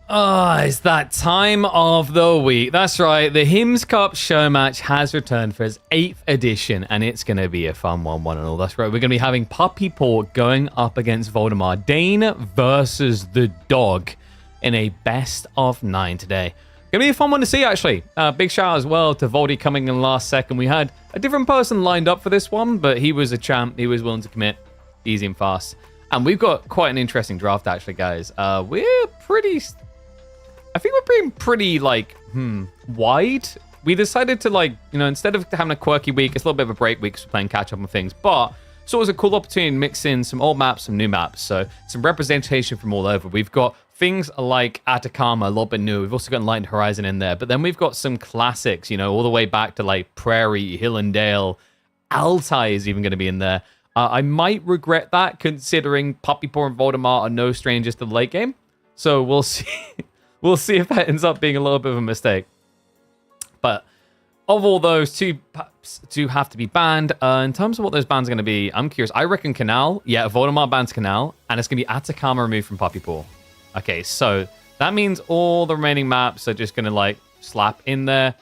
Oh, it's that time of the week. That's right. The HIMS Cup show match has returned for its 8th edition, and it's going to be a fun one and all. That's right. We're going to be having Puppy Paw going up against Voldemar. Dane versus the dog in a best of 9 today. Going to be a fun one to see, actually. Big shout out as well to Voldy coming in last second. We had a different person lined up for this one, but he was a champ. He was willing to commit easy and fast. And we've got quite an interesting draft, actually, guys. I think we're being pretty, wide. We decided to, instead of having a quirky week, it's a little bit of a break week because we're playing catch-up on things. But it's always a cool opportunity to mix in some old maps, some new maps. So some representation from all over. We've got things like Atacama, a little bit new. We've also got Enlightened Horizon in there. But then we've got some classics, all the way back to, Prairie, Hill and Dale. Altai is even going to be in there. I might regret that, considering Puppy Paw and Voldemar are no strangers to the late game. So we'll see. We'll see if that ends up being a little bit of a mistake. But of all those, two do have to be banned. In terms of what those bans are going to be, I'm curious. I reckon Canal. Yeah, Voldemar bans Canal. And it's going to be Atacama removed from Puppy Paw. Okay, so that means all the remaining maps are just going to, slap in there.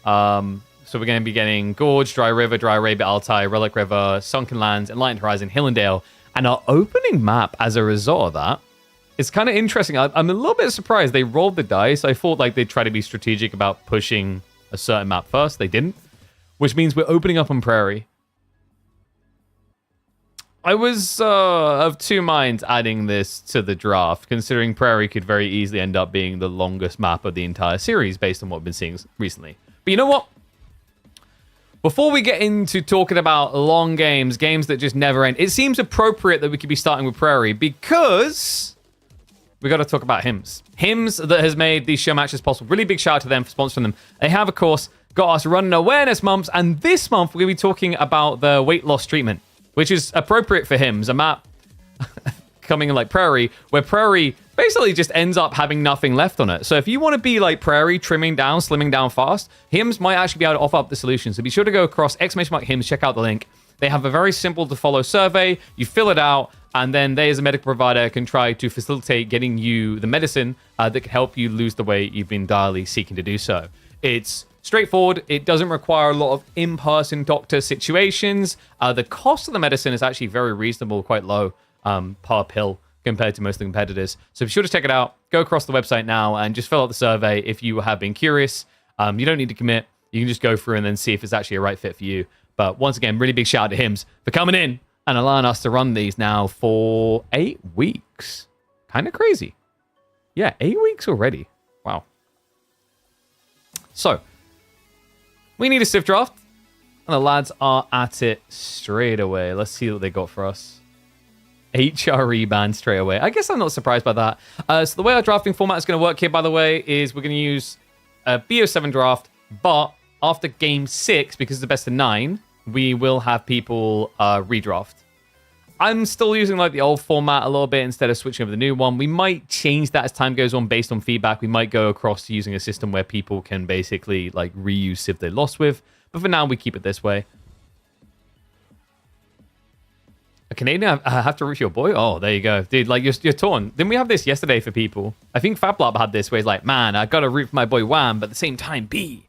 So we're going to be getting Gorge, Dry River, Dry Arabia, Altai, Relic River, Sunken Lands, Enlightened Horizon, Hill and Dale. And our opening map as a result of that, it's kind of interesting. I'm a little bit surprised they rolled the dice. I thought they'd try to be strategic about pushing a certain map first. They didn't, which means we're opening up on Prairie. I was of two minds adding this to the draft, considering Prairie could very easily end up being the longest map of the entire series based on what we've been seeing recently. But you know what? Before we get into talking about long games that just never end, it seems appropriate that we could be starting with Prairie because we got to talk about HIMS. HIMS that has made these show matches possible. Really big shout out to them for sponsoring them. They have, of course, got us running awareness months, and this month we're going to be talking about the weight loss treatment, which is appropriate for HIMS, a map coming in like Prairie, where Prairie basically just ends up having nothing left on it. So if you want to be like Prairie, trimming down, slimming down fast, HIMS might actually be able to offer up the solution. So be sure to go across !HIMS, check out the link. They have a very simple to follow survey. You fill it out, and then they, as a medical provider, can try to facilitate getting you the medicine that can help you lose the weight you've been direly seeking to do so. It's straightforward. It doesn't require a lot of in-person doctor situations. The cost of the medicine is actually very reasonable, quite low per pill compared to most of the competitors. So be sure to check it out. Go across the website now and just fill out the survey if you have been curious. You don't need to commit. You can just go through and then see if it's actually a right fit for you. But once again, really big shout out to HIMS for coming in and allowing us to run these now for 8 weeks. Kind of crazy. Yeah, 8 weeks already. Wow. So, we need a Civ draft. And the lads are at it straight away. Let's see what they got for us. HRE ban straight away. I guess I'm not surprised by that. So the way our drafting format is going to work here, by the way, is we're going to use a BO7 draft. But after game 6, because it's the best of 9, we will have people redraft. I'm still using the old format a little bit instead of switching over the new one. We might change that as time goes on based on feedback. We might go across to using a system where people can basically reuse Civ they lost with. But for now, we keep it this way. A Canadian, I have to root for your boy? Oh, there you go. Dude, you're torn. Didn't we have this yesterday for people? I think Phalic had this where he's like, man, I got to root for my boy Wham, but at the same time, B.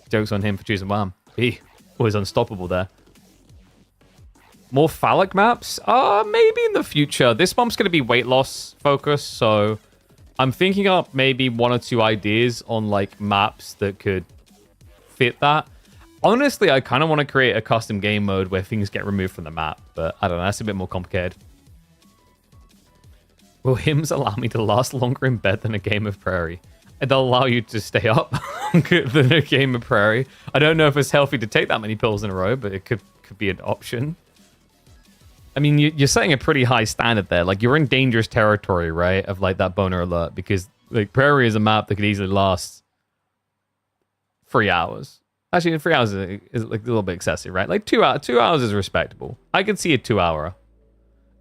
Joke's on him for choosing Wham. B was unstoppable there. More Phalic maps? Maybe in the future. This bump's going to be weight loss focused, so I'm thinking up maybe 1 or 2 ideas on maps that could fit that. Honestly, I kind of want to create a custom game mode where things get removed from the map, but I don't know, that's a bit more complicated. Will HIMS allow me to last longer in bed than a game of Prairie? They'll allow you to stay up longer than a game of Prairie. I don't know if it's healthy to take that many pills in a row, but it could be an option. I mean, you're setting a pretty high standard there. You're in dangerous territory, right? Of that boner alert, because Prairie is a map that could easily last 3 hours. Actually, 3 hours is a little bit excessive, right? 2 hours. 2 hours is respectable. I could see a 2-hour.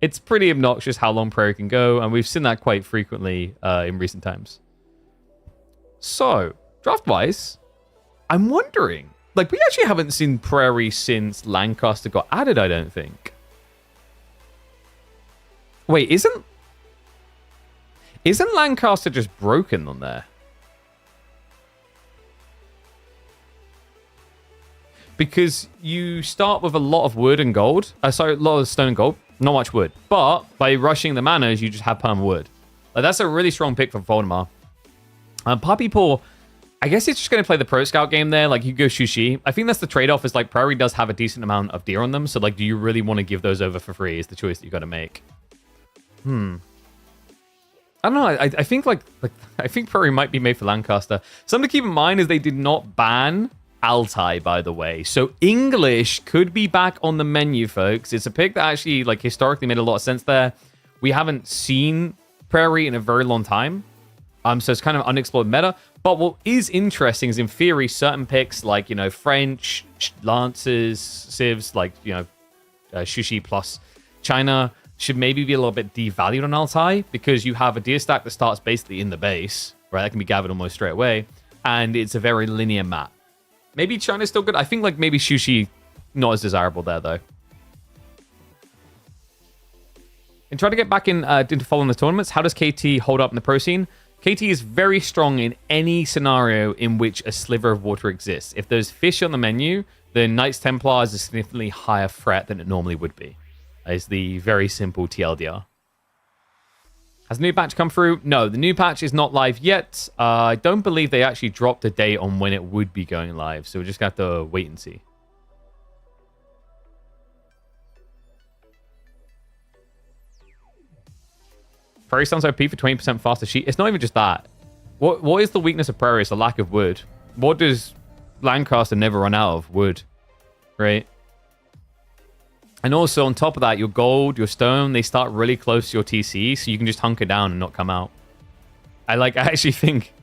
It's pretty obnoxious how long Prairie can go, and we've seen that quite frequently in recent times. So, draft-wise, I'm wondering. We actually haven't seen Prairie since Lancaster got added, I don't think. Wait, Isn't Lancaster just broken on there? Because you start with a lot of wood and gold. Sorry, a lot of stone and gold. Not much wood. But by rushing the manas, you just have perma wood. Like, that's a really strong pick for Voldemar. Puppy Paw, I guess it's just going to play the Pro Scout game there. Like, you go Shushi. I think that's the trade-off is, like, Prairie does have a decent amount of deer on them. So, like, do you really want to give those over for free is the choice that you got to make. I don't know. I think, I think Prairie might be made for Lancaster. Something to keep in mind is they did not ban Altai, by the way. So English could be back on the menu, folks. It's a pick that actually, like, historically made a lot of sense there. We haven't seen Prairie in a very long time. So it's kind of unexplored meta. But what is interesting is, in theory, certain picks like, you know, French, Lancers, Civs, like, you know, Shushi plus China should maybe be a little bit devalued on Altai because you have a deer stack that starts basically in the base, right? That can be gathered almost straight away. And it's a very linear map. Maybe China's still good. I think, like, maybe Shushi not as desirable there, though. And try to get back into following the tournaments. How does KT hold up in the pro scene? KT is very strong in any scenario in which a sliver of water exists. If there's fish on the menu, then Knights Templar is a significantly higher threat than it normally would be. Is the very simple TLDR. Has the new patch come through? No, the new patch is not live yet. I don't believe they actually dropped a date on when it would be going live, so we're just going to have to wait and see. Prairie sounds OP for 20% faster sheet. It's not even just that. What is the weakness of Prairie? It's the lack of wood. What does Lancaster never run out of? Wood. Right? And also, on top of that, your gold, your stone, they start really close to your TC, so you can just hunker down and not come out. I actually think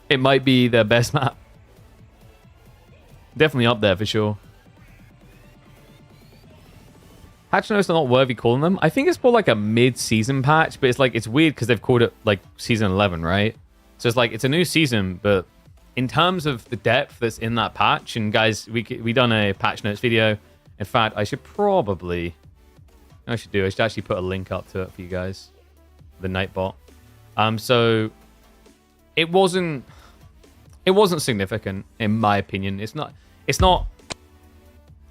it might be the best map. Definitely up there for sure. Patch notes are not worthy calling them. I think it's more like a mid-season patch, but it's like, it's weird because they've called it like season 11, right? So it's like, it's a new season, but in terms of the depth that's in that patch, and guys, we done a patch notes video. In fact, I should probably... I should actually put a link up to it for you guys. The Nightbot. So it wasn't significant, in my opinion. It's not,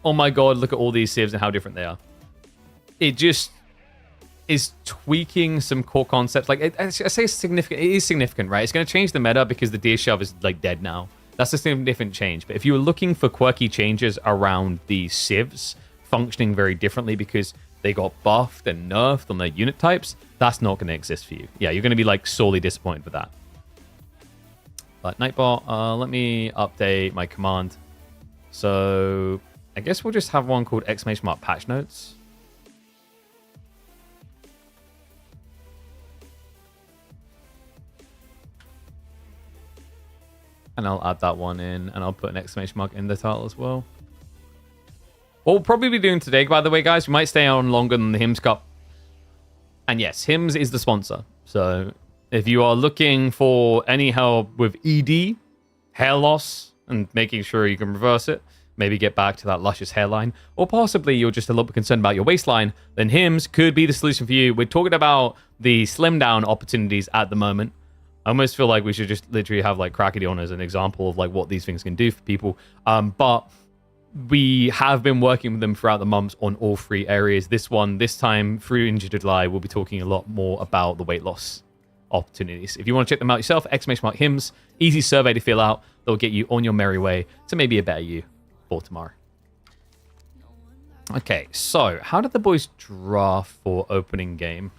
oh my god, look at all these civs and how different they are. It just is tweaking some core concepts. Like, I say it's significant. It is significant, right? It's going to change the meta because the deer shove is, like, dead now. That's a significant change. But if you were looking for quirky changes around the civs functioning very differently because they got buffed and nerfed on their unit types, that's not going to exist for you. Yeah, you're going to be, like, sorely disappointed with that. But Nightbot, let me update my command. So I guess we'll just have one called !mark patch notes. And I'll add that one in, and I'll put an ! mark in the title as well. What we'll probably be doing today, by the way, guys, we might stay on longer than the HIMS Cup. And yes, HIMS is the sponsor. So if you are looking for any help with ED, hair loss, and making sure you can reverse it, maybe get back to that luscious hairline, or possibly you're just a little bit concerned about your waistline, then HIMS could be the solution for you. We're talking about the slim down opportunities at the moment. I almost feel like we should just literally have like Crackety on as an example of like what these things can do for people. But we have been working with them throughout the months on all three areas. This time through Into July, we'll be talking a lot more about the weight loss opportunities. If you want to check them out yourself, !mark HIMS, easy survey to fill out. They'll get you on your merry way to maybe a better you for tomorrow. Okay, so how did the boys draft for opening game?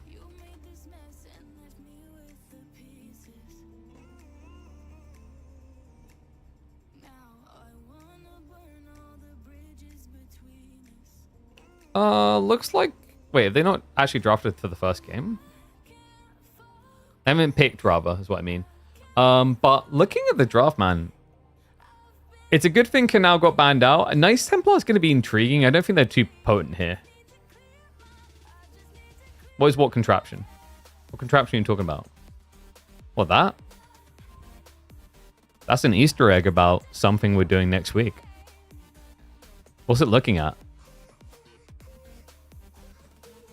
Looks like... Wait, have they not actually drafted for the first game? I haven't picked, rather, is what I mean. But looking at the draft, man, it's a good thing Canal got banned out. A Nice Templar is going to be intriguing. I don't think they're too potent here. What contraption? What contraption are you talking about? What, that? That's an Easter egg about something we're doing next week. What's it looking at?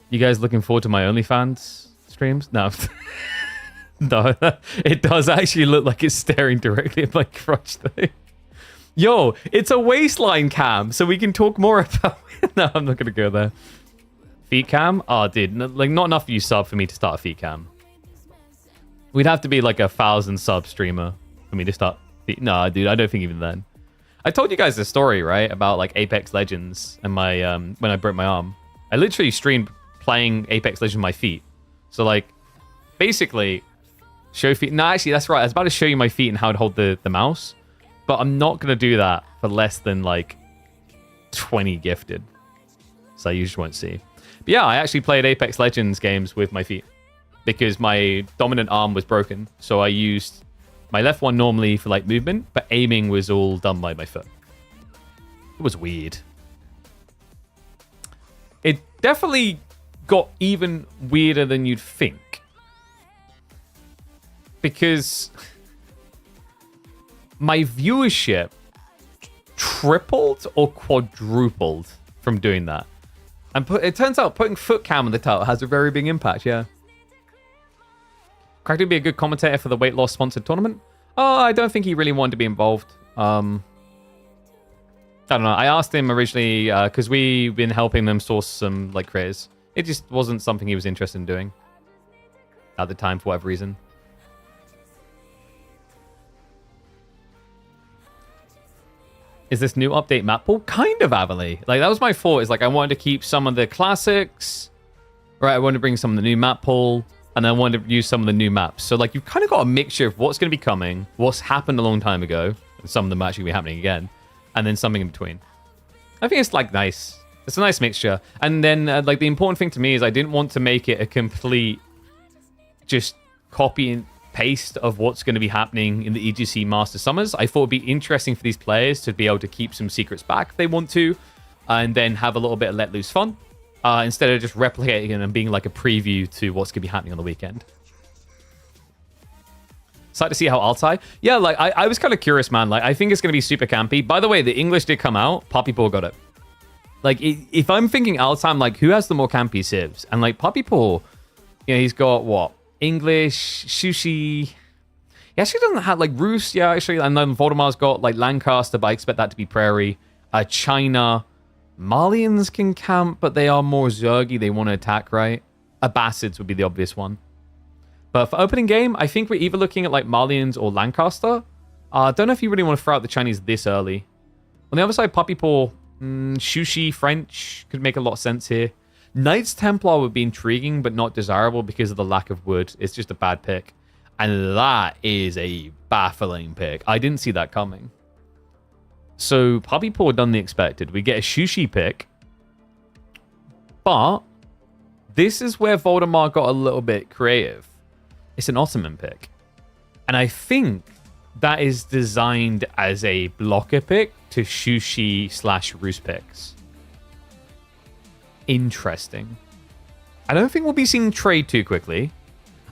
You guys looking forward to my OnlyFans streams? No. No, it does actually look like it's staring directly at my crotch thing. Yo, it's a waistline cam, so we can talk more about it. No, I'm not going to go there. Feet cam? Oh, dude, like not enough of you sub for me to start a feet cam. We'd have to be like 1,000 sub streamer for me to start feet. No, dude, I don't think even then. I told you guys the story, right? About like Apex Legends and my when I broke my arm. I literally streamed playing Apex Legends with my feet. So like, basically, show feet. No, actually, that's right. I was about to show you my feet and how to hold the mouse. But I'm not going to do that for less than like 20 gifted. So you just won't see. But yeah, I actually played Apex Legends games with my feet. Because my dominant arm was broken. So I used my left one normally for like movement. But aiming was all done by my foot. It was weird. It definitely got even weirder than you'd think. Because my viewership tripled or quadrupled from doing that. And it turns out putting foot cam on the title has a very big impact, yeah. Cracked would be a good commentator for the weight loss sponsored tournament. Oh, I don't think he really wanted to be involved. I don't know. I asked him originally because we've been helping them source some like creators. It just wasn't something he was interested in doing at the time for whatever reason. Is this new update map pool? Kind of, Avali. Like, that was my thought. Is like, I wanted to keep some of the classics. Right, I wanted to bring some of the new map pool. And then I wanted to use some of the new maps. So, like, you've kind of got a mixture of what's going to be coming, what's happened a long time ago, and some of them actually be happening again, and then something in between. I think it's, like, nice. It's a nice mixture. And then, like, the important thing to me is I didn't want to make it a complete just copy and paste of what's going to be happening in the EGC Master Summers. I thought it'd be interesting for these players to be able to keep some secrets back if they want to, and then have a little bit of let loose fun, instead of just replicating it and being like a preview to what's going to be happening on the weekend. Excited to see how Altai. Yeah, like I was kind of curious, man. Like I think it's going to be super campy. By the way, the English did come out. Poppy Paw got it. Like if I'm thinking Altai, I'm like, who has the more campy civs? And like Poppy Paw, you know, he's got what? English, Sushi. He actually doesn't have like Roos, yeah, actually. And then Voldemar's got like Lancaster, but I expect that to be Prairie. China. Malians can camp, but they are more Zergy. They want to attack, right? Abbasids would be the obvious one. But for opening game, I think we're either looking at like Malians or Lancaster. I don't know if you really want to throw out the Chinese this early. On the other side, Poppy Paw, Sushi, French could make a lot of sense here. Knights Templar would be intriguing, but not desirable because of the lack of wood. It's just a bad pick. And that is a baffling pick. I didn't see that coming. So, Poppy Paw done the expected. We get a Sushi pick. But, this is where Voldemar got a little bit creative. It's an Ottoman pick. And I think that is designed as a blocker pick to Sushi/Roos picks. Interesting. I don't think we'll be seeing trade too quickly.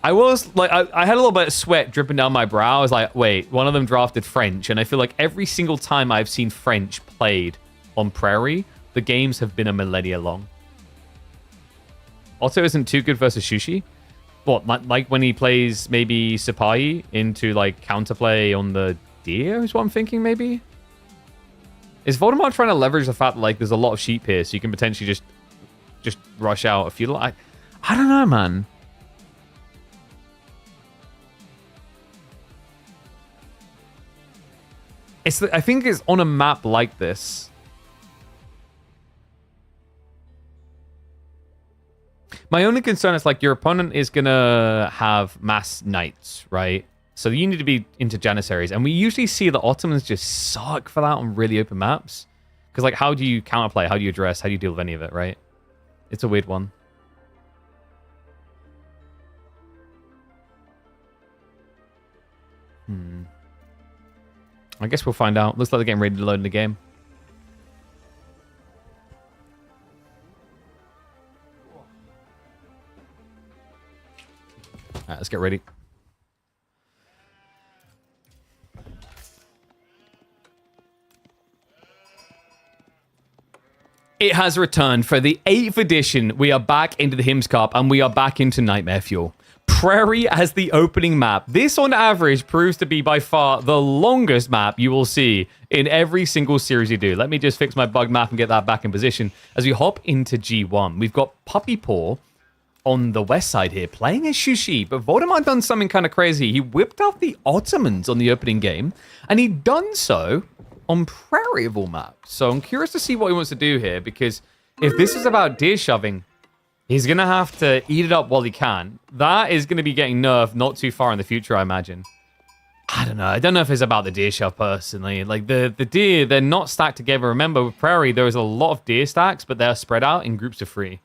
I was like, I had a little bit of sweat dripping down my brow. I was like, wait, one of them drafted French. And I feel like every single time I've seen French played on Prairie, the games have been a millennia long. Otto isn't too good versus Sushi. What, like when he plays maybe Sipahi into like counterplay on the deer is what I'm thinking maybe? Is Voldemar trying to leverage the fact that like there's a lot of sheep here so you can potentially just rush out a few? I don't know, man. I think it's on a map like this. My only concern is like your opponent is gonna have mass knights, right? So you need to be into Janissaries, and we usually see the Ottomans just suck for that on really open maps. Because like, how do you counterplay? How do you address? How do you deal with any of it, right? It's a weird one. I guess we'll find out. Looks like they're getting ready to load in the game. Alright, let's get ready. It has returned for the 8th edition. We are back into the HIMS Cup, and we are back into Nightmare Fuel. Prairie as the opening map. This, on average, proves to be by far the longest map you will see in every single series you do. Let me just fix my bug map and get that back in position. As we hop into G1, we've got Puppy Paw on the west side here, playing as Shushi, but Voldemar done something kind of crazy. He whipped out the Ottomans on the opening game, and he done so on Prairie of all maps. So I'm curious to see what he wants to do here, because if this is about deer shoving, he's going to have to eat it up while he can. That is going to be getting nerfed not too far in the future, I imagine. I don't know. I don't know if it's about the deer shove personally. Like, the deer, they're not stacked together. Remember, with Prairie, there's a lot of deer stacks, but they're spread out in groups of 3.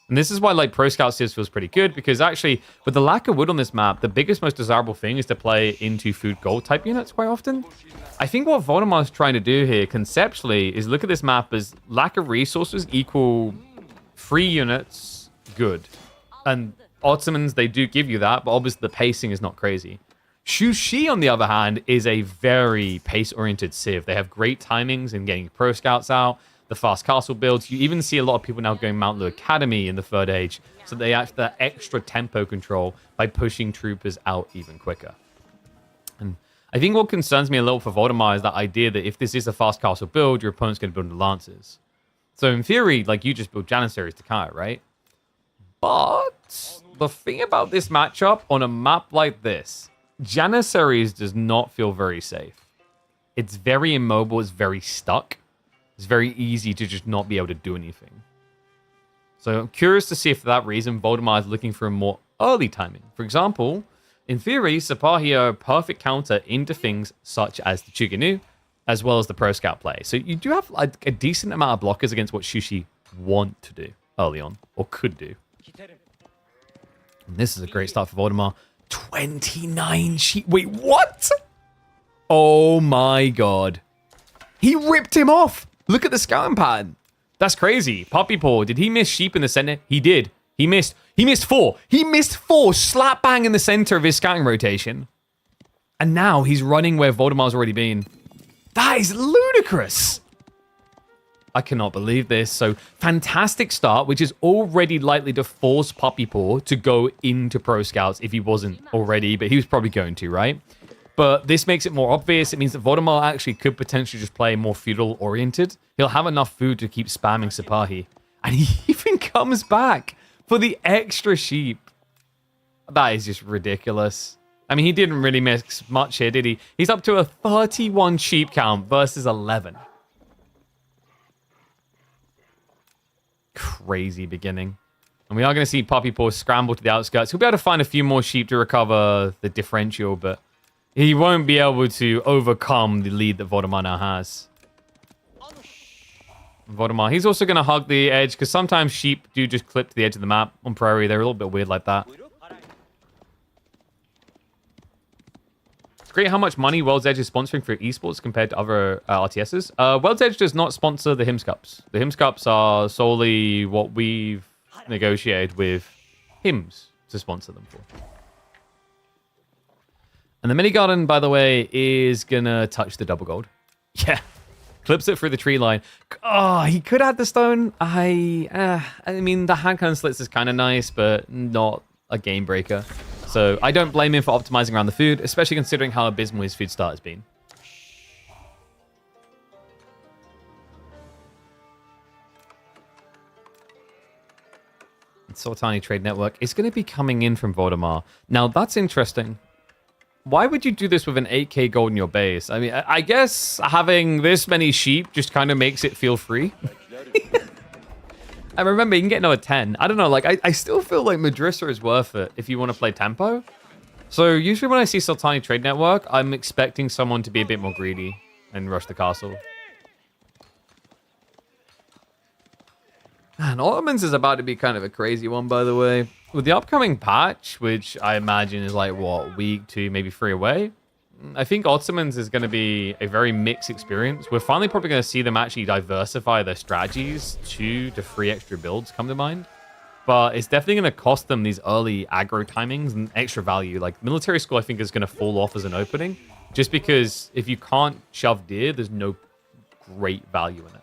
And this is why, like, Pro Scout Civs feels pretty good, because actually, with the lack of wood on this map, the biggest, most desirable thing is to play into food gold type units quite often. I think what Voldemar's trying to do here, conceptually, is look at this map as lack of resources equal free units, good. And Ottomans, they do give you that, but obviously the pacing is not crazy. Shushi, on the other hand, is a very pace-oriented civ. They have great timings in getting Pro Scouts out, the fast castle builds. You even see a lot of people now going Mount Lu Academy in the third age, so they have that extra tempo control by pushing troopers out even quicker. And I think what concerns me a little for Voldemar is that idea that if this is a fast castle build, your opponent's going to build the Lancers. So in theory, like, you just build Janissaries to counter, right? But the thing about this matchup on a map like this, Janissaries does not feel very safe. It's very immobile, it's very stuck. It's very easy to just not be able to do anything. So I'm curious to see if for that reason Voldemar is looking for a more early timing. For example, in theory, Sipahi are a perfect counter into things such as the Chuganu, as well as the Pro Scout play. So you do have a decent amount of blockers against what Shushi want to do early on, or could do. And this is a great start for Voldemar. 29 sheep. Wait, what? Oh my god. He ripped him off. Look at the scouting pattern. That's crazy. Puppy Paw, did he miss sheep in the center? He did. He missed 4. He missed 4 slap bang in the center of his scouting rotation. And now he's running where Voldemar's already been. That is ludicrous. I cannot believe this. So, fantastic start, which is already likely to force Puppy Paw to go into Pro Scouts if he wasn't already, but he was probably going to, right? But this makes it more obvious. It means that Voldemar actually could potentially just play more feudal-oriented. He'll have enough food to keep spamming Sipahi. And he even comes back for the extra sheep. That is just ridiculous. I mean, he didn't really miss much here, did he? He's up to a 31 sheep count versus 11. Crazy beginning. And we are going to see Puppy Paw scramble to the outskirts. He'll be able to find a few more sheep to recover the differential, but he won't be able to overcome the lead that Voldemar now has. Voldemar, he's also going to hug the edge, because sometimes sheep do just clip to the edge of the map on Prairie. They're a little bit weird like that. It's great how much money World's Edge is sponsoring for esports compared to other RTSs. World's Edge does not sponsor the HIMS Cups. The HIMS Cups are solely what we've negotiated with HIMS to sponsor them for. And the mini garden, by the way, is going to touch the double gold. Yeah. Clips it through the tree line. Oh, he could add the stone. I mean, the hand cannon slits is kind of nice, but not a game breaker. So I don't blame him for optimizing around the food, especially considering how abysmal his food start has been. Sultani Trade Network is going to be coming in from Voldemar. Now, that's interesting. Why would you do this with an 8k gold in your base? I mean, I guess having this many sheep just kind of makes it feel free. And remember, you can get another 10. I don't know, like, I still feel like Madrissa is worth it if you want to play tempo. So usually when I see Sultani Trade Network, I'm expecting someone to be a bit more greedy and rush the castle. Man, Ottomans is about to be kind of a crazy one, by the way. With the upcoming patch, which I imagine is like, what, week 2, maybe 3 away? I think Ottomans is going to be a very mixed experience. We're finally probably going to see them actually diversify their strategies. 2 to 3 extra builds come to mind. But it's definitely going to cost them these early aggro timings and extra value. Like, military school, I think, is going to fall off as an opening. Just because if you can't shove deer, there's no great value in it.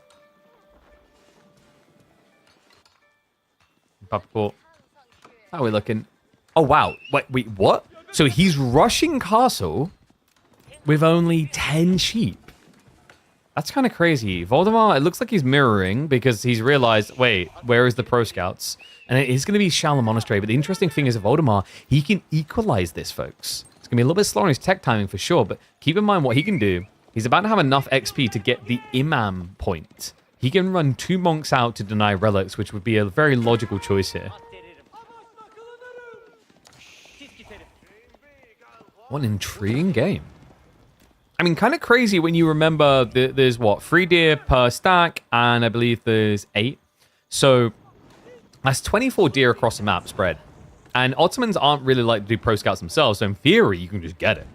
Puppy Paw. How are we looking? Oh, wow. Wait, what? So he's rushing castle with only 10 sheep. That's kind of crazy. Voldemar, it looks like he's mirroring because he's realized, wait, where is the pro scouts? And it is going to be Shallow Monastery. But the interesting thing is, Voldemar, he can equalize this, folks. It's going to be a little bit slower in his tech timing for sure. But keep in mind what he can do. He's about to have enough XP to get the Imam point. He can run 2 monks out to deny relics, which would be a very logical choice here. What an intriguing game. I mean, kind of crazy when you remember there's what, 3 deer per stack, and I believe there's 8. So that's 24 deer across the map spread. And Ottomans aren't really like to do pro scouts themselves, so in theory, you can just get it.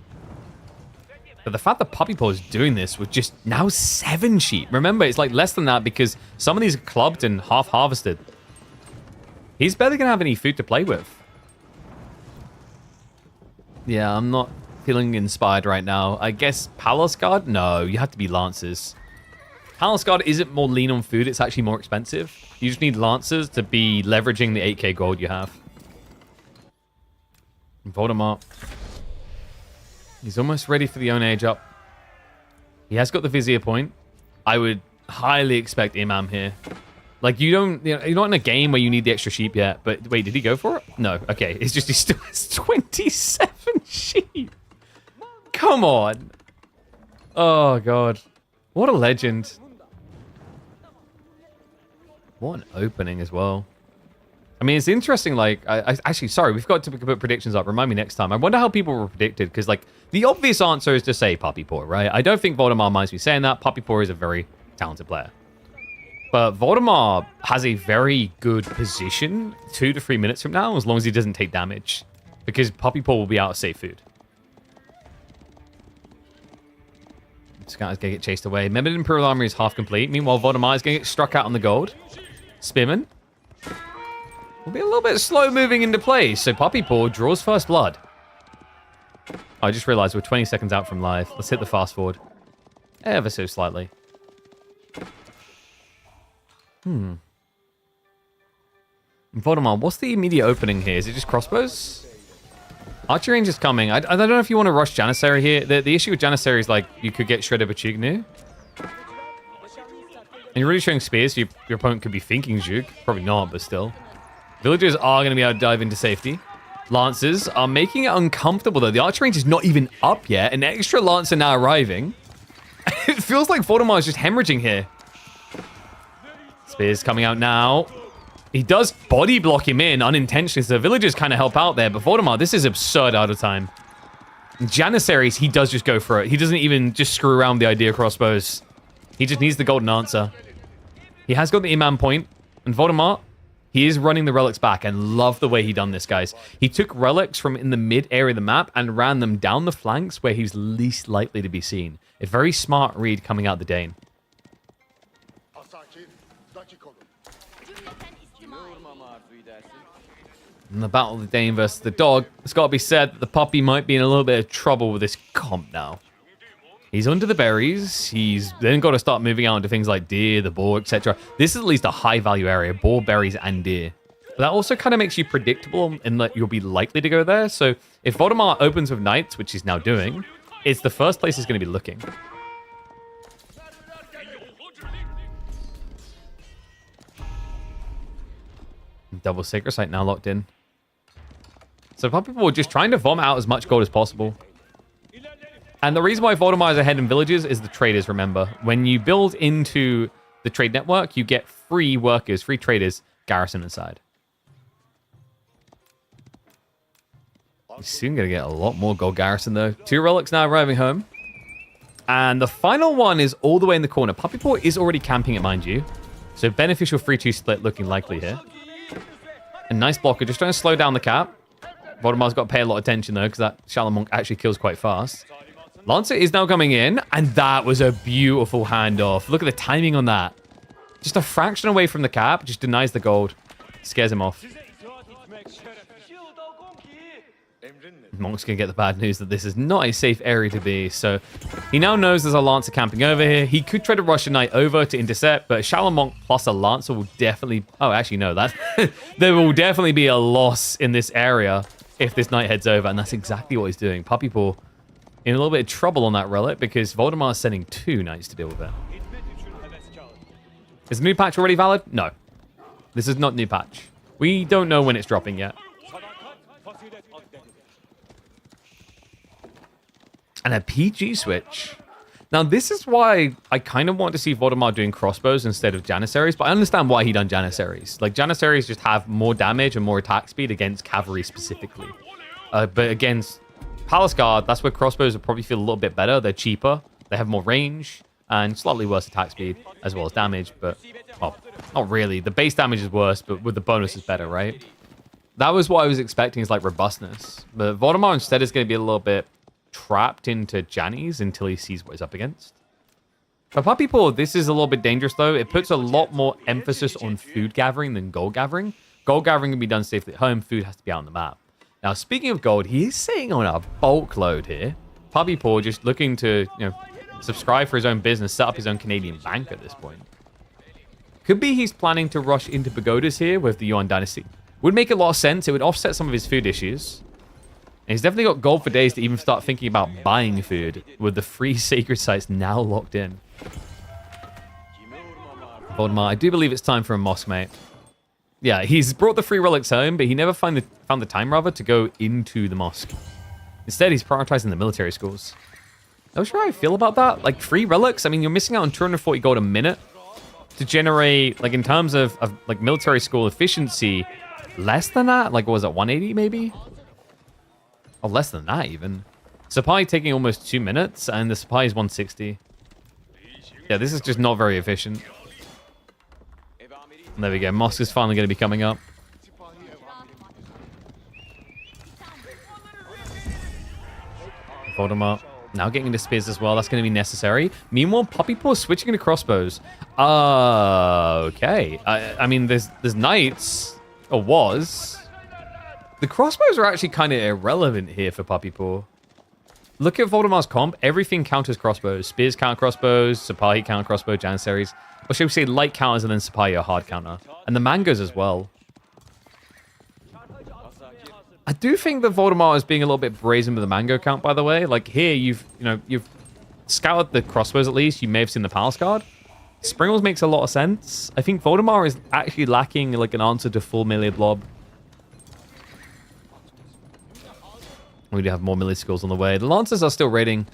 But the fact that Puppy Paw is doing this with just now 7 sheep. Remember, it's like less than that because some of these are clubbed and half harvested. He's barely going to have any food to play with. Yeah, I'm not feeling inspired right now. I guess Palace Guard? No, you have to be Lancers. Palace Guard isn't more lean on food, it's actually more expensive. You just need Lancers to be leveraging the 8k gold you have. Voldemort. He's almost ready for the own age up. He has got the Vizier point. I would highly expect Imam here. Like, you're not in a game where you need the extra sheep yet. But wait, did he go for it? No. Okay, it's just he still has 27 sheep. Come on. Oh, God. What a legend. What an opening as well. I mean, it's interesting, like, actually, sorry, we've got to put predictions up. Remind me next time. I wonder how people were predicted, because, like, the obvious answer is to say Puppy Paw, right? I don't think Voldemar minds me saying that. Puppy Paw is a very talented player. But Voldemar has a very good position 2 to 3 minutes from now, as long as he doesn't take damage, because Puppy Paw will be out of safe food. Scout is going to get chased away. Mehmed Imperial Armory is half complete. Meanwhile, Voldemar is going to get struck out on the gold. Spearman will be a little bit slow moving into place, so Puppy Paw draws first blood. I just realized we're 20 seconds out from live. Let's hit the fast forward. Ever so slightly. Voldemar, what's the immediate opening here? Is it just crossbows? Archery range is coming. I don't know if you want to rush Janissary here. The issue with Janissary is, like, you could get Shredder Bachignu. And you're really showing spears, so your opponent could be thinking Zhug. Probably not, but still. Villagers are going to be able to dive into safety. Lancers are making it uncomfortable, though. The archer range is not even up yet. An extra Lancer now arriving. It feels like Voldemar is just hemorrhaging here. Spears coming out now. He does body block him in unintentionally, so the villagers kind of help out there. But Voldemar, this is absurd out of time. Janissaries, he does just go for it. He doesn't even just screw around with the idea of crossbows. He just needs the golden answer. He has got the Imam point. And Voldemar, he is running the relics back. And love the way he done this, guys. He took relics from in the mid area of the map and ran them down the flanks where he's least likely to be seen. A very smart read coming out the Dane. In the battle of the Dane versus the dog, it's got to be said that the puppy might be in a little bit of trouble with this comp now. He's under the berries. He's then got to start moving out into things like deer, the boar, etc. This is at least a high-value area, boar, berries, and deer. But that also kind of makes you predictable in that you'll be likely to go there. So if Voldemar opens with knights, which he's now doing, it's the first place he's going to be looking. Double Sacred Site now locked in. So people are just trying to vomit out as much gold as possible. And the reason why Voldemar is ahead in villages is the traders, remember. When you build into the trade network, you get free workers, free traders, garrison inside. You're soon going to get a lot more gold garrison, though. 2 relics now arriving home. And the final one is all the way in the corner. Puppy Paw is already camping it, mind you. So beneficial 3-2 split looking likely here. A nice blocker, just trying to slow down the cap. Voldemar's got to pay a lot of attention, though, because that Shallow Monk actually kills quite fast. Lancer is now coming in, and that was a beautiful handoff. Look at the timing on that. Just a fraction away from the cap, just denies the gold. Scares him off. Monk's going to get the bad news that this is not a safe area to be, so he now knows there's a Lancer camping over here. He could try to rush a knight over to intercept, but a Shallow Monk plus a Lancer will definitely... Oh, actually, no, that there will definitely be a loss in this area if this knight heads over, and that's exactly what he's doing. Puppy Paw in a little bit of trouble on that relic because Voldemar's sending 2 knights to deal with it. Is the new patch already valid? No. This is not new patch. We don't know when it's dropping yet. And a PG switch. Now, this is why I kind of want to see Voldemar doing crossbows instead of Janissaries, but I understand why he done Janissaries. Like, Janissaries just have more damage and more attack speed against cavalry specifically. But against Palace Guard, that's where crossbows would probably feel a little bit better. They're cheaper, they have more range, and slightly worse attack speed, as well as damage, but, well, not really. The base damage is worse, but with the bonus is better, right? That was what I was expecting, is like robustness. But Voldemar instead is going to be a little bit trapped into Jannies until he sees what he's up against. For Puppy Paw, this is a little bit dangerous, though. It puts a lot more emphasis on food gathering than gold gathering. Gold gathering can be done safely at home. Food has to be out on the map. Now, speaking of gold, he is sitting on a bulk load here. Puppy Paw just looking to, subscribe for his own business, set up his own Canadian bank at this point. Could be he's planning to rush into pagodas here with the Yuan Dynasty. Would make a lot of sense. It would offset some of his food issues. And he's definitely got gold for days to even start thinking about buying food with the free sacred sites now locked in. Voldemar, I do believe it's time for a mosque, mate. Yeah, he's brought the free relics home, but he never found the time, rather, to go into the mosque. Instead, he's prioritizing the military schools. Not sure how I feel about that. Like, free relics? I mean, you're missing out on 240 gold a minute to generate, like, in terms of like, military school efficiency, less than that? Like, what was it, 180 maybe? Oh, less than that, even. Supply taking almost 2 minutes, and the supply is 160. Yeah, this is just not very efficient. And there we go. Mosque is finally going to be coming up. Voldemar now getting into spears as well. That's going to be necessary. Meanwhile, Puppy Paw switching into crossbows. Okay. I mean, there's knights, or was. The crossbows are actually kind of irrelevant here for Puppy Paw. Look at Voldemar's comp. Everything counters crossbows. Spears count crossbows. Sipahi count crossbow. Janissaries. Or should we say light counters and then Sipahi a hard counter. And the mangoes as well. I do think that Voldemar is being a little bit brazen with the mango count, by the way. Like here, you've scouted the crossbows at least. You may have seen the Palace Guard. Springles makes a lot of sense. I think Voldemar is actually lacking like an answer to full melee blob. We do have more melee skills on the way. The Lancers are still raiding.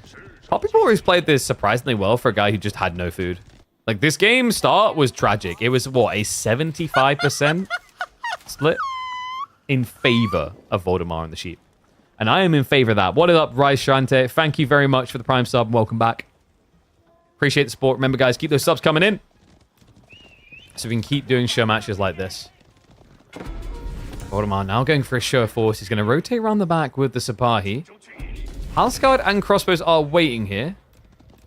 Puppy Paw has played this surprisingly well for a guy who just had no food. Like, this game start was tragic. It was, what, a 75% split in favor of Voldemar and the sheep. And I am in favor of that. What is up, Rise Sharante? Thank you very much for the Prime sub. Welcome back. Appreciate the support. Remember, guys, keep those subs coming in so we can keep doing show matches like this. Voldemar now going for a show of force. He's going to rotate around the back with the Sipahi. Palace Guard and crossbows are waiting here.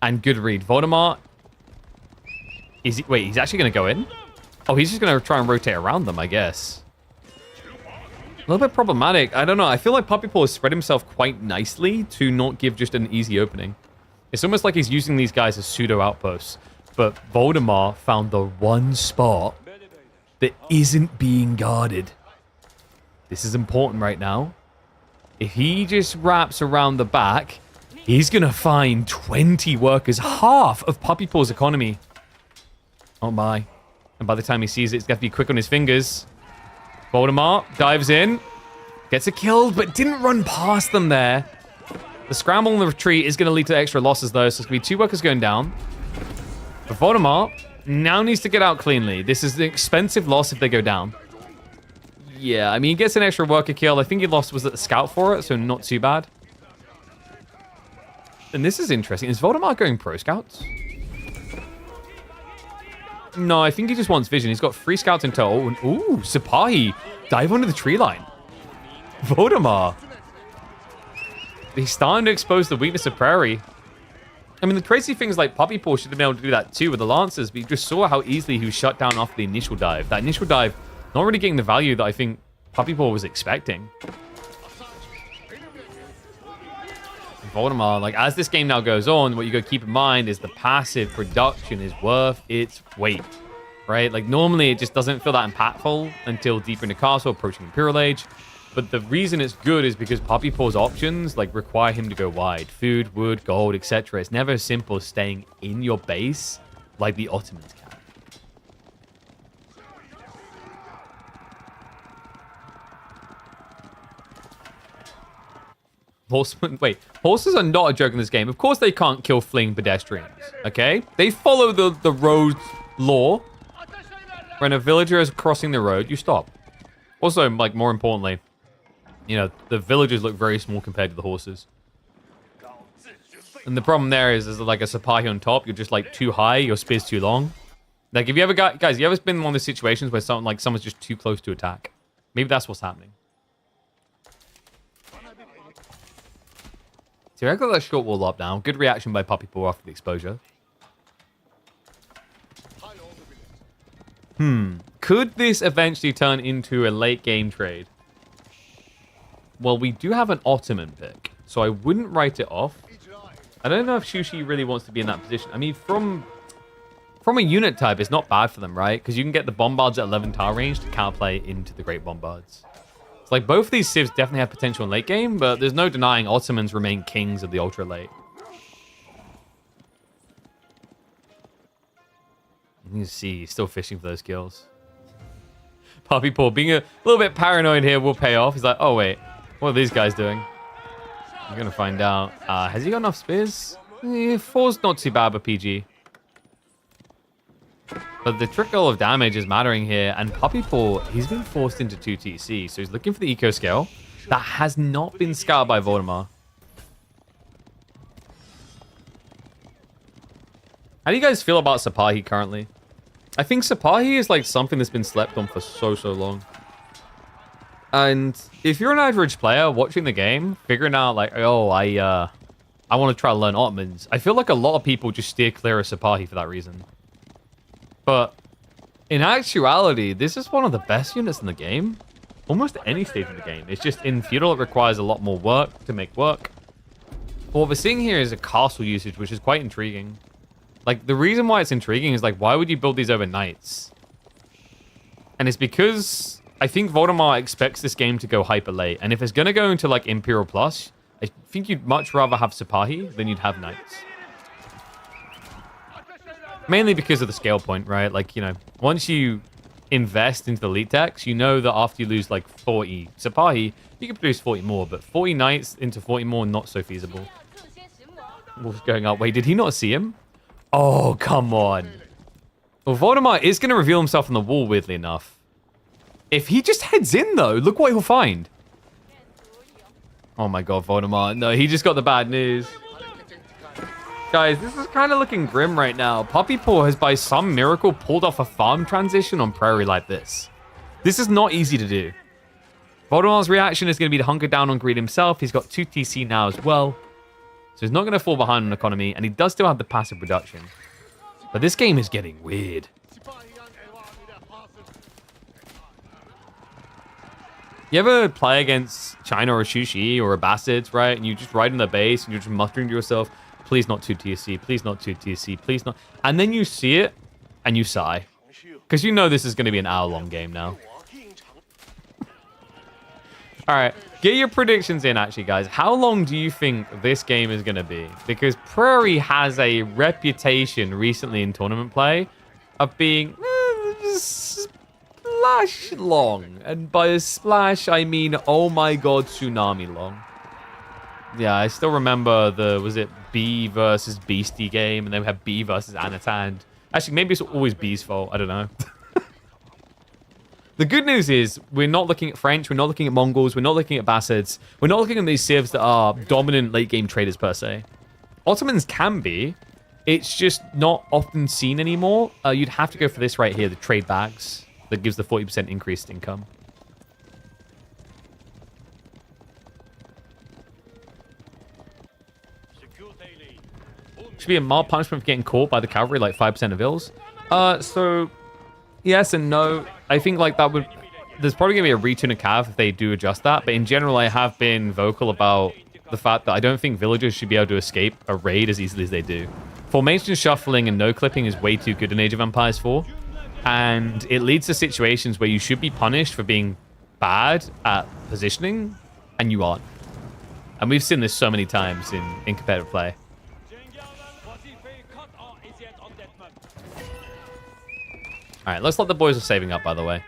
And good read. Voldemar... Wait, he's actually going to go in? Oh, he's just going to try and rotate around them, I guess. A little bit problematic. I don't know. I feel like Puppy Paw has spread himself quite nicely to not give just an easy opening. It's almost like he's using these guys as pseudo outposts. But Voldemar found the one spot that isn't being guarded. This is important right now. If he just wraps around the back, he's going to find 20 workers, half of Puppy Paw's economy. Oh my. And by the time he sees it, he's got to be quick on his fingers. Voldemar dives in, gets a kill, but didn't run past them there. The scramble and the retreat is going to lead to extra losses, though, so it's going to be 2 workers going down. But Voldemar now needs to get out cleanly. This is an expensive loss if they go down. Yeah, I mean, he gets an extra worker kill. I think he lost was at the scout for it, so not too bad. And this is interesting. Is Voldemar going pro scouts? No, I think he just wants vision. He's got 3 scouts in total. And, ooh, Sipahi. Dive under the tree line. Voldemar. He's starting to expose the weakness of Prairie. I mean, the crazy thing is, like, Puppy Paw should have been able to do that too with the Lancers, but you just saw how easily he was shut down after the initial dive. That initial dive, not really getting the value that I think Puppy Paw was expecting. Voldemar, like, as this game now goes on, what you got to keep in mind is the passive production is worth its weight, right? Like, normally it just doesn't feel that impactful until deeper in the castle, approaching Imperial Age. But the reason it's good is because Poppy Paul's options like require him to go wide. Food, wood, gold, etc. It's never as simple as staying in your base like the Ottomans can. Horsemen, wait, horses are not a joke in this game. Of course they can't kill fleeing pedestrians, okay? They follow the road law. When a villager is crossing the road, you stop. Also, like, more importantly, you know, the villagers look very small compared to the horses. And the problem there is like a Sipahi on top, you're just like too high, your spear's too long. Like, if you ever got, guys, you ever been in one of those situations where someone's just too close to attack? Maybe that's what's happening. So I got that short wall up now. Good reaction by Poppy Paw after the exposure. Could this eventually turn into a late game trade? Well, we do have an Ottoman pick, so I wouldn't write it off. I don't know if Shushi really wants to be in that position. I mean, from a unit type, it's not bad for them, right? Because you can get the Bombards at 11 tower range to counterplay into the Great Bombards. It's like both of these civs definitely have potential in late game, but there's no denying Ottomans remain kings of the ultra late. You see, he's still fishing for those kills. Poppy Paw being a little bit paranoid here will pay off. He's like, oh wait, what are these guys doing? I'm gonna find out. Has he got enough spears? 4's not too bad, but PG. But the trickle of damage is mattering here, and Poppy Paw, he's been forced into 2 TC, so he's looking for the eco scale. That has not been scouted by Voldemar. How do you guys feel about Sipahi currently? I think Sipahi is like something that's been slept on for so long. And if you're an average player watching the game, figuring out like, oh, I want to try to learn Ottomans, I feel like a lot of people just steer clear of Sipahi for that reason. But in actuality, this is one of the best units in the game. Almost any stage of the game. It's just in Feudal, it requires a lot more work to make work. But what we're seeing here is a castle usage, which is quite intriguing. Like, the reason why it's intriguing is, like, why would you build these over knights? And it's because I think Voldemar expects this game to go hyper late. And if it's going to go into, like, Imperial Plus, I think you'd much rather have Sipahi than you'd have knights. Mainly because of the scale point, right? Like, you know, once you invest into the elite techs, you know that after you lose, like, 40 Sipahi, you can produce 40 more. But 40 knights into 40 more, not so feasible. Wolf's going up. Wait, did he not see him? Oh, come on. Well, Voldemar is going to reveal himself on the wall, weirdly enough. If he just heads in, though, look what he'll find. Oh my god, Voldemar. No, he just got the bad news. Guys, this is kind of looking grim right now. Poppy Paw has, by some miracle, pulled off a farm transition on Prairie like this. This is not easy to do. Voldemar's reaction is going to be to hunker down on greed himself. He's got 2 TC now as well. So he's not going to fall behind on economy, and he does still have the passive reduction. But this game is getting weird. You ever play against China or Shushi or Abbasids, right? And you just ride in the base, and you're just muttering to yourself, please not 2 TSC, please not 2 TSC, please not. And then you see it, and you sigh. Because you know this is going to be an hour-long game now. All right, get your predictions in, actually, guys. How long do you think this game is going to be? Because Prairie has a reputation recently in tournament play of being splash long. And by a splash, I mean, oh my god, tsunami long. Yeah, I still remember was it B versus Beastie game, and then we had B versus Anatand. Actually, maybe it's always B's fault. I don't know. The good news is we're not looking at French, we're not looking at Mongols, we're not looking at Bassids, we're not looking at these civs that are dominant late game traders per se. Ottomans can be, it's just not often seen anymore. You'd have to go for this right here, the trade bags, that gives the 40% increased income. Should be a mild punishment for getting caught by the cavalry, like 5% of ills. So yes and no. I think like that would... There's probably going to be a retune of Cav if they do adjust that. But in general, I have been vocal about the fact that I don't think villagers should be able to escape a raid as easily as they do. Formation shuffling and no clipping is way too good in Age of Empires 4. And it leads to situations where you should be punished for being bad at positioning, and you aren't. And we've seen this so many times in competitive play. All right, looks like the boys are saving up, by the way.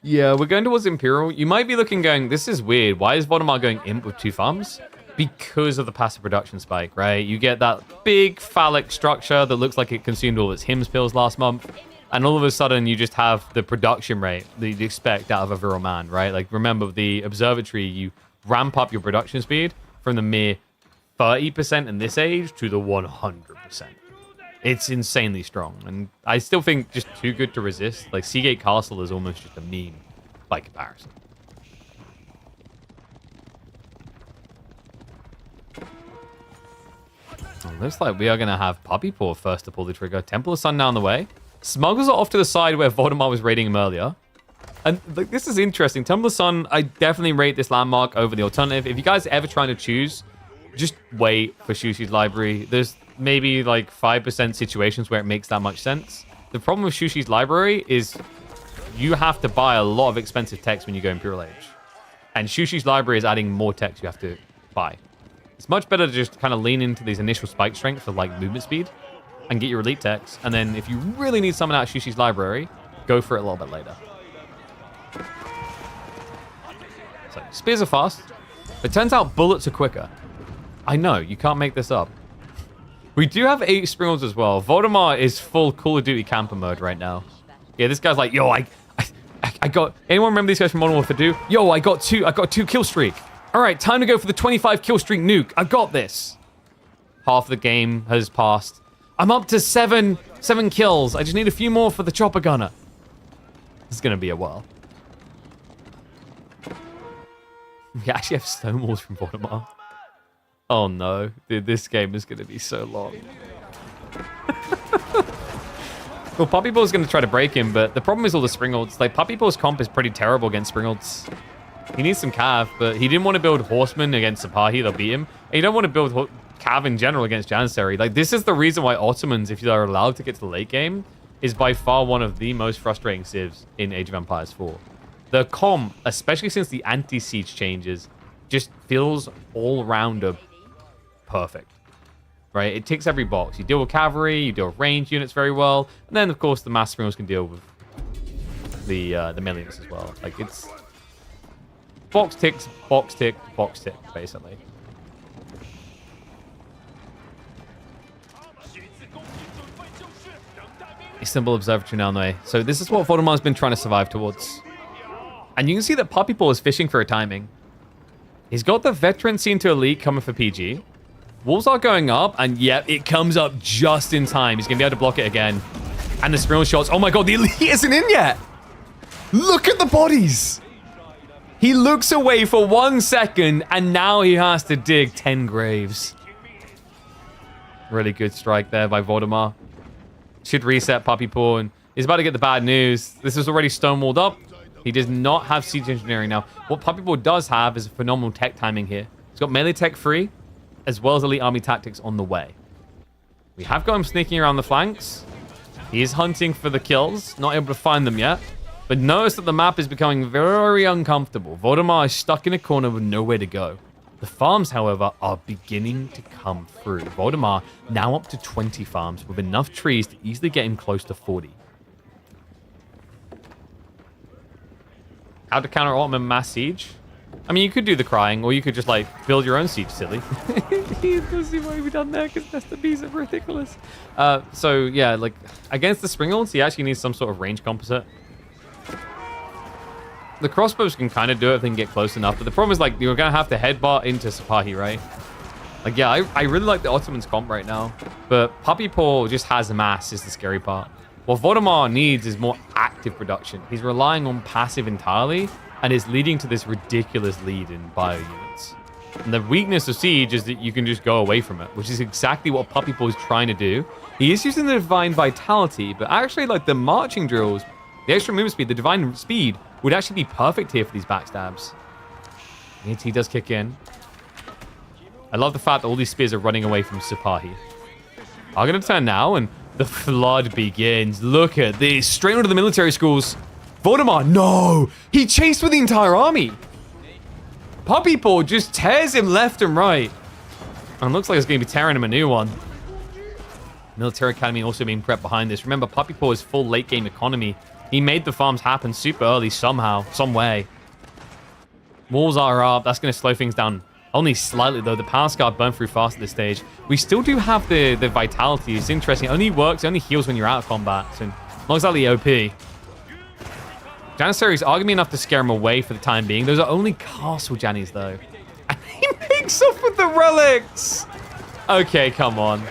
Yeah, we're going towards Imperial. You might be looking going, this is weird. Why is Vodemar going imp with 2 farms? Because of the passive production spike, right? You get that big phallic structure that looks like it consumed all its HIMS pills last month. And all of a sudden, you just have the production rate that you'd expect out of a virile man, right? Like, remember, the observatory, you ramp up your production speed from the mere 30% in this age to the 100%. It's insanely strong. And I still think just too good to resist. Like, Seagate Castle is almost just a meme by comparison. Looks like we are going to have Puppy Paw first to pull the trigger. Temple of Sun now on the way. Smugglers are off to the side where Vodemar was raiding him earlier. And like, this is interesting. Temple of Sun, I definitely rate this landmark over the alternative. If you guys are ever trying to choose, just wait for Shushi's library. There's maybe like 5% situations where it makes that much sense. The problem with Shushi's library is you have to buy a lot of expensive text when you go Imperial Age. And Shushi's library is adding more text you have to buy. It's much better to just kind of lean into these initial spike strength for like movement speed and get your elite techs. And then if you really need someone out of Shushi's library, go for it a little bit later. So spears are fast. It turns out bullets are quicker. I know, you can't make this up. We do have 8 Springles as well. Vodemar is full Call of Duty camper mode right now. Yeah, this guy's like, yo, I got... Anyone remember these guys from Modern Warfare 2? Yo, I got 2 kill streak. All right, time to go for the 25 kill streak nuke. I got this. Half the game has passed. I'm up to 7 kills. I just need a few more for the chopper gunner. This is going to be a while. We actually have stonewalls from Vodemar. Oh no, dude, this game is going to be so long. Well, Puppy Ball's going to try to break him, but the problem is all the Springolds. Like, Puppy Ball's comp is pretty terrible against Springolds. He needs some Cav, but he didn't want to build Horseman against Sapahi. They'll beat him. And you don't want to build Cav in general against Janissary. Like, this is the reason why Ottomans, if you are allowed to get to the late game, is by far one of the most frustrating civs in Age of Empires 4. The comp, especially since the anti-siege changes, just feels all-rounder perfect. Right? It ticks every box. You deal with cavalry, you deal with range units very well, and then, of course, the mass Springles can deal with the melee units as well. Like, it's... box tick, basically. Istanbul Observatory now on the way. So this is what Vodemar's been trying to survive towards. And you can see that Puppy Paw is fishing for a timing. He's got the Veteran Scene to Elite coming for PG. Wolves are going up, and yeah, it comes up just in time. He's going to be able to block it again. And the Springle shots. Oh my god, the Elite isn't in yet! Look at the bodies! He looks away for 1 second, and now he has to dig 10 graves. Really good strike there by Vodemar. Should reset Puppy Paw, and he's about to get the bad news. This is already stonewalled up. He does not have siege engineering now. What Puppy Paw does have is a phenomenal tech timing here. He's got melee tech free, as well as elite army tactics on the way. We have got him sneaking around the flanks. He is hunting for the kills, not able to find them yet. But notice that the map is becoming very uncomfortable. Vodemar is stuck in a corner with nowhere to go. The farms, however, are beginning to come through. Vodemar now up to 20 farms with enough trees to easily get him close to 40. How to counter Ottoman mass siege? I mean, you could do the crying, or you could just, like, build your own siege, silly. You can see what we've done there, because that's the bees are ridiculous. So, yeah, like, against the Springolds, he actually needs some sort of range composite. The crossbows can kind of do it if they can get close enough, but the problem is, like, you're going to have to headbutt into Sapahi, right? Like, yeah, I really like the Ottoman's comp right now, but Puppy Paw just has mass is the scary part. What Vodemar needs is more active production. He's relying on passive entirely, and is leading to this ridiculous lead in bio units. And the weakness of Siege is that you can just go away from it, which is exactly what Puppy Paw is trying to do. He is using the Divine Vitality, but actually, like, the marching drills, the extra movement speed, the Divine Speed, would actually be perfect here for these backstabs. ET does kick in. I love the fact that all these spears are running away from Sapahi. I'm going to turn now, and the flood begins. Look at this. Straight onto the military schools. Voldemort, no! He chased with the entire army. Puppy Paw just tears him left and right. And looks like it's going to be tearing him a new one. Military Academy also being prepped behind this. Remember, Puppy Paw is full late game economy. He made the farms happen super early somehow, some way. Walls are up. That's going to slow things down only slightly, though. The Power Scar burned through fast at this stage. We still do have the Vitality. It's interesting. It only works, it only heals when you're out of combat. So, looks like the OP. Janissaries are going to be enough to scare him away for the time being. Those are only Castle Jannies, though. And he makes off with the relics. Okay, come on.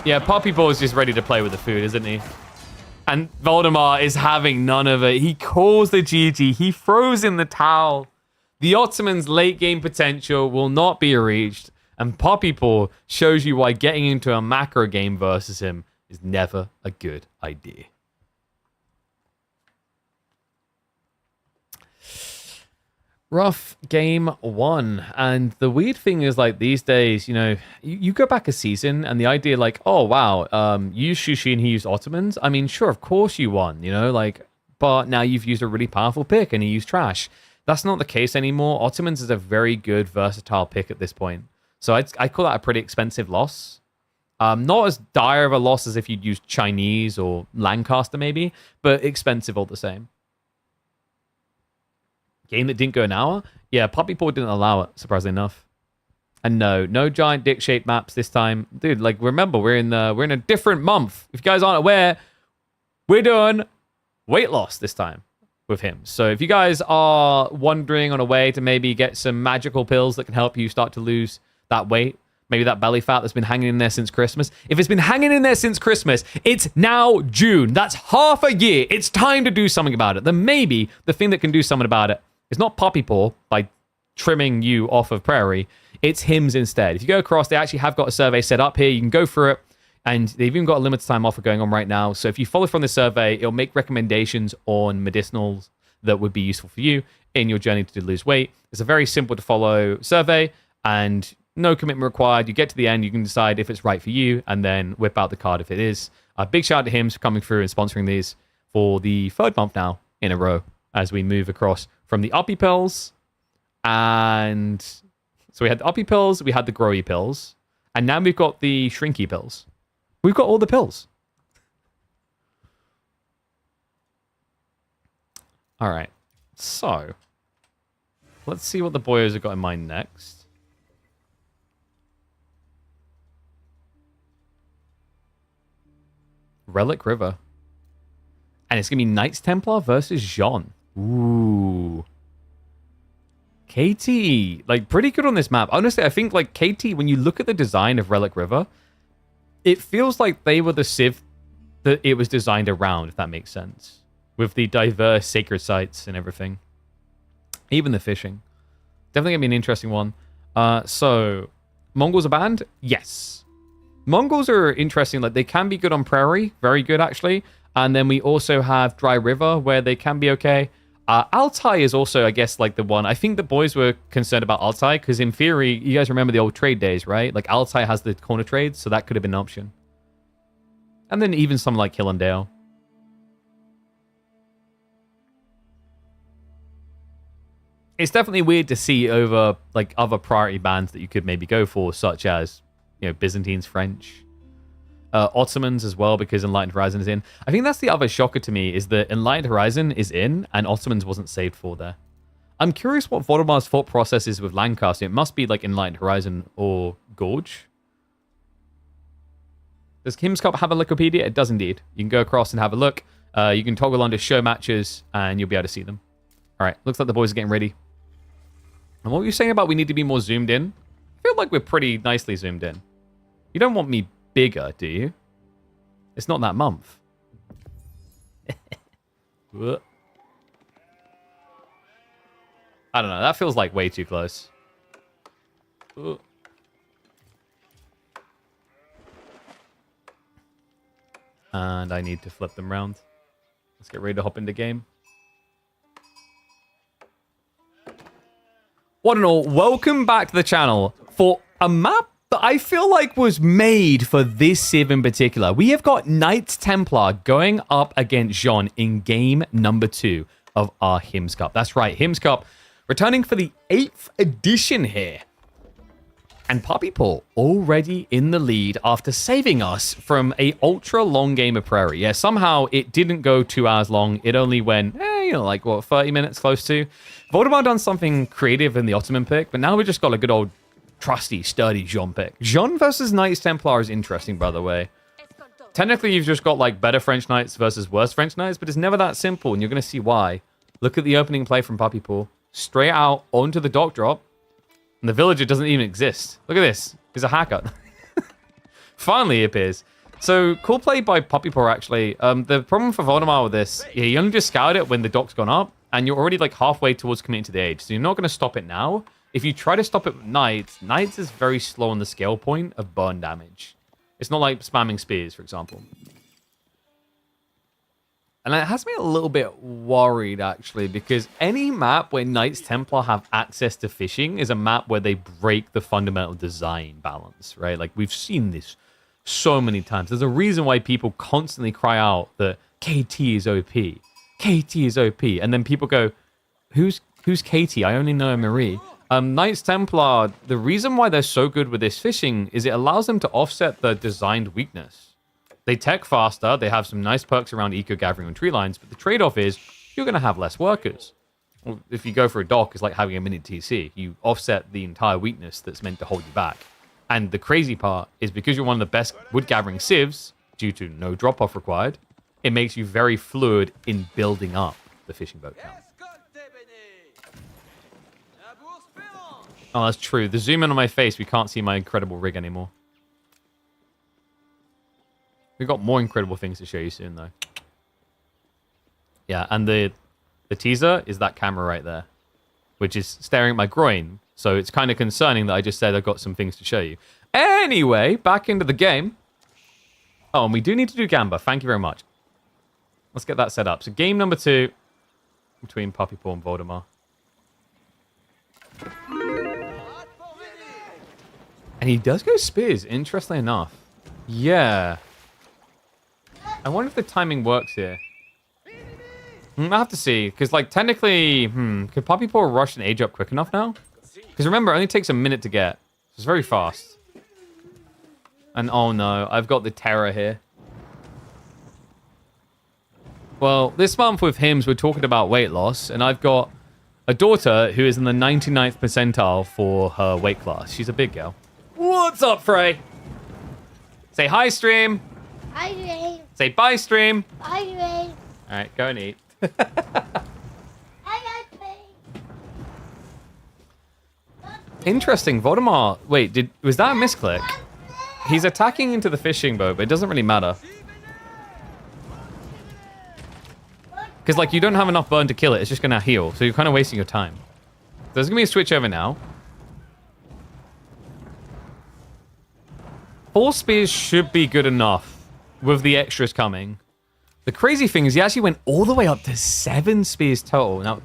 Yeah, Puppy Paw is just ready to play with the food, isn't he? And Voldemort is having none of it. He calls the GG. He throws in the towel. The Ottoman's late game potential will not be reached. And Puppy Paw shows you why getting into a macro game versus him is never a good idea. Rough game one. And the weird thing is, like, these days, you know, you go back a season and the idea, like, oh, wow, you used Shushi and he used Ottomans. I mean, sure, of course you won, you know, like, but now you've used a really powerful pick and he used trash. That's not the case anymore. Ottomans is a very good, versatile pick at this point. So I call that a pretty expensive loss. Not as dire of a loss as if you'd used Chinese or Lancaster, maybe, but expensive all the same. Game that didn't go an hour? Yeah, Puppy Paw didn't allow it, surprisingly enough. And no giant dick-shaped maps this time. Dude, like, remember, we're in a different month. If you guys aren't aware, we're doing weight loss this time with him. So if you guys are wondering on a way to maybe get some magical pills that can help you start to lose that weight, maybe that belly fat that's been hanging in there since Christmas. If it's been hanging in there since Christmas, it's now June. That's half a year. It's time to do something about it. Then maybe the thing that can do something about it is not Puppy Paw by trimming you off of Prairie. It's HIMS instead. If you go across, they actually have got a survey set up here. You can go through it, and they've even got a limited time offer going on right now. So if you follow from the survey, it'll make recommendations on medicinals that would be useful for you in your journey to lose weight. It's a very simple to follow survey, and no commitment required. You get to the end, you can decide if it's right for you, and then whip out the card if it is. A big shout out to HIMS for coming through and sponsoring these for the third month now in a row as we move across from the uppy pills. And so we had the uppy pills, we had the growy pills, and now we've got the shrinky pills. We've got all the pills. All right, so let's see what the boyos have got in mind next. Relic River. And it's going to be Knights Templar versus Jean. Ooh. KT, like, pretty good on this map. Honestly, I think, like, KT, when you look at the design of Relic River, it feels like they were the civ that it was designed around, if that makes sense. With the diverse sacred sites and everything. Even the fishing. Definitely going to be an interesting one. So, Mongols are banned? Yes. Mongols are interesting. Like, they can be good on Prairie. Very good, actually. And then we also have Dry River, where they can be okay. Altai is also, I guess, like the one. I think the boys were concerned about Altai, because in theory, you guys remember the old trade days, right? Like, Altai has the corner trades, so that could have been an option. And then even some like Hillendale. It's definitely weird to see over, like, other priority bands that you could maybe go for, such as, you know, Byzantines, French. Ottomans as well, because Enlightened Horizon is in. I think that's the other shocker to me, is that Enlightened Horizon is in, and Ottomans wasn't saved for there. I'm curious what Voldemar's thought process is with Lancaster. It must be like Enlightened Horizon or Gorge. Does HIMS Cup have a Wikipedia? It does indeed. You can go across and have a look. You can toggle on to show matches, and you'll be able to see them. All right, looks like the boys are getting ready. And what were you saying about we need to be more zoomed in? I feel like we're pretty nicely zoomed in. You don't want me bigger, do you? It's not that month. I don't know. That feels like way too close. And I need to flip them round. Let's get ready to hop into game. One and all, welcome back to the channel for a map that that I feel like was made for this civ in particular. We have got Knights Templar going up against Jean in game number 2 of our HIMS Cup. That's right, HIMS Cup returning for the 8th edition here. And Puppy Paw already in the lead after saving us from a ultra long game of Prairie. Yeah, somehow it didn't go 2 hours long. It only went, like, what, 30 minutes close to? Voldemort done something creative in the Ottoman pick, but now we just got a good old trusty, sturdy Jean pick. Jean versus Knights Templar is interesting, by the way. Technically, you've just got, like, better French Knights versus worse French Knights, but it's never that simple, and you're going to see why. Look at the opening play from Puppy Paw. Straight out onto the dock drop. And the villager doesn't even exist. Look at this. He's a hacker. Finally he appears. So, cool play by Puppy Paw, actually. The problem for Voldemort with this, he only just scoured it when the dock's gone up, and you're already, like, halfway towards committing to the age. So you're not going to stop it now. If you try to stop it with Knights, Knights is very slow on the scale point of burn damage. It's not like spamming spears, for example. And it has me a little bit worried, actually, because any map where Knights Templar have access to fishing is a map where they break the fundamental design balance, right? Like, we've seen this so many times. There's a reason why people constantly cry out that KT is OP. KT is OP. And then people go, who's KT? I only know Marie. Knights Templar, the reason why they're so good with this fishing is it allows them to offset the designed weakness. They tech faster, they have some nice perks around eco-gathering and tree lines, but the trade-off is you're going to have less workers. Well, if you go for a dock, it's like having a mini TC. You offset the entire weakness that's meant to hold you back. And the crazy part is because you're one of the best wood-gathering civs, due to no drop-off required, it makes you very fluid in building up the fishing boat count. Oh, that's true. The zoom in on my face, we can't see my incredible rig anymore. We've got more incredible things to show you soon, though. Yeah, and the teaser is that camera right there, which is staring at my groin. So it's kind of concerning that I just said I've got some things to show you. Anyway, back into the game. Oh, and we do need to do Gamba. Thank you very much. Let's get that set up. So game number 2 between Puppy Paw and Voldemort. And he does go spears, interestingly enough. Yeah. I wonder if the timing works here. I'll have to see, because, like, technically, could Puppy Paw rush an age up quick enough now? Because remember, it only takes a minute to get. It's very fast. And oh no, I've got the terror here. Well, this month with HIMS, we're talking about weight loss, and I've got a daughter who is in the 99th percentile for her weight class. She's a big girl. What's up, Frey? Say hi, stream. Hi, Ray. Say bye, stream. Hi, Ray. All right, go and eat. Hi, Ray. Interesting, Voldemort. Wait, was that a misclick? He's attacking into the fishing boat, but it doesn't really matter. Because, like, you don't have enough burn to kill it. It's just going to heal, so you're kind of wasting your time. There's going to be a switch over now. 4 spears should be good enough with the extras coming. The crazy thing is he actually went all the way up to 7 spears total. Now,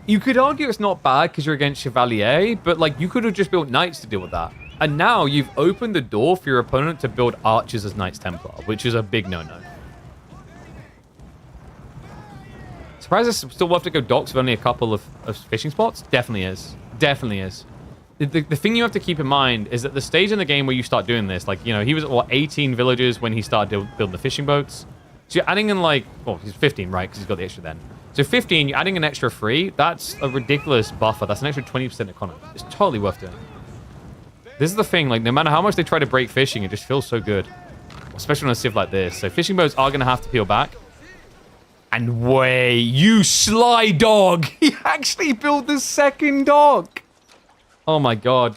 you could argue it's not bad because you're against Chevalier, but, like, you could have just built Knights to deal with that. And now you've opened the door for your opponent to build Archers as Knights Templar, which is a big no-no. Surprised it's still worth to go docks with only a couple of fishing spots? Definitely is. Definitely is. The thing you have to keep in mind is that the stage in the game where you start doing this, like, you know, he was at, what, 18 villages when he started building the fishing boats. So you're adding in, like, well, he's 15, right, because he's got the extra then. So 15, you're adding an extra 3. That's a ridiculous buffer. That's an extra 20% economy. It's totally worth doing. This is the thing, like, no matter how much they try to break fishing, it just feels so good. Especially on a civ like this. So fishing boats are going to have to peel back. And wait, you sly dog! He actually built the second dog! Oh my god.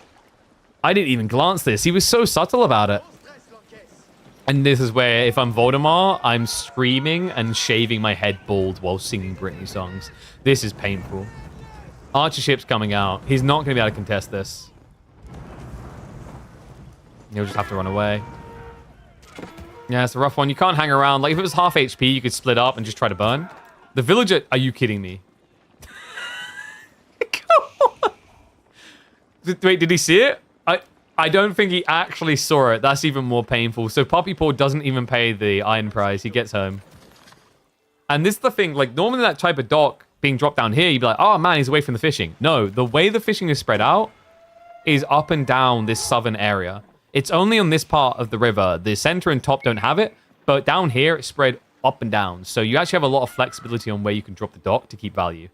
I didn't even glance this. He was so subtle about it. And this is where, if I'm Voldemort, I'm screaming and shaving my head bald while singing Britney songs. This is painful. Archer ship's coming out. He's not going to be able to contest this. He'll just have to run away. Yeah, it's a rough one. You can't hang around. Like, if it was half HP, you could split up and just try to burn. The villager... Are you kidding me? Come on. Wait, did he see it? I don't think he actually saw it. That's even more painful. So Poppy Paw doesn't even pay the iron prize. He gets home. And this is the thing. Like, normally that type of dock being dropped down here, you'd be like, oh, man, he's away from the fishing. No, the way the fishing is spread out is up and down this southern area. It's only on this part of the river. The center and top don't have it. But down here, it's spread up and down. So you actually have a lot of flexibility on where you can drop the dock to keep value.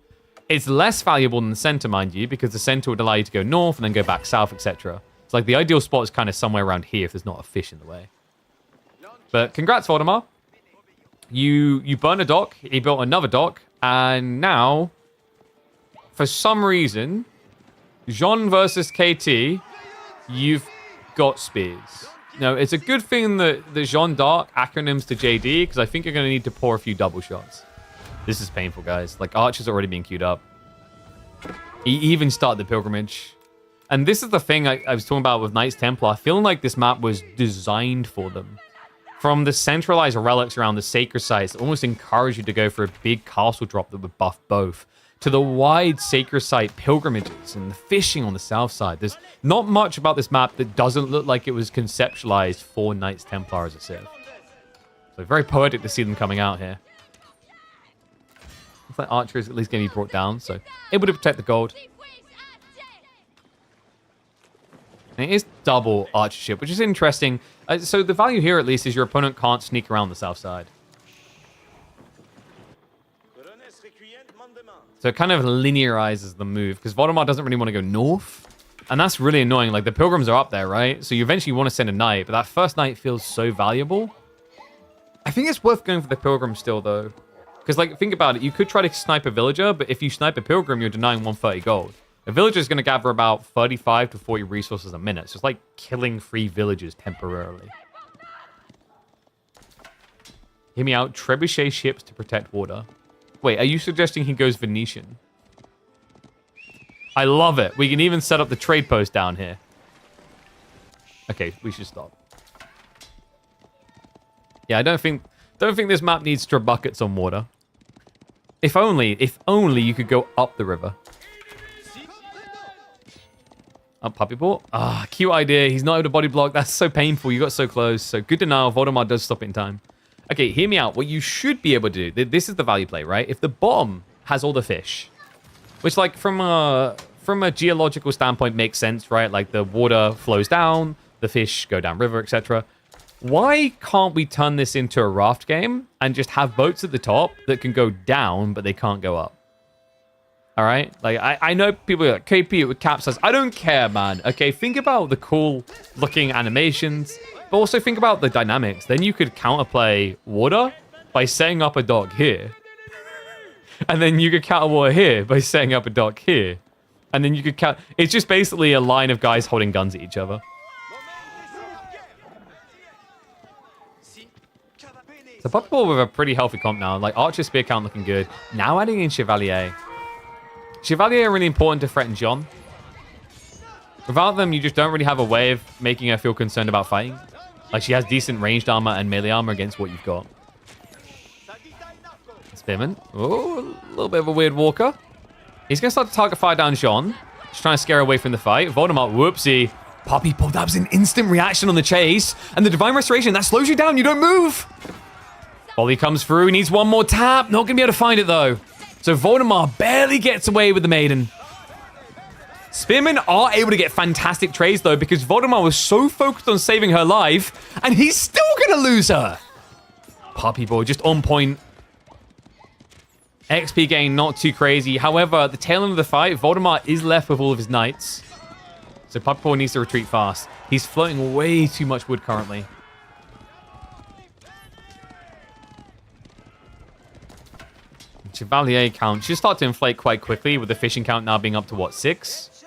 It's less valuable than the center, mind you, because the center would allow you to go north and then go back south, etc. It's like the ideal spot is kind of somewhere around here if there's not a fish in the way. But congrats, Voldemar. You burned a dock, he built another dock, and now, for some reason, Jean versus KT, you've got spears. Now, it's a good thing that the Jean d'Arc acronyms to JD, because I think you're going to need to pour a few double shots. This is painful, guys. Like, Archer's already being queued up. He even started the pilgrimage. And this is the thing I was talking about with Knights Templar. I feel like this map was designed for them. From the centralized relics around the sacred sites that almost encourage you to go for a big castle drop that would buff both, to the wide sacred site pilgrimages and the fishing on the south side. There's not much about this map that doesn't look like it was conceptualized for Knights Templar as a civ. So very poetic to see them coming out here. Looks like Archer is at least going to be brought down, so able to protect the gold. And it is double archership, which is interesting. So the value here, at least, is your opponent can't sneak around the south side. So it kind of linearizes the move, because Voldemar doesn't really want to go north. And that's really annoying. Like, the pilgrims are up there, right? So you eventually want to send a knight, but that first knight feels so valuable. I think it's worth going for the pilgrim still, though. Because, like, think about it. You could try to snipe a villager, but if you snipe a pilgrim, you're denying 130 gold. A villager is going to gather about 35 to 40 resources a minute. So it's like killing 3 villagers temporarily. Hear me out. Trebuchet ships to protect water. Wait, are you suggesting he goes Venetian? I love it. We can even set up the trade post down here. Okay, we should stop. Yeah, I don't think this map needs buckets on water. If only you could go up the river. Up Puppy Paw. Ah, cute idea. He's not able to body block. That's so painful. You got so close. So good to know. Voldemar does stop it in time. Okay, hear me out. What you should be able to do, this is the value play, right? If the bottom has all the fish, which, like, from a geological standpoint makes sense, right? Like, the water flows down, the fish go down river, etc. Why can't we turn this into a raft game and just have boats at the top that can go down, but they can't go up? All right? Like, I know people are like, KP, it would capsize. I don't care, man. Okay, think about the cool-looking animations, but also think about the dynamics. Then you could counterplay water by setting up a dock here. And then you could counter water here by setting up a dock here. And then you could count... It's just basically a line of guys holding guns at each other. So Puppy Paw with a pretty healthy comp now. Like, Archer spear count looking good. Now adding in Chevalier. Chevalier are really important to threaten Jean. Without them, you just don't really have a way of making her feel concerned about fighting. Like, she has decent ranged armor and melee armor against what you've got. Spearman. Oh, a little bit of a weird walker. He's going to start to target fire down Jean. Just trying to scare her away from the fight. Voldemort, whoopsie. Puppy Paw, that was an instant reaction on the chase. And the Divine Restoration, that slows you down. You don't move. Volley comes through. He needs one more tap. Not going to be able to find it, though. So Voldemort barely gets away with the maiden. Spearmen are able to get fantastic trades, though, because Voldemort was so focused on saving her life, and he's still going to lose her. Puppy Paw just on point. XP gain not too crazy. However, at the tail end of the fight, Voldemort is left with all of his knights. So Puppy Paw needs to retreat fast. He's floating way too much wood currently. Chevalier count should start to inflate quite quickly with the fishing count now being up to, what, 6?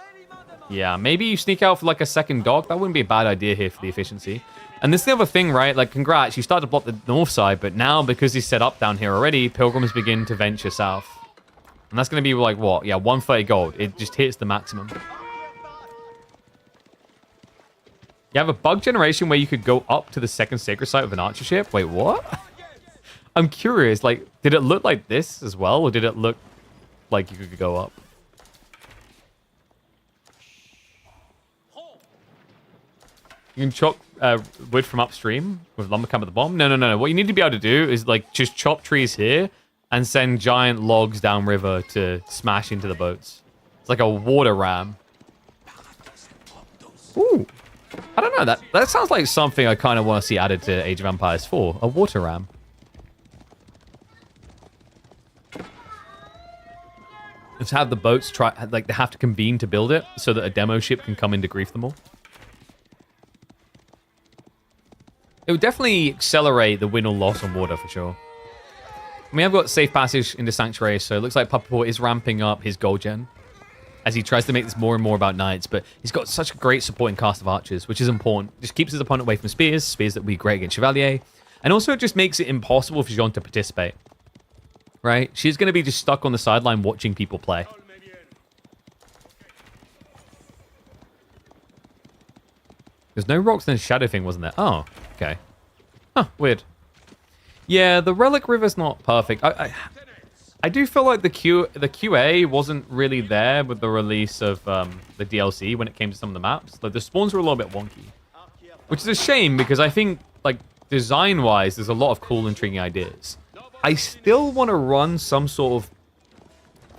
Yeah, maybe you sneak out for like a second dock. That wouldn't be a bad idea here for the efficiency. And this is the other thing, right? Like, congrats, you started to block the north side, but now because he's set up down here already, pilgrims begin to venture south. And that's going to be like, what? Yeah, 130 gold. It just hits the maximum. You have a bug generation where you could go up to the second sacred site with an archer ship. Wait, what? I'm curious, like, did it look like this as well, or did it look like you could go up? You can chop wood from upstream with lumber camp at the bottom. No. What you need to be able to do is like just chop trees here and send giant logs downriver to smash into the boats. It's like a water ram. Ooh. I don't know. That sounds like something I kind of want to see added to Age of Empires 4. A water ram. Just have the boats try, like they have to convene to build it so that a demo ship can come in to grief them all. It would definitely accelerate the win or loss on water for sure. I mean, I've got safe passage into Sanctuary, so it looks like Papapour is ramping up his gold gen as he tries to make this more and more about knights, but he's got such a great supporting cast of archers, which is important. Just keeps his opponent away from spears that would be great against Chevalier, and also it just makes it impossible for Jean to participate. Right? She's going to be just stuck on the sideline watching people play. There's no rocks in the shadow thing, wasn't there? Oh, okay. Huh, weird. Yeah, the Relic River's not perfect. I do feel like the QA wasn't really there with the release of the DLC when it came to some of the maps. Like, the spawns were a little bit wonky. Which is a shame, because I think, like, design-wise, there's a lot of cool, intriguing ideas. I still want to run some sort of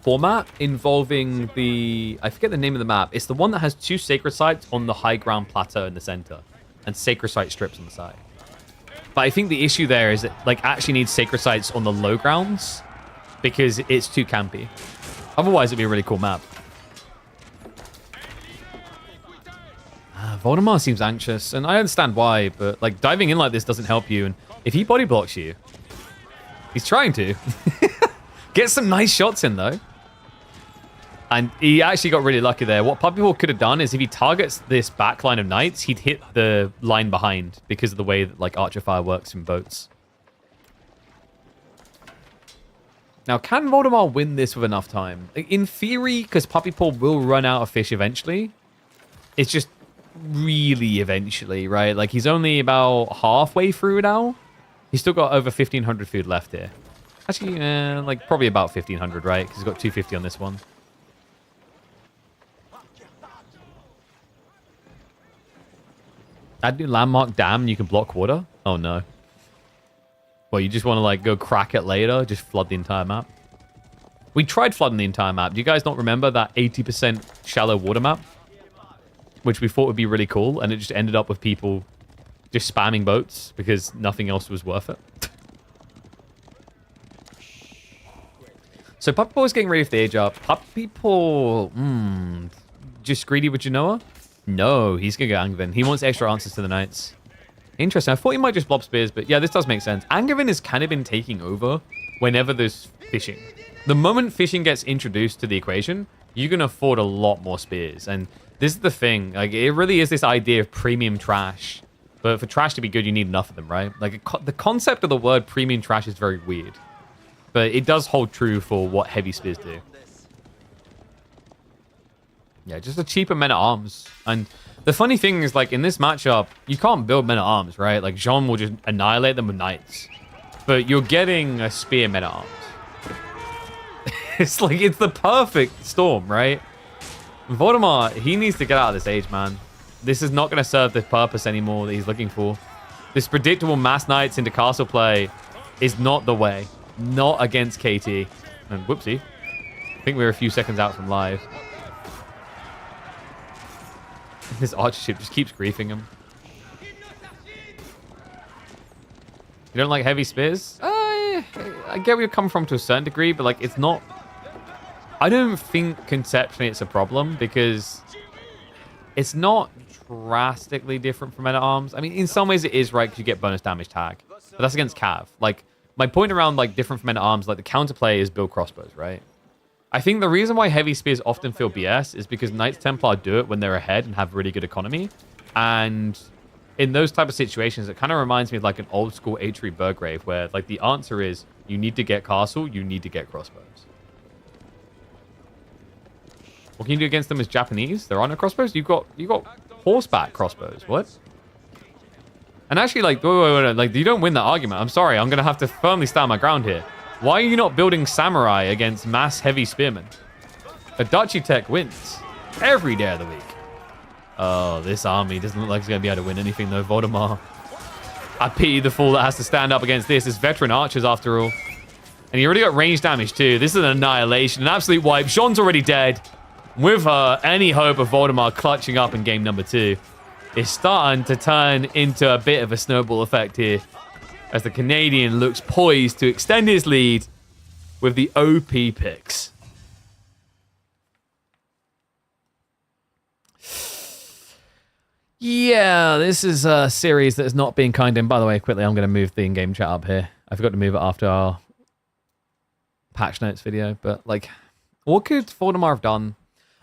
format involving the... I forget the name of the map. It's the one that has 2 sacred sites on the high ground plateau in the center. And sacred site strips on the side. But I think the issue there is that, like, actually needs sacred sites on the low grounds. Because it's too campy. Otherwise, it'd be a really cool map. Voldemort seems anxious. And I understand why. But, like, diving in like this doesn't help you. And if he body blocks you... He's trying to. Get some nice shots in, though. And he actually got really lucky there. What Papapour could have done is if he targets this back line of knights, he'd hit the line behind because of the way that, like, Archer Fire works in boats. Now, can Voldemort win this with enough time? In theory, because Papapour will run out of fish eventually. It's just really eventually, right? Like, he's only about halfway through now. He's still got over 1,500 food left here. Actually, like, probably about 1,500, right? Because he's got 250 on this one. Add new landmark dam and you can block water? Oh, no. Well, you just want to, like, go crack it later? Just flood the entire map? We tried flooding the entire map. Do you guys not remember that 80% shallow water map? Which we thought would be really cool, and it just ended up with people just spamming boats because nothing else was worth it. So Papapour is getting ready for the age up. Papapour, just greedy with Genoa? No, he's going to go Angevin. He wants extra answers to the knights. Interesting. I thought he might just blob spears, but yeah, this does make sense. Angevin has kind of been taking over whenever there's fishing. The moment fishing gets introduced to the equation, you can afford a lot more spears. And this is the thing. Like, it really is this idea of premium trash. But for trash to be good, you need enough of them, right? Like, the concept of the word premium trash is very weird. But it does hold true for what heavy spears do. Yeah, just a cheaper men-at-arms. And the funny thing is, like, in this matchup, you can't build men-at-arms, right? Like, Jean will just annihilate them with knights. But you're getting a spear men-at-arms. It's like, it's the perfect storm, right? Voldemort, he needs to get out of this age, man. This is not going to serve the purpose anymore that he's looking for. This predictable mass knights into castle play is not the way. Not against KT. And whoopsie. I think we're a few seconds out from live. This archer ship just keeps griefing him. You don't like heavy spears? I get where you're coming from to a certain degree, but like, it's not... I don't think conceptually it's a problem because it's not drastically different from men-at-arms. I mean, in some ways it is, right? Because you get bonus damage tag. But that's against Cav. Like, my point around, like, different from men-at-arms, like, the counterplay is build crossbows, right? I think the reason why heavy spears often feel BS is because Knights Templar do it when they're ahead and have really good economy. And in those type of situations, it kind of reminds me of like an old school H3 Burgrave where like the answer is you need to get castle, you need to get crossbows. What can you do against them as Japanese? There are no crossbows? You got horseback crossbows. What? And actually, like, wait, like, you don't win that argument. I'm sorry. I'm going to have to firmly stand my ground here. Why are you not building samurai against mass heavy spearmen? A Duchy tech wins every day of the week. Oh, this army doesn't look like it's going to be able to win anything, though. Voldemar. I pity the fool that has to stand up against this. It's veteran archers, after all. And he already got range damage, too. This is an annihilation, an absolute wipe. Jean's already dead. With any hope of Voldemar clutching up in game number 2, it's starting to turn into a bit of a snowball effect here, as the Canadian looks poised to extend his lead with the OP picks. Yeah, this is a series that's not being kind in. By the way, quickly, I'm going to move the in-game chat up here. I forgot to move it after our patch notes video, but like, what could Voldemar have done?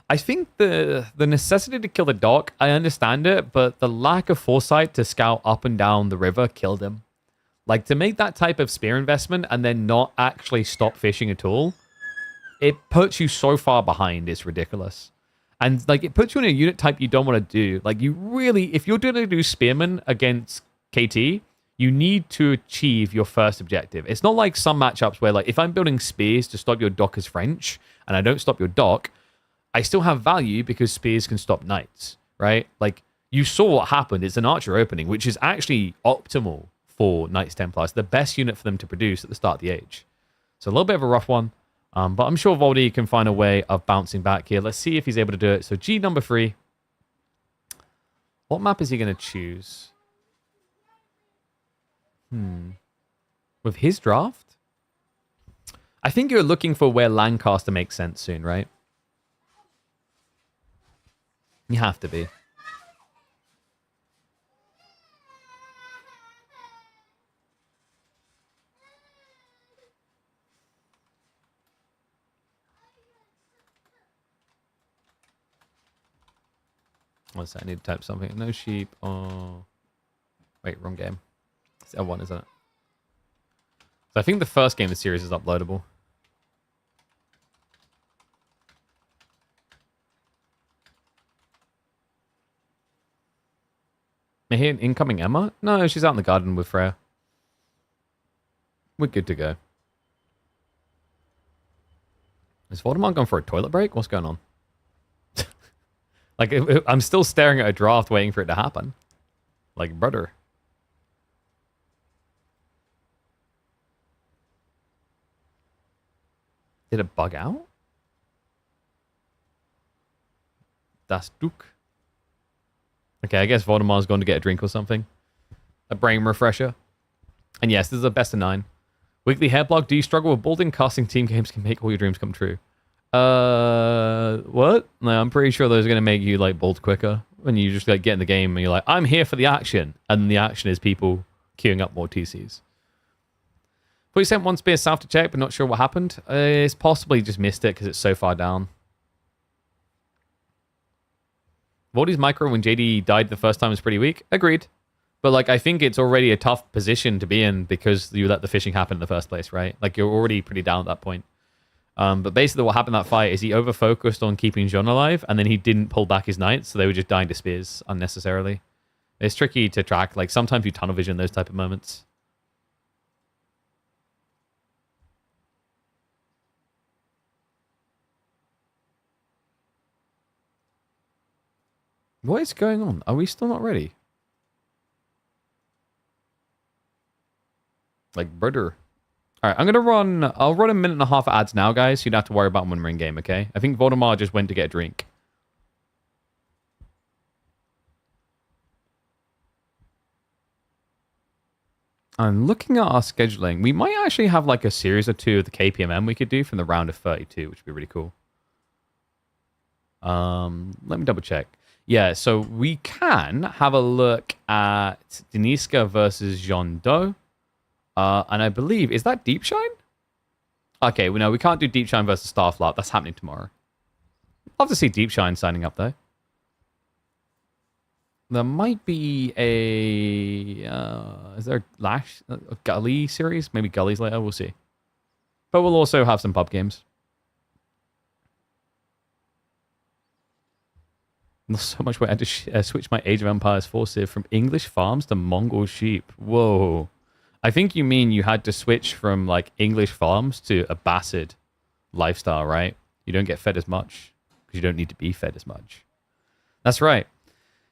I think the necessity to kill the dock, I understand it, but the lack of foresight to scout up and down the river killed him. Like, to make that type of spear investment and then not actually stop fishing at all, it puts you so far behind, it's ridiculous. And, like, it puts you in a unit type you don't want to do. Like, you really, if you're going to do Spearman against KT, you need to achieve your first objective. It's not like some matchups where, like, if I'm building spears to stop your dock as French, and I don't stop your dock, I still have value because spears can stop knights, right? Like, you saw what happened. It's an archer opening, which is actually optimal for Knights Templars. The best unit for them to produce at the start of the age. So a little bit of a rough one. But I'm sure Voldy can find a way of bouncing back here. Let's see if he's able to do it. So G number 3. What map is he going to choose? With his draft? I think you're looking for where Lancaster makes sense soon, right? You have to be. One sec, I need to type something. No sheep. Oh, wait, wrong game. It's L1, isn't it? So I think the first game of the series is uploadable. I hear an incoming Emma? No, she's out in the garden with Freya. We're good to go. Is Voldemort going for a toilet break? What's going on? Like, I'm still staring at a draft waiting for it to happen. Like, brother. Did it bug out? Das Duke. Okay, I guess Voldemar's going to get a drink or something. A brain refresher. And yes, this is a best of 9. Weekly hair blog. Do you struggle with balding? Casting team games can make all your dreams come true. What? No, I'm pretty sure those are going to make you, like, bolt quicker. When you just, like, get in the game and you're like, I'm here for the action. And the action is people queuing up more TCs. But you sent one spear south to check, but not sure what happened. It's possibly just missed it because it's so far down. Voldy's micro when JD died the first time was pretty weak. Agreed. But, like, I think it's already a tough position to be in because you let the fishing happen in the first place, right? Like, you're already pretty down at that point. But basically what happened in that fight is he over-focused on keeping Jean alive, and then he didn't pull back his knights, so they were just dying to spears unnecessarily. It's tricky to track. Like, sometimes you tunnel vision those type of moments. What is going on? Are we still not ready? Like, brother. Alright, I'm going to run... I'll run a minute and a half ads now, guys. So you don't have to worry about them when we're in game, okay? I think Voldemar just went to get a drink. I'm looking at our scheduling. We might actually have, like, a series or 2 of the KPMM we could do from the round of 32, which would be really cool. Let me double check. Yeah, so we can have a look at Deniska versus Jean Do. And I believe, is that Deep Shine? Okay, well, no, we can't do Deep Shine versus Starflap. That's happening tomorrow. Love to see Deep Shine signing up, though. There might be a... is there a Gully series? Maybe Gully's later, we'll see. But we'll also have some pub games. Not so much way I had to switch my Age of Empires 4 civ from English farms to Mongol sheep. Whoa. I think you mean you had to switch from, like, English farms to a Bassid lifestyle, right? You don't get fed as much because you don't need to be fed as much. That's right.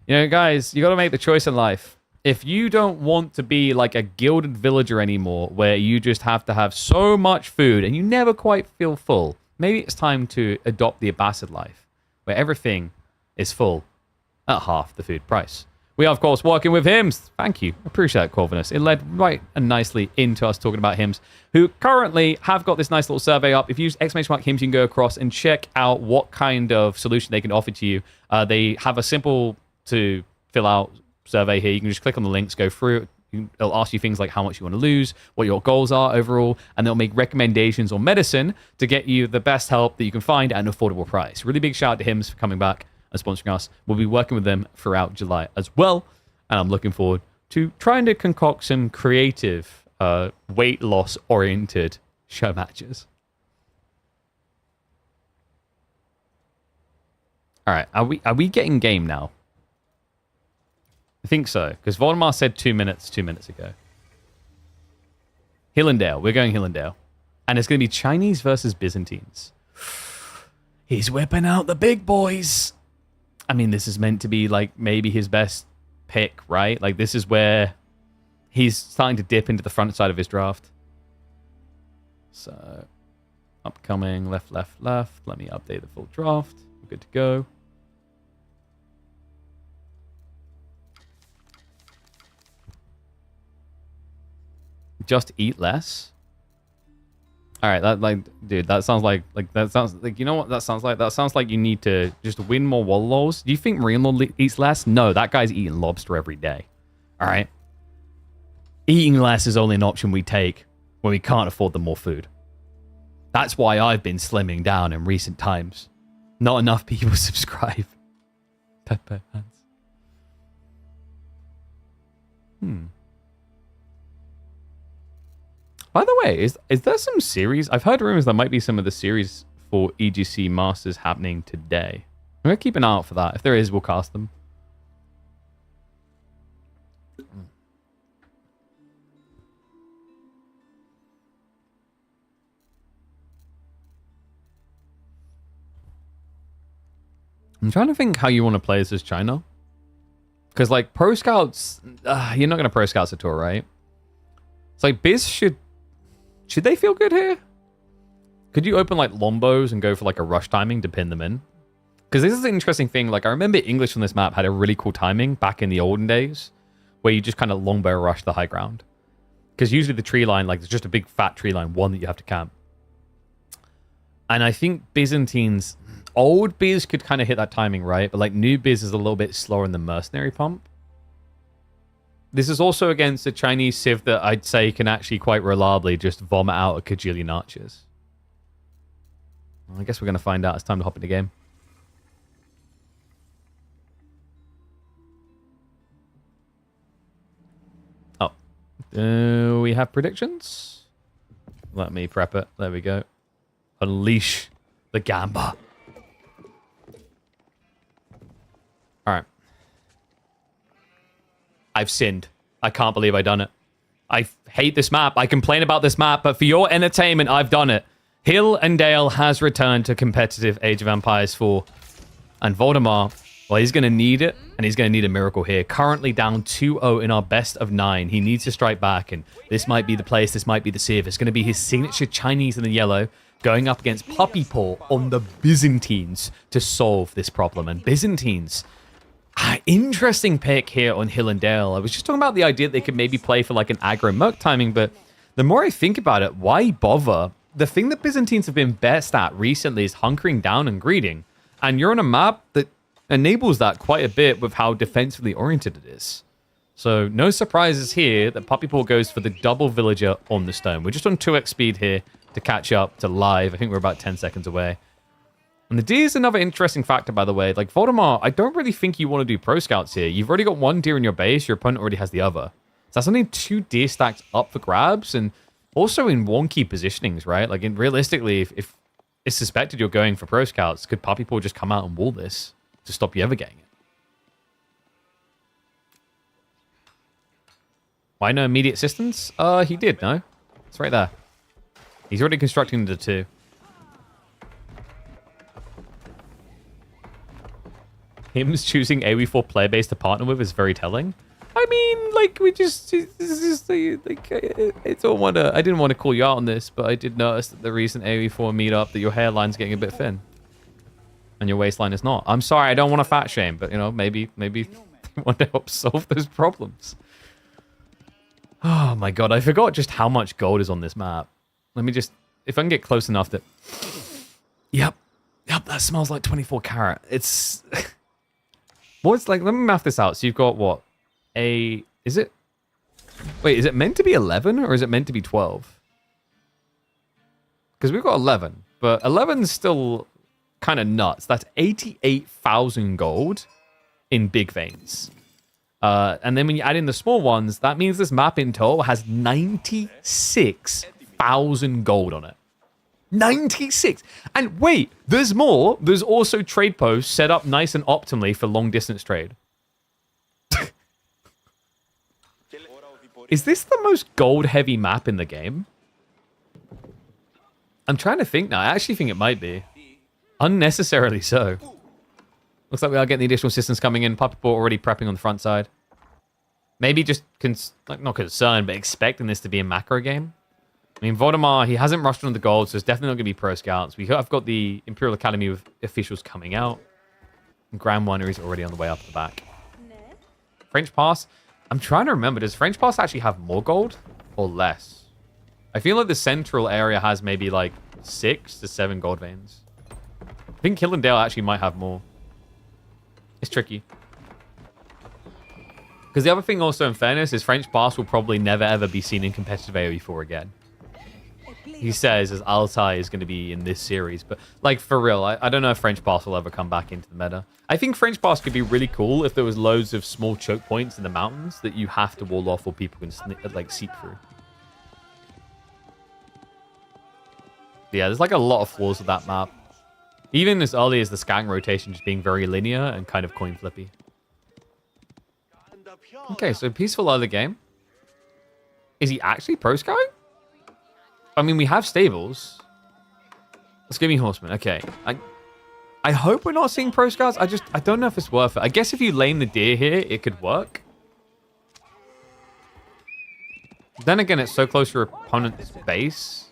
You know, guys, you got to make the choice in life. If you don't want to be like a gilded villager anymore, where you just have to have so much food and you never quite feel full, maybe it's time to adopt the Abbasid life, where everything is full at half the food price. We are, of course, working with HIMS. Thank you. Appreciate that, Corvinus. It led right and nicely into us talking about HIMS, who currently have got this nice little survey up. If you use !HIMS, you can go across and check out what kind of solution they can offer to you. They have a simple to fill out survey here. You can just click on the links, go through it. It'll ask you things like how much you want to lose, what your goals are overall, and they'll make recommendations on medicine to get you the best help that you can find at an affordable price. Really big shout out to HIMS for coming back and sponsoring us. We'll be working with them throughout July as well, and I'm looking forward to trying to concoct some creative, weight loss oriented show matches. All right, are we getting game now? I think so, because Voldemar said 2 minutes ago. Hillendale. We're going Hillendale. And it's going to be Chinese versus Byzantines. He's whipping out the big boys. I mean, this is meant to be like maybe his best pick, right? Like this is where he's starting to dip into the front side of his draft. So, upcoming, left. Let me update the full draft. We're good to go. Just eat less. All right, that sounds like you know what that sounds like? That sounds like you need to just win more Wallows. Do you think Marine Lord eats less? No, that guy's eating lobster every day. All right, eating less is only an option we take when we can't afford the more food. That's why I've been slimming down in recent times. Not enough people subscribe. Pepper hands. By the way, is there some series? I've heard rumors there might be some of the series for EGC Masters happening today. I'm going to keep an eye out for that. If there is, we'll cast them. I'm trying to think how you want to play as China. Because, like, Pro Scouts... you're not going to Pro Scouts at all, right? It's like, Biz should they feel good here? Could you open, like, Lombos and go for, like, a rush timing to pin them in? Because this is an interesting thing. Like, I remember English on this map had a really cool timing back in the olden days where you just kind of longbow rush the high ground. Because usually the tree line, like, there's just a big fat tree line, one that you have to camp. And I think Byzantines... Old Biz could kind of hit that timing, right? But, like, new Biz is a little bit slower in the mercenary pump. This is also against a Chinese Civ that I'd say can actually quite reliably just vomit out a cajillion archers. Well, I guess we're going to find out. It's time to hop in the game. Oh. Do we have predictions? Let me prep it. There we go. Unleash the Gamba. All right. I've sinned. I can't believe I've done it. I hate this map. I complain about this map, but for your entertainment, I've done it. Hill and Dale has returned to competitive Age of Empires 4. And Voldemar, well, he's going to need it, and he's going to need a miracle here. Currently down 2-0 in our best of 9. He needs to strike back, and this might be the place. This might be the Civ. It's going to be his signature Chinese in the yellow, going up against Puppy Paw on the Byzantines to solve this problem. And Byzantines... interesting pick here on Hill and Dale. I was just talking about the idea that they could maybe play for like an aggro merc timing, but the more I think about it, why bother? The thing that Byzantines have been best at recently is hunkering down and greeting. And you're on a map that enables that quite a bit with how defensively oriented it is. So no surprises here that Puppy Paw goes for the double villager on the stone. We're just on 2x speed here to catch up to live. I think we're about 10 seconds away. And the deer is another interesting factor, by the way. Like, Voldemar, I don't really think you want to do Pro Scouts here. You've already got one deer in your base. Your opponent already has the other. So that's only 2 deer stacks up for grabs. And also in wonky positionings, right? Like, realistically, if it's suspected you're going for Pro Scouts, could Puppy Paw just come out and wall this to stop you ever getting it? Why no immediate assistance? He did, no? It's right there. He's already constructing the 2. HIMS choosing AoE4 player base to partner with is very telling. I mean, like, it's all I didn't want to call you out on this, but I did notice that the recent AoE4 meetup that your hairline's getting a bit thin. And your waistline is not. I'm sorry, I don't want to fat shame, but, you know, maybe they want to help solve those problems. Oh my god, I forgot just how much gold is on this map. Let me just, if I can get close enough that... Yep, that smells like 24 karat. It's... What's like, let me math this out. So you've got what? Is it meant to be 11 or is it meant to be 12? Because we've got 11, but 11 is still kind of nuts. That's 88,000 gold in big veins. And then when you add in the small ones, that means this map in total has 96,000 gold on it. 96! And wait, there's more. There's also trade posts set up nice and optimally for long distance trade. Is this the most gold heavy map in the game? I'm trying to think now. I actually think it might be. Unnecessarily so. Looks like we are getting the additional systems coming in. Puppy Ball already prepping on the front side. Maybe just, not concerned, but expecting this to be a macro game. I mean, Vodemar, he hasn't rushed on the gold, so it's definitely not going to be pro scouts. I've got the Imperial Academy of officials coming out. And Grand Winery's already on the way up the back. French Pass. I'm trying to remember, does French Pass actually have more gold or less? I feel like the central area has maybe like 6 to 7 gold veins. I think Killendale actually might have more. It's tricky. Because the other thing also, in fairness, is French Pass will probably never ever be seen in competitive AoE4 again. He says as Altai is going to be in this series. But, like, for real, I don't know if French Pass will ever come back into the meta. I think French Pass could be really cool if there was loads of small choke points in the mountains that you have to wall off or people can, like, seep through. Yeah, there's, like, a lot of flaws with that map. Even as early as the scanning rotation just being very linear and kind of coin flippy. Okay, so peaceful early game. Is he actually pro scouting? I mean, we have stables. Let's give me horsemen. Okay. I hope we're not seeing pro scouts. I don't know if it's worth it. I guess if you lane the deer here, it could work. Then again, it's so close to your opponent's base.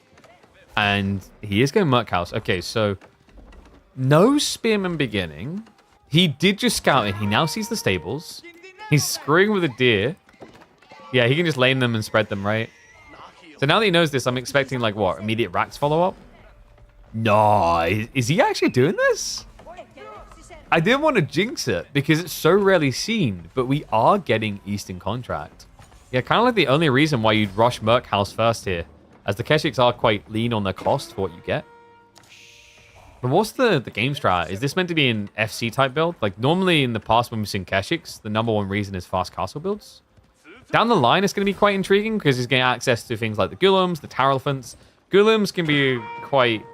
And he is going Merc House. Okay, so no spearman beginning. He did just scout it. He now sees the stables. He's screwing with a deer. Yeah, he can just lane them and spread them, right? So now that he knows this, I'm expecting, like, what? Immediate Rax follow-up? No, is he actually doing this? I didn't want to jinx it because it's so rarely seen, but we are getting Eastern Contract. Yeah, kind of like the only reason why you'd rush Merc House first here, as the Keshiks are quite lean on their cost for what you get. But what's the game strat? Is this meant to be an FC type build? Like, normally in the past when we've seen Keshiks, the #1 reason is fast castle builds. Down the line, it's going to be quite intriguing because he's getting access to things like the Gulums, the Tower Elephants. Gulums can be quite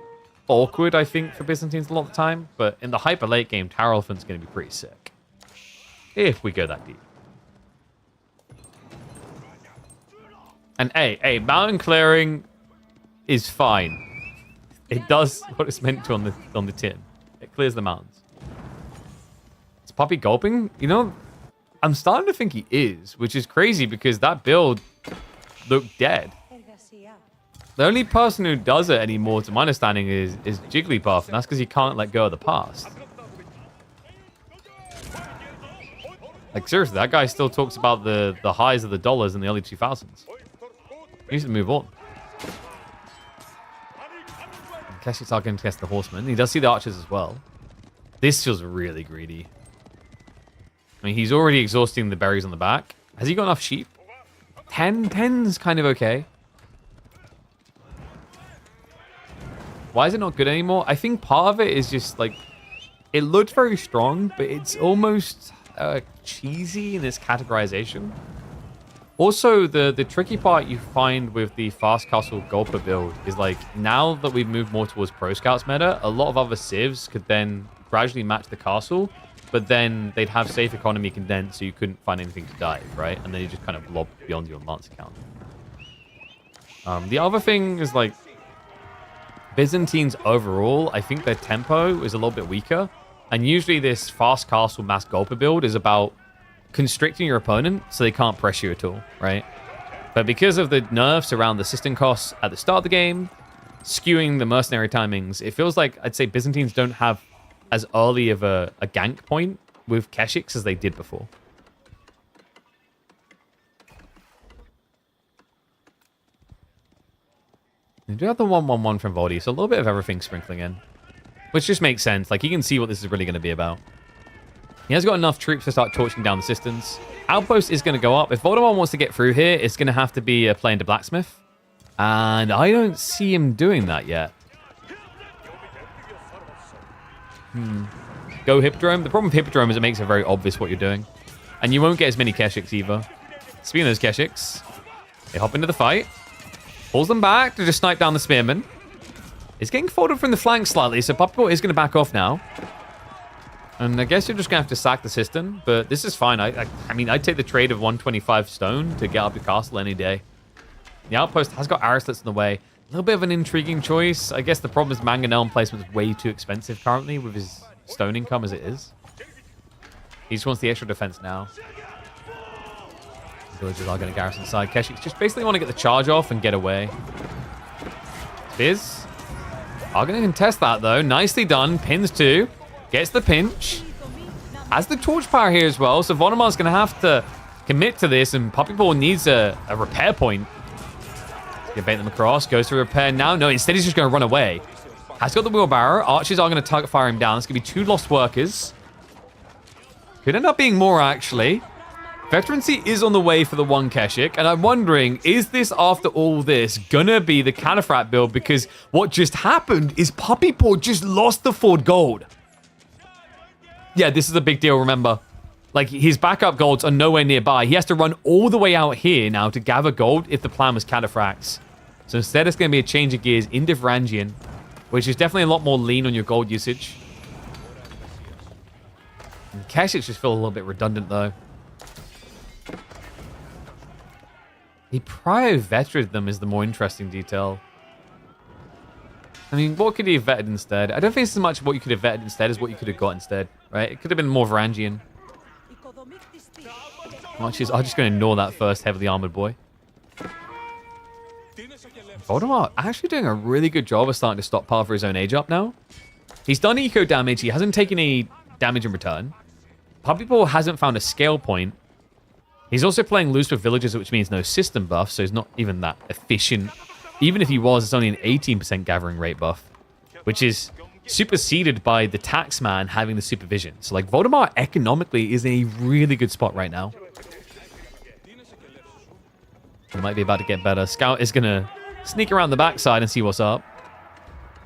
awkward, I think, for Byzantines a lot of the time. But in the hyper late game, Tower Elephant's going to be pretty sick. If we go that deep. And hey, mountain clearing is fine. It does what it's meant to on the tin. It clears the mountains. Is Puppy gulping? You know, I'm starting to think he is, which is crazy because that build looked dead. The only person who does it anymore, to my understanding, is Jigglypuff, and that's because he can't let go of the past. Like, seriously, that guy still talks about the highs of the dollars in the early 2000s. He needs to move on. Keshiks are going to test the horsemen. He does see the archers as well. This feels really greedy. I mean, he's already exhausting the berries on the back. Has he got enough sheep? 10's kind of okay. Why is it not good anymore? I think part of it is just, like, it looked very strong, but it's almost cheesy in its categorization. Also, the tricky part you find with the Fast Castle Gulper build is, like, now that we've moved more towards Pro Scouts meta, a lot of other civs could then gradually match the castle, but then they'd have safe economy condensed so you couldn't find anything to dive, right? And then you just kind of lob beyond your Lance account. The other thing is, like, Byzantines overall, I think their tempo is a little bit weaker. And usually this fast castle mass Gulper build is about constricting your opponent so they can't press you at all, right? But because of the nerfs around the system costs at the start of the game, skewing the mercenary timings, it feels like I'd say Byzantines don't have as early of a gank point with Keshiks as they did before. You do have the 1-1-1 from Voldy, so a little bit of everything sprinkling in. Which just makes sense. Like, you can see what this is really going to be about. He has got enough troops to start torching down the systems. Outpost is going to go up. If Voldemort wants to get through here, it's going to have to be a play into Blacksmith. And I don't see him doing that yet. Go Hippodrome. The problem with Hippodrome is it makes it very obvious what you're doing. And you won't get as many Keshiks either. Speaking of those Keshiks, they hop into the fight. Pulls them back to just snipe down the Spearman. It's getting folded from the flank slightly, so Puppyport is going to back off now. And I guess you're just going to have to sack the cistern, but this is fine. I mean, I'd take the trade of 125 stone to get up your castle any day. The outpost has got arrow-slits in the way. A little bit of an intriguing choice. I guess the problem is Mangonel placement is way too expensive currently with his stone income as it is. He just wants the extra defense now. Villagers are going to garrison side. Keshiks just basically want to get the charge off and get away. Fizz are going to contest that, though. Nicely done. Pins two. Gets the pinch. Has the torch power here as well, so Vonomar's going to have to commit to this, and Puppyball needs a repair point. Gonna bait them across. Goes to repair now. No, instead he's just going to run away. Has got the wheelbarrow. Archers are going to target fire him down. It's going to be 2 lost workers. Could end up being more, actually. Veterancy is on the way for the 1 Keshik, and I'm wondering, is this, after all this, gonna be the Cataphat build? Because what just happened is Puppypaw just lost the Ford Gold. Yeah, this is a big deal, remember. Like, his backup golds are nowhere nearby. He has to run all the way out here now to gather gold if the plan was Cataphracts. So instead, it's going to be a change of gears into Varangian, which is definitely a lot more lean on your gold usage. And Keshiks just feel a little bit redundant, though. He pryo-vetted them is the more interesting detail. I mean, what could he have vetted instead? I don't think it's as much what you could have vetted instead as what you could have got instead, right? It could have been more Varangian. Archers are just going to ignore that first heavily armored boy. Voldemort actually doing a really good job of starting to stockpile for his own age up now. He's done eco damage. He hasn't taken any damage in return. Puppypaw hasn't found a scale point. He's also playing loose with villagers, which means no system buff, so he's not even that efficient. Even if he was, it's only an 18% gathering rate buff, which is superseded by the taxman having the supervision. So, like, Voldemort economically is in a really good spot right now. He might be about to get better. Scout is going to sneak around the backside and see what's up.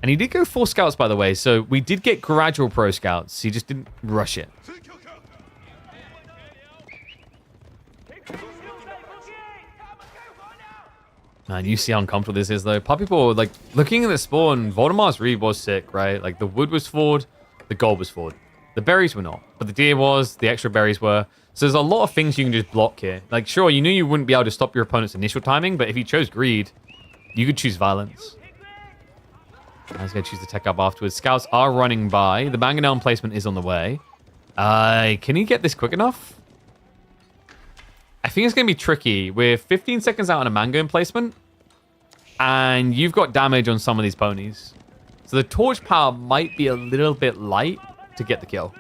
And he did go 4 scouts, by the way, so we did get gradual pro scouts. He just didn't rush it. Man, you see how uncomfortable this is, though. Puppypaw, like, looking at the spawn, Voldemar's read was sick, right? Like, the wood was forward, the gold was forward. The berries were not, but the deer was, the extra berries were. So there's a lot of things you can just block here. Like, sure, you knew you wouldn't be able to stop your opponent's initial timing, but if you chose greed, you could choose violence. I was going to choose the tech up afterwards. Scouts are running by. The Mangonel placement is on the way. Can he get this quick enough? I think it's going to be tricky. We're 15 seconds out on a mango emplacement, and you've got damage on some of these ponies. So the torch power might be a little bit light to get the kill.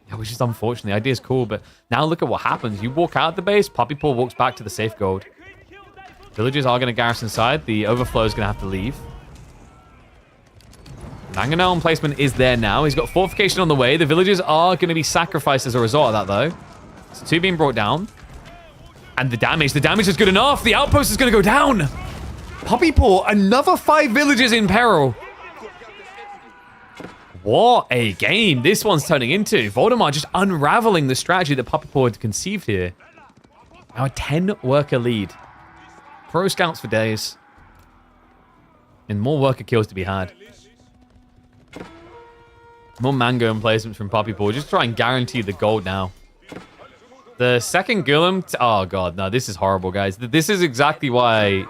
Yeah, which is unfortunate. The idea is cool, but now look at what happens. You walk out the base, Puppypaw walks back to the safe gold. Villagers are going to garrison side. The overflow is going to have to leave. Mangonel emplacement is there now. He's got fortification on the way. The villagers are going to be sacrificed as a result of that, though. So 2 being brought down. And the damage is good enough. The outpost is going to go down. Puppypaw, another 5 villagers in peril. What a game this one's turning into. Voldemort just unraveling the strategy that Puppypaw had conceived here. Now a 10-worker lead. Pro scouts for days. And more worker kills to be had. More mango emplacements from Puppypaw. Just try and guarantee the gold now. The second Golem... Oh, God. No, this is horrible, guys. This is exactly why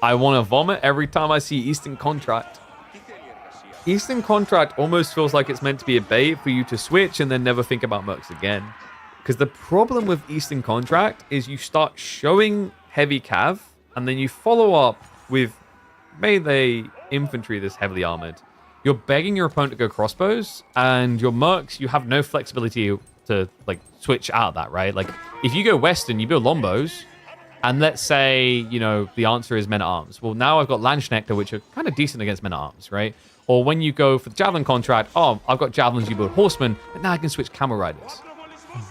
I want to vomit every time I see Eastern Contract. Eastern Contract almost feels like it's meant to be a bait for you to switch and then never think about mercs again. Because the problem with Eastern Contract is you start showing heavy cav, and then you follow up with melee infantry that's heavily armored. You're begging your opponent to go crossbows, and your mercs, you have no flexibility to like switch out of that, right? Like if you go Western, you build Lombos, and let's say, you know, the answer is men-at-arms. Well, now I've got Landsknechte, which are kind of decent against men-at-arms, right? Or when you go for the Javelin contract, oh, I've got Javelins, you build Horsemen, but now I can switch Camel Riders.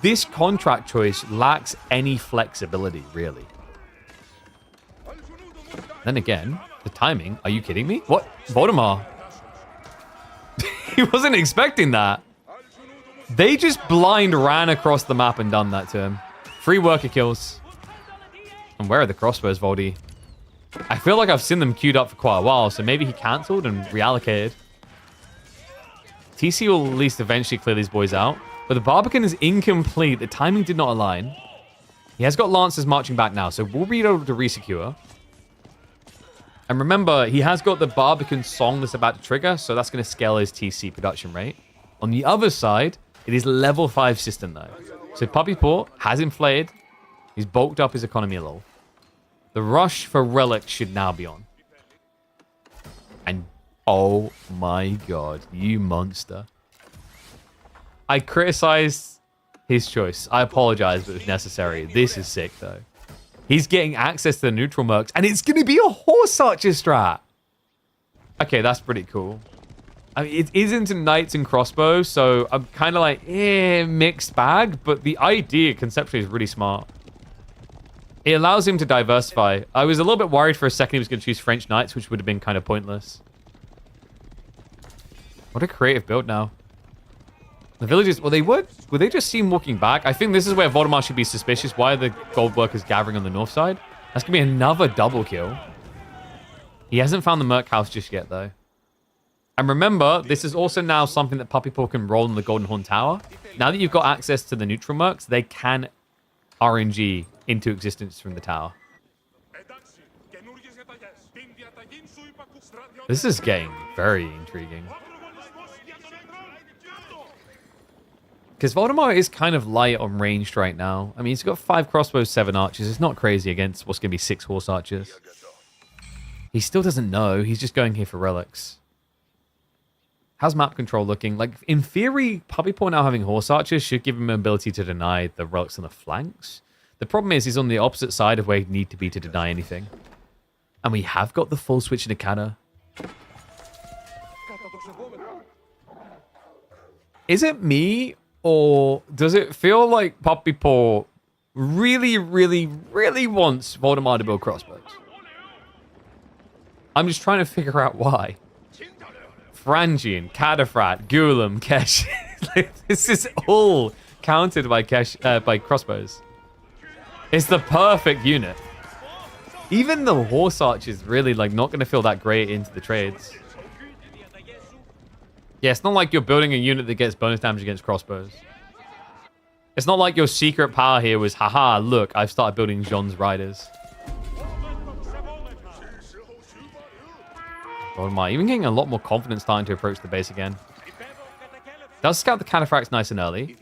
This contract choice lacks any flexibility, really. Then again, the timing, are you kidding me? What? Voldemar. He wasn't expecting that. They just blind ran across the map and done that to him. 3 worker kills. And where are the crossbows, Voldy? I feel like I've seen them queued up for quite a while, so maybe he cancelled and reallocated. TC will at least eventually clear these boys out. But the Barbican is incomplete. The timing did not align. He has got Lancers marching back now, so we'll be able to resecure. And remember, he has got the Barbican song that's about to trigger, so that's going to scale his TC production rate. On the other side, it is level 5 system, though. So Puppy Paw has inflated. He's bulked up his economy a little. The rush for relics should now be on. And oh my god, you monster. I criticized his choice. I apologize, but it was necessary. This is sick, though. He's getting access to the neutral mercs, and it's going to be a Horse Archer strat. Okay, that's pretty cool. I mean, it isn't Knights and Crossbows, so I'm kind of like, mixed bag, but the idea conceptually is really smart. It allows him to diversify. I was a little bit worried for a second he was going to choose French Knights, which would have been kind of pointless. What a creative build now. The villagers, well, would they just see him walking back? I think this is where Voldemar should be suspicious. Why are the gold workers gathering on the north side? That's going to be another double kill. He hasn't found the Merc House just yet, though. And remember, this is also now something that Puppy Paw can roll in the Golden Horn Tower. Now that you've got access to the neutral mercs, they can RNG into existence from the tower. This is getting very intriguing. Because Voldemar is kind of light on ranged right now. I mean, he's got 5 crossbows, 7 archers. It's not crazy against what's going to be 6 horse archers. He still doesn't know. He's just going here for relics. How's map control looking? Like, in theory, Puppy Paw now having horse archers should give him an ability to deny the relics on the flanks. The problem is he's on the opposite side of where he'd need to be to deny anything. And we have got the full switch into Kata. Is it me, or does it feel like Puppy Paw really, really, really wants Voldemar to build crossbows? I'm just trying to figure out why. Frangian, Cataphat, Gulam, Kesh. This is all counted by by crossbows. It's the perfect unit. Even the horse arch is really like not going to feel that great into the trades. Yeah, it's not like you're building a unit that gets bonus damage against crossbows. It's not like your secret power here was, haha, look, I've started building Jean's riders. Voldemar even getting a lot more confidence starting to approach the base again. Does scout the Cataphracts nice and early.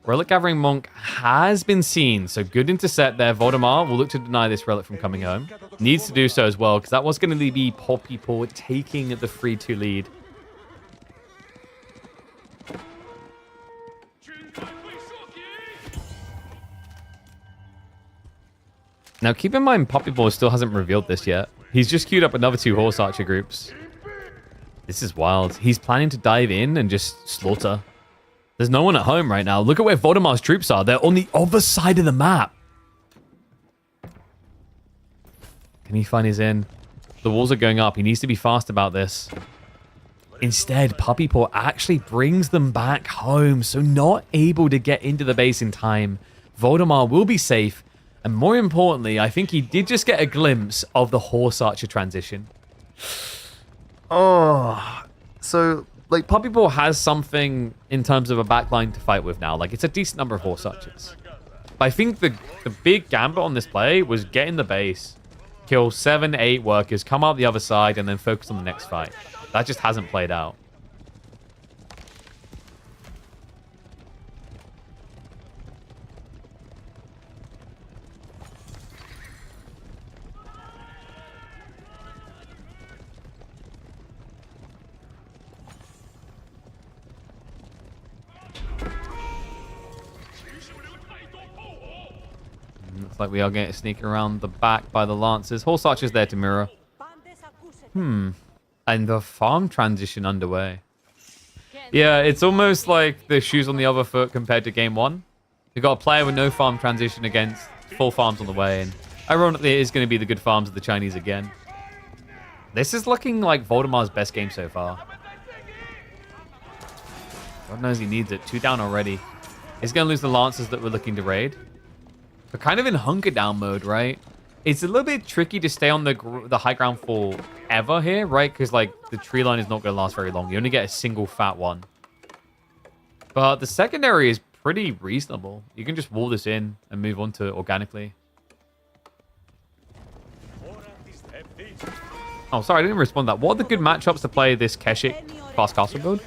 Relic Gathering Monk has been seen, so good intercept there. Voldemar will look to deny this relic from coming home. Needs to do so as well, because that was going to be Poppy Paw taking the 3-2 lead. Now, keep in mind, Puppy Paw still hasn't revealed this yet. He's just queued up another 2 horse archer groups. This is wild. He's planning to dive in and just slaughter. There's no one at home right now. Look at where Voldemar's troops are. They're on the other side of the map. Can he find his in? The walls are going up. He needs to be fast about this. Instead, Puppy Paw actually brings them back home, so not able to get into the base in time. Voldemar will be safe. And more importantly, I think he did just get a glimpse of the horse archer transition. Oh, so like Puppy Paw has something in terms of a backline to fight with now. Like it's a decent number of horse archers. But I think the big gambit on this play was get in the base, kill 7, 8 workers, come out the other side, and then focus on the next fight. That just hasn't played out. Looks like we are getting sneaking around the back by the Lancers. Horse Archer's there to mirror. And the farm transition underway. Yeah, it's almost like the shoes on the other foot compared to game one. You've got a player with no farm transition against full farms on the way. And ironically, it is going to be the good farms of the Chinese again. This is looking like Voldemar's best game so far. God knows he needs it. 2 down already. He's going to lose the Lancers that we're looking to raid. We're kind of in hunker down mode, right? It's a little bit tricky to stay on the high ground forever here, right? Because, like, the tree line is not going to last very long. You only get a single fat one. But the secondary is pretty reasonable. You can just wall this in and move on to it organically. Oh, sorry, I didn't respond to that. What are the good matchups to play this Keshik fast castle build?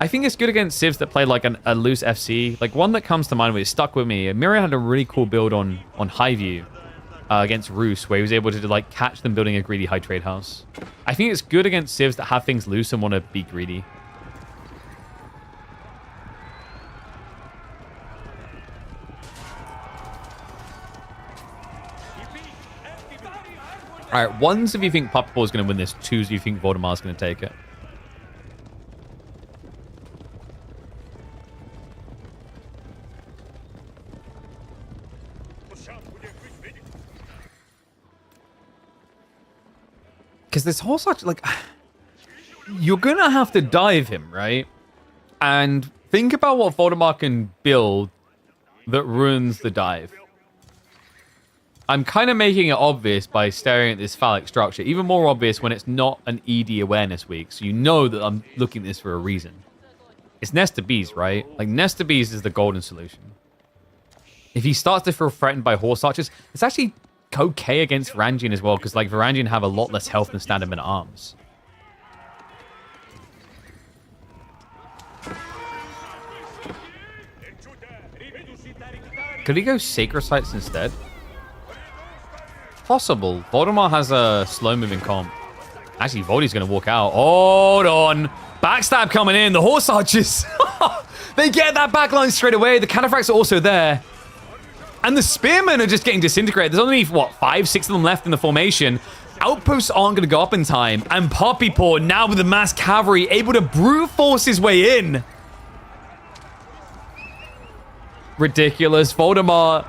I think it's good against civs that play like a loose FC. Like one that comes to mind, which stuck with me. Miria had a really cool build on Highview against Roos, where he was able to like catch them building a greedy high trade house. I think it's good against civs that have things loose and want to be greedy. All right, ones if you think Puppetball is going to win this, twos if you think Voldemar is going to take it. Because this whole such, like, you're going to have to dive him, right? And think about what Voldemar can build that ruins the dive. I'm kind of making it obvious by staring at this phallic structure. Even more obvious when it's not an ED awareness week. So you know that I'm looking at this for a reason. It's Nesta Bees, right? Like, Nesta Bees is the golden solution. If he starts to feel threatened by horse archers, it's actually okay against Varangian as well, because like Varangian have a lot less health than standard men at arms. Could he go Sacred Sites instead? Possible. Voldemar has a slow-moving comp. Actually, Voldy's going to walk out. Hold on. Backstab coming in. The horse archers. They get that backline straight away. The cataphracts are also there. And the spearmen are just getting disintegrated. There's only, what, 5, 6 of them left in the formation. Outposts aren't going to go up in time. And Poppy Paw, now with the mass cavalry, able to brute force his way in. Ridiculous. Voldemar,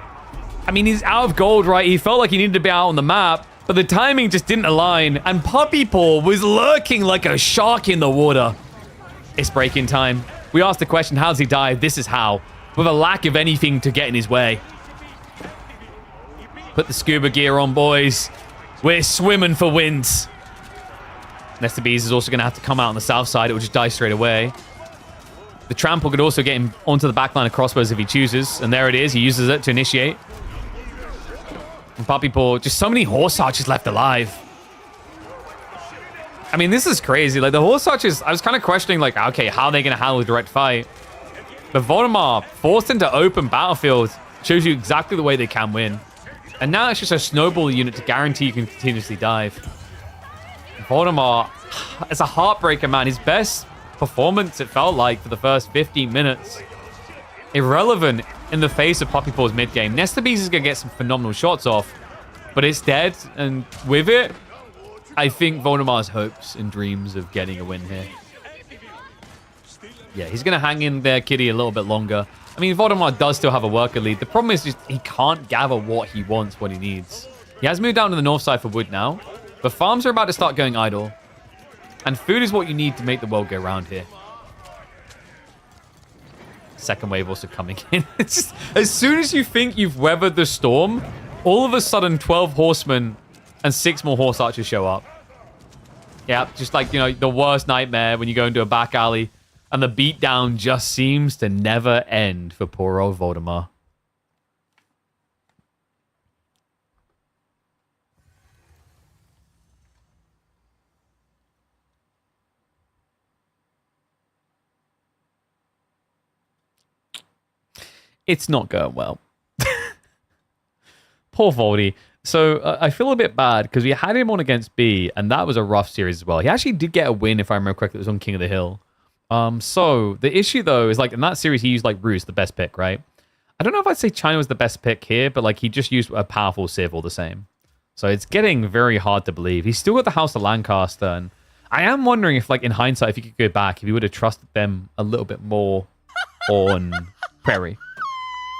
I mean, he's out of gold, right? He felt like he needed to be out on the map, but the timing just didn't align. And Puppy Paw was lurking like a shark in the water. It's breaking time. We asked the question, how does he die? This is how. With a lack of anything to get in his way. Put the scuba gear on, boys. We're swimming for wins. Nesta Bees is also going to have to come out on the south side. It will just die straight away. The trample could also get him onto the backline of crossbows if he chooses. And there it is. He uses it to initiate. And Puppy Paw, just so many horse archers left alive. I mean, this is crazy. Like, the horse archers, I was kind of questioning, like, okay, how are they going to handle a direct fight? But Voldemar, forced into open battlefield, shows you exactly the way they can win. And now it's just a snowball unit to guarantee you can continuously dive. Voldemar, it's a heartbreaker, man. His best performance, it felt like, for the first 15 minutes. Irrelevant in the face of Puppy Paw's mid-game. Nesta Bees is going to get some phenomenal shots off, but it's dead. And with it, I think Voldemar's hopes and dreams of getting a win here. Yeah, he's going to hang in there, Kitty, a little bit longer. I mean, Voldemar does still have a worker lead. The problem is just he can't gather what he wants, what he needs. He has moved down to the north side for wood now, but farms are about to start going idle. And food is what you need to make the world go round here. Second wave also coming in. It's just, as soon as you think you've weathered the storm, all of a sudden 12 horsemen and 6 more horse archers show up. Yeah, just like, you know, the worst nightmare when you go into a back alley. And the beatdown just seems to never end for poor old Voldemar. it's not going well. Poor Voldy. So I feel a bit bad because we had him on against B, and that was a rough series as well. He actually did get a win, if I remember correctly. It was on King of the Hill. So the issue, though, is like in that series, he used like Ruse, the best pick, right? I don't know if I'd say China was the best pick here, but like he just used a powerful Civ all the same. So it's getting very hard to believe. He's still got the House of Lancaster, and I am wondering if, like, in hindsight, if he could go back, if he would have trusted them a little bit more on Prairie.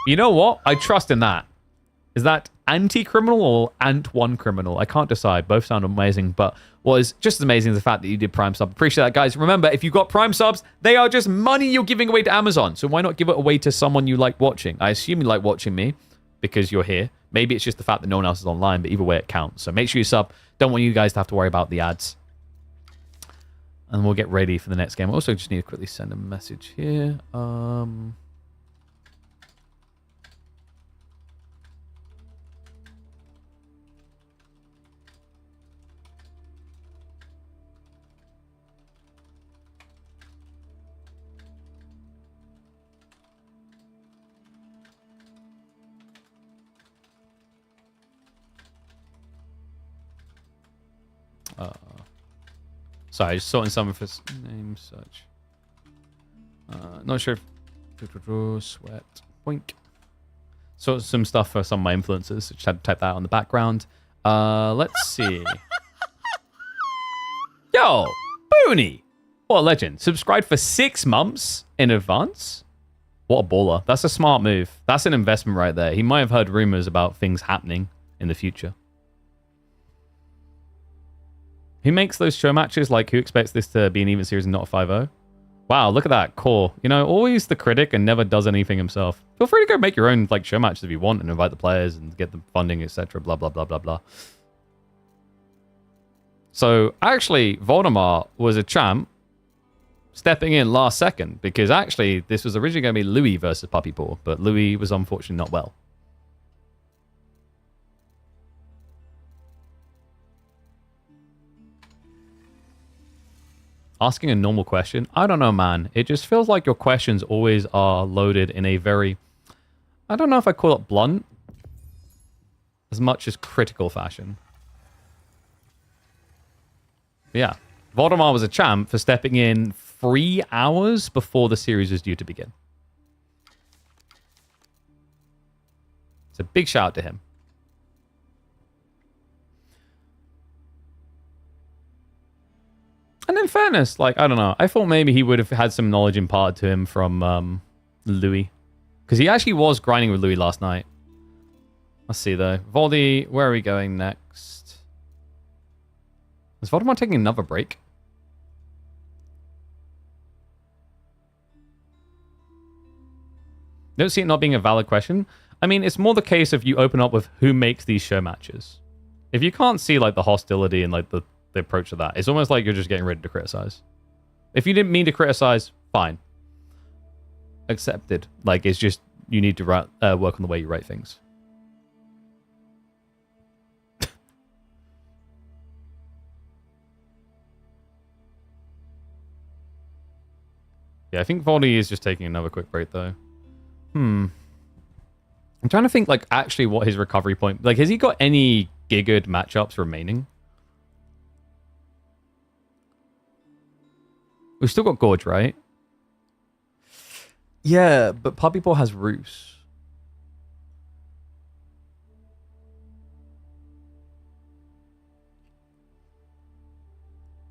You know what? I trust in that. Is that anti-criminal or ant-1 criminal? I can't decide. Both sound amazing, but what is just as amazing is the fact that you did Prime Sub. Appreciate that, guys. Remember, if you've got Prime Subs, they are just money you're giving away to Amazon. So why not give it away to someone you like watching? I assume you like watching me because you're here. Maybe it's just the fact that no one else is online, but either way, it counts. So make sure you sub. Don't want you guys to have to worry about the ads. And we'll get ready for the next game. I also just need to quickly send a message here. Sorry, I just sorting some of his name search. Not sure if... Sweat. Boink. So some stuff for some of my influencers. So just had to type that out on the background. Let's see. Yo! Booney! What a legend. Subscribed for 6 months in advance? What a baller. That's a smart move. That's an investment right there. He might have heard rumors about things happening in the future. Who makes those show matches? Like, who expects this to be an even series and not a 5-0? Wow, look at that. Core. You know, always the critic and never does anything himself. Feel free to go make your own like show matches if you want and invite the players and get the funding, etc. Blah, blah, blah, blah, blah. So, actually, Voldemort was a champ stepping in last second because actually this was originally going to be Louis versus Puppy Paw, but Louis was unfortunately not well. Asking a normal question? I don't know, man. It just feels like your questions always are loaded in a very... I don't know if I call it blunt as much as critical fashion. But yeah. Voldemort was a champ for stepping in 3 hours before the series was due to begin. It's a big shout out to him. And in fairness, like, I don't know. I thought maybe he would have had some knowledge imparted to him from Louis. Because he actually was grinding with Louis last night. Let's see, though. Voldy, where are we going next? Is Voldemort taking another break? Don't see it not being a valid question. I mean, it's more the case of you open up with who makes these show matches. If you can't see, like, the hostility and, like, the approach to that. It's almost like you're just getting ready to criticize. If you didn't mean to criticize, fine. Accepted. Like, it's just, you need to work on the way you write things. Yeah, I think Voldy is just taking another quick break, though. I'm trying to think, like, actually what his recovery point... Like, has he got any gigaed matchups remaining? We've still got Gorge, right? Yeah, but Puppy Paw has Roos.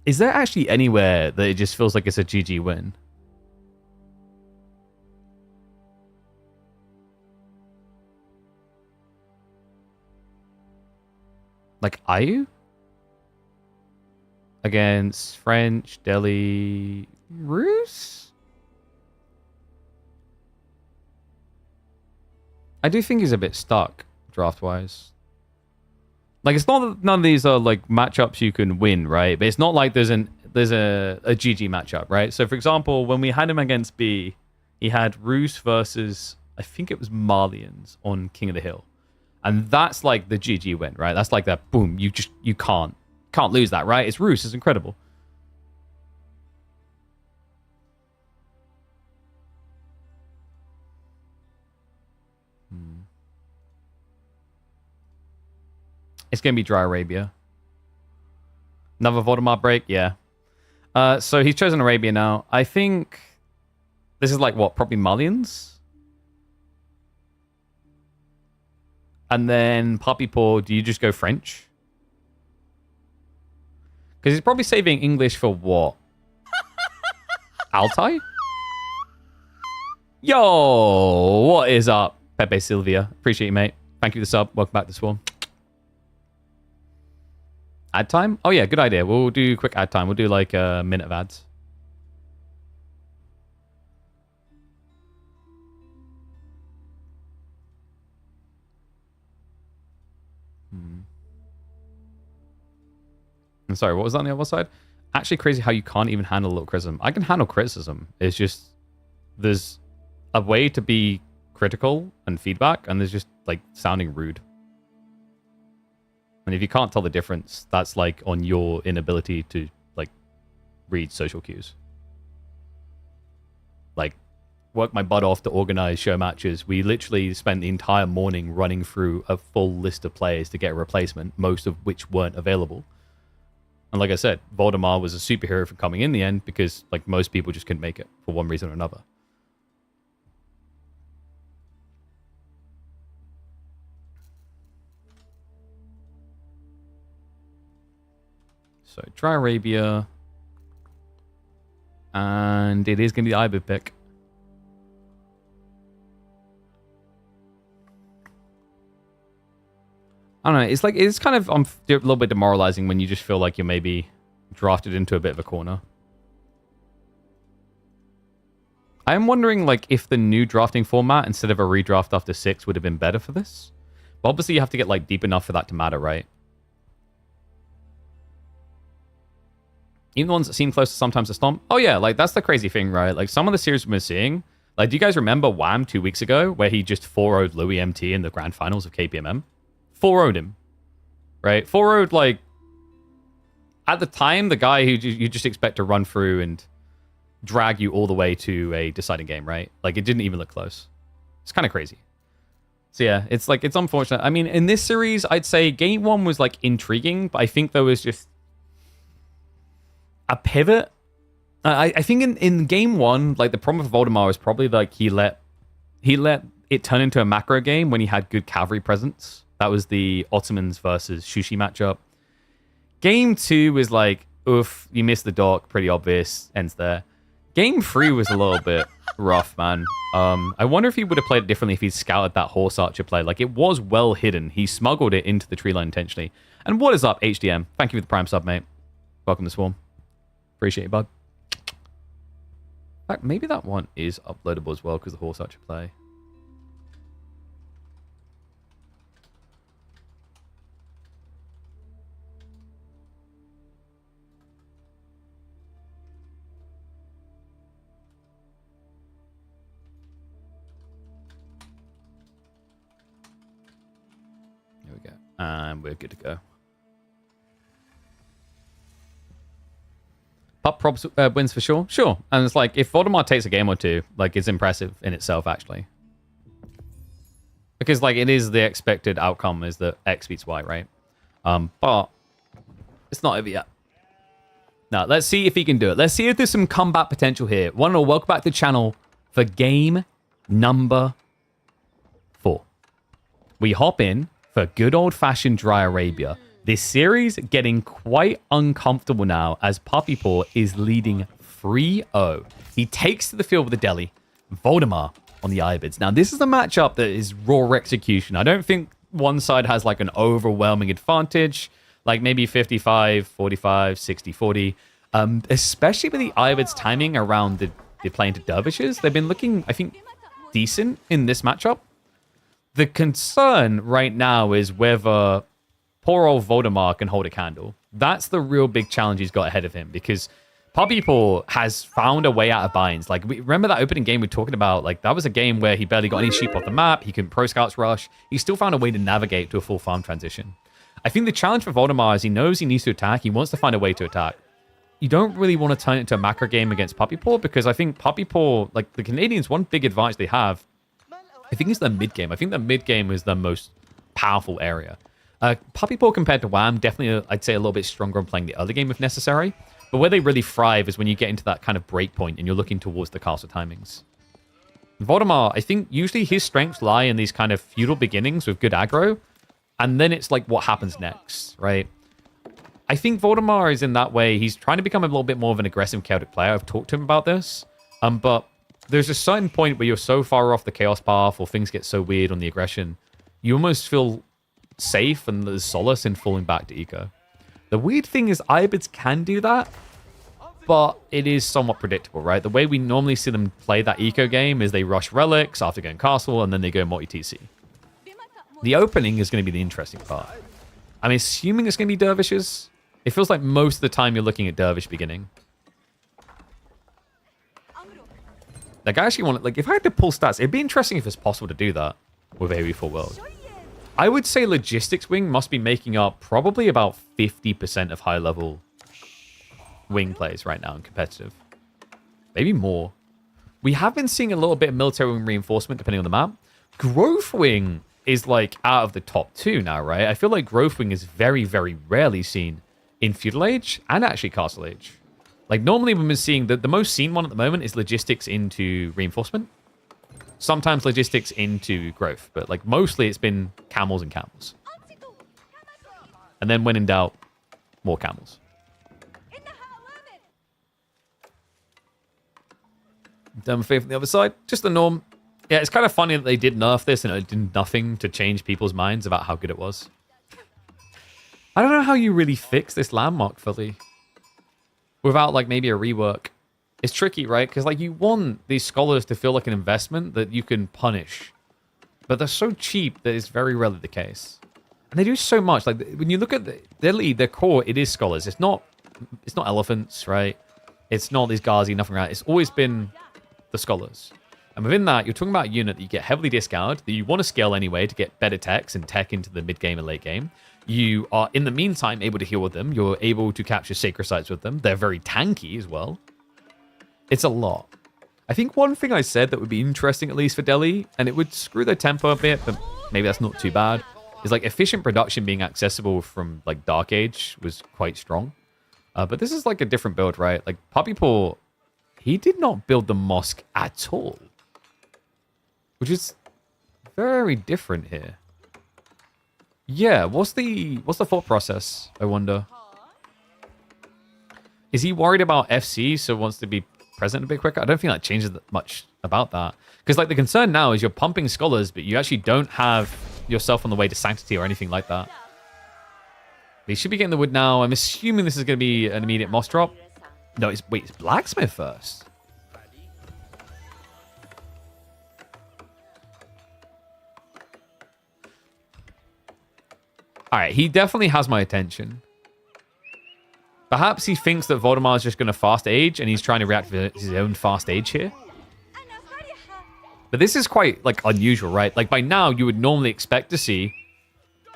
Is there actually anywhere that it just feels like it's a GG win? Like, Ayu? Against French, Delhi, Roos? I do think he's a bit stuck, draft-wise. Like, it's not that none of these are, like, matchups you can win, right? But it's not like there's a GG matchup, right? So, for example, when we had him against B, he had Roos versus, I think it was Malians on King of the Hill. And that's, like, the GG win, right? That's like that, boom, you can't lose that, right? It's Roos. It's incredible. It's going to be Dry Arabia. Another Voldemort break? Yeah. So he's chosen Arabia now. I think this is like what? Probably Malians? And then Puppy Paw, do you just go French? Because he's probably saving English for what? Altai? Yo, what is up, Pepe Sylvia? Appreciate you, mate. Thank you for the sub. Welcome back to Swarm. Ad time? Oh, yeah, good idea. We'll do quick ad time. We'll do like a minute of ads. I'm sorry, what was that on the other side? Actually crazy how you can't even handle a little criticism. I can handle criticism. It's just there's a way to be critical and feedback, and there's just like sounding rude. And if you can't tell the difference, that's like on your inability to like read social cues. Like, work my butt off to organize show matches. We literally spent the entire morning running through a full list of players to get a replacement, most of which weren't available. And like I said, Voldemort was a superhero for coming in the end because like most people just couldn't make it for one reason or another. So Dry Arabia. And it is going to be the Ibid pick. I don't know. It's like it's kind of a little bit demoralizing when you just feel like you're maybe drafted into a bit of a corner. I'm wondering like if the new drafting format instead of a redraft after 6 would have been better for this. But obviously you have to get like deep enough for that to matter, right? Even the ones that seem close to sometimes to stomp. Oh yeah, like that's the crazy thing, right? Like some of the series we've been seeing. Like, do you guys remember Wham 2 weeks ago where he just 4-0'd Louis MT in the grand finals of KPMM? 4-0'd him, right? 4-0'd, like, at the time, the guy who you just expect to run through and drag you all the way to a deciding game, right? Like, it didn't even look close. It's kind of crazy. So, yeah, it's like, it's unfortunate. I mean, in this series, I'd say game 1 was, like, intriguing, but I think there was just a pivot. I think in game 1, like, the problem with Voldemort was probably, like, he let it turn into a macro game when he had good cavalry presence. That was the Ottomans versus Shushi matchup. Game 2 was like, oof, you missed the dock, pretty obvious, ends there. Game 3 was a little bit rough, man. I wonder if he would have played it differently if he'd scouted that horse archer play. Like, it was well hidden. He smuggled it into the tree line intentionally. And what is up, HDM? Thank you for the prime sub, mate. Welcome to Swarm. Appreciate you, bud. In fact, maybe that one is uploadable as well because the horse archer play. And we're good to go. Pup props wins for sure? Sure. And it's like, if Voldemort takes a game or two, like, it's impressive in itself, actually. Because, like, it is the expected outcome is that X beats Y, right? But it's not over yet. Now, let's see if he can do it. Let's see if there's some comeback potential here. One and all, welcome back to the channel for game number 4. We hop in for good old-fashioned Dry Arabia. This series getting quite uncomfortable now as Puppy Paw is leading 3-0. He takes to the field with the Deli. Voldemort on the Ibids. Now, this is a matchup that is raw execution. I don't think one side has like an overwhelming advantage, like maybe 55, 45, 60, 40. Especially with the Ibids timing around the playing to Dervishes. They've been looking, I think, decent in this matchup. The concern right now is whether poor old Voldemort can hold a candle. That's the real big challenge he's got ahead of him because Puppy Paw has found a way out of binds. Like, remember that opening game we were talking about? Like, that was a game where he barely got any sheep off the map. He couldn't pro scouts rush. He still found a way to navigate to a full farm transition. I think the challenge for Voldemort is he knows he needs to attack. He wants to find a way to attack. You don't really want to turn it into a macro game against Puppy Paw because I think Puppy Paw, like the Canadians, one big advantage they have, I think it's their mid game. I think their mid game is the most powerful area. Puppy Paw compared to Wham, definitely, I'd say, a little bit stronger on playing the other game if necessary. But where they really thrive is when you get into that kind of break point and you're looking towards the castle timings. Voldemar, I think usually his strengths lie in these kind of feudal beginnings with good aggro, and then it's like what happens next, right? I think Voldemar is in that way, he's trying to become a little bit more of an aggressive chaotic player. I've talked to him about this, but there's a certain point where you're so far off the chaos path or things get so weird on the aggression, you almost feel safe and there's solace in falling back to eco. The weird thing is Ibids can do that, but it is somewhat predictable, right? The way we normally see them play that eco game is they rush relics after going castle and then they go multi-TC. The opening is going to be the interesting part. I'm assuming it's going to be dervishes. It feels like most of the time you're looking at dervish beginning. Like, I actually want to, like, if I had to pull stats, it'd be interesting if it's possible to do that with AoE Full World. I would say Logistics Wing must be making up probably about 50% of high-level wing plays right now in competitive. Maybe more. We have been seeing a little bit of military wing reinforcement depending on the map. Growth Wing is like out of the top 2 now, right? I feel like Growth Wing is very, very rarely seen in Feudal Age and actually Castle Age. Like normally when we're seeing the most seen one at the moment is Logistics into reinforcement. Sometimes Logistics into growth, but like mostly it's been camels and camels. And then when in doubt, more camels. Done faith on the other side, just the norm. Yeah, it's kind of funny that they did nerf this and it did nothing to change people's minds about how good it was. I don't know how you really fix this landmark fully without like maybe a rework. It's tricky, right? Because like you want these scholars to feel like an investment that you can punish, but they're so cheap that it's very rarely the case. And they do so much. Like when you look at their lead, their core, it is scholars. It's not elephants, right? It's not these Ghazi, nothing like that. It's always been the scholars. And within that, you're talking about a unit that you get heavily discounted, that you want to scale anyway to get better techs and tech into the mid game and late game. You are, in the meantime, able to heal with them. You're able to capture sacred sites with them. They're very tanky as well. It's a lot. I think one thing I said that would be interesting, at least for Delhi, and it would screw their tempo a bit, but maybe that's not too bad, is like efficient production being accessible from like Dark Age was quite strong. But this is like a different build, right? Like Puppy Paw, he did not build the mosque at all, which is very different here. Yeah, what's the thought process, I wonder? Is he worried about FC, so wants to be present a bit quicker? I don't think that changes much about that. Because like the concern now is you're pumping scholars, but you actually don't have yourself on the way to sanctity or anything like that. They should be getting the wood now. I'm assuming this is going to be an immediate moss drop. No, it's blacksmith first. All right, he definitely has my attention. Perhaps he thinks that Voldemar is just going to fast age and he's trying to reactivate his own fast age here. But this is quite like unusual, right? Like by now you would normally expect to see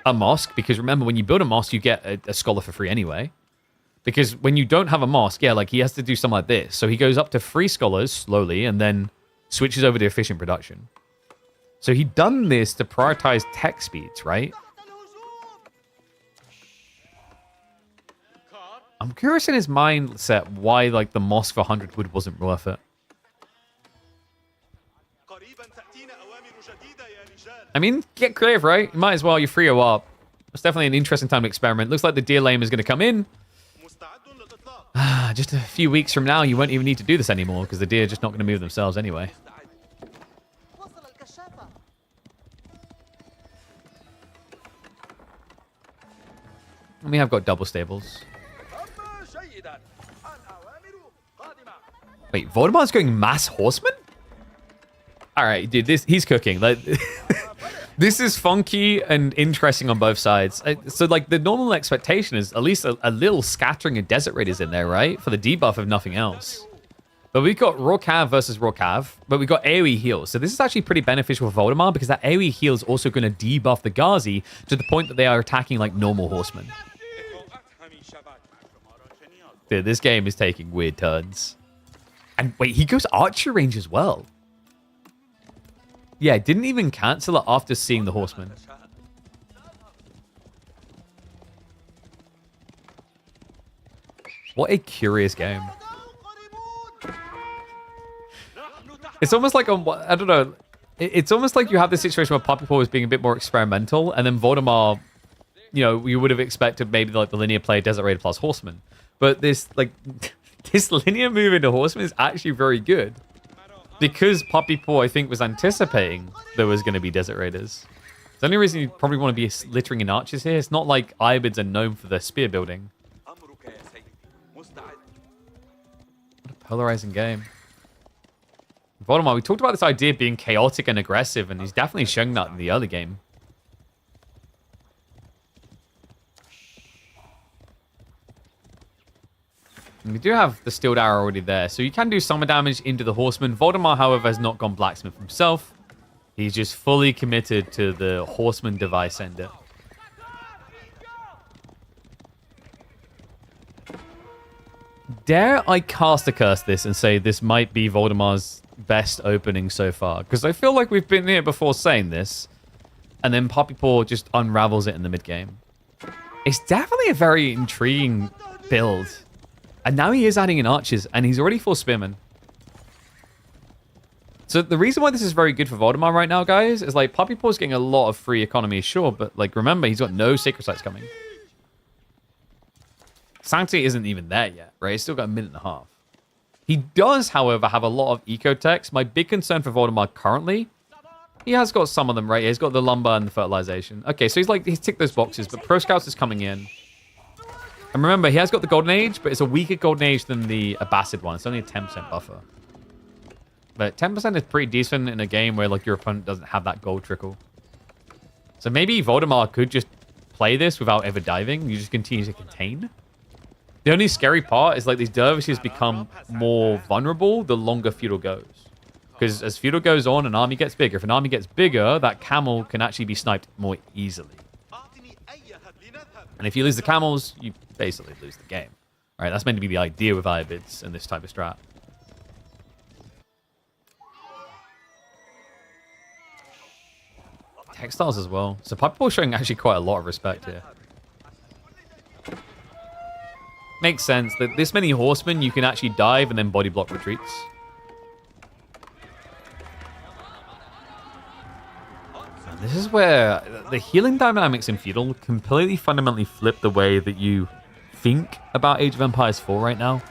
a mosque, because remember when you build a mosque you get a scholar for free anyway. Because when you don't have a mosque, yeah, like he has to do something like this. So he goes up to 3 scholars slowly and then switches over to efficient production. So he done this to prioritize tech speeds, right? I'm curious in his mindset why like the mosque for 100 wood wasn't worth it. I mean, get creative, right? You might as well, you're free or up. It's definitely an interesting time to experiment. Looks like the deer lame is going to come in. Just a few weeks from now, you won't even need to do this anymore because the deer are just not going to move themselves anyway. And we have got double stables. Wait, Voldemar's going mass horseman? All right, dude, he's cooking. Like, this is funky and interesting on both sides. So, like, the normal expectation is at least a little scattering of desert raiders in there, right? For the debuff of nothing else. But we've got Raw Cav versus Raw Cav, but we've got AoE heals. So this is actually pretty beneficial for Voldemar because that AoE heal is also going to debuff the Ghazi to the point that they are attacking like normal horsemen. Dude, this game is taking weird turns. And wait, he goes archer range as well. Yeah, didn't even cancel it after seeing the horseman. What a curious game. It's almost like I don't know. It's almost like you have this situation where Poppy Paw was being a bit more experimental, and then Voldemar, you know, you would have expected maybe like the linear play Desert Raider plus Horseman. But this like this linear move into Horseman is actually very good. Because Poppy Paw, I think, was anticipating there was going to be Desert Raiders. The only reason you probably want to be littering in archers here, it's not like Ibids are known for their spear building. What a polarizing game. Voldemar, we talked about this idea of being chaotic and aggressive, and he's definitely showing that in the early game. And we do have the Steeled Arrow already there, so you can do some damage into the Horseman. Voldemar, however, has not gone Blacksmith himself. He's just fully committed to the Horseman device ender. Dare I cast a curse this and say this might be Voldemar's best opening so far? Because I feel like we've been here before saying this, and then Poppy Paw just unravels it in the mid-game. It's definitely a very intriguing build. And now he is adding in archers, and he's already full spearman. So the reason why this is very good for Voldemar right now, guys, is like Poppy Paw's getting a lot of free economy, sure, but like remember, he's got no sacred sites coming. Sanctity isn't even there yet, right? He's still got a minute and a half. He does, however, have a lot of eco-techs. My big concern for Voldemar currently, he has got some of them, right? He's got the lumber and the fertilization. Okay, so he's ticked those boxes, but Pro Scouts is coming in. And remember, he has got the Golden Age, but it's a weaker Golden Age than the Abbasid one. It's only a 10% buffer. But 10% is pretty decent in a game where like your opponent doesn't have that gold trickle. So maybe Voldemar could just play this without ever diving. You just continue to contain. The only scary part is like these dervishes become more vulnerable the longer feudal goes. Because as feudal goes on, an army gets bigger. If an army gets bigger, that camel can actually be sniped more easily. And if you lose the camels, you basically lose the game. All right, that's meant to be the idea with Ibids and this type of strat. Textiles as well. So Poppy Paw showing actually quite a lot of respect here. Makes sense that this many horsemen, you can actually dive and then body block retreats. And this is where the healing dynamics in Feudal completely fundamentally flip the way that you think about Age of Empires 4 right now.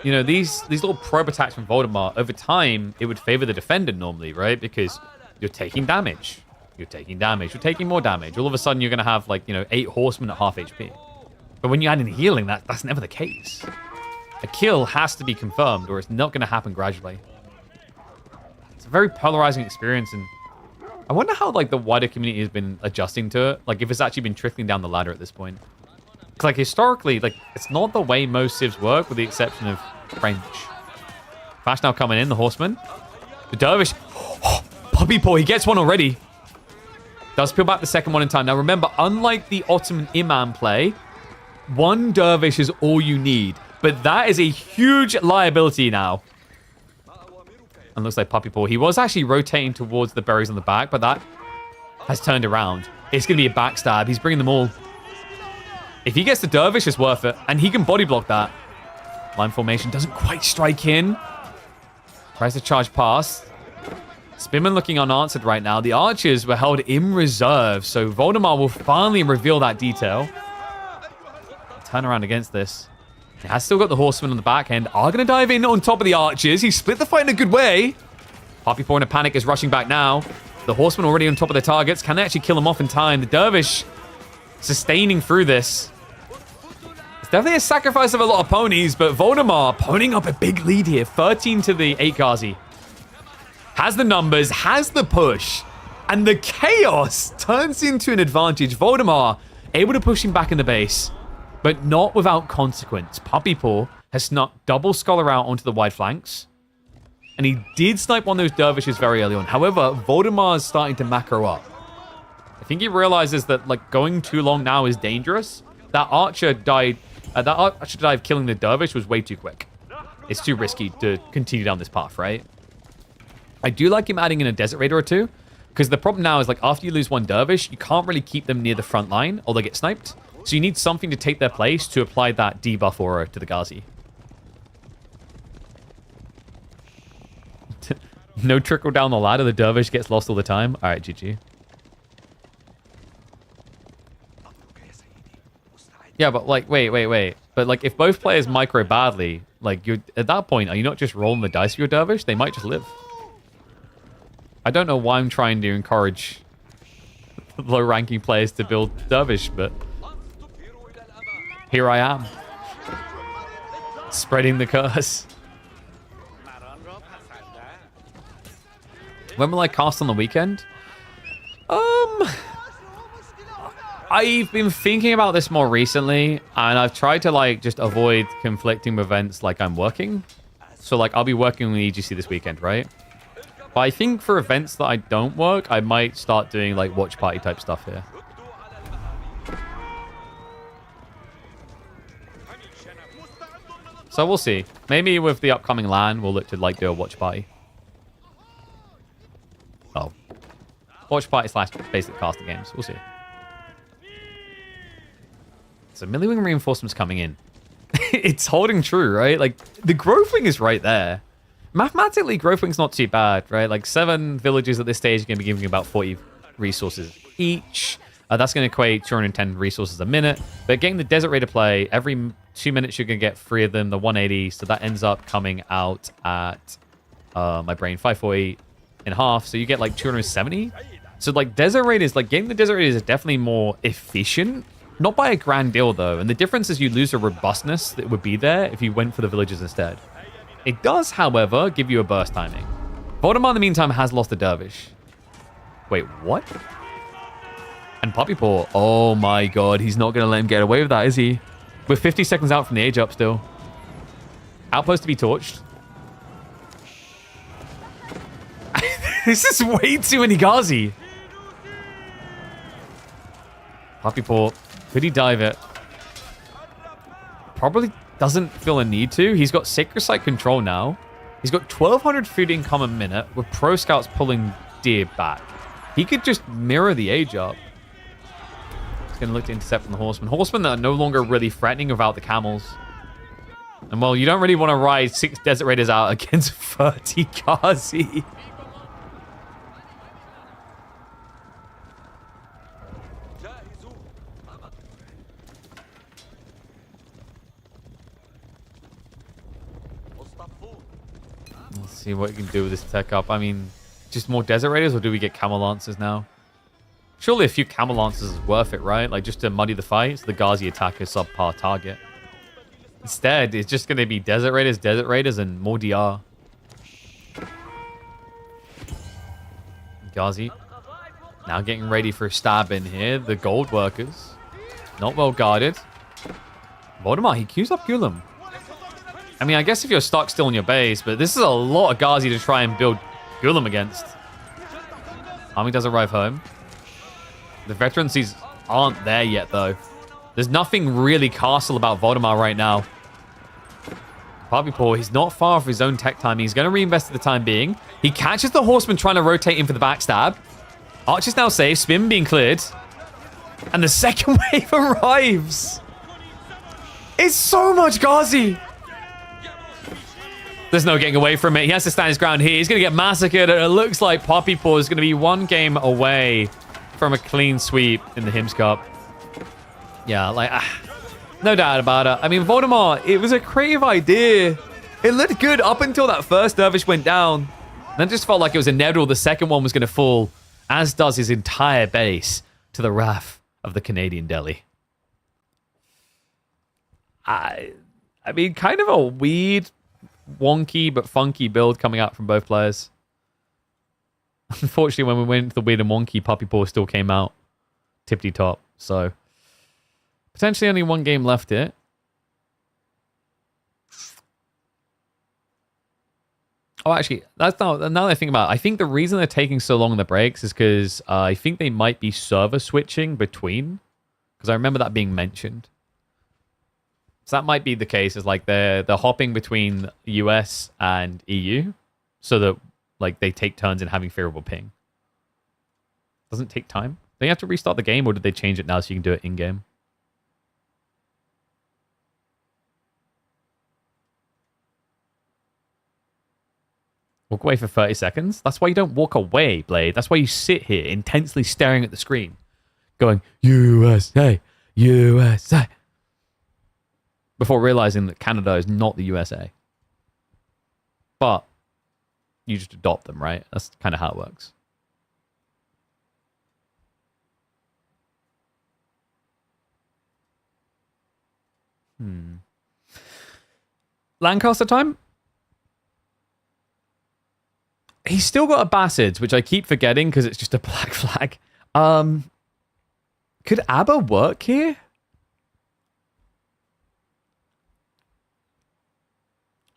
You know, these little probe attacks from Voldemar, over time, it would favor the defender normally, right? Because you're taking damage. You're taking damage. You're taking more damage. All of a sudden, you're going to have, like, you know, 8 horsemen at half HP. But when you add in healing, that's never the case. A kill has to be confirmed, or it's not going to happen gradually. It's a very polarizing experience, and I wonder how like the wider community has been adjusting to it. Like if it's actually been trickling down the ladder at this point. Because like historically, like it's not the way most civs work, with the exception of French. Flash now coming in, the horseman. The dervish. Oh, Poppy Paw, he gets one already. Does peel back the second one in time. Now remember, unlike the Ottoman Imam play, one dervish is all you need. But that is a huge liability now. And looks like Poppy Paw. He was actually rotating towards the berries on the back, but that has turned around. It's going to be a backstab. He's bringing them all. If he gets the dervish, it's worth it. And he can body block that. Line formation doesn't quite strike in. Tries to charge past. Spearman looking unanswered right now. The archers were held in reserve, so Voldemar will finally reveal that detail. Turn around against this. He has still got the horsemen on the back end. Are going to dive in on top of the archers. He split the fight in a good way. Poppy Paw in a panic is rushing back now. The horsemen already on top of their targets. Can they actually kill them off in time? The dervish sustaining through this. It's definitely a sacrifice of a lot of ponies, but Voldemar ponying up a big lead here. 13 to the 8 Ghazi. Has the numbers, has the push, and the chaos turns into an advantage. Voldemar able to push him back in the base, but not without consequence. Poppy Paw has snuck double Scholar out onto the wide flanks, and he did snipe one of those dervishes very early on. However, Voldemar is starting to macro up. I think he realizes that like going too long now is dangerous. That archer died. That archer dive killing the dervish was way too quick. It's too risky to continue down this path, right? I do like him adding in a Desert Raider or two, because the problem now is like after you lose one dervish, you can't really keep them near the front line, or they get sniped. So you need something to take their place to apply that debuff aura to the Ghazi. No trickle down the ladder. The Dervish gets lost all the time. All right, GG. Yeah, but like, wait. But like, if both players micro badly, like, you're at that point, are you not just rolling the dice for your Dervish? They might just live. I don't know why I'm trying to encourage low-ranking players to build Dervish, but here I am, spreading the curse. When will I cast on the weekend? I've been thinking about this more recently, and I've tried to like just avoid conflicting events like I'm working. So like I'll be working on the EGC this weekend, right? But I think for events that I don't work, I might start doing like watch party type stuff here. So we'll see. Maybe with the upcoming LAN, we'll look to like do a watch party. Oh. Watch party slash basic caster games. We'll see. So Milliwing reinforcements coming in. It's holding true, right? Like, the growth wing is right there. Mathematically, growth wing's not too bad, right? Like, 7 villages at this stage are going to be giving you about 40 resources each. That's going to equate 210 resources a minute. But getting the Desert Raider play, every 2 minutes you're going to get 3 of them, the 180. So that ends up coming out at, my brain, 540 in half. So you get like 270. So like Desert Raiders, like getting the Desert Raiders is definitely more efficient. Not by a grand deal, though. And the difference is you lose the robustness that would be there if you went for the villages instead. It does, however, give you a burst timing. Voldemort, in the meantime, has lost the Dervish. Wait, what? And Puppy Paw. Oh, my God. He's not going to let him get away with that, is he? We're 50 seconds out from the age up still. Outpost to be torched. This is way too many Ghazi. Puppy Paw. Could he dive it? Probably doesn't feel a need to. He's got Sacred Site control now. He's got 1,200 food income a minute with Pro Scouts pulling deer back. He could just mirror the age up. He's going to look to intercept from the Horsemen. Horsemen that are no longer really threatening without the camels. And well, you don't really want to ride 6 Desert Raiders out against 30 Ghazi. Let's see what you can do with this tech up. I mean, just more Desert Raiders, or do we get Camel Lancers now? Surely a few Camel Lancers is worth it, right? Like, just to muddy the fight, so the Ghazi attack is subpar target. Instead, it's just going to be Desert Raiders, and more DR. Ghazi now getting ready for a stab in here. The gold workers. Not well guarded. Voldemort, he queues up Gulam. I mean, I guess if you're stuck still in your base, but this is a lot of Ghazi to try and build Gulam against. Army does arrive home. The veterancies aren't there yet, though. There's nothing really castle about Voldemort right now. Puppy Paw, he's not far off his own tech timing. He's going to reinvest at the time being. He catches the Horseman trying to rotate in for the backstab. Archer's now safe. Spin being cleared. And the second wave arrives. It's so much Ghazi. There's no getting away from it. He has to stand his ground here. He's going to get massacred. And it looks like Puppy Paw is going to be 1 game away from a clean sweep in the HIMS Cup. Yeah, like, no doubt about it. I mean, Voldemort, it was a creative idea. It looked good up until that first Dervish went down. Then just felt like it was inevitable the second one was going to fall, as does his entire base, to the wrath of the Canadian Delhi. I mean, kind of a weird, wonky but funky build coming out from both players. Unfortunately, when we went into the weird and wonky, Puppy Paw still came out tippity top. So potentially only 1 game left here. Oh, actually, that's now that I think about it, I think the reason they're taking so long in the breaks is because I think they might be server switching between. Because I remember that being mentioned. So that might be the case, is like they're hopping between US and EU so that like they take turns in having favorable ping. Doesn't take time. Do you have to restart the game, or did they change it now so you can do it in-game? Walk away for 30 seconds? That's why you don't walk away, Blade. That's why you sit here intensely staring at the screen, going, USA, USA, before realizing that Canada is not the USA. But you just adopt them, right? That's kind of how it works. Lancaster time? He's still got a Bastards, which I keep forgetting because it's just a black flag. Could ABBA work here?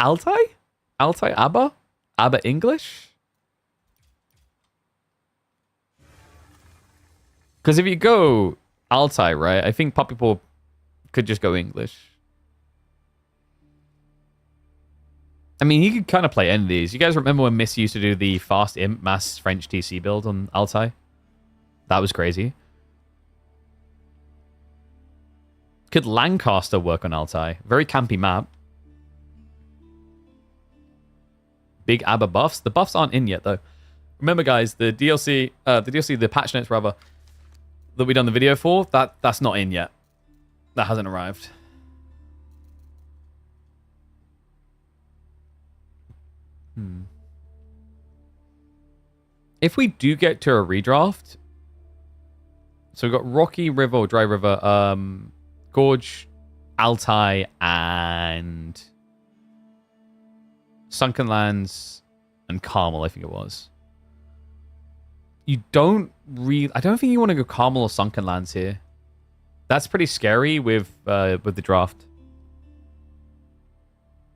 Altai? Altai ABBA? ABBA English? Because if you go Altai, right, I think pop people could just go English. I mean, he could kind of play any of these. You guys remember when Miss used to do the fast imp mass French TC build on Altai? That was crazy. Could Lancaster work on Altai? Very campy map. Big ABBA buffs. The buffs aren't in yet, though. Remember, guys, the patch notes, rather, that we done the video for, that's not in yet. That hasn't arrived. If we do get to a redraft, so we've got Rocky River or Dry River, Gorge, Altai, and Sunken Lands and Carmel, I think it was. I don't think you want to go Carmel or Sunken Lands here. That's pretty scary with the draft.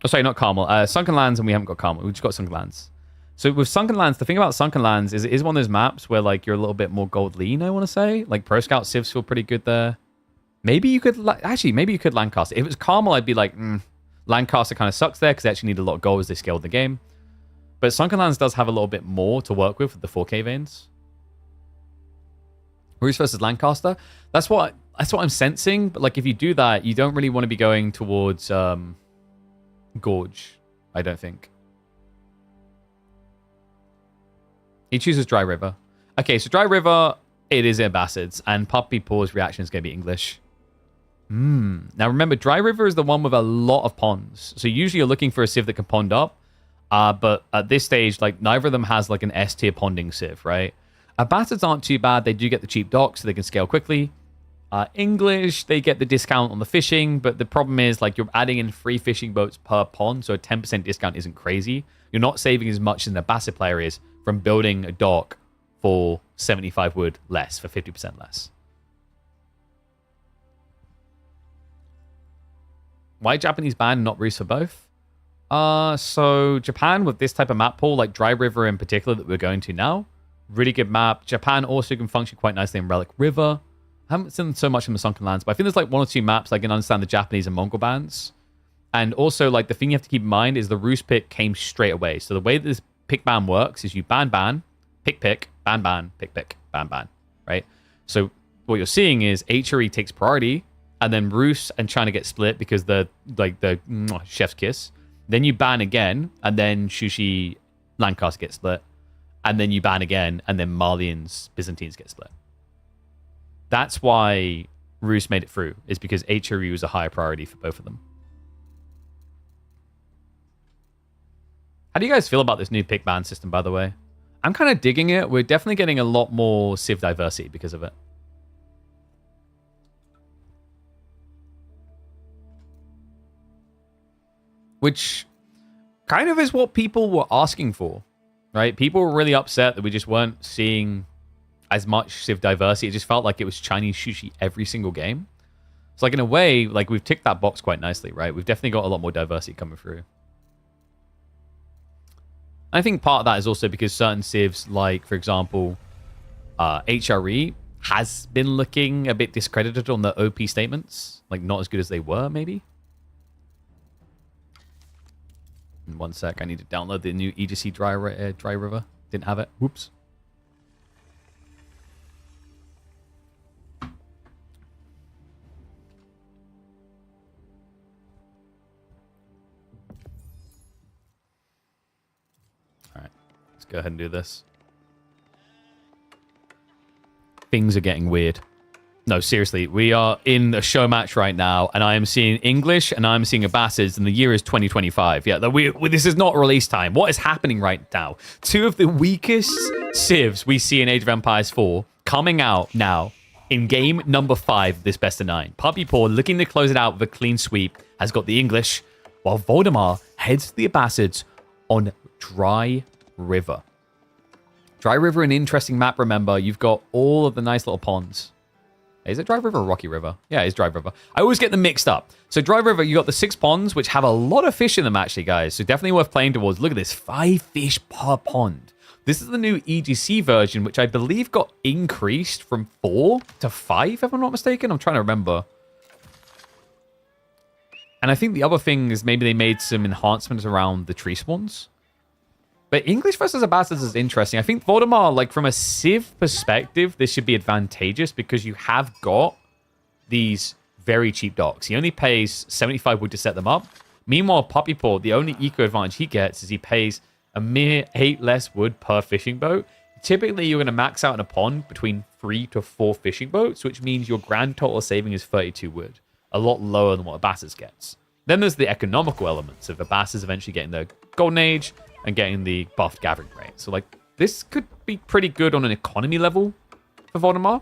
Oh, sorry, not Carmel. Sunken Lands, and we haven't got Carmel. We just got Sunken Lands. So with Sunken Lands, the thing about Sunken Lands is it is one of those maps where like you're a little bit more gold lean, I want to say. Like Pro Scout civs feel pretty good there. Maybe you could... maybe you could Lancaster. If it was Carmel, I'd be like, Lancaster kind of sucks there because they actually need a lot of gold as they scale the game. But Sunken Lands does have a little bit more to work with the 4K veins. Roos versus Lancaster. That's what I'm sensing. But like if you do that, you don't really want to be going towards Gorge, I don't think. He chooses Dry River. Okay, so Dry River, it is in Bastards, and Puppy Paw's reaction is going to be English. Now remember, Dry River is the one with a lot of ponds. So usually you're looking for a civ that can pond up. But at this stage, like neither of them has like an S tier ponding civ, right? Bastards aren't too bad. They do get the cheap docks, so they can scale quickly. English, they get the discount on the fishing, but the problem is like you're adding in 3 fishing boats per pond, so a 10% discount isn't crazy. You're not saving as much as an Basset player is from building a dock for 75 wood less, for 50% less. Why Japanese ban, not Roos for both? So Japan with this type of map pool, like Dry River in particular that we're going to now, really good map. Japan also can function quite nicely in Relic River. I haven't seen so much in the Sunken Lands, but I think there's like 1 or 2 maps I can understand the Japanese and Mongol bans. And also, like, the thing you have to keep in mind is the Roos pick came straight away. So the way this pick ban works is you ban, pick, ban, pick, ban, right? So what you're seeing is HRE takes priority, and then Roos and China get split because the chef's kiss. Then you ban again, and then Shushi Lancaster get split. And then you ban again, and then Malians, Byzantines get split. That's why Roos made it through, is because HRE was a higher priority for both of them. How do you guys feel about this new pick ban system, by the way? I'm kind of digging it. We're definitely getting a lot more civ diversity because of it. Which kind of is what people were asking for, right? People were really upset that we just weren't seeing as much civ diversity. It just felt like it was Chinese sushi every single game. So like in a way, like we've ticked that box quite nicely, right? We've definitely got a lot more diversity coming through. I think part of that is also because certain civs, like, for example, HRE, has been looking a bit discredited on the OP statements. Like, not as good as they were, maybe. In 1 sec, I need to download the new EGC Dry River. Didn't have it. Whoops. All right. go ahead and do this. Things are getting weird. No, seriously, we are in a show match right now, and I am seeing English and I'm seeing Abbasids, and the year is 2025. Yeah, this is not release time. What is happening right now? Two of the weakest civs we see in Age of Empires 4 coming out now in game number 5 of this best of 9. Puppy Paw, looking to close it out with a clean sweep, has got the English, while Voldemar heads to the Abbasids on Dry River. Dry River, an interesting map, remember. You've got all of the nice little ponds. Is it Dry River or Rocky River? Yeah, it's Dry River. I always get them mixed up. So Dry River, you got the 6 ponds, which have a lot of fish in them, actually, guys. So definitely worth playing towards. Look at this, 5 fish per pond. This is the new EGC version, which I believe got increased from 4 to 5, if I'm not mistaken. I'm trying to remember. And I think the other thing is maybe they made some enhancements around the tree spawns. But English versus Abbasids is interesting. I think Voldemar, like from a Civ perspective, this should be advantageous because you have got these very cheap docks. He only pays 75 wood to set them up. Meanwhile, Puppy Paw, the only eco advantage he gets is he pays a mere 8 less wood per fishing boat. Typically, you're going to max out in a pond between 3 to 4 fishing boats, which means your grand total saving is 32 wood. A lot lower than what Abbasids gets. Then there's the economical elements of Abbasids eventually getting the Golden Age and getting the buffed gathering rate. So, like, this could be pretty good on an economy level for Voldemar.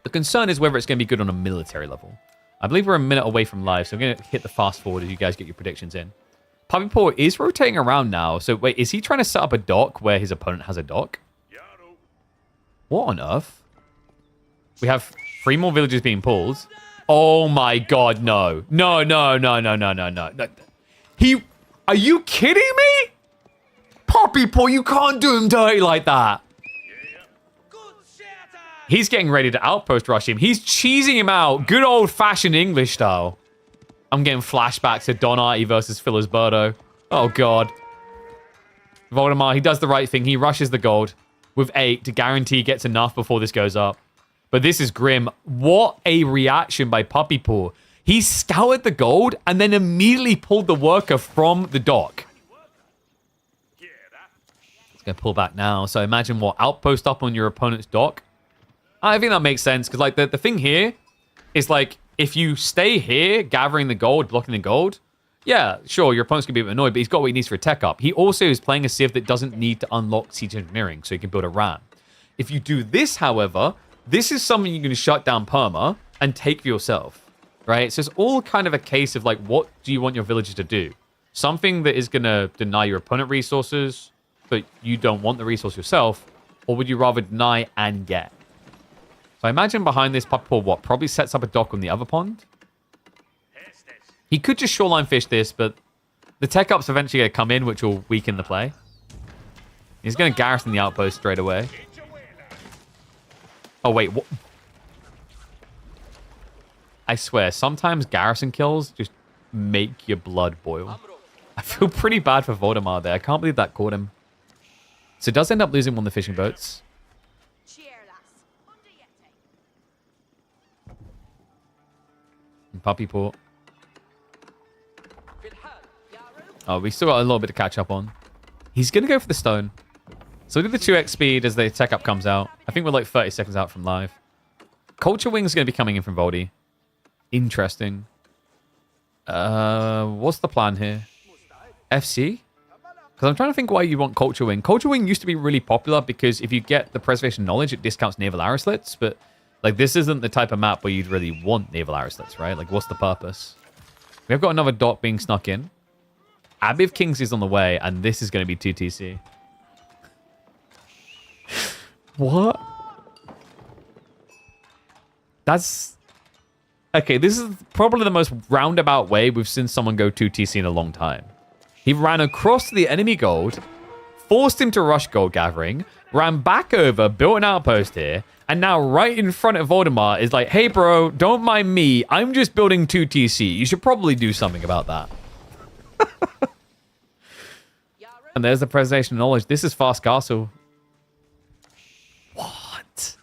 The concern is whether it's going to be good on a military level. I believe we're a minute away from live, so I'm going to hit the fast forward as you guys get your predictions in. Puppy Paw is rotating around now. So, wait, is he trying to set up a dock where his opponent has a dock? What on earth? We have 3 more villages being pulled. Oh my god, no. No. Are you kidding me? Puppy Paw, you can't do him dirty like that. He's getting ready to outpost rush him. He's cheesing him out. Good old-fashioned English style. I'm getting flashbacks to Donati versus Philisberto. Oh, God. Voldemar, he does the right thing. He rushes the gold with 8 to guarantee he gets enough before this goes up. But this is grim. What a reaction by Puppy Paw. He scoured the gold and then immediately pulled the worker from the dock. It's going to pull back now. So imagine what? Outpost up on your opponent's dock? I think that makes sense. Because like the thing here is like, if you stay here gathering the gold, blocking the gold, yeah, sure, your opponent's going to be a bit annoyed, but he's got what he needs for a tech up. He also is playing a Civ that doesn't need to unlock siege engineering, so he can build a ram. If you do this, however, this is something you can shut down perma and take for yourself, right? So it's all kind of a case of like, what do you want your villagers to do? Something that is going to deny your opponent resources, but you don't want the resource yourself, or would you rather deny and get? So I imagine behind this Puppy Paw, what, probably sets up a dock on the other pond? He could just shoreline fish this, but the tech up's eventually going to come in, which will weaken the play. He's going to garrison the outpost straight away. Oh, wait, what? I swear, sometimes garrison kills just make your blood boil. I feel pretty bad for Voldemar there. I can't believe that caught him. So it does end up losing one of the fishing boats. And Puppy Paw. Oh, we still got a little bit to catch up on. He's going to go for the stone. So we do the 2x speed as the tech up comes out. I think we're like 30 seconds out from live. Culture Wing's going to be coming in from Voldy. Interesting. What's the plan here? FC? Because I'm trying to think why you want Culture Wing. Culture Wing used to be really popular because if you get the Preservation Knowledge, it discounts Naval Arrow Slits. But like this isn't the type of map where you'd really want Naval Arrow Slits, right? Like what's the purpose? We've got another dock being snuck in. Abbey of Kings is on the way, and this is going to be 2TC. What? That's... Okay, this is probably the most roundabout way we've seen someone go 2TC in a long time. He ran across to the enemy gold, forced him to rush gold gathering, ran back over, built an outpost here, and now right in front of Voldemar is like, hey bro, don't mind me, I'm just building 2TC. You should probably do something about that. And there's the preservation knowledge. This is Fast Castle. What?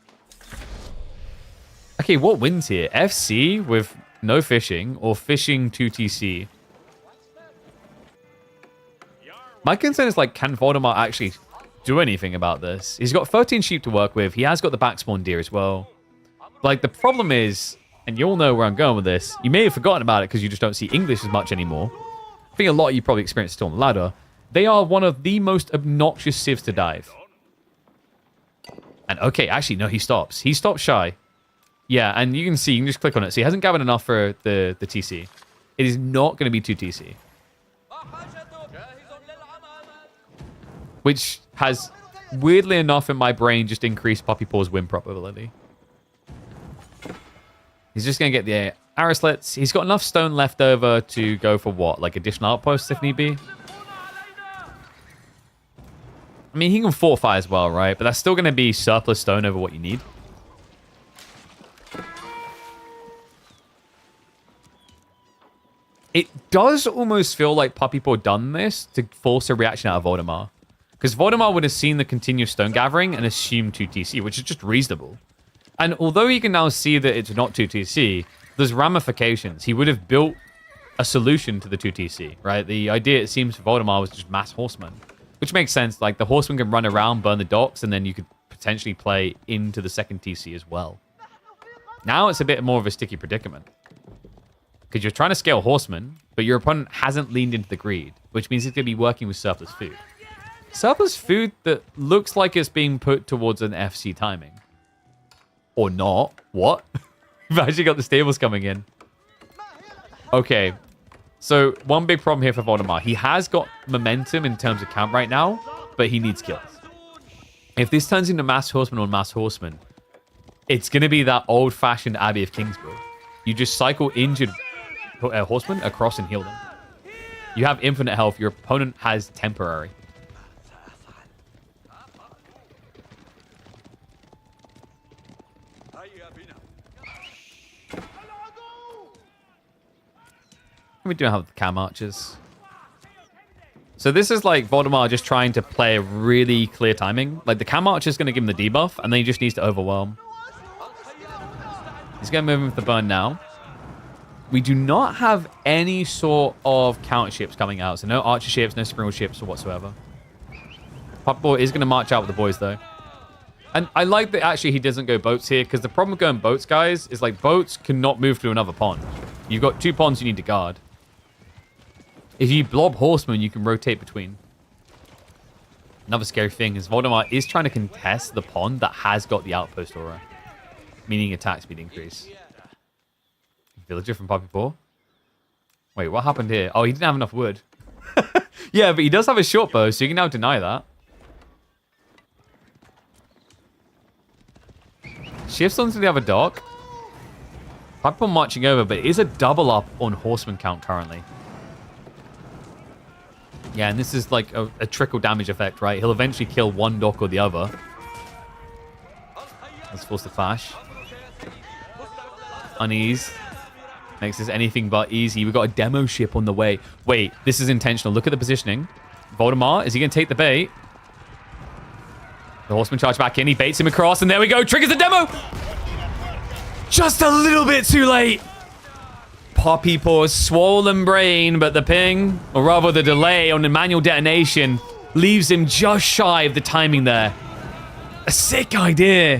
Okay, what wins here? FC with no fishing or fishing 2TC? My concern is like, can Voldemar actually do anything about this. He's got 13 sheep to work with. He has got the backspawn deer as well. Like, the problem is, and you all know where I'm going with this, you may have forgotten about it because you just don't see English as much anymore. I think a lot of you probably experienced Storm Ladder. They are one of the most obnoxious civs to dive. And okay, actually, no, he stops. He stops shy. Yeah, and you can see, you can just click on it. So he hasn't gathered enough for the TC. It is not going to be 2 TC. Which has, weirdly enough, in my brain, just increased Poppy Paw's win probability. He's just going to get the arrow slits. He's got enough stone left over to go for what? Like additional outposts if need be? I mean, he can fortify as well, right? But that's still going to be surplus stone over what you need. It does almost feel like Poppy Paw done this to force a reaction out of Voldemar. Because Voldemar would have seen the continuous stone gathering and assumed 2 TC, which is just reasonable. And although he can now see that it's not 2 TC, there's ramifications. He would have built a solution to the 2 TC, right? The idea, it seems, for Voldemar was just mass horsemen. Which makes sense. Like, the horsemen can run around, burn the docks, and then you could potentially play into the second TC as well. Now it's a bit more of a sticky predicament. Because you're trying to scale horsemen, but your opponent hasn't leaned into the greed, which means he's going to be working with surplus food. Surplus food that looks like it's being put towards an FC timing. Or not. What? We've actually got the stables coming in. Okay. So, one big problem here for Voldemar. He has got momentum in terms of camp right now, but he needs kills. If this turns into mass horseman on mass horseman, it's going to be that old-fashioned Abbey of Kingsburg. You just cycle injured horsemen across and heal them. You have infinite health. Your opponent has temporary. We do have the cam archers. So this is like Voldemar just trying to play a really clear timing. Like the cam archer is going to give him the debuff, and then he just needs to overwhelm. He's going to move him with the burn now. We do not have any sort of counter ships coming out. So no archer ships, no springle ships or whatsoever. Popboy is going to march out with the boys though. And I like that actually he doesn't go boats here, because the problem with going boats, guys, is like boats cannot move to another pond. You've got 2 ponds you need to guard. If you blob horsemen, you can rotate between. Another scary thing is Voldemar is trying to contest the pond that has got the outpost aura, meaning attack speed increase. Villager from Poppy Paw. Wait, what happened here? Oh, he didn't have enough wood. Yeah, but he does have a short bow, so you can now deny that. Shifts onto the other dock. Poppy Paw marching over, but it is a double up on horseman count currently. Yeah, and this is like a trickle damage effect, right? He'll eventually kill one dock or the other. Let's force the flash. Unease. Makes this anything but easy. We've got a demo ship on the way. Wait, this is intentional. Look at the positioning. Voldemar, is he going to take the bait? The horseman charge back in. He baits him across, and there we go. Triggers the demo. Just a little bit too late. Poppy Paw's swollen brain, but the ping, or rather the delay on the manual detonation, leaves him just shy of the timing there. A sick idea.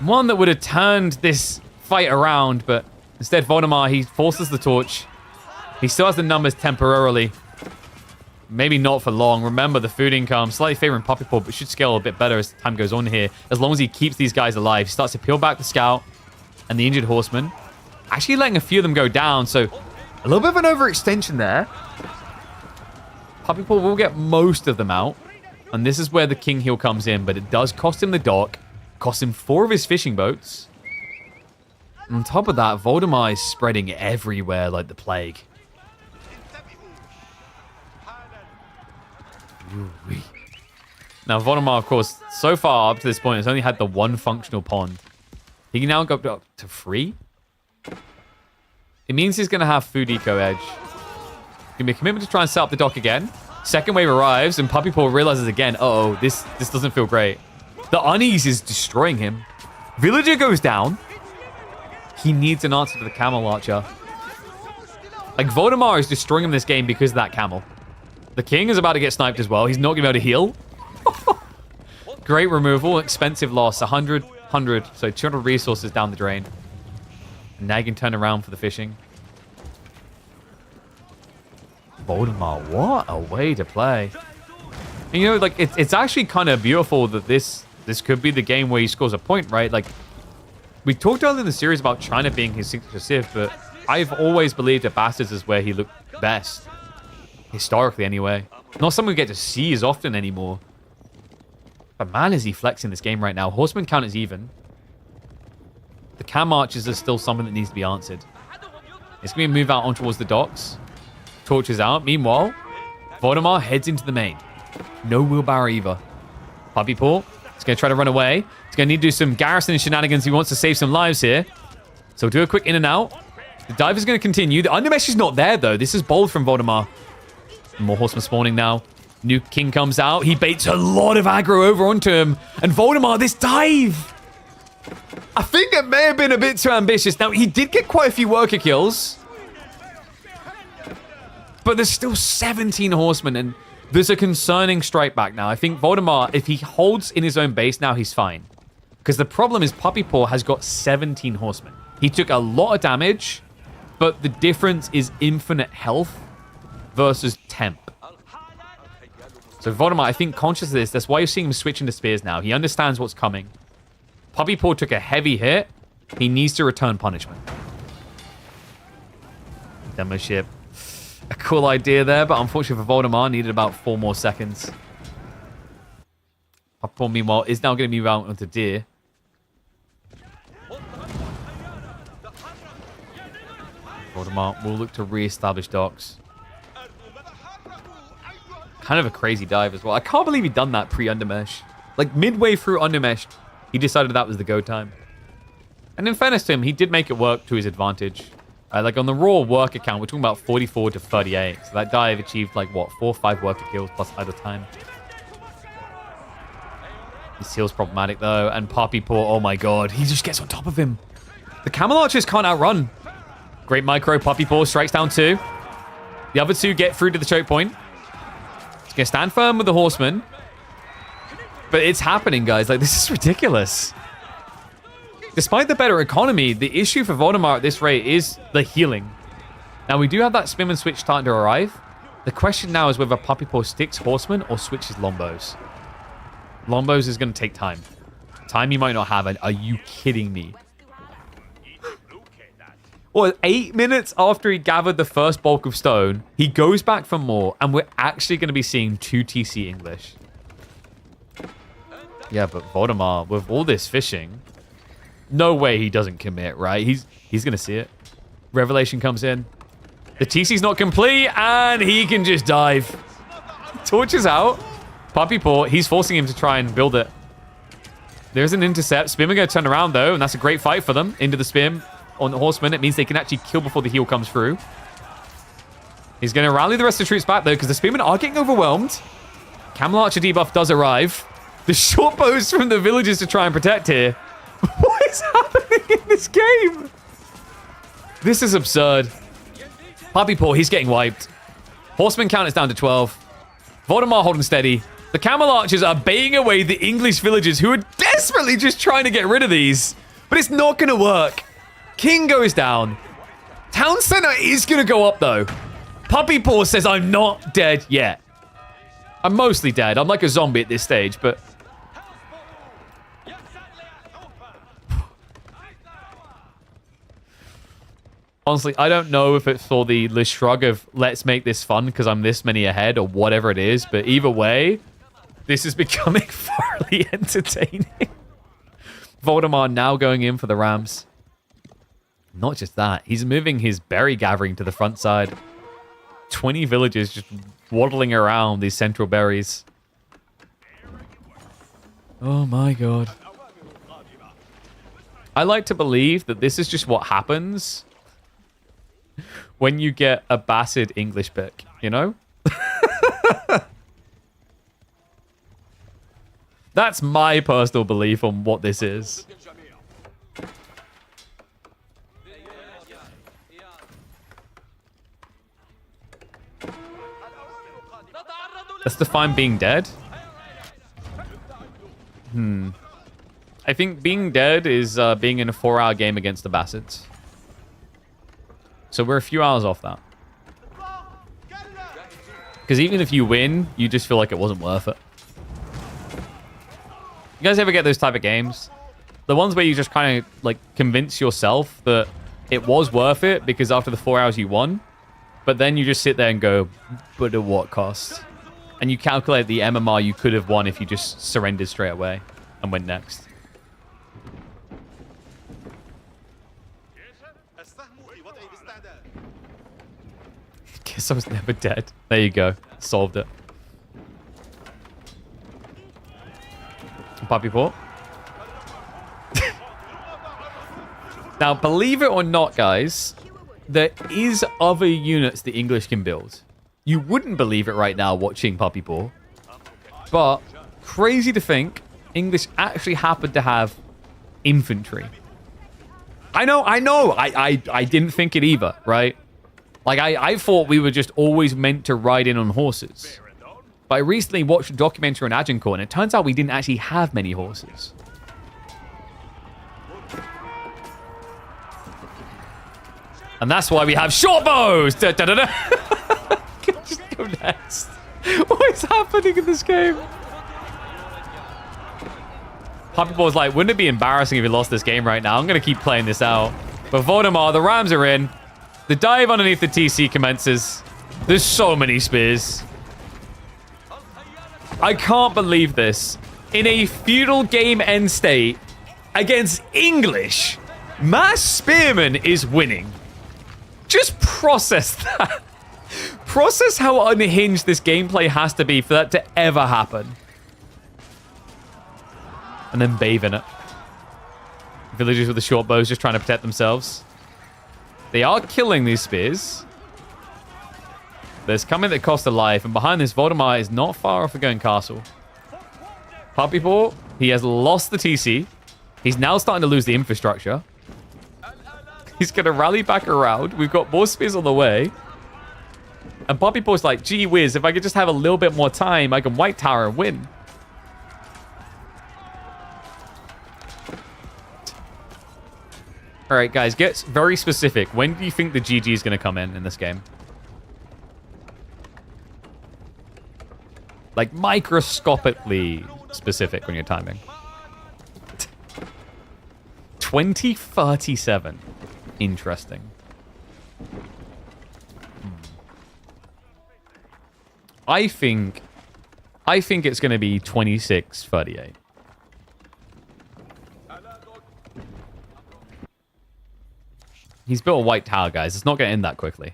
One that would have turned this fight around, but instead Voldemar, he forces the torch. He still has the numbers temporarily. Maybe not for long. Remember, the food income, slightly favoring Poppy Paw, but should scale a bit better as time goes on here. As long as he keeps these guys alive. He starts to peel back the scout and the injured horseman. Actually letting a few of them go down, so a little bit of an overextension there. Poppy Paw will get most of them out, and this is where the King Heal comes in, but it does cost him the dock, cost him 4 of his fishing boats. And on top of that, Voldemar is spreading everywhere like the plague. Ooh-wee. Now, Voldemar, of course, so far up to this point, has only had the 1 functional pond. He can now go up to 3. It means he's going to have food eco edge. Going to be a commitment to try and set up the dock again. Second wave arrives, and Poppy Paw realizes again, uh-oh, this doesn't feel great. The unease is destroying him. Villager goes down. He needs an answer to the camel archer. Like, Voldemar is destroying him this game because of that camel. The king is about to get sniped as well. He's not going to be able to heal. Great removal, expensive loss. 100, so 200 resources down the drain. And now you can turn around for the fishing. Voldemar, what a way to play. And you know, like, it's actually kind of beautiful that this could be the game where he scores a point, right? Like, we talked earlier in the series about China being his signature civ, but I've always believed that Bastards is where he looked best. Historically, anyway. Not something we get to see as often anymore. But man, is he flexing this game right now. Horseman count is even. The cam archers are still something that needs to be answered. It's going to move out on towards the docks. Torches out. Meanwhile, Voldemar heads into the main. No wheelbarrow either. Puppy Paw. He's going to try to run away. He's going to need to do some garrison shenanigans. He wants to save some lives here. So do a quick in and out. The dive is going to continue. The undermesh is not there, though. This is bold from Voldemar. More horsemen spawning now. New king comes out. He baits a lot of aggro over onto him. And Voldemar, this dive. I think it may have been a bit too ambitious. Now, he did get quite a few worker kills. But there's still 17 horsemen. And there's a concerning strike back now. I think Voldemar, if he holds in his own base now, he's fine. Because the problem is Puppy Paw has got 17 horsemen. He took a lot of damage. But the difference is infinite health versus temp. So Voldemar, I think, conscious of this, that's why you're seeing him switch into spears now. He understands what's coming. Puppy Paw took a heavy hit. He needs to return punishment. Demo ship. A cool idea there, but unfortunately for Voldemar, needed about 4 more seconds. Puppy Paw, meanwhile, is now going to move out onto Deer. Voldemar will look to re-establish docks. Kind of a crazy dive as well. I can't believe he'd done that pre-undermesh. Like, midway through undermesh, he decided that was the go time. And in fairness to him, he did make it work to his advantage. Like, on the raw worker count, we're talking about 44 to 38. So that dive achieved, like, what, 4 or 5 worker kills plus idle time. His seal's problematic, though. And Puppy Paw, oh my god, he just gets on top of him. The Camel Archers can't outrun. Great micro. Puppy Paw strikes down 2. The other 2 get through to the choke point. He's going to stand firm with the horseman. But it's happening, guys. Like, this is ridiculous. Despite the better economy, the issue for Voldemar at this rate is the healing. Now, we do have that spin and switch starting to arrive. The question now is whether Puppy Paw sticks horseman or switches lombos. Lombos is going to take time. Time you might not have. Are you kidding me? Well, 8 minutes after he gathered the first bulk of stone, he goes back for more, and we're actually going to be seeing 2 TC English. Yeah, but Voldemar, with all this fishing, no way he doesn't commit, right? He's going to see it. Revelation comes in. The TC's not complete, and he can just dive. Torches out. Puppy Paw, he's forcing him to try and build it. There's an intercept. Spim are going to turn around, though, and that's a great fight for them. Into the Spim. On the horseman, it means they can actually kill before the heal comes through. He's going to rally the rest of the troops back, though, because the spearmen are getting overwhelmed. Camel Archer debuff does arrive. The short bows from the villagers to try and protect here. What is happening in this game? This is absurd. Puppy Paw, he's getting wiped. Horseman count is down to 12. Voldemar holding steady. The Camel Archers are baying away the English villagers who are desperately just trying to get rid of these. But it's not going to work. King goes down. Town center is going to go up, though. Puppy Paw says, I'm not dead yet. I'm mostly dead. I'm like a zombie at this stage, but... Honestly, I don't know if it's for the shrug of let's make this fun because I'm this many ahead or whatever it is, but either way, this is becoming thoroughly entertaining. Voldemar now going in for the Rams. Not just that, he's moving his berry gathering to the front side. 20 villagers just waddling around these central berries. Oh my god. I like to believe that this is just what happens when you get a Basset English book, you know? That's my personal belief on what this is. Let's define being dead. I think being dead is being in a 4-hour game against the Bastards. So we're a few hours off that. Because even if you win, you just feel like it wasn't worth it. You guys ever get those type of games? The ones where you just kind of like convince yourself that it was worth it because after the 4 hours you won, but then you just sit there and go, but at what cost? And you calculate the MMR you could have won if you just surrendered straight away and went next. Guess I was never dead. There you go. Solved it. Puppy paw. Now, believe it or not, guys, there is other units the English can build. You wouldn't believe it right now watching Puppy Paw. But crazy to think, English actually happen to have infantry. I know. I didn't think it either, right? Like, I thought we were just always meant to ride in on horses. But I recently watched a documentary on Agincourt, and it turns out we didn't actually have many horses. And that's why we have short bows! Da, da, da, da. Just go next. What is happening in this game? Puppy Ball's like, wouldn't it be embarrassing if we lost this game right now? I'm going to keep playing this out. But Voldemar, the Rams are in. The dive underneath the TC commences. There's so many spears. I can't believe this. In a feudal game end state against English, Mass Spearman is winning. Just process that. Process how unhinged this gameplay has to be for that to ever happen. And then bathe in it. Villagers with the short bows just trying to protect themselves. They are killing these spears. There's coming that cost a life, and behind this, Voldemar is not far off of going castle. Puppy Paw, he has lost the TC. He's now starting to lose the infrastructure. He's going to rally back around. We've got more spears on the way. And Puppy Paw's like, gee whiz, if I could just have a little bit more time, I can White Tower and win. All right, guys, get very specific. When do you think the GG is going to come in this game? Like, microscopically specific when you're timing. 2037. Interesting. I think it's going to be 2638. He's built a White Tower, guys. It's not going to end that quickly.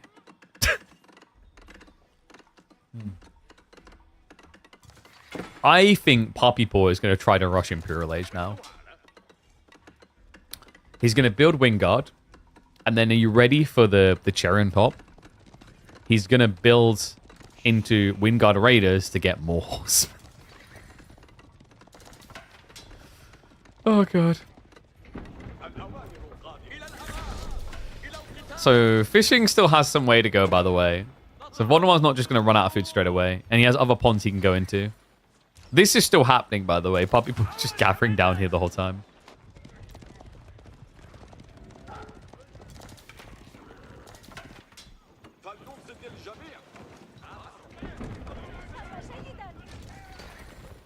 I think Puppy Paw is going to try to rush Imperial Age now. He's going to build Wingguard. And then are you ready for the cherry on top? He's going to build into Wingguard Raiders to get more horsemen. Oh, God. So, fishing still has some way to go, by the way. So, Voldemar's not just going to run out of food straight away. And he has other ponds he can go into. This is still happening, by the way. Puppy Paw just gathering down here the whole time.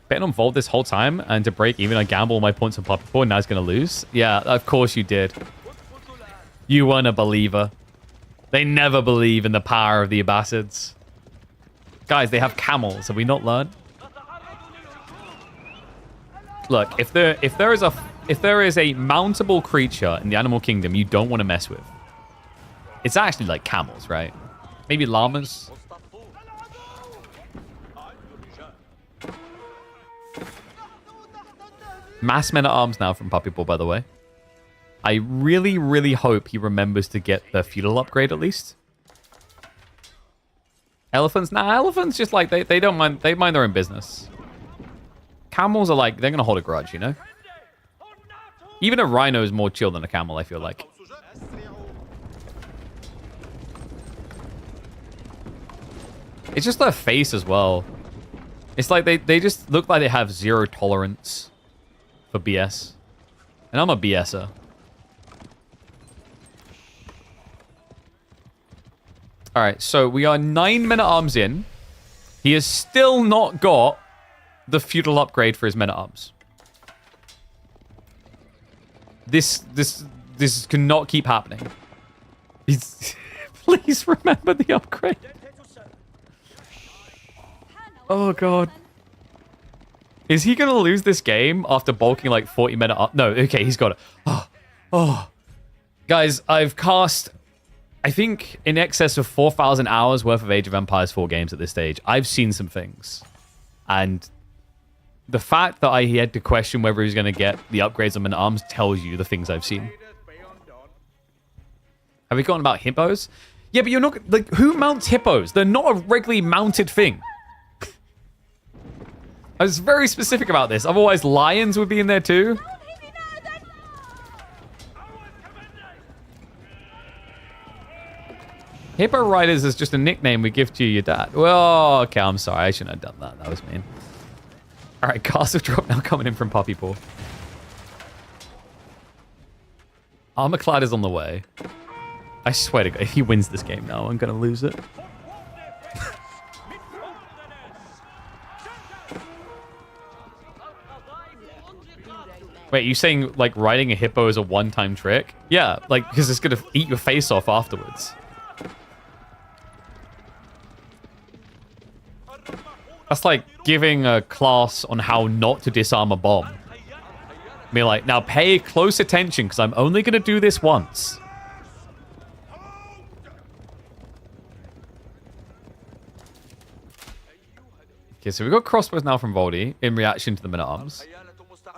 Betting on Volt this whole time, and to break even, I gamble my points on Puppy Paw, and now he's going to lose. Yeah, of course you did. You weren't a believer. They never believe in the power of the Abbasids. Guys, they have camels. Have we not learned? Look, if there is a mountable creature in the animal kingdom you don't want to mess with, it's actually like camels, right? Maybe llamas. Mass men at arms now from Puppy Paw, by the way. I really, really hope he remembers to get the feudal upgrade at least. Elephants? Nah, elephants just like, they don't mind, they mind their own business. Camels are like, they're going to hold a grudge, you know? Even a rhino is more chill than a camel, I feel like. It's just their face as well. It's like they just look like they have zero tolerance for BS. And I'm a BSer. Alright, so we are 9 men-at-arms in. He has still not got the feudal upgrade for his men-at-arms. This cannot keep happening. He's... Please remember the upgrade. Oh, God. Is he going to lose this game after bulking like 40 men-at-arms? No, okay, he's got it. Oh. Guys, I've cast... I think in excess of 4,000 hours worth of Age of Empires 4 games at this stage. I've seen some things. And the fact that I had to question whether he's going to get the upgrades on men-at-arms tells you the things I've seen. Have we gotten about hippos? Yeah, but you're not... Like, who mounts hippos? They're not a regularly mounted thing. I was very specific about this. Otherwise, lions would be in there too. Hippo Riders is just a nickname we give to your dad. Well, okay, I'm sorry. I shouldn't have done that. That was mean. All right, castle drop now coming in from Puppy Paw. Armorclad is on the way. I swear to God, if he wins this game now, I'm going to lose it. Wait, you saying like riding a hippo is a one-time trick? Yeah, like because it's going to eat your face off afterwards. That's like giving a class on how not to disarm a bomb. Be like, now pay close attention because I'm only going to do this once. Okay, so we've got crossbows now from Voldy in reaction to the men-at-arms.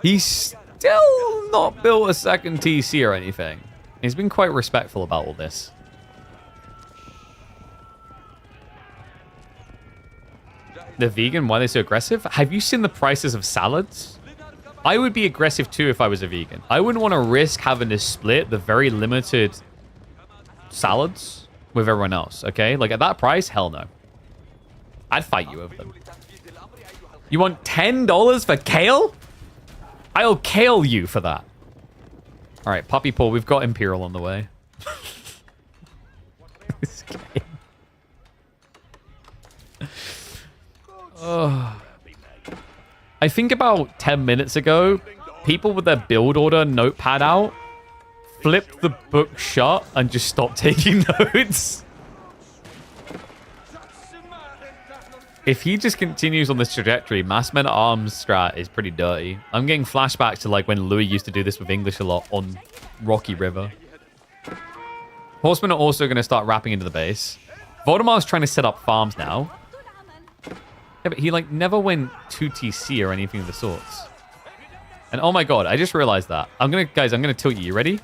He's still not built a second TC or anything. He's been quite respectful about all this. The vegan, why are they so aggressive? Have you seen the prices of salads? I would be aggressive too if I was a vegan. I wouldn't want to risk having to split the very limited salads with everyone else, okay? Like at that price, hell no. I'd fight you over them. You want $10 for kale? I'll kale you for that. All right, Puppy Paw, we've got Imperial on the way. This game. Oh. I think about 10 minutes ago, people with their build order notepad out flipped the book shut and just stopped taking notes. If he just continues on this trajectory, mass men-at-arms strat is pretty dirty. I'm getting flashbacks to like when Louis used to do this with English a lot on Rocky River. Horsemen are also going to start wrapping into the base. Voldemar's trying to set up farms now. Yeah, but he like never went 2TC or anything of the sorts. And oh my God, I just realized that. Guys, I'm gonna tilt you. You ready?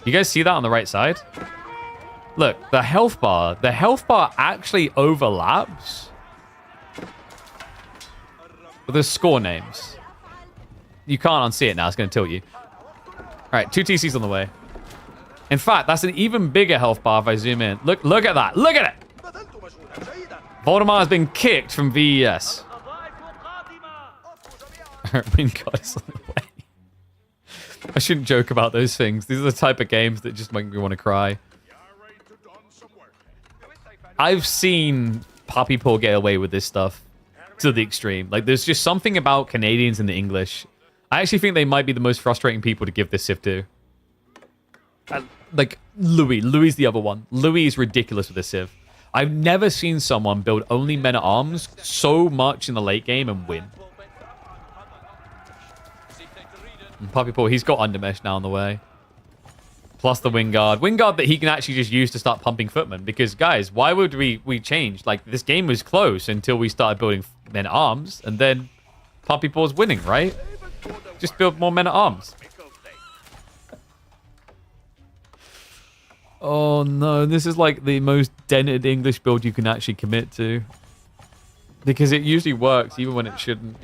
You guys see that on the right side? Look, the health bar actually overlaps with the score names. You can't unsee it now. It's going to tilt you. All right, 2 TCs on the way. In fact, that's an even bigger health bar if I zoom in. Look at that. Look at it. Voldemar has been kicked from VES. Wingard is on the way. I shouldn't joke about those things. These are the type of games that just make me want to cry. I've seen Puppy Paw get away with this stuff to the extreme. Like, there's just something about Canadians and the English. I actually think they might be the most frustrating people to give this civ to. Like, Louis the other one. Louis is ridiculous with this civ. I've never seen someone build only men-at-arms so much in the late game and win. And Puppy Paw, he's got Undermesh now on the way. Plus the Wingard. Wingard that he can actually just use to start pumping footmen. Because, guys, why would we change? Like, this game was close until we started building men-at-arms. And then Puppy Paw's winning, right? Just build more men-at-arms. Oh, no. This is, like, the most dented English build you can actually commit to. Because it usually works, even when it shouldn't.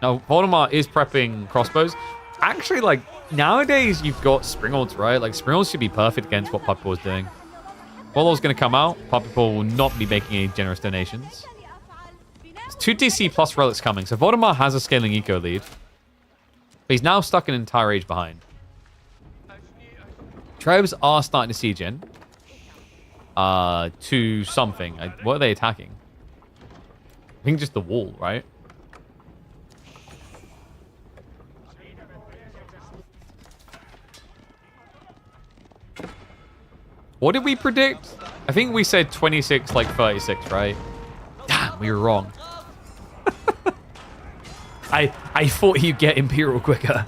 Now, Voldemar is prepping crossbows. Actually, like, nowadays you've got Springolds, right? Like, Springolds should be perfect against what Puppy Paw is doing. Wallow's going to come out. Puppy Paw will not be making any generous donations. It's 2 TC plus relics coming. So Voldemar has a scaling eco lead. But he's now stuck an entire age behind. Trebs are starting to siege in. To something. What are they attacking? I think just the wall, right? What did we predict? I think we said 26, like 36, right? Damn, we were wrong. I thought he'd get Imperial quicker.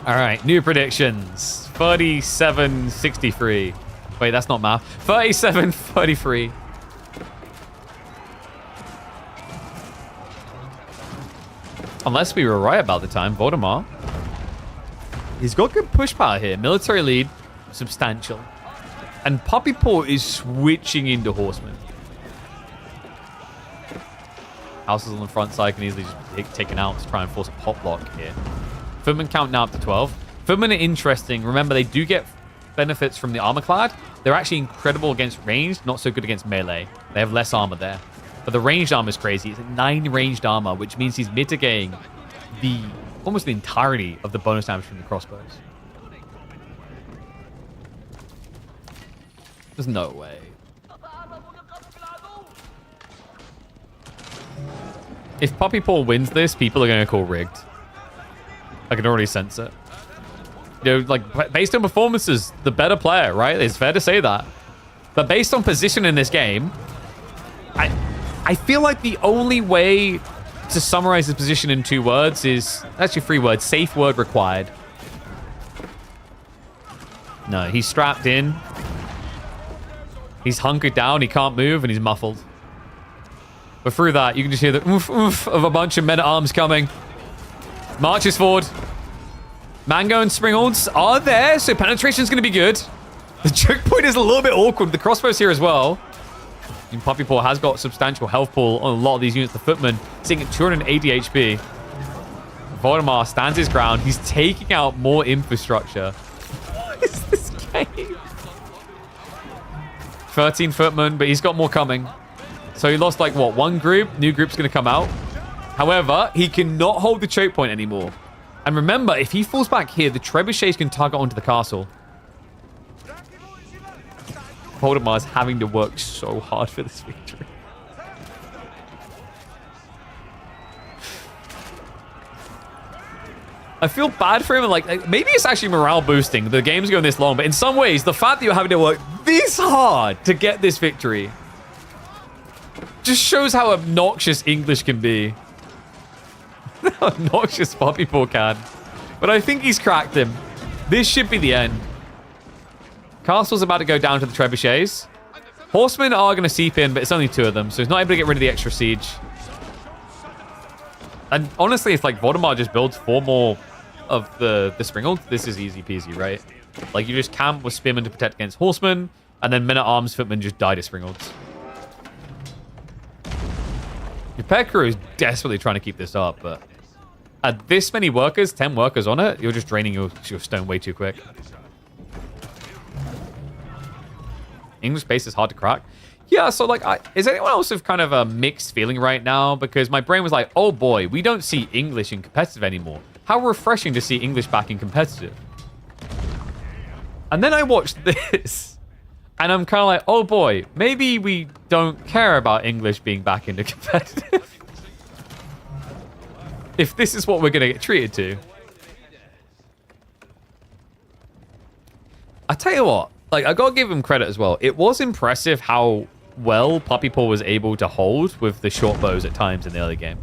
All right, new predictions. 37-63. Wait, that's not math. 37-33. Unless we were right about the time, Valdemar. He's got good push power here. Military lead, substantial. And Puppy Paw is switching into Horseman. Houses on the front side can easily just be taken out to try and force a pop block here. Footmen count now up to 12. Footmen are interesting. Remember, they do get benefits from the armor clad. They're actually incredible against ranged, not so good against melee. They have less armor there. But the ranged armor is crazy. It's 9 ranged armor, which means he's mitigating almost the entirety of the bonus damage from the crossbows. There's no way. If Puppy Paw wins this, people are going to call rigged. I can already sense it. You know, like, based on performances, the better player, right? It's fair to say that. But based on position in this game, I feel like the only way to summarize his position in 2 words is... Actually, 3 words. Safe word required. No, he's strapped in. He's hunkered down. He can't move, and he's muffled. But through that, you can just hear the oof, oof of a bunch of men-at-arms coming. Marches forward. Mango and Springholds are there, so penetration's going to be good. The choke point is a little bit awkward. The crossbows here as well. And Puppy Paw has got substantial health pool on a lot of these units. The Footman sitting at 280 HP. Valdemar stands his ground. He's taking out more infrastructure. What is this game? 13 Footman, but he's got more coming. So he lost, like, what, 1 group? New group's going to come out. However, he cannot hold the choke point anymore. And remember, if he falls back here, the trebuchets can target onto the castle. Voldemar's having to work so hard for this victory. I feel bad for him. Like, maybe it's actually morale boosting. The game's going this long. But in some ways, the fact that you're having to work this hard to get this victory just shows how obnoxious English can be. How obnoxious Puppy Paw can. But I think he's cracked him. This should be the end. Castle's about to go down to the trebuchets. Horsemen are going to seep in, but it's only 2 of them, so he's not able to get rid of the extra siege. And honestly, if like Valdemar just builds 4 more of the Springald, this is easy peasy, right? Like, you just camp with Spearmen to protect against Horsemen, and then Men-at-Arms Footmen just die to Springalds. Your pair crew is desperately trying to keep this up, but at this many workers, 10 workers on it, you're just draining your stone way too quick. English base is hard to crack. Yeah, so like, is anyone else of kind of a mixed feeling right now? Because my brain was like, oh boy, we don't see English in competitive anymore. How refreshing to see English back in competitive. And then I watched this, and I'm kind of like, oh boy, maybe we don't care about English being back into competitive. If this is what we're going to get treated to. I tell you what, like, I got to give him credit as well. It was impressive how well Puppy Paw was able to hold with the short bows at times in the early game.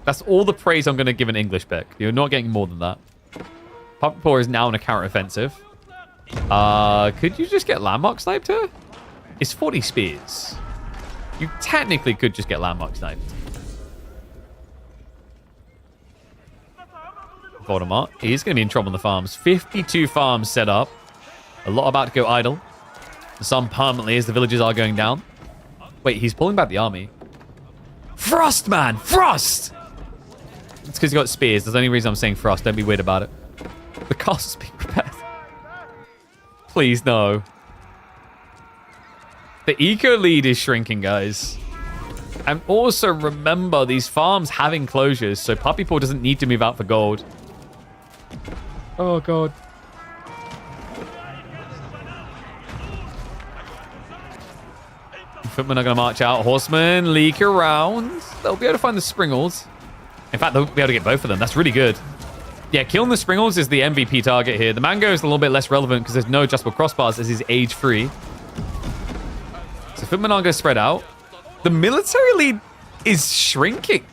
That's all the praise I'm going to give an English pick. You're not getting more than that. Puppy Paw is now in a counter-offensive. Could you just get landmark sniped here? It's 40 spears. You technically could just get landmark sniped. Valdemar, he's going to be in trouble on the farms. 52 farms set up. A lot about to go idle. Some permanently as the villages are going down. Wait, he's pulling back the army. Frost, man! Frost! It's because he's got spears. That's the only reason I'm saying frost. Don't be weird about it. The castle's being prepared. Please, no. The eco lead is shrinking, guys. And also remember these farms having closures, so Puppy Paw doesn't need to move out for gold. Oh, God. Footmen are going to march out. Horsemen leak around. They'll be able to find the Springles. In fact, they'll be able to get both of them. That's really good. Yeah, killing the Springles is the MVP target here. The Mango is a little bit less relevant because there's no adjustable crossbars as he's age-free. So Footmen are going to spread out. The military lead is shrinking.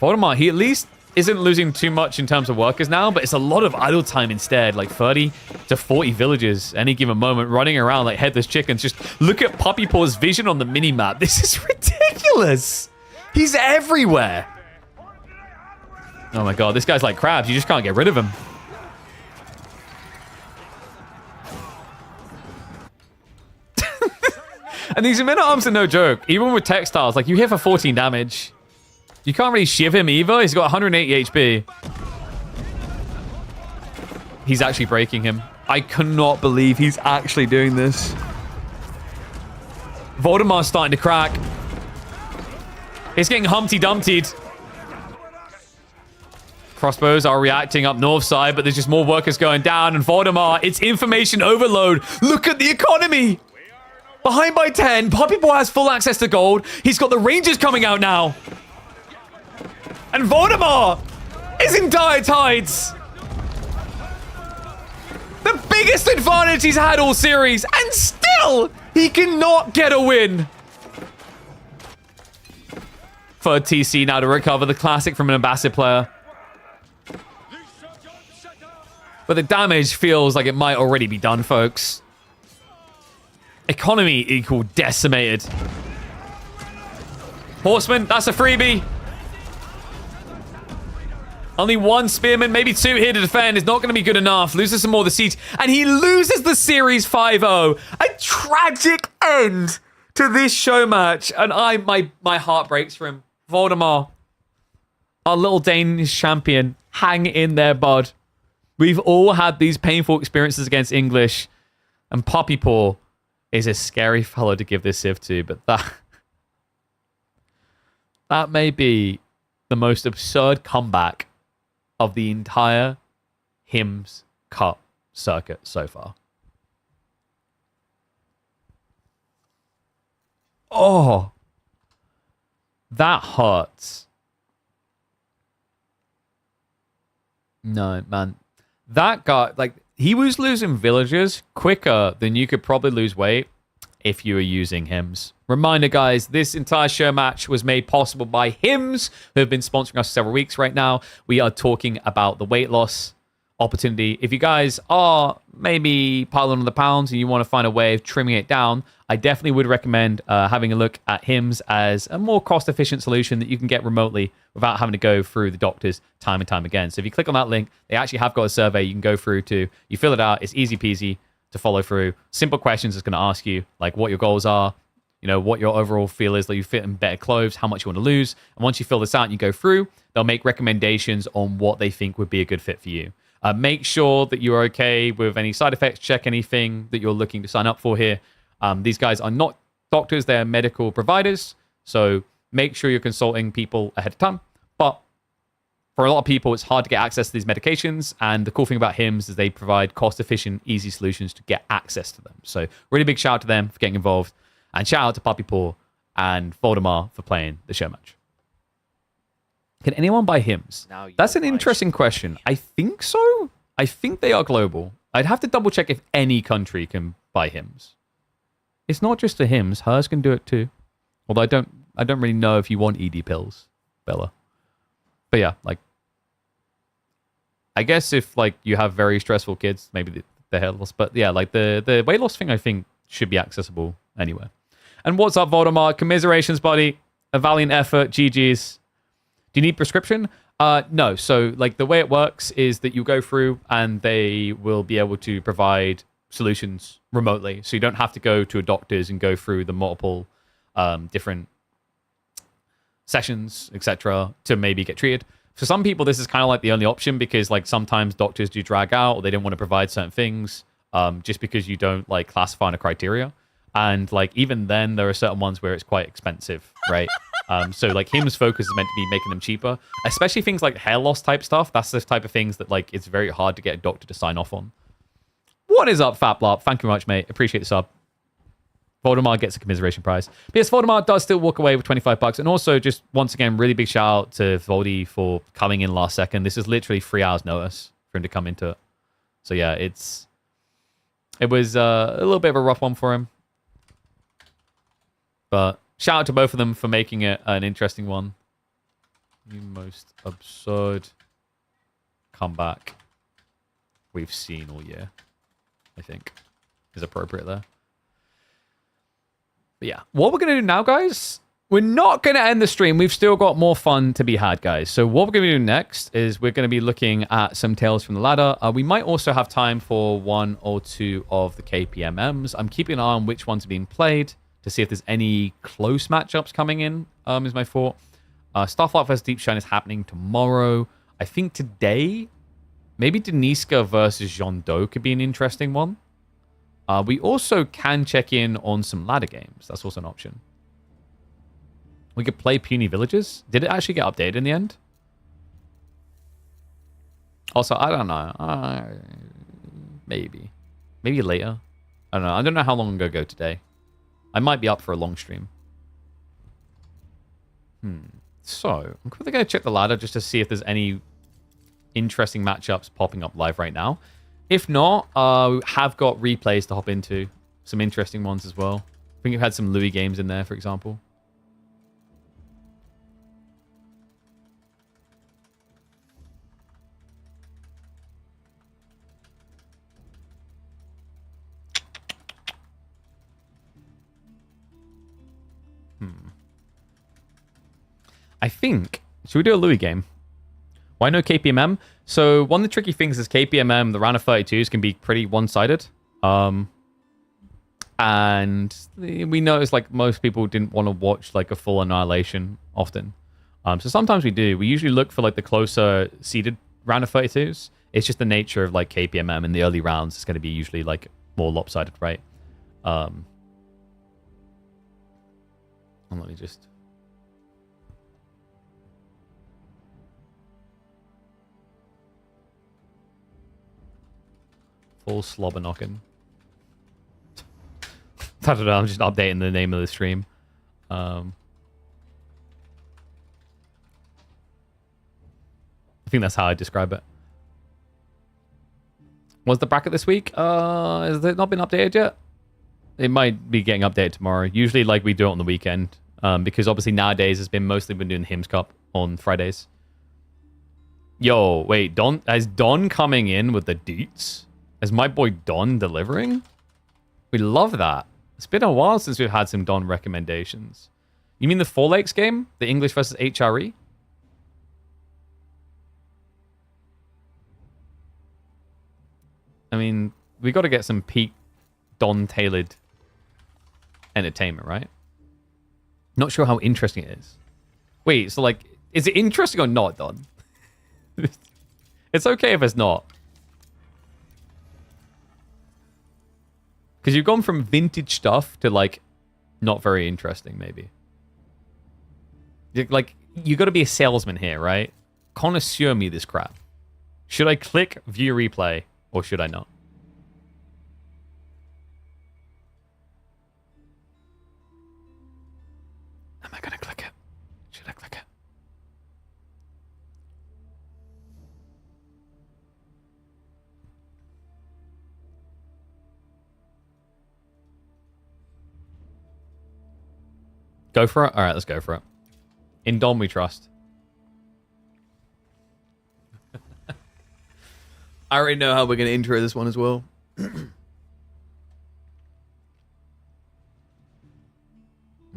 Voldemort, he at least isn't losing too much in terms of workers now, but it's a lot of idle time instead, like 30 to 40 villagers any given moment running around like headless chickens. Just look at Puppy Paw's vision on the mini-map. This is ridiculous. He's everywhere. Oh my God, this guy's like crabs. You just can't get rid of him. And these men-at-arms are no joke. Even with textiles, like you hit for 14 damage. You can't really shiv him either. He's got 180 HP. He's actually breaking him. I cannot believe he's actually doing this. Voldemar's starting to crack. He's getting Humpty Dumptied. Crossbows are reacting up north side, but there's just more workers going down. And Voldemar, it's information overload. Look at the economy. Behind by 10. Puppy Paw has full access to gold. He's got the Rangers coming out now. And Voldemar is in dire tides. The biggest advantage he's had all series. And still, he cannot get a win. Third TC now to recover the classic from an ambassador player. But the damage feels like it might already be done, folks. Economy equal decimated. Horseman, that's a freebie. Only one spearman, maybe two here to defend is not going to be good enough. Loses some more of the siege. And he loses the series 5-0. A tragic end to this show match. And my heart breaks for him. Voldemar, our little Danish champion, hang in there, bud. We've all had these painful experiences against English. And Puppy Paw is a scary fellow to give this civ to. But that may be the most absurd comeback of the entire HIMS Cup circuit so far. Oh, that hurts. No, man. That guy, like, he was losing villagers quicker than you could probably lose weight if you were using HIMS. Reminder, guys, this entire show match was made possible by HIMS, who have been sponsoring us for several weeks right now. We are talking about the weight loss opportunity. If you guys are maybe piling on the pounds and you want to find a way of trimming it down, I definitely would recommend having a look at HIMS as a more cost-efficient solution that you can get remotely without having to go through the doctors time and time again. So if you click on that link, they actually have got a survey you can go through to. You fill it out. It's easy peasy to follow through. Simple questions it's going to ask you, like what your goals are, you know, what your overall feel is, that you fit in better clothes, how much you want to lose. And once you fill this out and you go through, they'll make recommendations on what they think would be a good fit for you. Make sure that you're okay with any side effects. Check anything that you're looking to sign up for here. These guys are not doctors. They're medical providers. So make sure you're consulting people ahead of time. But for a lot of people, it's hard to get access to these medications. And the cool thing about HIMS is they provide cost-efficient, easy solutions to get access to them. So really big shout out to them for getting involved. And shout out to Puppy Paw and Voldemar for playing the show match. Can anyone buy HIMS? That's an interesting question. I think so. I think they are global. I'd have to double check if any country can buy HIMS. It's not just the HIMS. Hers can do it too. Although I don't really know if you want ED pills, Bella. But yeah, like, I guess if like you have very stressful kids, maybe the hair loss. But yeah, like the weight loss thing, I think should be accessible anywhere. And what's up, Voldemar? Commiserations, buddy. A valiant effort. GG's. Do you need prescription? No. So like the way it works is that you go through and they will be able to provide solutions remotely. So you don't have to go to a doctor's and go through the multiple different sessions, etc., to maybe get treated. For some people, this is kind of like the only option because like sometimes doctors do drag out or they don't want to provide certain things just because you don't like classify on a criteria. And like even then, there are certain ones where it's quite expensive, right? So like HIMS focus is meant to be making them cheaper, especially things like hair loss type stuff. That's the type of things that like it's very hard to get a doctor to sign off on. What is up, Fatblop? Thank you very much, mate. Appreciate the sub. Voldemort gets a commiseration prize. But yes, Voldemort does still walk away with 25 bucks. And also, just once again, really big shout out to Voldy for coming in last second. This is literally 3 hours notice for him to come into it. So yeah, it was a little bit of a rough one for him. But shout out to both of them for making it an interesting one. The most absurd comeback we've seen all year, I think, is appropriate there. But yeah, what we're going to do now, guys, we're not going to end the stream. We've still got more fun to be had, guys. So what we're going to do next is we're going to be looking at some Tales from the Ladder. We might also have time for 1 or 2 of the KPMMs. I'm keeping an eye on which ones are being played to see if there's any close matchups coming in, is my thought. Starflight vs. Deep Shine is happening tomorrow. I think today, maybe Deniska versus Jean Do could be an interesting one. We also can check in on some ladder games. That's also an option. We could play Puny Villages. Did it actually get updated in the end? Also, I don't know. Maybe. Maybe later. I don't know. I don't know how long I'm going to go today. I might be up for a long stream. So, I'm quickly going to check the ladder just to see if there's any interesting matchups popping up live right now. If not, we have got replays to hop into. Some interesting ones as well. I think we've had some Louis games in there, for example. I think... Should we do a Louis game? Why no KPMM? So one of the tricky things is KPMM, the round of 32s can be pretty one-sided. And we noticed like most people didn't want to watch like a full Annihilation often. So sometimes we do. We usually look for like the closer seeded round of 32s. It's just the nature of like KPMM in the early rounds. It's going to be usually like more lopsided, right? And let me just... Full slobber knocking. I don't know, I'm just updating the name of the stream. I think that's how I describe it. What's the bracket this week? Has it not been updated yet? It might be getting updated tomorrow. Usually like we do it on the weekend. Because obviously nowadays it's been mostly been doing HIMS Cup on Fridays. Yo, wait, is Don coming in with the deets? Is my boy Don delivering? We love that. It's been a while since we've had some Don recommendations. You mean the Four Lakes game? The English versus HRE? I mean, we got to get some peak Don-tailored entertainment, right? Not sure how interesting it is. Wait, so like, is it interesting or not, Don? It's okay if it's not. Because you've gone from vintage stuff to, like, not very interesting, maybe. Like, you got to be a salesman here, right? Connoisseur me this crap. Should I click view replay, or should I not? Am I going to click it? Should I click it? Go for it? Alright, let's go for it. In Dom we trust. I already know how we're going to intro this one as well. In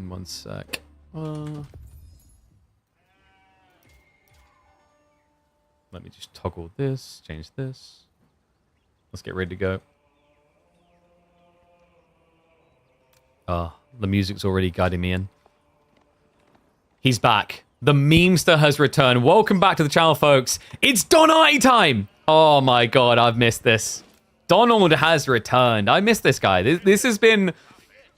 1 sec. Let me just toggle this, change this. Let's get ready to go. The music's already guiding me in. He's back. The memester has returned. Welcome back to the channel, folks. It's Donati time! Oh my god, I've missed this. Donald has returned. I missed this guy. This has been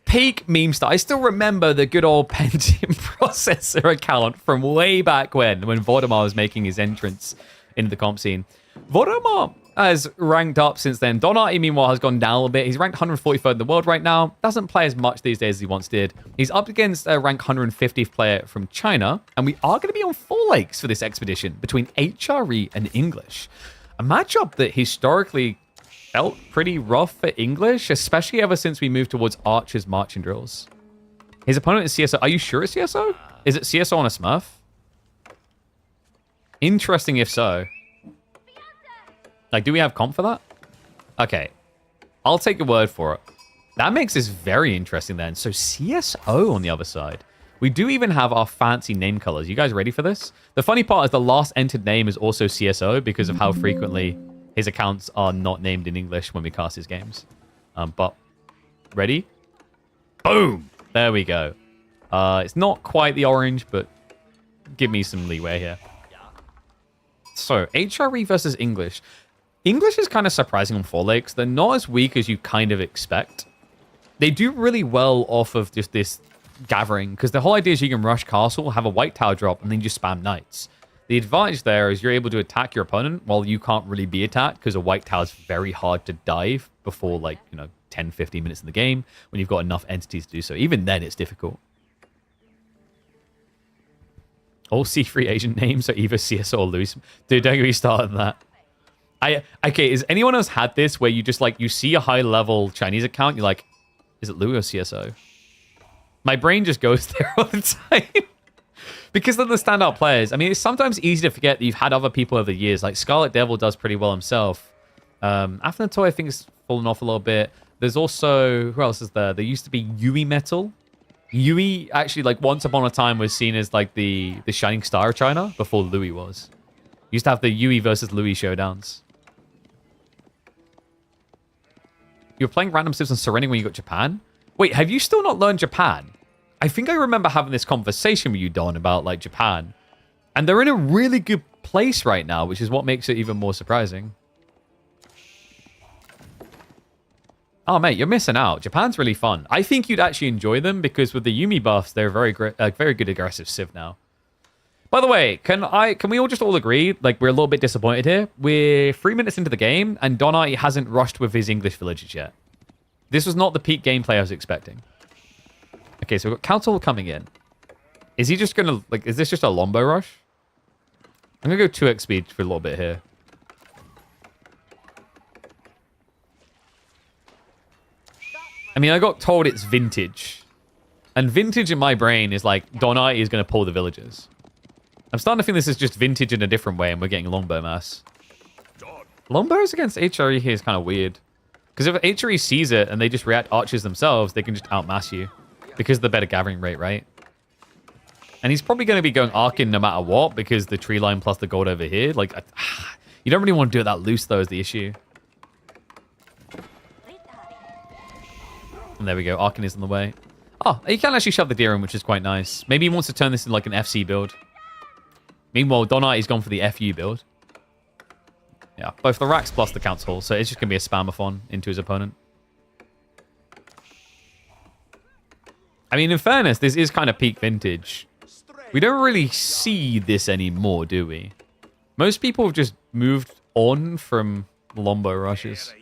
Peak meme star. I still remember the good old Pentium processor account from way back when Vodamar was making his entrance into the comp scene. Vodamar has ranked up since then. Donati, meanwhile, has gone down a little bit. He's ranked 143rd in the world right now. Doesn't play as much these days as he once did. He's up against a rank 150th player from China. And we are going to be on 4 lakes for this expedition between HRE and English. A matchup that historically felt pretty rough for English, especially ever since we moved towards Archer's marching drills. His opponent is CSO. Are you sure it's CSO? Is it CSO on a Smurf? Interesting if so. Like, do we have comp for that? Okay. I'll take your word for it. That makes this very interesting then. So CSO on the other side. We do even have our fancy name colors. You guys ready for this? The funny part is the last entered name is also CSO because of how frequently his accounts are not named in English when we cast his games. But ready? Boom! There we go. It's not quite the orange, but give me some leeway here. So, HRE versus English. English is kind of surprising on 4 lakes. They're not as weak as you kind of expect. They do really well off of just this gathering, because the whole idea is you can rush castle, have a white tower drop, and then just spam knights. The advantage there is you're able to attack your opponent while you can't really be attacked, because a white tower is very hard to dive before, like, 10, 15 minutes in the game, when you've got enough entities to do so. Even then, it's difficult. All C3 agent names are either CSO or Louis. Dude, don't get me started on that. Okay, is anyone else had this where you just, like, you see a high-level Chinese account, you're like, is it Louis or CSO? My brain just goes there all the time. Because they're the standout players. I mean, it's sometimes easy to forget that you've had other people over the years. Like, Scarlet Devil does pretty well himself. Afternotoy, I think, has fallen off a little bit. There's also... Who else is there? There used to be Yui Metal. Yui, actually, like, once upon a time was seen as, like, the shining star of China before Louis was. Used to have the Yui versus Louis showdowns. You were playing random civs and surrendering when you got Japan? Wait, have you still not learned Japan? I think I remember having this conversation with you, Don, about, like, Japan. And they're in a really good place right now, which is what makes it even more surprising. Oh, mate, you're missing out. Japan's really fun. I think you'd actually enjoy them because with the Yumi buffs, they're very good aggressive civ now. By the way, can we all just all agree, like, we're a little bit disappointed here? We're 3 minutes into the game, and Donai hasn't rushed with his English villagers yet. This was not the peak gameplay I was expecting. Okay, so we've got Council coming in. Is he just going to, like, is this just a Lombo rush? I'm going to go 2x speed for a little bit here. I mean, I got told it's vintage. And vintage in my brain is like, Donai is going to pull the villagers. I'm starting to think this is just vintage in a different way, and we're getting Longbow mass. Longbows against HRE here is kind of weird. Because if HRE sees it and they just react archers themselves, they can just outmass you. Because of the better gathering rate, right? And he's probably going to be going Arkin no matter what, because the tree line plus the gold over here. Like, you don't really want to do it that loose, though, is the issue. And there we go. Arkin is in the way. Oh, he can actually shove the deer in, which is quite nice. Maybe he wants to turn this into like an FC build. Meanwhile, Donai has gone for the FU build. Yeah, both the racks plus the council. So it's just going to be a spamathon into his opponent. I mean, in fairness, this is kind of peak vintage. We don't really see this anymore, do we? Most people have just moved on from Lombo rushes.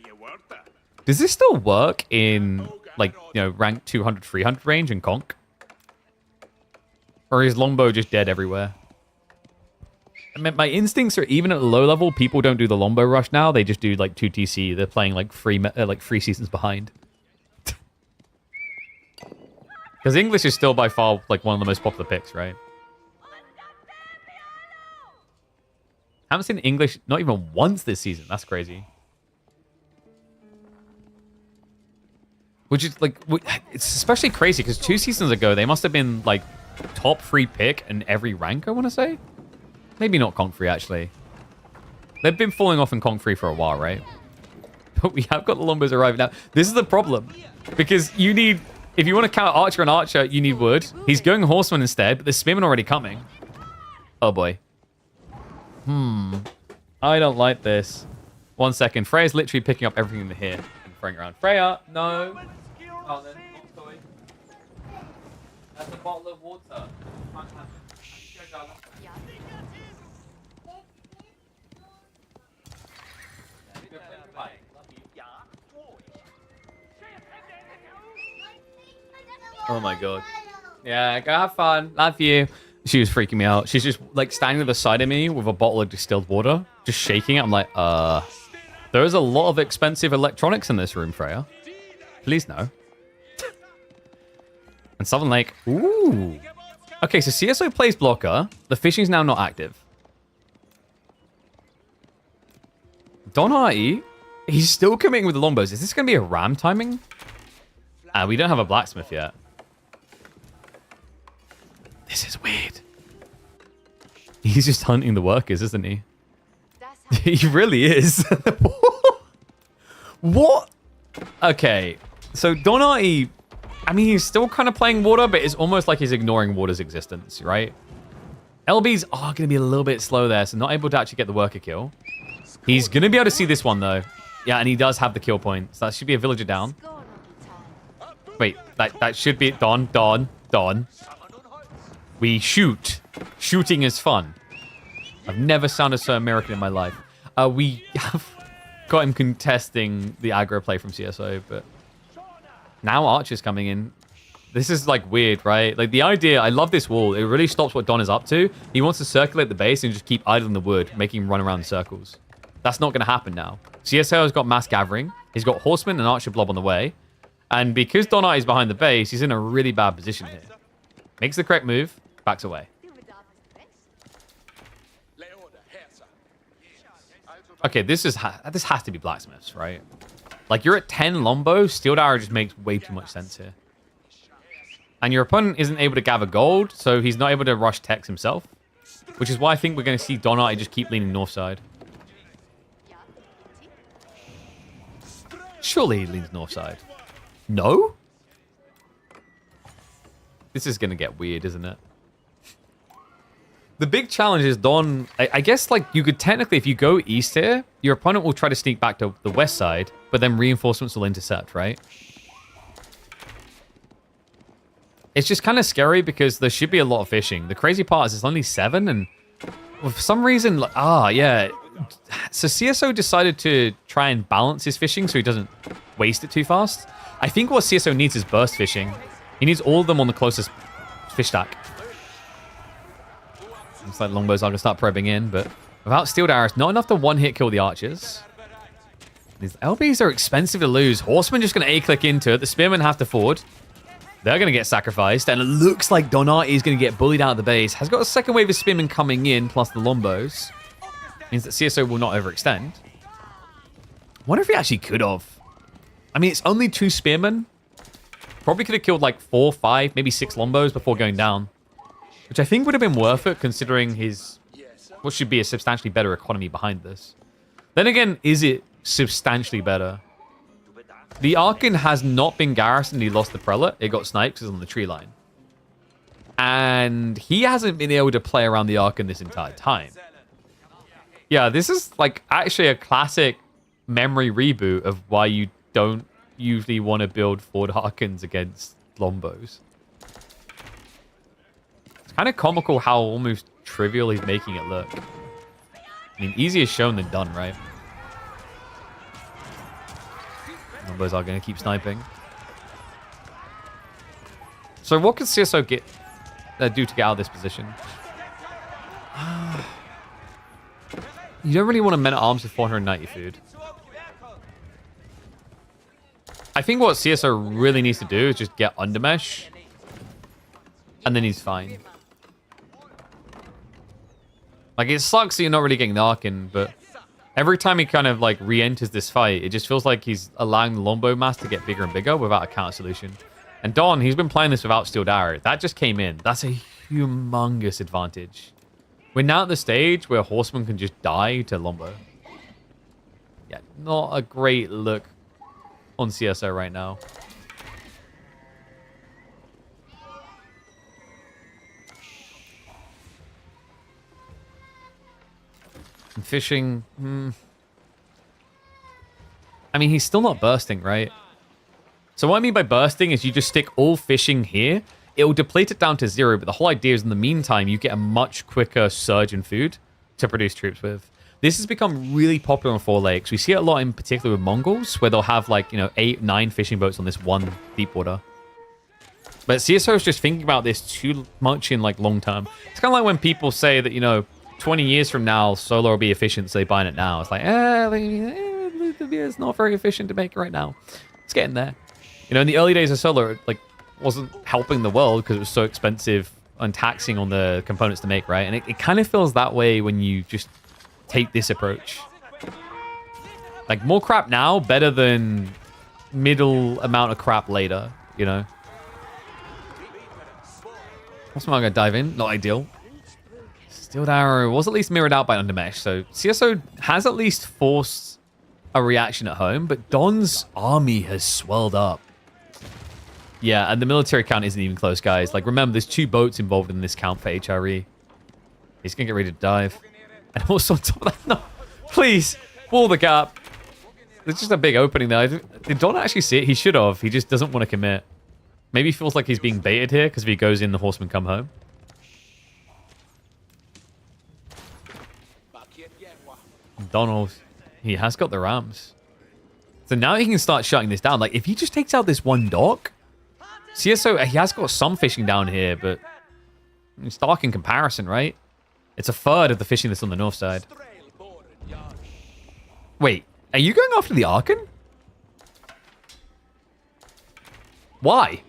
Does this still work in, like, rank 200, 300 range in Conk? Or is Longbow just dead everywhere? I mean, my instincts are even at low level, people don't do the Longbow rush now. They just do, like, 2TC. They're playing, like, three seasons behind. Because English is still by far, like, one of the most popular picks, right? Haven't seen English not even once this season. That's crazy. Which is, like, it's especially crazy because 2 seasons ago, they must have been, like, top 3 pick in every rank, I want to say. Maybe not Conk 3, actually. They've been falling off in Conk 3 for a while, right? But we have got the Lombos arriving now. This is the problem. Because you need... If you want to count Archer and Archer, you need wood. He's going Horseman instead, but there's Spearman already coming. Oh, boy. I don't like this. 1 second. Freya's literally picking up everything in here and throwing around. Freya, no. Oh, then, not toy. That's a bottle of water. Oh my god. Yeah, go have fun. Love you. She was freaking me out. She's just like standing beside of me with a bottle of distilled water, just shaking it. I'm like, there's a lot of expensive electronics in this room, Freya. Please no. And something like, ooh. Okay, so CSO plays blocker. The fishing's now not active. Don Harty, he's still committing with the longbows. Is this going to be a ram timing? We don't have a blacksmith yet. This is weird. He's just hunting the workers, isn't he? He really is. What? Okay. So Donati, I mean, he's still kind of playing water, but it's almost like he's ignoring water's existence, right? LBs are going to be a little bit slow there, so not able to actually get the worker kill. He's going to be able to see this one, though. Yeah, and he does have the kill point. So that should be a villager down. Wait, that should be Don. We shoot. Shooting is fun. I've never sounded so American in my life. We have got him contesting the aggro play from CSO, but now Archer's coming in. This is like weird, right? Like the idea, I love this wall. It really stops what Don is up to. He wants to circulate the base and just keep idling the wood, making him run around in circles. That's not going to happen now. CSO has got mass gathering. He's got Horseman and Archer Blob on the way. And because Donite is behind the base, he's in a really bad position here. Makes the correct move, backs away. Okay, this has to be blacksmiths, right? Like, you're at 10 Lombo, Steel Arrow just makes way too much sense here. And your opponent isn't able to gather gold, so he's not able to rush techs himself. Which is why I think we're going to see Donati just keep leaning north side. Surely he leans north side. No? This is going to get weird, isn't it? The big challenge is Don... I guess, like, you could technically, if you go east here, your opponent will try to sneak back to the west side, but then reinforcements will intercept, right? It's just kind of scary because there should be a lot of fishing. The crazy part is it's only 7, and for some reason... yeah. So CSO decided to try and balance his fishing so he doesn't waste it too fast. I think what CSO needs is burst fishing. He needs all of them on the closest fish stack. Looks like longbows are going to start probing in, but without steel arrows, not enough to one-hit kill the archers. These LBs are expensive to lose. Horsemen just going to A-click into it. The spearmen have to forward. They're going to get sacrificed, and it looks like Donati is going to get bullied out of the base. Has got a second wave of spearmen coming in, plus the lombos. Means that CSO will not overextend. Wonder if he actually could have. I mean, it's only 2 spearmen. Probably could have killed like 4, 5, maybe 6 lombos before going down. Which I think would have been worth it considering his... what should be a substantially better economy behind this. Then again, is it substantially better? The Arkan has not been garrisoned. He lost the Prelate. It got sniped because it's on the tree line. And he hasn't been able to play around the Arkan this entire time. Yeah, this is like actually a classic memory reboot of why you don't usually want to build Ford Harkins against Lombos. It's kind of comical how almost trivial he's making it look. I mean, easier shown than done, right? Lombos are going to keep sniping. So what could CSO do to get out of this position? You don't really want a men-at-arms with 490 food. I think what CSO really needs to do is just get undermesh. And then he's fine. Like, it sucks that you're not really getting the Arkin, but every time he kind of, like, re-enters this fight, it just feels like he's allowing the Lombo mass to get bigger and bigger without a counter solution. And Don, he's been playing this without Steel Arrow. That just came in. That's a humongous advantage. We're now at the stage where Horseman can just die to Lombo. Yeah, not a great look on CSO right now. And fishing... I mean, he's still not bursting, right? So what I mean by bursting is you just stick all fishing here. it'll deplete it down to 0, but the whole idea is in the meantime, you get a much quicker surge in food to produce troops with. This has become really popular on 4 lakes. We see it a lot in particular with Mongols, where they'll have like, 8, 9 fishing boats on this one deep water. But CSO is just thinking about this too much in like long term. It's kind of like when people say that, 20 years from now, solar will be efficient, so they buy it now. It's like, it's not very efficient to make it right now. It's getting there. In the early days of solar, it, like, wasn't helping the world because it was so expensive and taxing on the components to make, right? And it kind of feels that way when you just take this approach. Like, more crap now, better than middle amount of crap later, What's my gonna dive in? Not ideal. Steeled arrow was at least mirrored out by Undermesh, so CSO has at least forced a reaction at home, but Don's army has swelled up. Yeah, and the military count isn't even close, guys. Like, remember, there's 2 boats involved in this count for HRE. He's gonna get ready to dive. And also on top of that, no, please, wall the gap. There's just a big opening there. Did Don actually see it? He should have. He just doesn't want to commit. Maybe he feels like he's being baited here because if he goes in, the horsemen come home. Donald, he has got the rams. So now he can start shutting this down. Like, if he just takes out this one dock, CSO, he has got some fishing down here, but it's dark in comparison, right? It's a third of the fishing that's on the north side. Wait, are you going after the Archon? Why?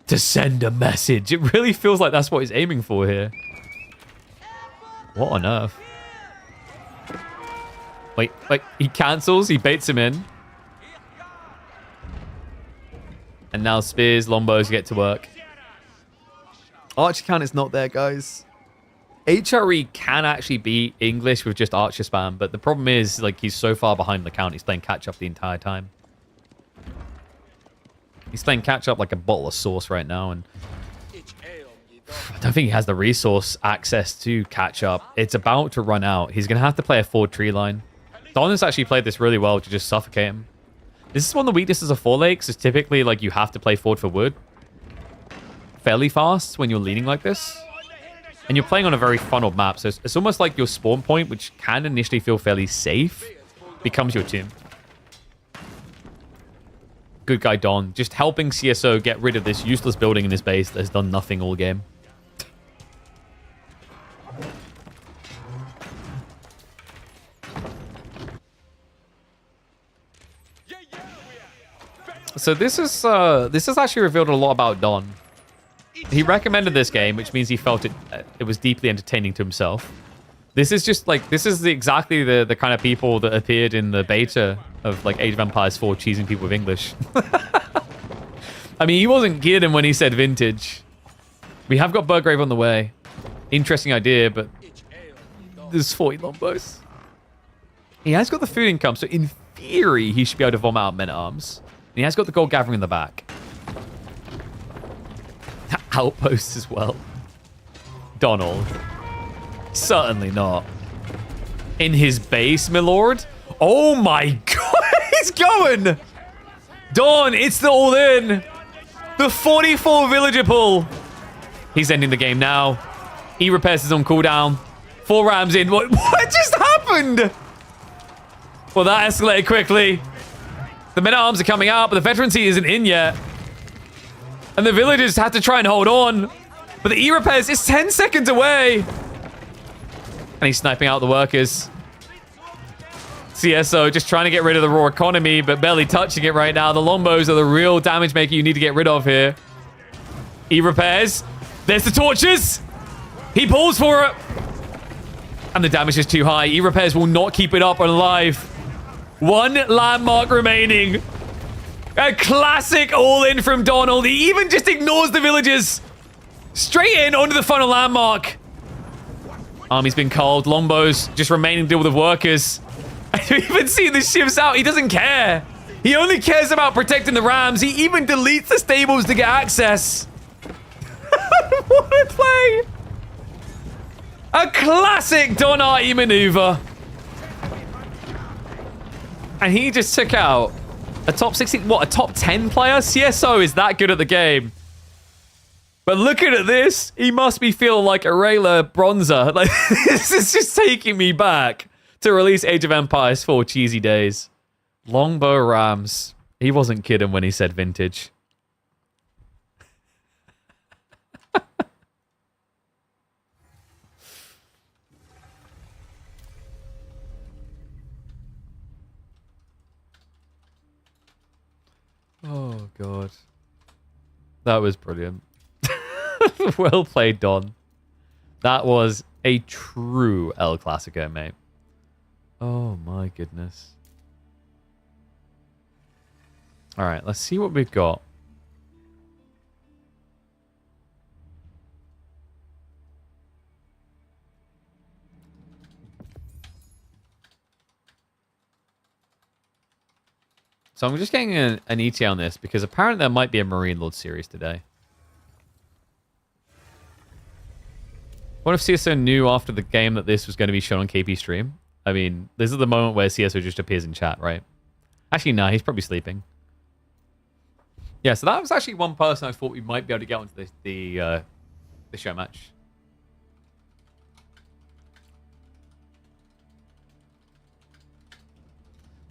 To send a message. It really feels like that's what he's aiming for here. What on earth? Wait, he cancels, he baits him in. And now spears, longbows get to work. Archer count is not there, guys. HRE can actually beat English with just archer spam, but the problem is, like, he's so far behind the count, he's playing catch-up the entire time. He's playing catch-up like a bottle of sauce right now, and I don't think he has the resource access to catch up. It's about to run out. He's going to have to play a forward tree line. Don has actually played this really well to just suffocate him. This is one of the weaknesses of 4 lakes, is typically, like, you have to play forward for wood fairly fast when you're leaning like this. And you're playing on a very funneled map, so it's almost like your spawn point, which can initially feel fairly safe, becomes your tomb. Good guy Don, just helping CSO get rid of this useless building in his base that has done nothing all game. So this has actually revealed a lot about Don. He recommended this game, which means he felt it was deeply entertaining to himself. This is just like, this is exactly the kind of people that appeared in the beta of like Age of Empires 4 cheesing people with English. I mean, he wasn't kidding when he said vintage. We have got Burgrave on the way. Interesting idea, but there's 40 longbows. He has got the food income, so in theory, he should be able to vomit out men-at-arms. And he has got the gold gathering in the back. Outposts as well. Donald. Certainly not. In his base, my lord? Oh my god, he's going! Dawn, it's the all-in! The 44 villager pull! He's ending the game now. He repairs his on cooldown. 4 rams in. What just happened? Well, that escalated quickly. The men-at-arms are coming out, but the veterancy isn't in yet. And the villagers have to try and hold on. But the E-repairs is 10 seconds away. And he's sniping out the workers. CSO just trying to get rid of the raw economy, but barely touching it right now. The longbows are the real damage maker you need to get rid of here. E-repairs. There's the torches. He pulls for it. And the damage is too high. E-repairs will not keep it up and alive. 1 landmark remaining. A classic all-in from Donald. He even just ignores the villagers. Straight in onto the final landmark. Army's been culled. Longbows just remaining to deal with the workers. I don't even see the ships out. He doesn't care. He only cares about protecting the rams. He even deletes the stables to get access. What a play. A classic Don Artie maneuver. And he just took out A top 16, what, a top 10 player? CSO is that good at the game. But looking at this, he must be feeling like a regular bronzer. Like, this is just taking me back to release Age of Empires 4 cheesy days. Longbow Rams. He wasn't kidding when he said vintage. Oh, God. That was brilliant. Well played, Don. That was a true El Clasico, mate. Oh, my goodness. All right, let's see what we've got. So I'm just getting an ETA on this because apparently there might be a Marine Lord series today. What if CSO knew after the game that this was going to be shown on KP stream? I mean, this is the moment where CSO just appears in chat, right? Actually, no, he's probably sleeping. Yeah, so that was actually one person I thought we might be able to get onto the show match.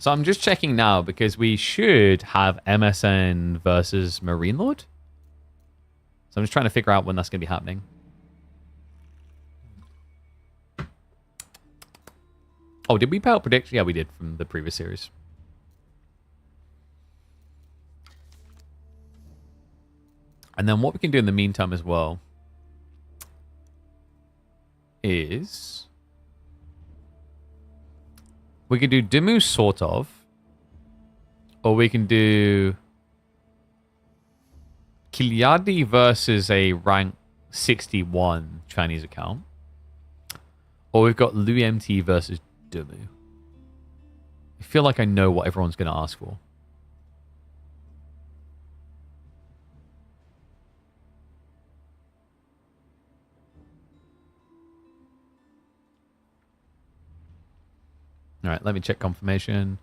So I'm just checking now because we should have MSN versus Marine Lord. So I'm just trying to figure out when that's going to be happening. Oh, did we put out prediction? Yeah, we did from the previous series. And then what we can do in the meantime as well is we could do Dimmu sort of, or we can do Kilyadi versus a rank 61 Chinese account, or we've got Louis MT versus Dimmu. I feel like I know what everyone's going to ask for. All right, let me check confirmation.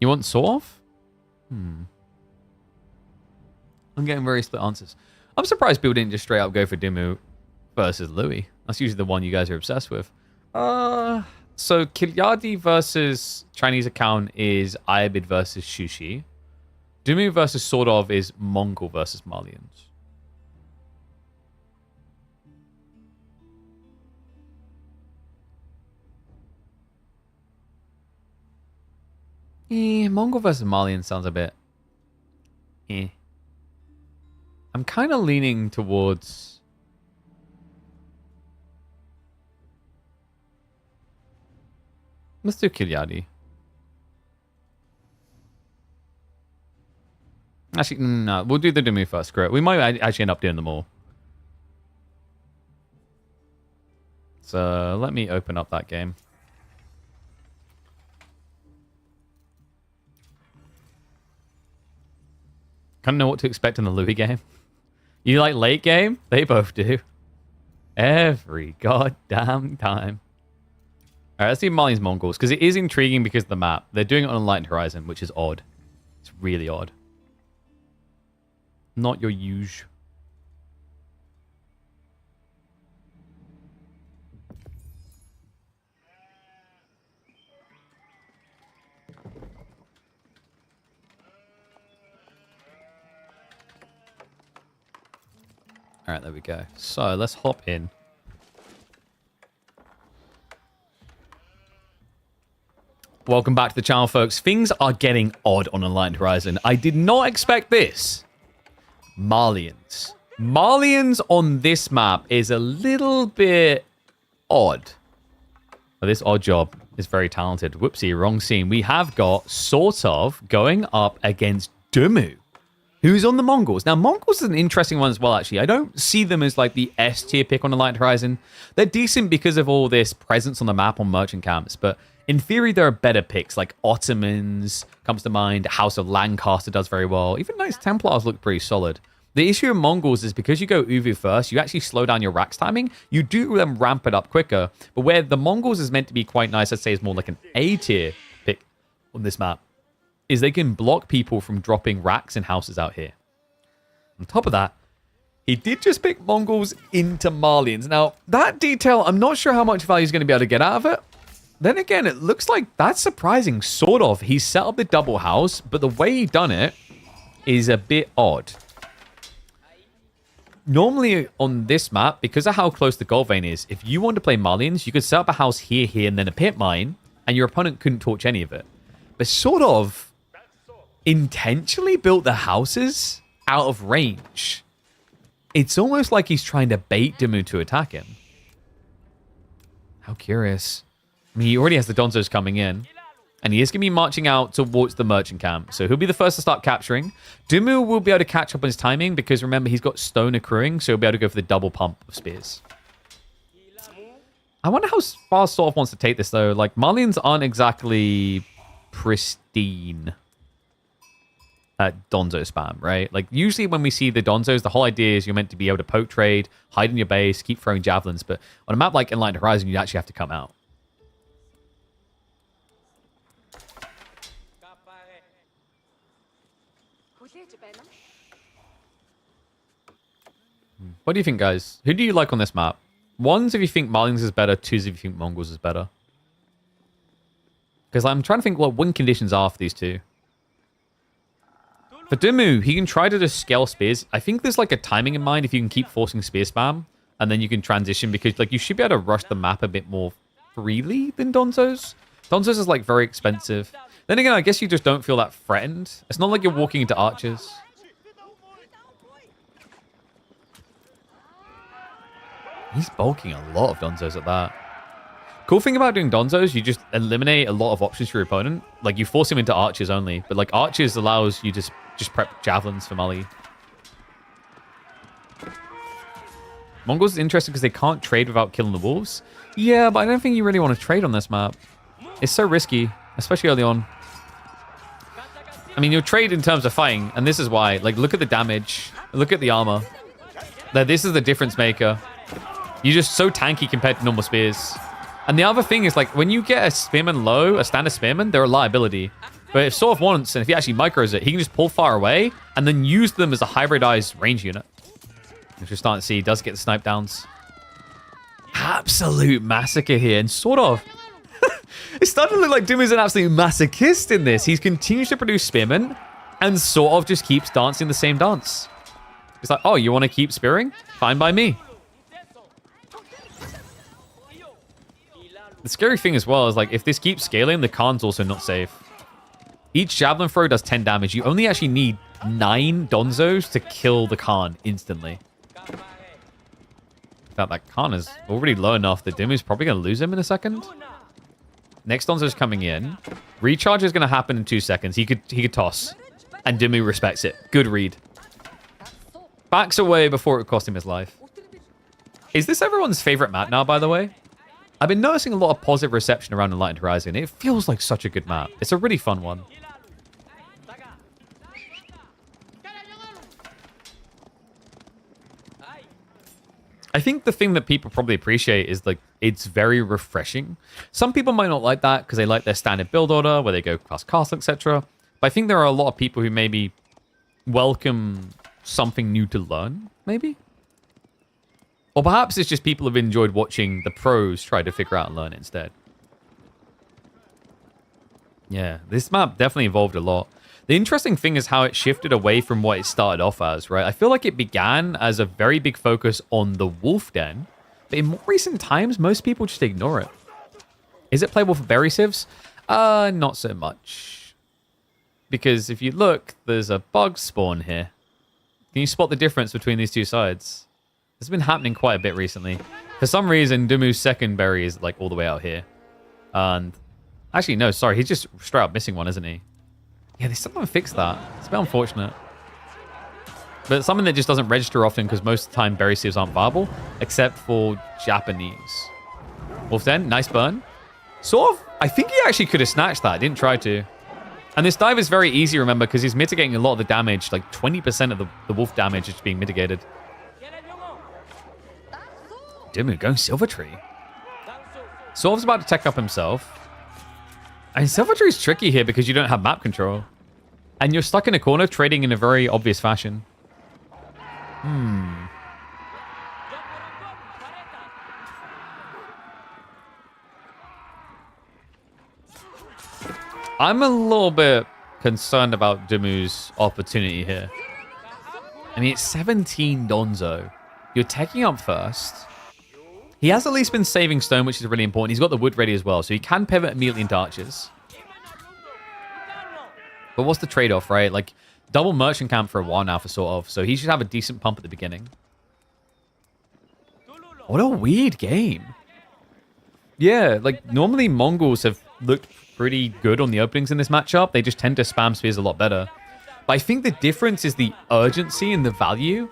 You want Sof? I'm getting very split answers. I'm surprised people didn't just straight up go for Dimmu versus Louis. That's usually the one you guys are obsessed with. So Kilyadi versus Chinese account is Ayabid versus Shushi. Dimmu versus sort of is Mongol versus Malians. Mongol versus Malian sounds a bit... I'm kind of leaning towards... Let's do Kilyadi. Actually, no. We'll do the Dimmu first. Screw it. We might actually end up doing them all. So let me open up that game. Kind of know what to expect in the Louis game. You like late game? They both do. Every goddamn time. Alright, let's do Mali's Mongols, because it is intriguing because of the map. They're doing it on Enlightened Horizon, which is odd. It's really odd. Not your usual. Alright, there we go. So, let's hop in. Welcome back to the channel, folks. Things are getting odd on Enlightened Horizon. I did not expect this. Malians. Malians on this map is a little bit odd. But this odd job is very talented. Whoopsie, wrong scene. We have got sort of going up against Dimmu, who's on the Mongols. Now, Mongols is an interesting one as well, actually. I don't see them as like the S tier pick on Enlightened Horizon. They're decent because of all this presence on the map on merchant camps, but In theory, there are better picks, like Ottomans comes to mind. House of Lancaster does very well. Even Knights Templars look pretty solid. The issue with Mongols is because you go Uvu first, you actually slow down your racks timing. You do then ramp it up quicker. But where the Mongols is meant to be quite nice, I'd say is more like an A tier pick on this map, is they can block people from dropping racks and houses out here. On top of that, he did just pick Mongols into Malians. Now, that detail, I'm not sure how much value he's going to be able to get out of it. Then again, it looks like that's surprising, sort of. He set up the double house, but the way he done it is a bit odd. Normally on this map, because of how close the gold vein is, if you want to play Malians, you could set up a house here, here, and then a pit mine, and your opponent couldn't torch any of it. But sort of intentionally built the houses out of range. It's almost like he's trying to bait Dimu to attack him. How curious. I mean, he already has the Donzos coming in. And he is going to be marching out towards the merchant camp. So he'll be the first to start capturing. Dimu will be able to catch up on his timing because remember, he's got stone accruing. So he'll be able to go for the double pump of spears. I wonder how far Sort of wants to take this, though. Like, Malians aren't exactly pristine at Donzo spam, right? Like, usually when we see the Donzos, the whole idea is you're meant to be able to poke trade, hide in your base, keep throwing javelins. But on a map like Enlightened Horizon, you actually have to come out. What do you think, guys? Who do you like on this map? Ones if you think Malians is better, twos if you think Mongols is better. Because I'm trying to think what win conditions are for these two. For Dimu, he can try to just scale spears. I think there's like a timing in mind if you can keep forcing spear spam. And then you can transition because like you should be able to rush the map a bit more freely than Donzos. Donzos is like very expensive. Then again, I guess you just don't feel that threatened. It's not like you're walking into archers. He's bulking a lot of Donzos at that. Cool thing about doing Donzos, you just eliminate a lot of options for your opponent. Like, you force him into archers only. But, like, archers allows you to just prep javelins for Mali. Mongols is interesting because they can't trade without killing the wolves. Yeah, but I don't think you really want to trade on this map. It's so risky, especially early on. I mean, you'll trade in terms of fighting, and this is why. Like, look at the damage. Look at the armor. This is the difference maker. You're just so tanky compared to normal spears. And the other thing is, like, when you get a spearman low, a standard spearman, they're a liability. But if Sort of wants, and if he actually micros it, he can just pull far away and then use them as a hybridized range unit. Which we're starting to see, he does get the snipe downs. Absolute massacre here, and Sort of... It's starting to look like Dimu's an absolute masochist in this. He continues to produce spearmen and Sort of just keeps dancing the same dance. It's like, oh, you want to keep spearing? Fine by me. The scary thing as well is, like, if this keeps scaling, the Khan's also not safe. Each javelin throw does 10 damage. You only actually need 9 Donzos to kill the Khan instantly. In fact, that Khan is already low enough that Dimu's probably going to lose him in a second. Next Donzo's coming in. Recharge is going to happen in 2 seconds. He could toss. And Dimu respects it. Good read. Backs away before it cost him his life. Is this everyone's favorite map now, by the way? I've been noticing a lot of positive reception around Enlightened Horizon. It feels like such a good map. It's a really fun one. I think the thing that people probably appreciate is, like, it's very refreshing. Some people might not like that because they like their standard build order where they go class castle, etc. But I think there are a lot of people who maybe welcome something new to learn, maybe? Or perhaps it's just people who've enjoyed watching the pros try to figure out and learn it instead. Yeah, this map definitely evolved a lot. The interesting thing is how it shifted away from what it started off as, right? I feel like it began as a very big focus on the wolf den, but in more recent times, most people just ignore it. Is it playable for berry sieves? Not so much. Because if you look, there's a bug spawn here. Can you spot the difference between these two sides? It's been happening quite a bit recently. For some reason, Dumu's second berry is like all the way out here. And actually, no, sorry. He's just straight up missing one, isn't he? Yeah, they still haven't fixed that. It's a bit unfortunate. But it's something that just doesn't register often because most of the time berry sieves aren't viable, except for Japanese. Wolf Den, nice burn. Sort of, I think he actually could have snatched that. Didn't try to. And this dive is very easy, remember, because he's mitigating a lot of the damage. Like 20% of the wolf damage is being mitigated. Dimu going Silvertree. Sorv's about to tech up himself. And Silvertree's tricky here because you don't have map control. And you're stuck in a corner trading in a very obvious fashion. I'm a little bit concerned about Dimu's opportunity here. I mean, it's 17 Donzo. You're taking up first. He has at least been saving stone, which is really important. He's got the wood ready as well, so he can pivot immediately into archers. But what's the trade-off, right? Like, double merchant camp for a while now for sort of, so he should have a decent pump at the beginning. What a weird game. Yeah, like, normally Mongols have looked pretty good on the openings in this matchup. They just tend to spam spears a lot better. But I think the difference is the urgency and the value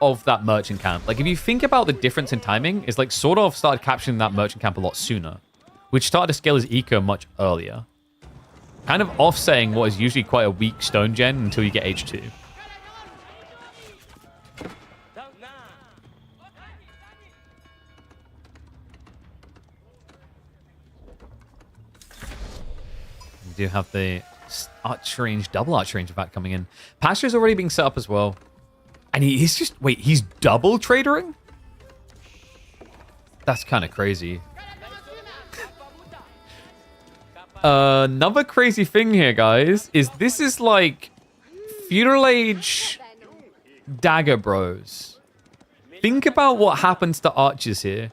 of that merchant camp. Like, if you think about the difference in timing, is like sort of started capturing that merchant camp a lot sooner, which started to scale his eco much earlier. Kind of offsetting what is usually quite a weak stone gen until you get H2. We do have the archer range, double archer range, in fact, coming in. Pasture's already being set up as well. And he's just... Wait, he's double tradering? That's kind of crazy. Another crazy thing here, guys, is this is like Feudal Age Dagger Bros. Think about what happens to archers here.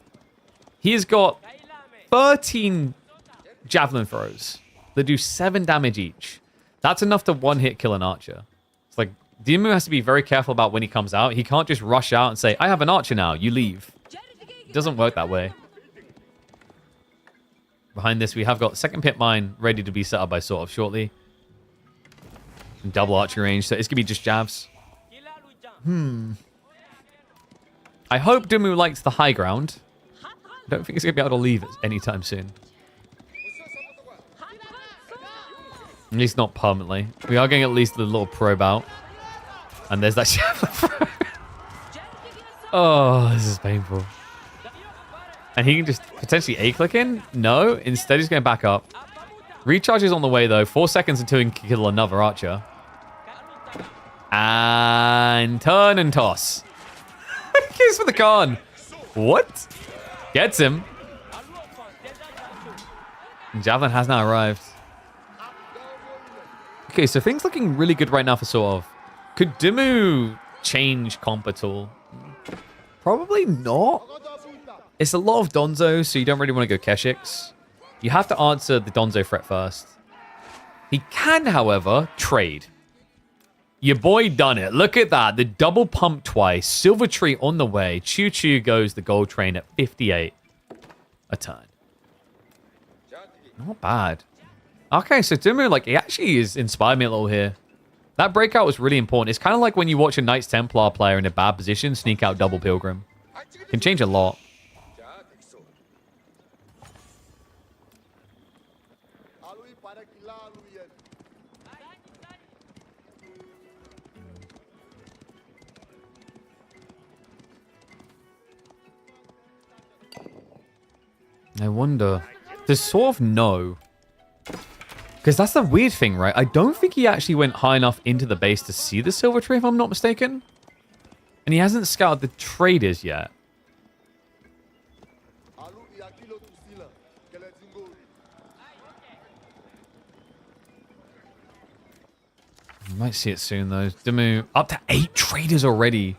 He has got 13 javelin throws that do 7 damage each. That's enough to one-hit kill an archer. It's like, Dimu has to be very careful about when he comes out. He can't just rush out and say, I have an archer now, you leave. It doesn't work that way. Behind this, we have got second pit mine ready to be set up by sort of shortly. And double archer range, so it's going to be just jabs. I hope Dimu likes the high ground. I don't think he's going to be able to leave it anytime soon. At least not permanently. We are getting at least a little probe out. And there's that javelin throw. Oh, this is painful. And he can just potentially A-click in? No. Instead, he's going back up. Recharge is on the way, though. 4 seconds until he can kill another archer. And turn and toss. Kiss for the Khan. What? Gets him. And Javelin has now arrived. Okay, so things looking really good right now for sort of. Could Dimu change comp at all? Probably not. It's a lot of Donzo, so you don't really want to go Keshix. You have to answer the Donzo threat first. He can, however, trade. Your boy done it. Look at that. The double pump twice. Silvertree on the way. Choo-choo goes the gold train at 58 a turn. Not bad. Okay, so Dimu, like, he actually is inspired me a little here. That breakout was really important. It's kind of like when you watch a Knights Templar player in a bad position sneak out double Pilgrim. Can change a lot. I wonder. Does sort of know? Because that's the weird thing, right? I don't think he actually went high enough into the base to see the Silvertree, if I'm not mistaken. And he hasn't scouted the traders yet. You might see it soon, though. Dimu, up to 8 traders already.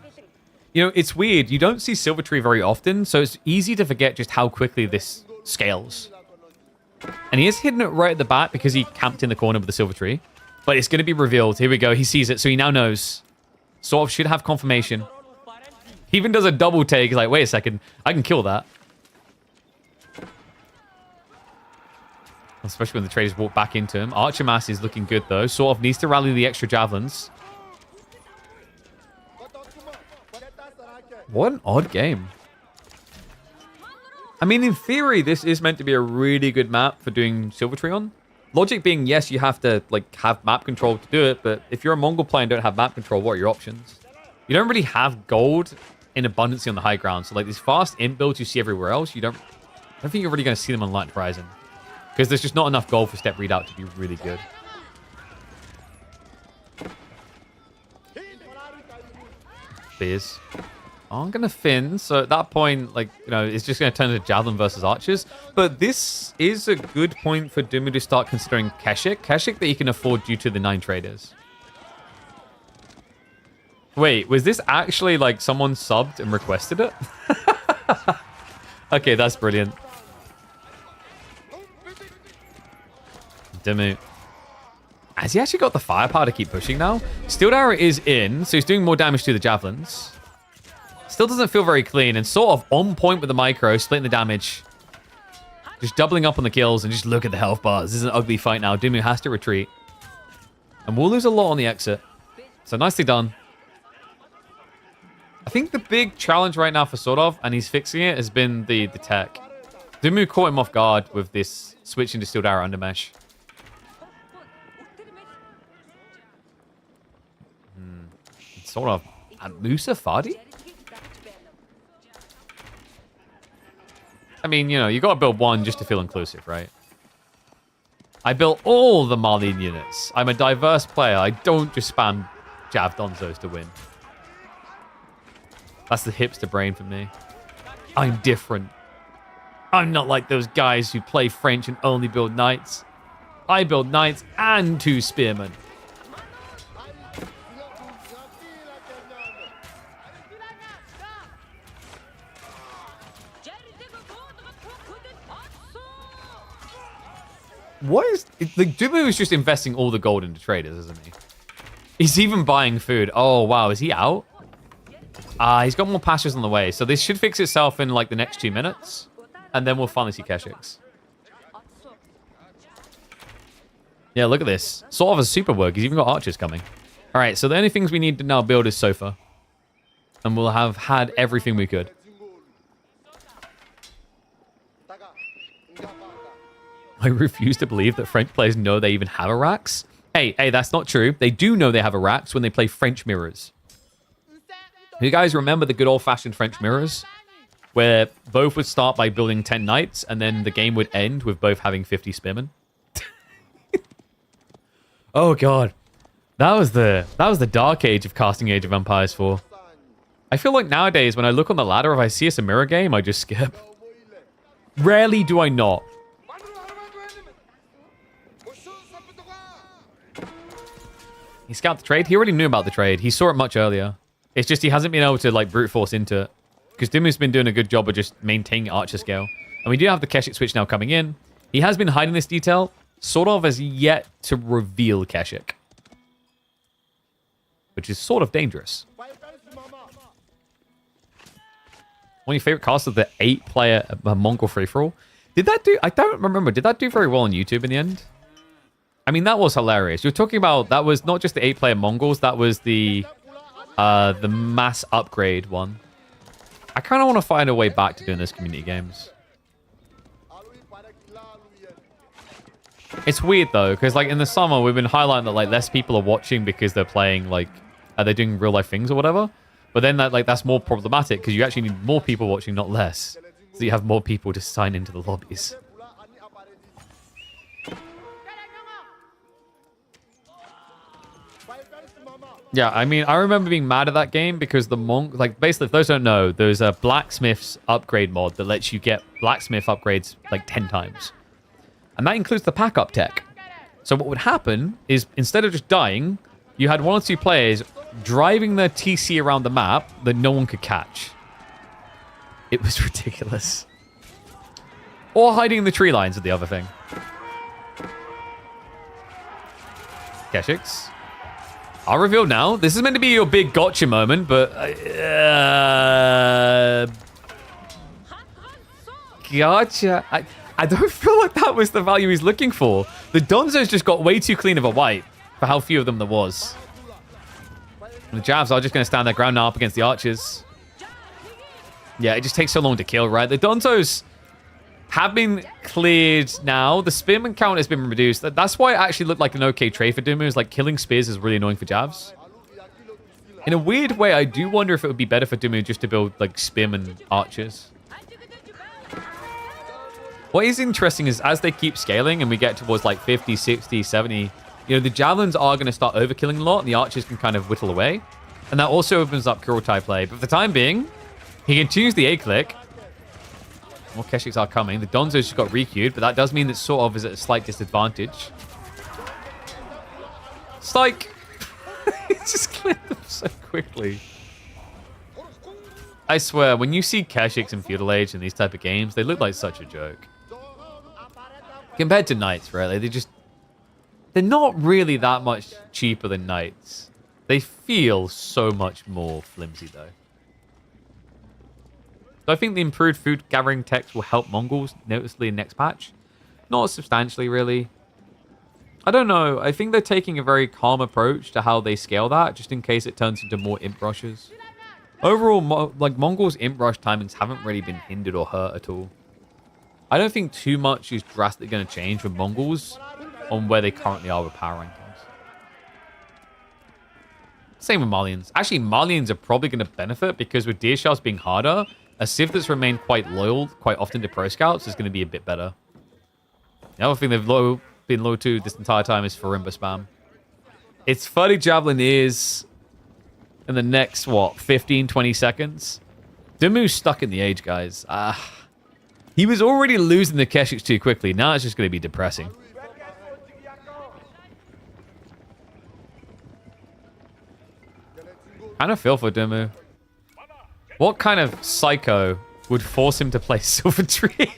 You know, it's weird. You don't see Silvertree very often, so it's easy to forget just how quickly this scales. And he is hitting it right at the bat because he camped in the corner with the Silvertree. But it's going to be revealed. Here we go. He sees it, so he now knows. Sort of should have confirmation. He even does a double take. He's like, wait a second. I can kill that. Especially when the traders walk back into him. Archer Mass is looking good, though. Sort of needs to rally the extra javelins. What an odd game. I mean, in theory, this is meant to be a really good map for doing Silver Tree on. Logic being, yes, you have to like have map control to do it, but if you're a Mongol player and don't have map control, what are your options? You don't really have gold in abundance on the high ground. So like these fast imp builds you see everywhere else, I don't think you're really going to see them on Light Horizon. Because there's just not enough gold for step readout to be really good. Spears. I'm going to Finn, so at that point, like, you know, it's just going to turn into Javelin versus Archers. But this is a good point for Dumu to start considering Keshik. Keshik that he can afford due to the 9 traders. Wait, was this actually, like, someone subbed and requested it? Okay, that's brilliant. Dumu. Has he actually got the firepower to keep pushing now? Steel Arrow is in, so he's doing more damage to the Javelins. Still doesn't feel very clean and sort of on point with the micro, splitting the damage. Just doubling up on the kills and just look at the health bars. This is an ugly fight now. Dumu has to retreat. And we'll lose a lot on the exit. So nicely done. I think the big challenge right now for Sordov, and he's fixing it, has been the tech. Dumu caught him off guard with this switch into Steel Arrow under mesh. Sordov and Musa Fadi? I mean, you know, you got to build one just to feel inclusive, right? I built all the Marlene units. I'm a diverse player. I don't just spam Jav Donzos to win. That's the hipster brain for me. I'm different. I'm not like those guys who play French and only build knights. I build knights and 2 spearmen. What is... Like, Dumu is just investing all the gold into traders, isn't he? He's even buying food. Oh, wow. Is he out? He's got more pastures on the way. So this should fix itself in, like, the next 2 minutes. And then we'll finally see Keshiks. Yeah, look at this. Sort of a super work. He's even got archers coming. All right, so the only things we need to now build is Sofa. And we'll have had everything we could. I refuse to believe that French players know they even have Iraqs. Hey, that's not true. They do know they have Iraqs when they play French mirrors. You guys remember the good old-fashioned French mirrors? Where both would start by building 10 knights, and then the game would end with both having 50 spearmen? Oh, God. That was the dark age of casting Age of Empires 4. I feel like nowadays, when I look on the ladder, if I see a mirror game, I just skip. Rarely do I not. He scouted the trade. He already knew about the trade. He saw it much earlier. It's just he hasn't been able to like brute force into it. Because Dumu's been doing a good job of just maintaining archer scale. And we do have the Keshik switch now coming in. He has been hiding this detail. Sort of has yet to reveal Keshik. Which is sort of dangerous. One of your favorite casts of the 8-player Mongol free-for-all. Did that do... I don't remember. Did that do very well on YouTube in the end? I mean, that was hilarious. You're talking about... That was not just the 8-player Mongols. That was the mass upgrade one. I kind of want to find a way back to doing this community games. It's weird, though, because, like, in the summer, we've been highlighting that, like, less people are watching because they're playing, like... they're doing real-life things or whatever. But then, that, like, that's more problematic because you actually need more people watching, not less. So you have more people to sign into the lobbies. Yeah, I mean, I remember being mad at that game because the like, basically, if those don't know, there's a blacksmith's upgrade mod that lets you get blacksmith upgrades like 10 times. And that includes the pack-up tech. So what would happen is, instead of just dying, you had 1 or 2 players driving their TC around the map that no one could catch. It was ridiculous. Or hiding in the tree lines is the other thing. Keshiks. I'll reveal now. This is meant to be your big gotcha moment, but... gotcha. I don't feel like that was the value he's looking for. The Donzos just got way too clean of a wipe for how few of them there was. And the Javs are just going to stand their ground now up against the archers. Yeah, it just takes so long to kill, right? The Donzos have been cleared now. The spearman count has been reduced. That's why it actually looked like an okay trade for Dumu. Is like killing spears is really annoying for Javs. In a weird way, I do wonder if it would be better for Dumu just to build like spearman archers. What is interesting is as they keep scaling and we get towards like 50, 60, 70, you know, the javelins are going to start overkilling a lot and the archers can kind of whittle away. And that also opens up Kurotai play. But for the time being, he continues the A-click. More Keshiks are coming. The Donzo's just got requeued, but that does mean that sort of is at a slight disadvantage. It's like... he just cleared them so quickly. I swear, when you see Keshiks in Feudal Age in these type of games, they look like such a joke. Compared to Knights, really, they're not really that much cheaper than Knights. They feel so much more flimsy, though. So I think the improved food gathering text will help Mongols noticeably in next patch. Not substantially, really. I don't know. I think they're taking a very calm approach to how they scale that, just in case it turns into more imp rushes. Overall, like Mongols' imp rush timings haven't really been hindered or hurt at all. I don't think too much is drastically going to change for Mongols on where they currently are with power rankings. Same with Malians. Actually, Malians are probably going to benefit because with DSHs being harder, a Civ that's remained quite loyal, quite often to Pro Scouts is going to be a bit better. The other thing they've been low to this entire time is Farimba spam. Its Phalic Javelin is in the next, what, 15, 20 seconds? Dumu's stuck in the age, guys. He was already losing the Keshiks too quickly. Now it's just going to be depressing. Kind of feel for Dumu. What kind of psycho would force him to play Silver Tree?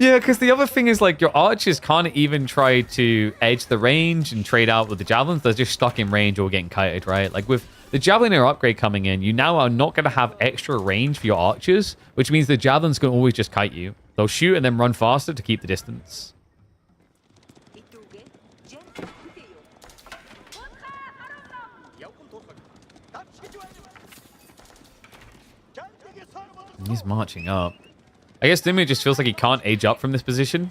Yeah, because the other thing is, like, your archers can't even try to edge the range and trade out with the javelins. They're just stuck in range or getting kited, right? Like, with the Javeliner upgrade coming in, you now are not going to have extra range for your archers, which means the javelins can always just kite you. They'll shoot and then run faster to keep the distance. He's marching up. I guess Dimu just feels like he can't age up from this position.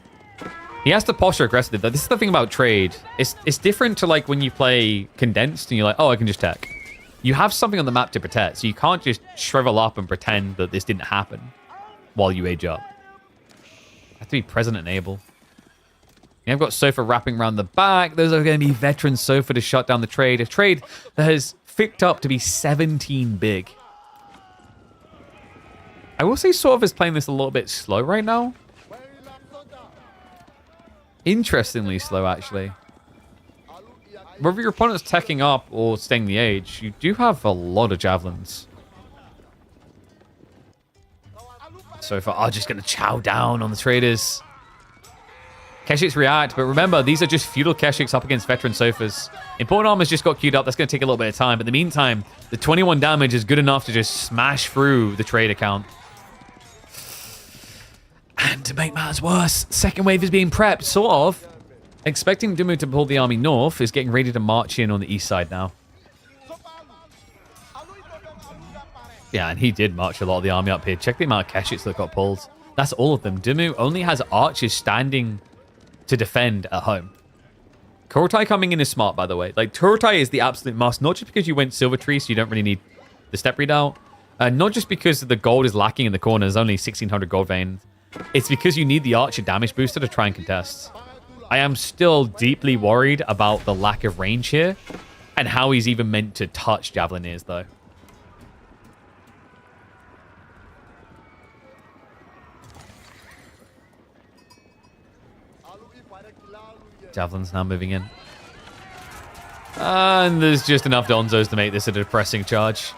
He has to posture aggressively. This is the thing about trade. It's different to like when you play condensed and you're like, oh, I can just tech. You have something on the map to protect, so you can't just shrivel up and pretend that this didn't happen while you age up. You have to be present and able. Yeah, I've got Sofa wrapping around the back. Those are going to be veteran Sofa to shut down the trade. A trade that has ficked up to be 17 big. I will say sort of is playing this a little bit slow right now. Interestingly slow, actually. Whether your opponent's teching up or staying the age, you do have a lot of javelins. So far, are just going to chow down on the traders. Keshiks react, but remember, these are just feudal Keshiks up against veteran Sofas. Important Armor's just got queued up. That's going to take a little bit of time. But in the meantime, the 21 damage is good enough to just smash through the trade account. And to make matters worse, second wave is being prepped, sort of. Expecting Dumu to pull the army north is getting ready to march in on the east side now. Yeah, and he did march a lot of the army up here. Check the amount of Keshiks that got pulled. That's all of them. Dumu only has archers standing to defend at home. Kurotai coming in is smart, by the way. Like, Kurotai is the absolute must, not just because you went Silver Tree, so you don't really need the step redoubt. Not just because the gold is lacking in the corners, only 1,600 gold veins. It's because you need the archer damage booster to try and contest. I am still deeply worried about the lack of range here and how he's even meant to touch Javelineers, though. Javelin's now moving in. And there's just enough Donzos to make this a depressing charge.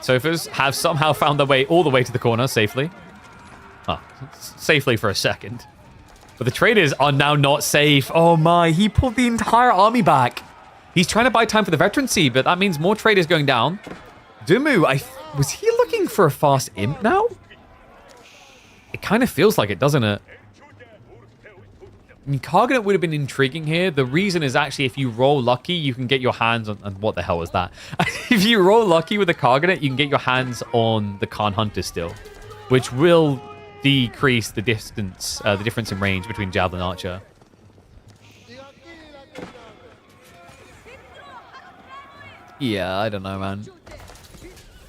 Sofas have somehow found their way all the way to the corner safely. Oh, safely for a second. But the traders are now not safe. Oh my, he pulled the entire army back. He's trying to buy time for the veterancy, but that means more traders going down. Dumu, was he looking for a fast imp now? It kind of feels like it, doesn't it? I mean, Karganet would have been intriguing here. The reason is actually if you roll lucky, you can get your hands on... what the hell was that? If you roll lucky with a Karganet, you can get your hands on the Khan Hunter still. which will decrease the distance, the difference in range between Javelin and Archer. Yeah, I don't know, man.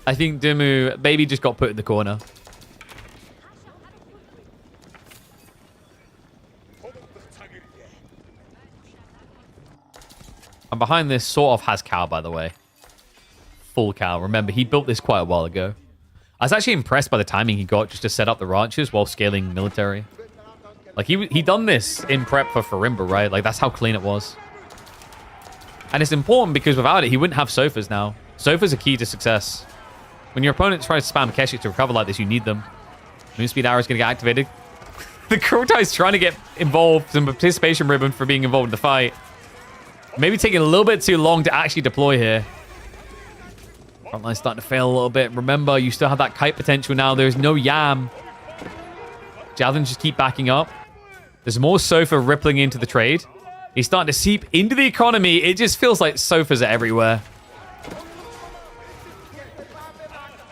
I think Dimu maybe just got put in the corner. And behind this sort of has Cal, by the way. Full Cal. Remember, he built this quite a while ago. I was actually impressed by the timing he got just to set up the ranches while scaling military. Like, he done this in prep for Farimba, right? Like, that's how clean it was. And it's important because without it, he wouldn't have sofas now. Sofas are key to success. When your opponent tries to spam Keshik to recover like this, you need them. Moon Speed Arrow is going to get activated. The Kurtai is trying to get involved. Some participation ribbon for being involved in the fight. Maybe taking a little bit too long to actually deploy here. Frontline's starting to fail a little bit. Remember, you still have that kite potential now. There's no Yam. Javelins just keep backing up. There's more Sofa rippling into the trade. He's starting to seep into the economy. It just feels like Sofas are everywhere.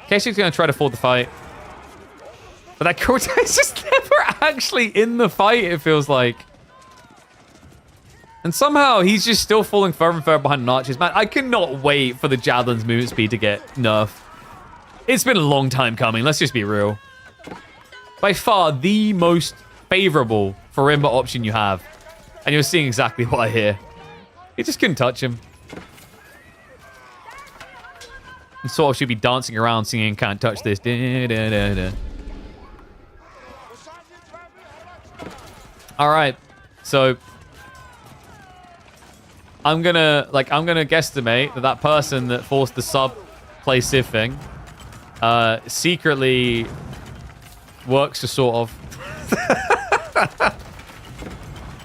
Keshik's going to try to forward the fight. But that Kurtai is just never actually in the fight, it feels like. And somehow he's just still falling further and further behind the Archers. Man, I cannot wait for the Javelin's movement speed to get nerfed. It's been a long time coming, let's just be real. By far the most favorable Farimba option you have. And you're seeing exactly why here. You just couldn't touch him. And sort of should be dancing around singing Can't Touch This. Da, da, da, da. Alright. So I'm gonna guesstimate that person that forced the sub play Civ thing secretly works to sort of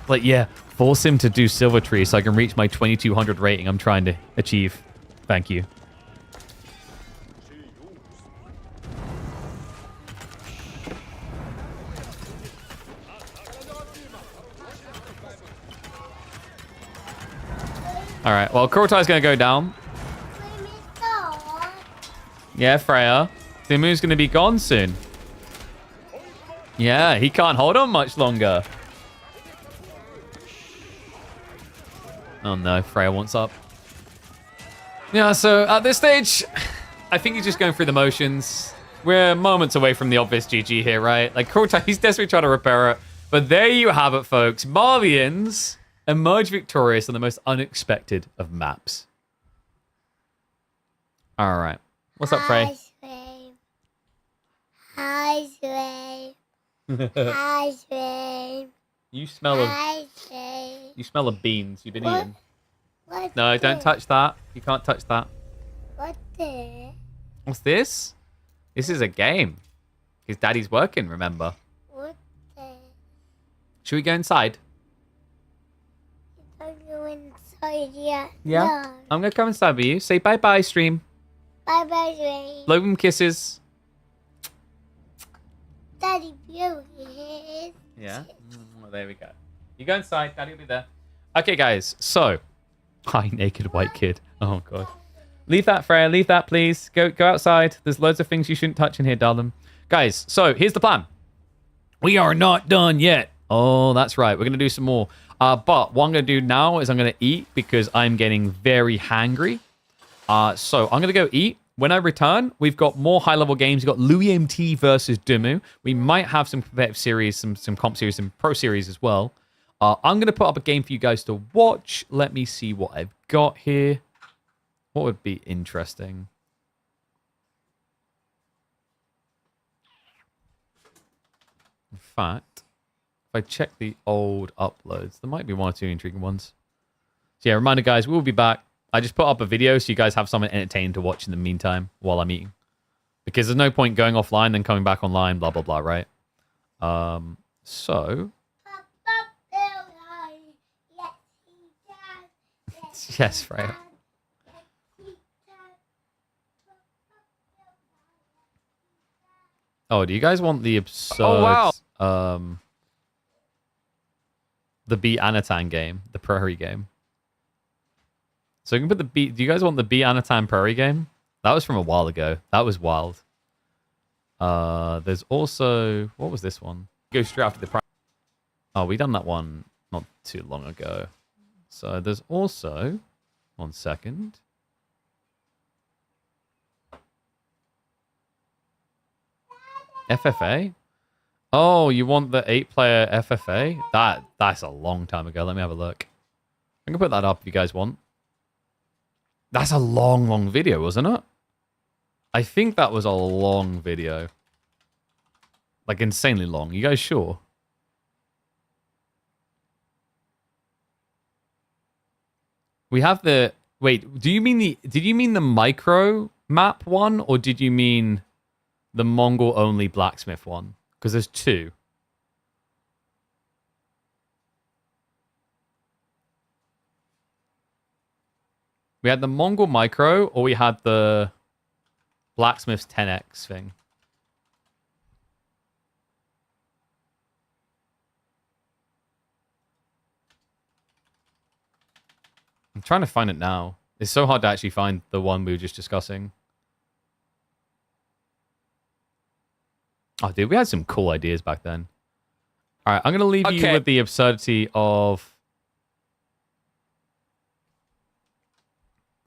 like, yeah, force him to do Silver Tree so I can reach my 2200 rating I'm trying to achieve. Thank you. All right, well, Kurotai's going to go down. Yeah, Freya. Dimu's going to be gone soon. Yeah, he can't hold on much longer. Oh no, Freya wants up. Yeah, so at this stage, I think he's just going through the motions. We're moments away from the obvious GG here, right? Like, Kurotai, he's desperately trying to repair it. But there you have it, folks. Marlians emerge victorious on the most unexpected of maps. All right. What's up, Frey? Hi, Sway. Hi, Sway. You smell of beans you've been eating. No, don't touch that. You can't touch that. What's this? What's this? This is a game. His daddy's working, remember? What's this? Should we go inside? Don't go inside yet. Yeah? No. I'm going to come inside with you. Say bye-bye, stream. Bye-bye, Sway. Blow them kisses. Daddy Blue is. Yeah? Well, there we go. You go inside. Daddy will be there. Okay, guys. So, hi, naked white kid. Oh, God. Leave that, Freya. Leave that, please. Go outside. There's loads of things you shouldn't touch in here, darling. Guys, so here's the plan. We are not done yet. Oh, that's right. We're going to do some more. But what I'm going to do now is I'm going to eat because I'm getting very hangry. So I'm going to go eat. When I return, we've got more high-level games. We've got Louis MT versus Dimu. We might have some competitive series, some comp series, some pro series as well. I'm going to put up a game for you guys to watch. Let me see what I've got here. What would be interesting? In fact, if I check the old uploads, there might be one or two intriguing ones. So yeah, reminder, guys, we'll be back. I just put up a video so you guys have something entertaining to watch in the meantime while I'm eating. Because there's no point going offline then coming back online, blah, blah, blah, right? So... Yes, Freya. Oh, do you guys want the absurd... the Beat Anatan game, the Prairie game? So you can put the beat. Do you guys want the Beat Anatan Prairie game? That was from a while ago. That was wild. There's also... What was this one? Go straight after the... Oh, we done that one not too long ago. So there's also... 1 second. FFA? Oh, you want the 8-player FFA? That's a long time ago. Let me have a look. I can put that up if you guys want. That's a long, long video, wasn't it? I think that was a long video. Like, insanely long. You guys sure? We have the... Wait, do you mean the... Did you mean the micro map one? Or did you mean the Mongol-only blacksmith one? Because there's two. We had the Mongol micro, or we had the blacksmith's 10x thing. I'm trying to find it now. It's so hard to actually find the one we were just discussing. Oh, dude, we had some cool ideas back then. All right, I'm going to leave you with the absurdity of...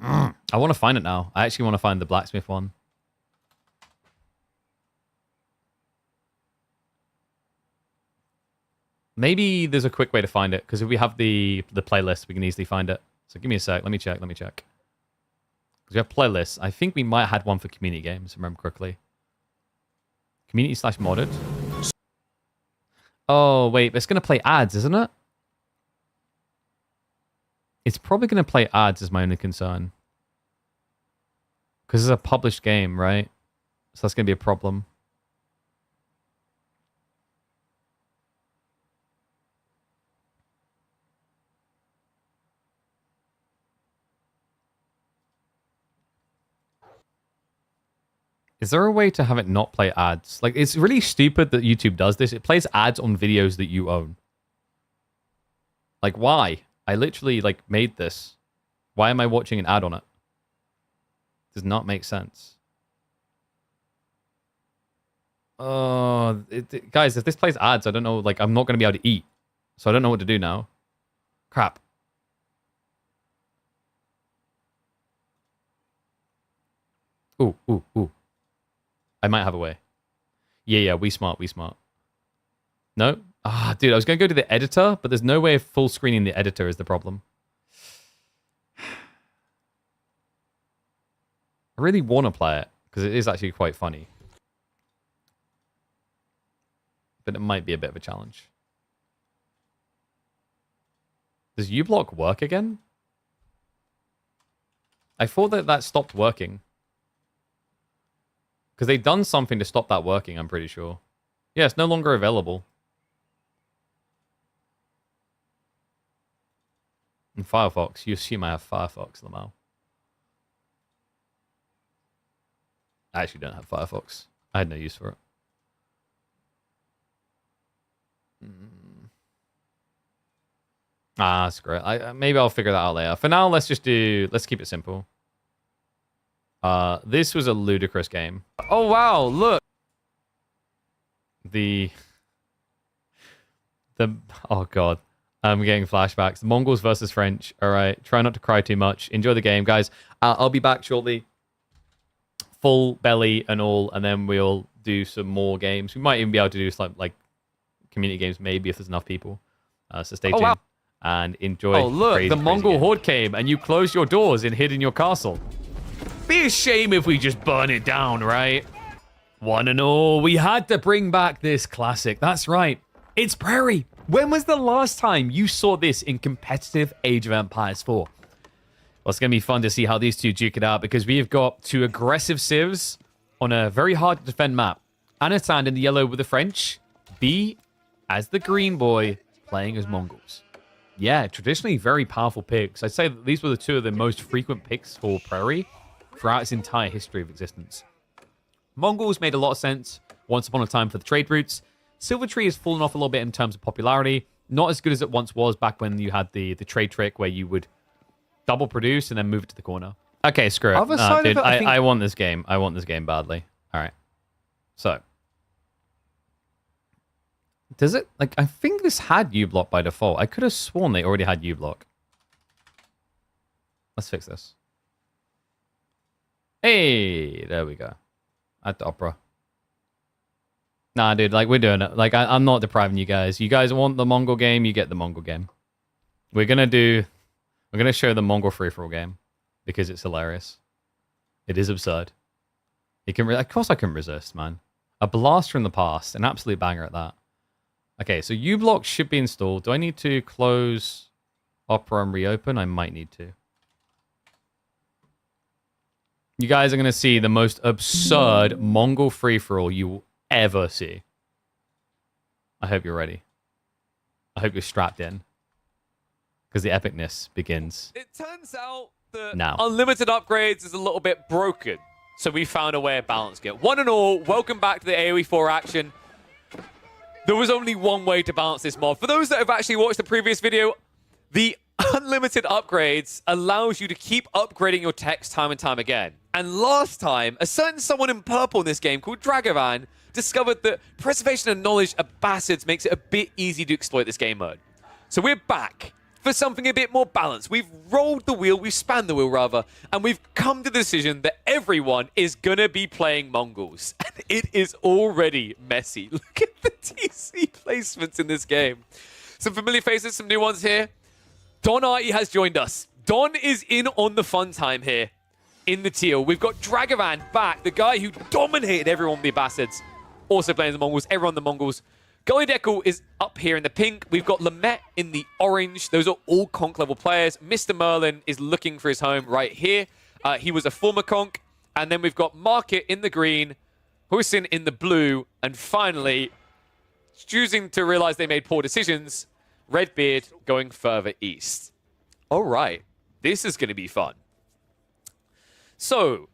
I want to find it now. I actually want to find the blacksmith one. Maybe there's a quick way to find it, because if we have the playlist, we can easily find it. So give me a sec. Let me check. Because we have playlists. I think we might have had one for community games, if I remember correctly. Community/modded. Oh, wait. It's going to play ads, isn't it? It's probably going to play ads is my only concern. Because it's a published game, right? So that's going to be a problem. Is there a way to have it not play ads? Like, it's really stupid that YouTube does this. It plays ads on videos that you own. Like, why? I literally, like, made this. Why am I watching an ad on it? Does not make sense. Guys, if this plays ads, I don't know, like, I'm not going to be able to eat. So I don't know what to do now. Crap. Ooh. I might have a way. Yeah, we smart. No? Ah, dude, I was going to go to the editor, but there's no way of full screening the editor is the problem. I really want to play it, because it is actually quite funny. But it might be a bit of a challenge. Does uBlock work again? I thought that stopped working. Because they've done something to stop that working, I'm pretty sure. Yeah, it's no longer available. In Firefox, you assume I have Firefox, Lamau. I actually don't have Firefox. I had no use for it. Ah, that's great. Maybe I'll figure that out later. For now, let's keep it simple. This was a ludicrous game. Oh, wow, look. Oh, God. I'm getting flashbacks. The Mongols versus French. All right. Try not to cry too much. Enjoy the game, guys. I'll be back shortly. Full belly and all, and then we'll do some more games. We might even be able to do some, like community games, maybe, if there's enough people. So stay tuned. Wow. And enjoy. Oh, look. The Mongol horde came, and you closed your doors and hid in your castle. Be a shame if we just burn it down, right? One and all, we had to bring back this classic. That's right. It's Prairie. When was the last time you saw this in competitive Age of Empires 4? Well, it's going to be fun to see how these two duke it out, because we have got two aggressive civs on a very hard to defend map. Anatan in the yellow with the French. B as the green boy playing as Mongols. Yeah, traditionally very powerful picks. I'd say that these were the two of the most frequent picks for Prairie throughout its entire history of existence. Mongols made a lot of sense once upon a time for the trade routes. Silvertree has fallen off a little bit in terms of popularity. Not as good as it once was back when you had the trade trick where you would double produce and then move it to the corner. Okay, screw it. Dude, I want this game. I want this game badly. All right. So. Does it? Like, I think this had U-block by default. I could have sworn they already had U-block. Let's fix this. Hey, there we go. At the opera. Nah, dude, like, we're doing it. Like, I'm not depriving you guys. You guys want the Mongol game, you get the Mongol game. We're gonna show the Mongol free-for-all game. Because it's hilarious. It is absurd. Of course I can resist, man. A blast from the past. An absolute banger at that. Okay, so U-block should be installed. Do I need to close Opera and reopen? I might need to. You guys are going to see the most absurd Mongol free-for-all you will ever see. I hope you're ready. I hope you're strapped in. Because the epicness begins. It turns out that now. unlimited upgrades is a little bit broken. So we found a way of balancing it. One and all, welcome back to the AoE 4 action. There was only one way to balance this mod. For those that have actually watched the previous video, the unlimited upgrades allows you to keep upgrading your techs time and time again. And last time, a certain someone in purple in this game called Dragovan discovered that preservation of knowledge of Bastards makes it a bit easy to exploit this game mode. So we're back for something a bit more balanced. We've rolled the wheel, we've spanned the wheel rather, and we've come to the decision that everyone is gonna be playing Mongols. And it is already messy. Look at the TC placements in this game. Some familiar faces, some new ones here. Don Artie has joined us. Don is in on the fun time here in the teal. We've got Dragovan back, the guy who dominated everyone with the Bastards. Also playing the Mongols, everyone the Mongols. Golidekal is up here in the pink. We've got Lamette in the orange. Those are all conch level players. Mr. Merlin is looking for his home right here. He was a former conch. And then we've got Market in the green, Hussein in the blue, and finally, choosing to realize they made poor decisions, Redbeard going further east. All right, this is going to be fun. So,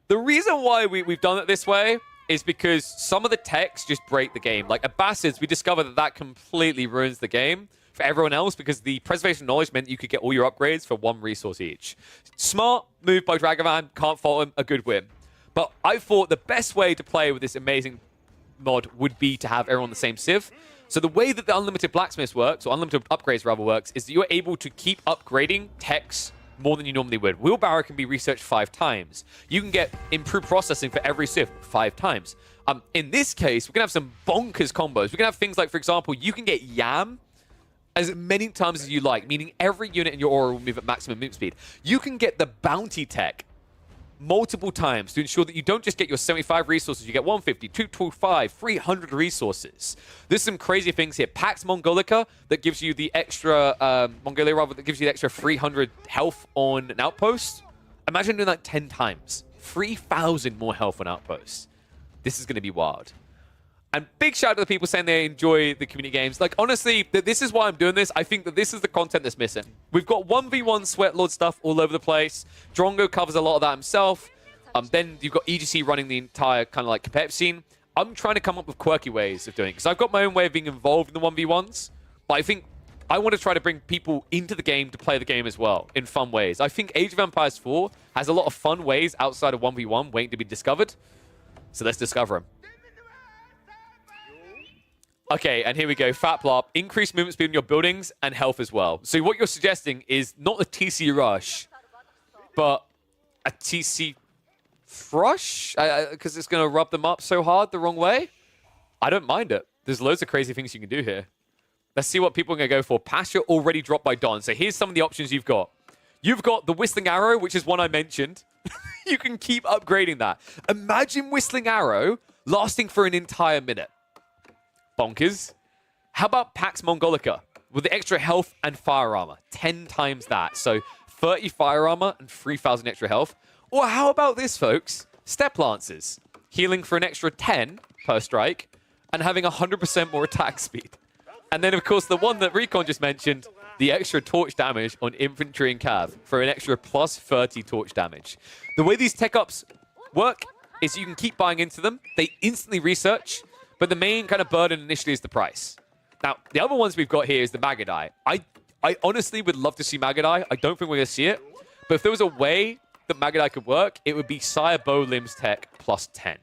the reason why we've done it this way is because some of the techs just break the game. Like at Bastards, we discovered that completely ruins the game for everyone else because the preservation of knowledge meant you could get all your upgrades for one resource each. Smart move by Dragovan, can't fault him, a good win. But I thought the best way to play with this amazing mod would be to have everyone the same civ. So the way that the unlimited blacksmiths works, or unlimited upgrades rather works, is that you're able to keep upgrading techs more than you normally would. Wheelbarrow can be researched 5 times. You can get improved processing for every civ 5 times. In this case, we can have some bonkers combos. We can have things like, for example, you can get Yam as many times as you like, meaning every unit in your aura will move at maximum move speed. You can get the bounty tech multiple times to ensure that you don't just get your 75 resources, you get 150, 225, 300 resources. There's some crazy things here. Pax Mongolica that gives you the extra, Mongolia rather, that gives you the extra 300 health on an outpost. Imagine doing that 10 times. 3,000 more health on outposts. This is going to be wild. And big shout out to the people saying they enjoy the community games. Like, honestly, this is why I'm doing this. I think that this is the content that's missing. We've got 1v1 Sweatlord stuff all over the place. Drongo covers a lot of that himself. Then you've got EGC running the entire kind of like competitive scene. I'm trying to come up with quirky ways of doing it. Because I've got my own way of being involved in the 1v1s. But I think I want to try to bring people into the game to play the game as well in fun ways. I think Age of Empires 4 has a lot of fun ways outside of 1v1 waiting to be discovered. So let's discover them. Okay, and here we go. Fat Plop. Increase movement speed in your buildings and health as well. So what you're suggesting is not a TC Rush, but a TC Thrush? Because it's going to rub them up so hard the wrong way? I don't mind it. There's loads of crazy things you can do here. Let's see what people are going to go for. Pasture already dropped by Don. So here's some of the options you've got. You've got the Whistling Arrow, which is one I mentioned. You can keep upgrading that. Imagine Whistling Arrow lasting for an entire minute. Bonkers. How about Pax Mongolica with the extra health and fire armor? 10 times that. So 30 fire armor and 3,000 extra health. Or how about this, folks? Step Lancers. Healing for an extra 10 per strike and having 100% more attack speed. And then, of course, the one that Recon just mentioned, the extra torch damage on infantry and cav for an extra plus 30 torch damage. The way these tech ups work is you can keep buying into them. They instantly research. But the main kind of burden initially is the price. Now, the other ones we've got here is the Magadai. I honestly would love to see Magadai. I don't think we're going to see it. But if there was a way that Magadai could work, it would be Sire Bow Limbs Tech plus 10.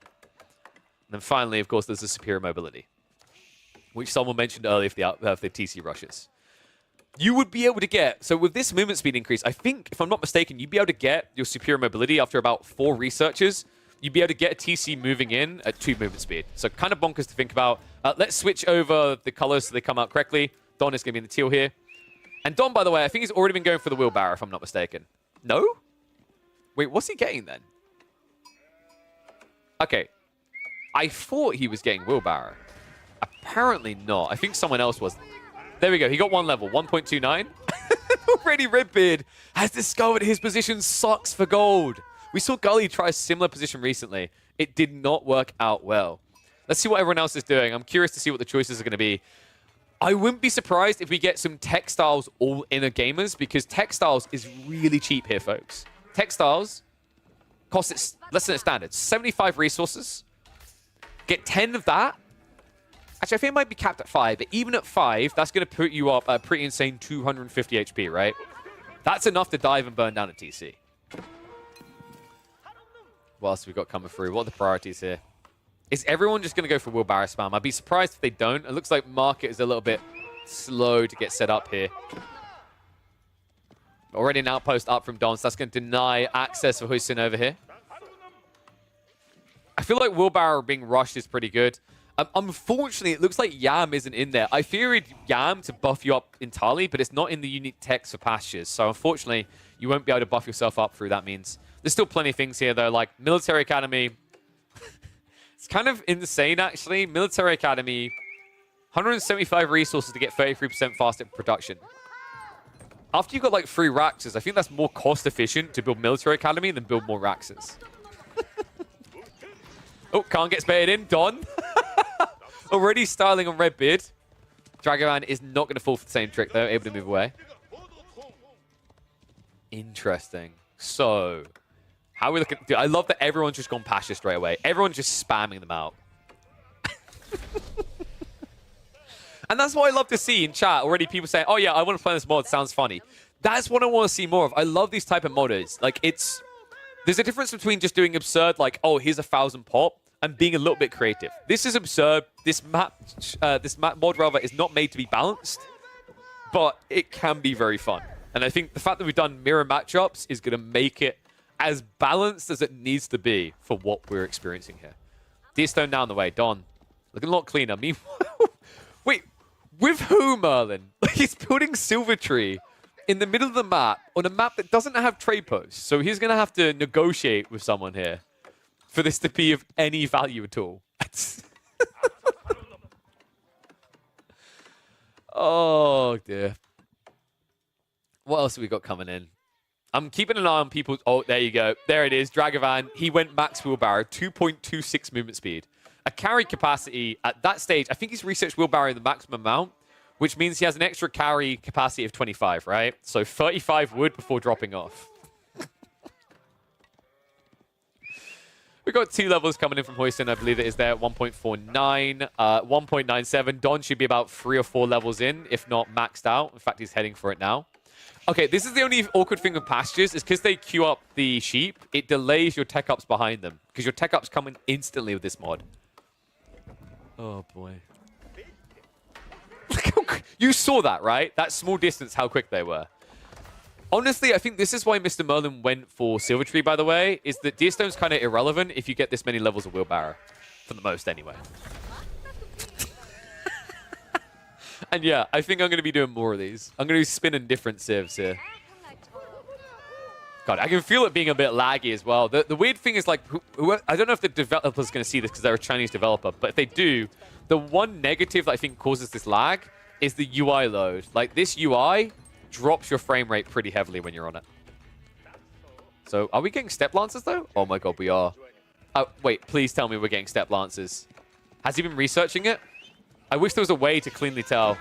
then finally, of course, there's the superior mobility, which someone mentioned earlier for the TC rushes. You would be able to get, so with this movement speed increase, I think, if I'm not mistaken, you'd be able to get your superior mobility after about 4 researches. You'd be able to get a TC moving in at 2 movement speed. So kind of bonkers to think about. Let's switch over the colors so they come out correctly. Don is going to be in the teal here. And Don, by the way, I think he's already been going for the wheelbarrow, if I'm not mistaken. No? Wait, what's he getting then? Okay. I thought he was getting wheelbarrow. Apparently not. I think someone else was. There we go. He got 1 level, 1.29. Already Redbeard has discovered his position sucks for gold. We saw Gully try a similar position recently. It did not work out well. Let's see what everyone else is doing. I'm curious to see what the choices are going to be. I wouldn't be surprised if we get some textiles all inner gamers, because textiles is really cheap here, folks. Textiles cost it less than a standard. 75 resources. Get 10 of that. Actually, I think it might be capped at 5, but even at 5, that's going to put you up a pretty insane 250 HP, right? That's enough to dive and burn down a TC. What else have we got coming through? What are the priorities here? Is everyone just going to go for wheelbarrow spam? I'd be surprised if they don't. It looks like market is a little bit slow to get set up here. Already an outpost up from Don, so that's going to deny access for Huisin over here. I feel like wheelbarrow being rushed is pretty good. Unfortunately, it looks like Yam isn't in there. I feared Yam to buff you up entirely, but it's not in the unique text for pastures. So unfortunately, you won't be able to buff yourself up through that means. There's still plenty of things here, though, like Military Academy. It's kind of insane, actually. Military Academy, 175 resources to get 33% faster production. After you've got like 3 Raxes, I think that's more cost efficient to build Military Academy than build more Raxes. Oh, Khan gets baited in. Don. Already styling on Redbeard. Dragoman is not going to fall for the same trick, though. Able to move away. Interesting. So, how are we looking? Dude, I love that everyone's just gone Pasha straight away. Everyone's just spamming them out. And that's what I love to see in chat. Already people saying, oh yeah, I want to play this mod. Sounds funny. That's what I want to see more of. I love these type of modders. Like, there's a difference between just doing absurd, like, oh, here's 1,000 pop, and being a little bit creative. This is absurd. This map mod rather is not made to be balanced, but it can be very fun. And I think the fact that we've done mirror matchups is going to make it as balanced as it needs to be for what we're experiencing here. Deerstone down the way. Don, looking a lot cleaner. Meanwhile, wait, with who, Merlin? He's building Silver Tree in the middle of the map on a map that doesn't have trade posts. So he's going to have to negotiate with someone here for this to be of any value at all. Oh, dear. What else have we got coming in? I'm keeping an eye on people. Oh, there you go. There it is. Dragovan. He went max wheelbarrow, 2.26 movement speed. A carry capacity at that stage. I think he's researched wheelbarrow in the maximum amount, which means he has an extra carry capacity of 25, right? So 35 wood before dropping off. We've got 2 levels coming in from Hoisin. I believe it is there at 1.49, 1.97. Don should be about 3 or 4 levels in, if not maxed out. In fact, he's heading for it now. Okay, this is the only awkward thing with pastures, is because they queue up the sheep, it delays your tech ups behind them, because your tech ups come in instantly with this mod. Oh, boy. You saw that, right? That small distance, how quick they were. Honestly, I think this is why Mr. Merlin went for Silver Tree, by the way, is that Deerstone's kind of irrelevant if you get this many levels of wheelbarrow. For the most, anyway. And yeah, I think I'm going to be doing more of these. I'm going to be spinning different civs here. God, I can feel it being a bit laggy as well. The weird thing is, like, I don't know if the developer's going to see this because they're a Chinese developer, but if they do, the one negative that I think causes this lag is the UI load. Like, this UI drops your frame rate pretty heavily when you're on it. So, are we getting step lancers, though? Oh my god, we are. Oh, wait, please tell me we're getting step lancers. Has he been researching it? I wish there was a way to cleanly tell.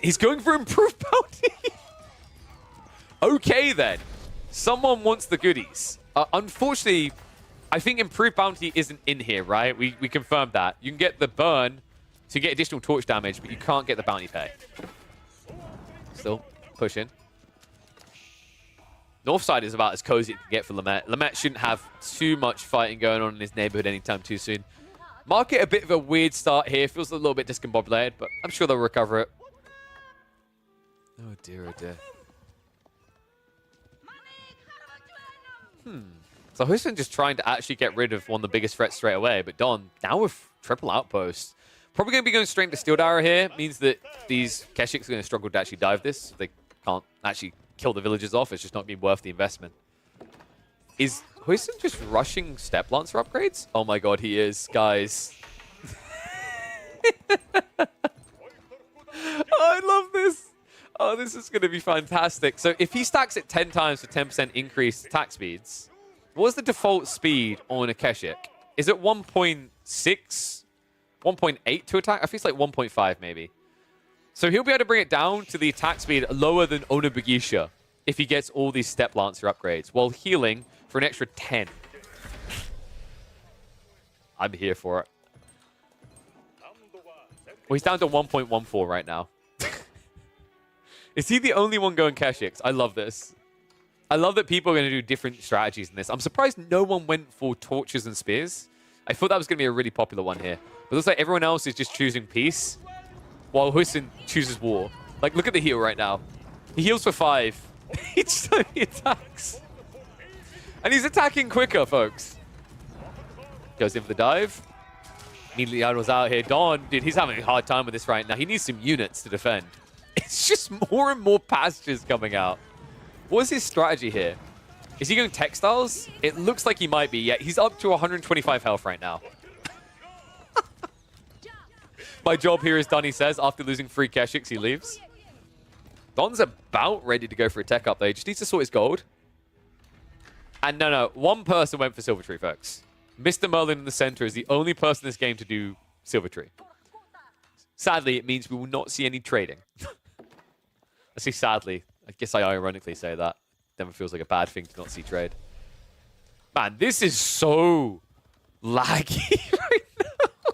He's going for improved bounty. Okay, then. Someone wants the goodies. Unfortunately, I think improved bounty isn't in here, right? We confirmed that. You can get the burn to get additional torch damage, but you can't get the bounty pay. Still pushing. North side is about as cozy as it can get for Lamette. Lamette shouldn't have too much fighting going on in his neighborhood anytime too soon. Market a bit of a weird start here. Feels a little bit discombobulated, but I'm sure they'll recover it. Oh dear, oh dear. So Hussein just trying to actually get rid of one of the biggest threats straight away, but Don, now with triple outpost. Probably going to be going straight into Steel Dagger here. Means that these Keshiks are going to struggle to actually dive this. They can't actually kill the villagers off. It's just not being worth the investment. Is Hussein just rushing Step Lancer upgrades? Oh my god, he is, guys. Oh, I love this. Oh, this is going to be fantastic. So if he stacks it 10 times for 10% increased attack speeds, what's the default speed on a Keshik? Is it 1.6? 1.8 to attack? I think it's like 1.5 maybe. So he'll be able to bring it down to the attack speed lower than Onobugisha if he gets all these Step Lancer upgrades while healing for an extra 10. I'm here for it. Well, he's down to 1.14 right now. Is he the only one going Keshiks? I love this. I love that people are going to do different strategies in this. I'm surprised no one went for torches and spears. I thought that was going to be a really popular one here. But it looks like everyone else is just choosing peace, while Hussein chooses war. Like, look at the heal right now. He heals for 5. Each time he attacks. And he's attacking quicker, folks. Goes in for the dive. Immediately was out here. Don, dude, he's having a hard time with this right now. He needs some units to defend. It's just more and more pastures coming out. What is his strategy here? Is he going textiles? It looks like he might be. Yeah, he's up to 125 health right now. My job here is done, he says. After losing 3 Keshiks, he leaves. Don's about ready to go for a tech up, though. He just needs to sort his gold. And no. One person went for Silver Tree, folks. Mr. Merlin in the center is the only person in this game to do Silver Tree. Sadly, it means we will not see any trading. I say sadly. I guess I ironically say that. Never feels like a bad thing to not see trade. Man, this is so laggy right now.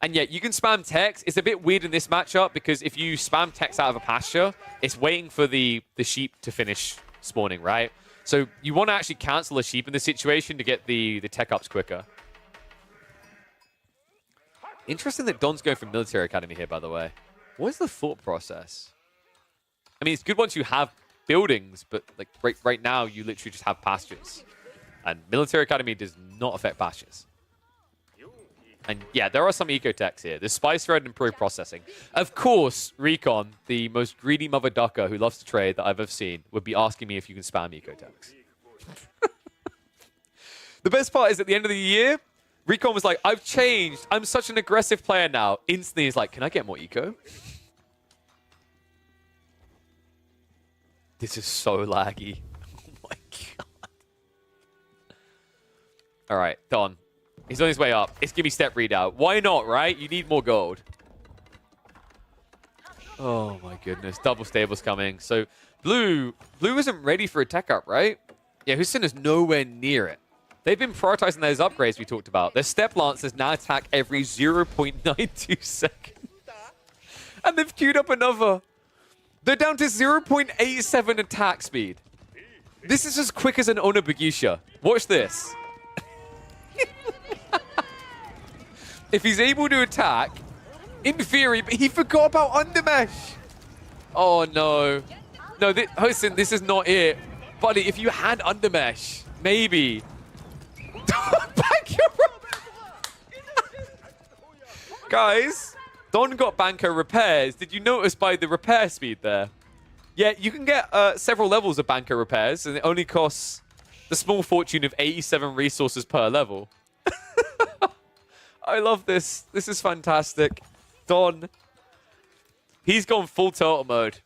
And yet, you can spam text. It's a bit weird in this matchup because if you spam text out of a pasture, it's waiting for the sheep to finish spawning, right? So you want to actually cancel a sheep in this situation to get the tech ups quicker. Interesting that Don's going for Military Academy here, by the way. What is the thought process? I mean, it's good once you have buildings, but like right now, you literally just have pastures. And Military Academy does not affect pastures. And yeah, there are some eco-techs here. There's Spice Thread and Improved Processing. Of course, Recon, the most greedy mother ducker who loves to trade that I've ever seen, would be asking me if you can spam eco-techs. The best part is at the end of the year, Recon was like, I've changed. I'm such an aggressive player now. Instantly, he's like, can I get more eco? This is so laggy. Oh my god. All right, Don. He's on his way up. It's give me step readout. Why not, right? You need more gold. Oh my goodness. Double stables coming. So Blue isn't ready for a tech up, right? Yeah, Hussein is nowhere near it. They've been prioritizing those upgrades we talked about. Their Step Lancers now attack every 0.92 seconds. And they've queued up another. They're down to 0.87 attack speed. This is as quick as an Onobugisha. Watch this. If he's able to attack, in theory, but he forgot about Undermesh. Oh, no. No, Hussein, this is not it. Buddy, if you had Undermesh, maybe. Guys, Don got Banker repairs. Did you notice by the repair speed there? Yeah, you can get several levels of Banker repairs, and it only costs the small fortune of 87 resources per level. I love this. This is fantastic. Don, he's gone full turtle mode.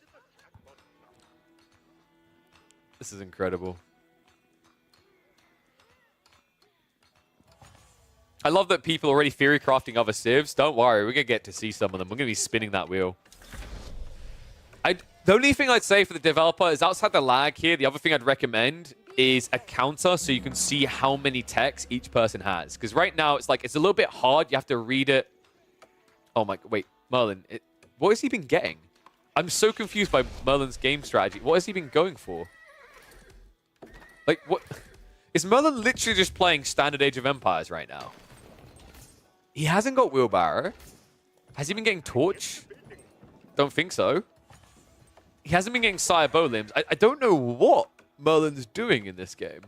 This is incredible. I love that people are already theory crafting other civs. Don't worry, we're going to get to see some of them. We're going to be spinning that wheel. The only thing I'd say for the developer is outside the lag here, the other thing I'd recommend is a counter so you can see how many techs each person has. Because right now, it's like, it's a little bit hard. You have to read it. Oh my, wait, Merlin, what has he been getting? I'm so confused by Merlin's game strategy. What has he been going for? Like, what? Is Merlin literally just playing standard Age of Empires right now? He hasn't got wheelbarrow. Has he been getting torch? Don't think so. He hasn't been getting Sire Bow Limbs. I don't know what Merlin's doing in this game.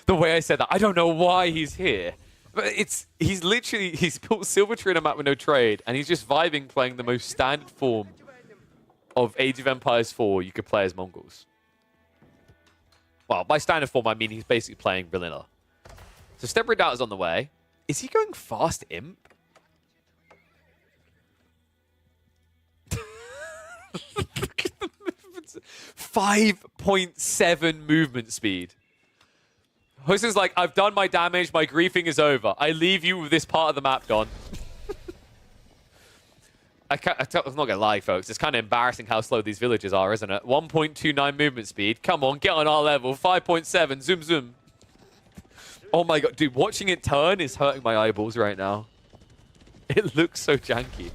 The way I said that, I don't know why he's here. But he's built Silver Tree in a map with no trade, and he's just vibing playing the most standard form of Age of Empires 4 you could play as Mongols. Well, by standard form, I mean he's basically playing vanilla. So Step Redoubt is on the way. Is he going fast imp? 5.7 movement speed. Host is like, I've done my damage, my griefing is over. I leave you with this part of the map, Don. I'm not going to lie, folks. It's kind of embarrassing how slow these villagers are, isn't it? 1.29 movement speed. Come on, get on our level. 5.7. Zoom, zoom. Oh my god. Dude, watching it turn is hurting my eyeballs right now. It looks so janky.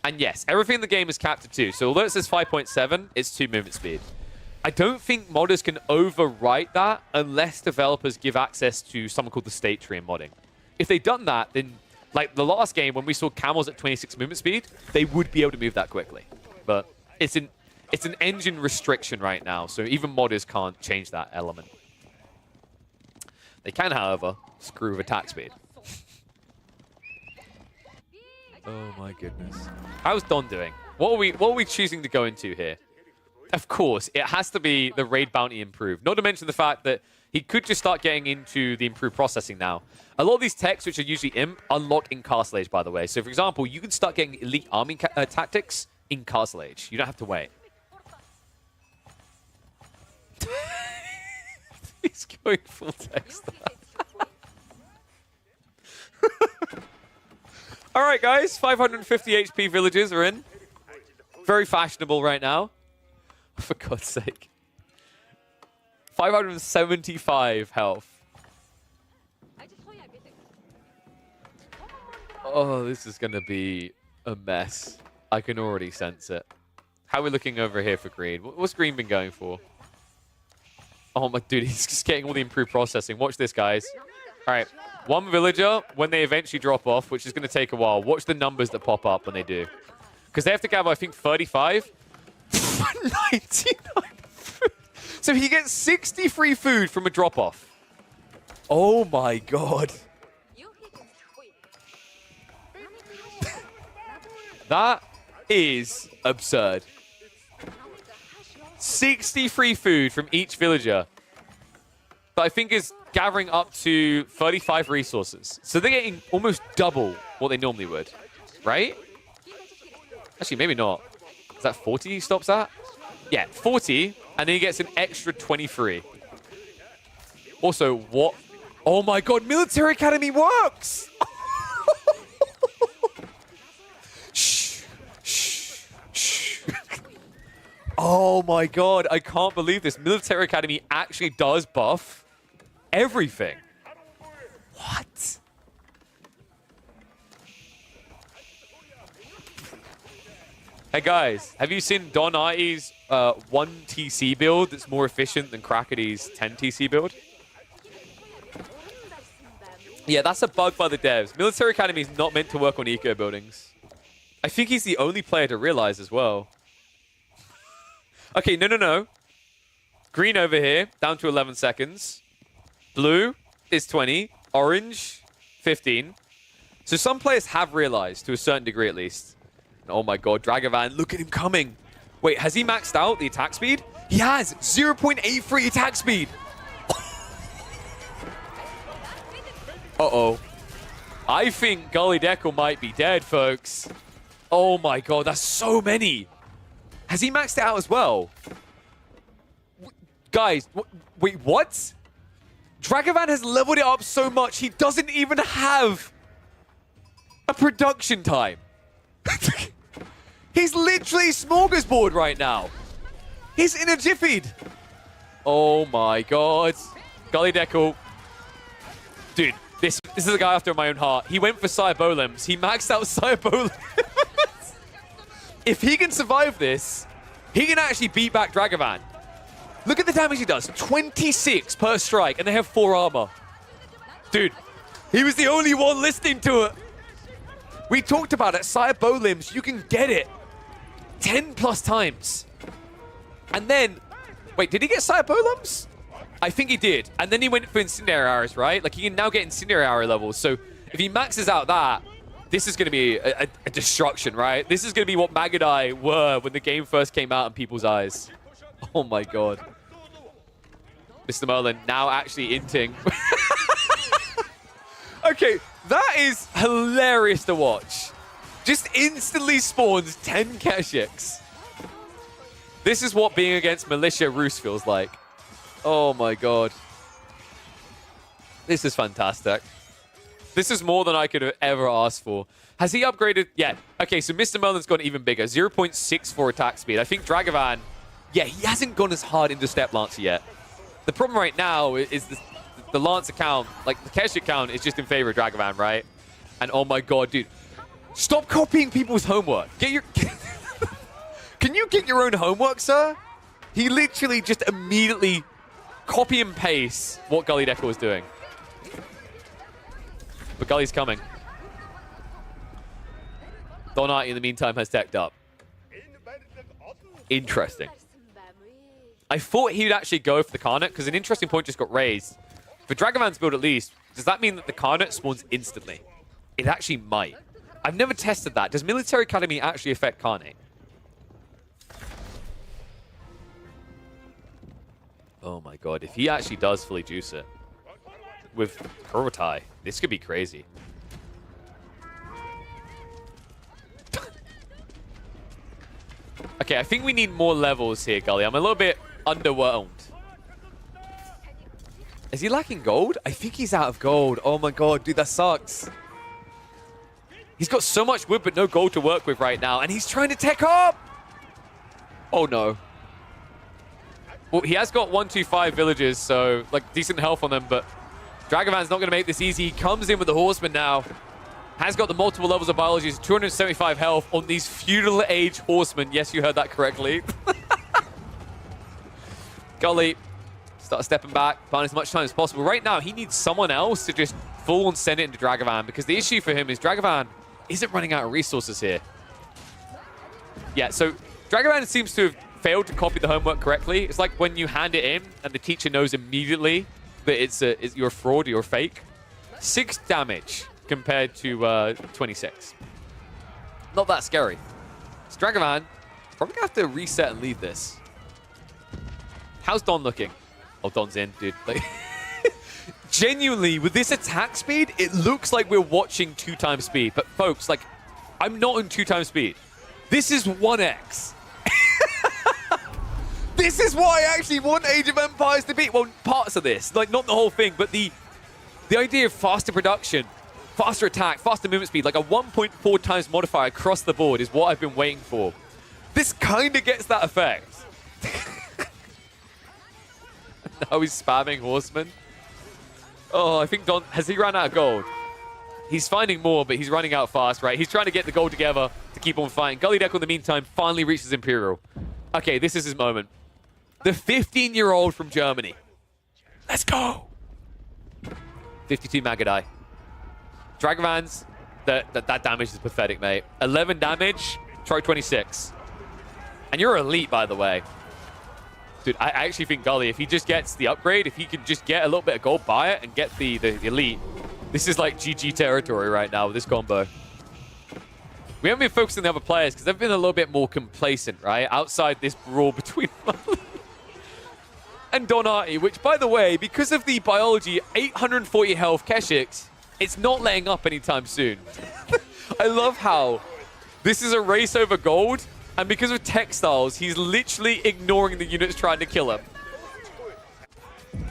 And yes, everything in the game is capped at 2. So although it says 5.7, it's 2 movement speed. I don't think modders can overwrite that unless developers give access to something called the state tree in modding. If they'd done that, then, like the last game when we saw camels at 26 movement speed, they would be able to move that quickly. But it's an engine restriction right now, so even modders can't change that element. They can, however, screw with attack speed. Oh my goodness. How's Don doing? What are we choosing to go into here? Of course, it has to be the raid bounty improved. Not to mention the fact that he could just start getting into the improved processing now. A lot of these techs, which are usually imp, unlock in Castle Age, by the way. So, for example, you can start getting elite army tactics in Castle Age. You don't have to wait. He's going full text. All right, guys. 550 HP villagers are in. Very fashionable right now. For God's sake. 575 health. Oh, this is going to be a mess. I can already sense it. How are we looking over here for green? What's green been going for? Oh my dude, he's just getting all the improved processing. Watch this, guys. All right. One villager, when they eventually drop off, which is going to take a while, watch the numbers that pop up when they do. Because they have to gather, I think, 35. 99 food. So he gets 60 free food from a drop-off. Oh my god. That is absurd. 60 free food from each villager. That I think is gathering up to 35 resources. So they're getting almost double what they normally would. Right? Actually, maybe not. Is that 40 he stops at? Yeah, 40, and then he gets an extra 23. Also, what? Oh my god, Military Academy works! Shh, shh, shh. Oh my god, I can't believe this. Military Academy actually does buff everything. What? Hey guys, have you seen Don Artie's 1 TC build that's more efficient than Crackety's 10 TC build? Yeah, that's a bug by the devs. Military Academy is not meant to work on eco buildings. I think he's the only player to realize as well. Okay, no. Green over here, down to 11 seconds. Blue is 20. Orange, 15. So some players have realized, to a certain degree at least. Oh my god, Dragavan, look at him coming. Wait, has he maxed out the attack speed? He has 0.83 attack speed. Uh-oh. I think Gully Deckle might be dead, folks. Oh my god, that's so many. Has he maxed it out as well? Guys, wait, what? Dragavan has leveled it up so much, he doesn't even have a production time. He's literally smorgasbord right now. He's in a jiffy. Oh my god. Gully Deckle. Dude, this is a guy after my own heart. He went for Sire Bolems. He maxed out Sire Bolems. If he can survive this, he can actually beat back Dragavan. Look at the damage he does. 26 per strike, and they have 4 armor. Dude, He was the only one listening to it. We talked about it. Sire Bow Limbs, you can get it 10 plus times. And then, wait, did he get Sire Bow Limbs? I think he did. And then he went for Incendiary Arrows, right? Like, he can now get Incendiary Arrow levels. So if he maxes out that, this is going to be a destruction, right? This is going to be what Magadai were when the game first came out in people's eyes. Oh my god. Mr. Merlin now actually inting. Okay, that is hilarious to watch. Just instantly spawns 10 Keshiks. This is what being against Militia Roos feels like. Oh my god. This is fantastic. This is more than I could have ever asked for. Has he upgraded? Yeah. Okay, so Mr. Merlin's gone even bigger. 0.64 attack speed. I think Dragavan, yeah, he hasn't gone as hard into Step Lancer yet. The problem right now is the Lancer count, like the Keshik count, is just in favor of Dragavan, right? And oh my god, dude. Stop copying people's homework. Get your... Can you get your own homework, sir? He literally just immediately copy and paste what Gully Decker was doing. But Gully's coming. Donati, in the meantime, has teched up. Interesting. I thought he would actually go for the Carnot, because an interesting point just got raised. For Dragavan's build, at least, does that mean that the Carnot spawns instantly? It actually might. I've never tested that. Does Military Academy actually affect Carnot? Oh my god, if he actually does fully juice it with Kurotai, this could be crazy. Okay, I think we need more levels here, Gully. I'm a little bit underwhelmed. Is he lacking gold? I think he's out of gold. Oh my god, dude, that sucks. He's got so much wood but no gold to work with right now, and he's trying to tech up! Oh no. Well, he has got 125 villages, so, like, decent health on them, but Dragavan's not going to make this easy. He comes in with the Horseman now. Has got the multiple levels of biology. 275 health on these feudal age horsemen. Yes, you heard that correctly. Gully, start stepping back, buying as much time as possible. Right now, he needs someone else to just full on send it into Dragavan, because the issue for him is Dragavan isn't running out of resources here. Yeah, so Dragavan seems to have failed to copy the homework correctly. It's like when you hand it in and the teacher knows immediately that you're a fraud, you're fake. 6 damage compared to 26. Not that scary. So Dragavan probably gonna have to reset and leave this. How's Don looking? Oh, Don's in, dude. Like, genuinely, with this attack speed, it looks like we're watching 2 times speed. But folks, like, I'm not on 2 times speed. This is 1x. This is what I actually want Age of Empires to be. Well, parts of this, like not the whole thing, but the idea of faster production, faster attack, faster movement speed, like a 1.4 times modifier across the board is what I've been waiting for. This kind of gets that effect. Now he's spamming Horseman. Oh, I think Don, has he run out of gold? He's finding more, but he's running out fast, right? He's trying to get the gold together to keep on fighting. Gully Deck, in the meantime, finally reaches Imperial. Okay, this is his moment. The 15-year-old from Germany. Let's go! 52 Magadai. Dragavans, that damage is pathetic, mate. 11 damage, try 26. And you're elite, by the way. Dude, I actually think Gully, if he just gets the upgrade, if he can just get a little bit of gold, buy it, and get the elite, this is like GG territory right now with this combo. We haven't been focusing on the other players because they've been a little bit more complacent, right? Outside this brawl between and Donati, which, by the way, because of the biology, 840 health Keshiks, it's not letting up anytime soon. I love how this is a race over gold, and because of textiles, he's literally ignoring the units trying to kill him.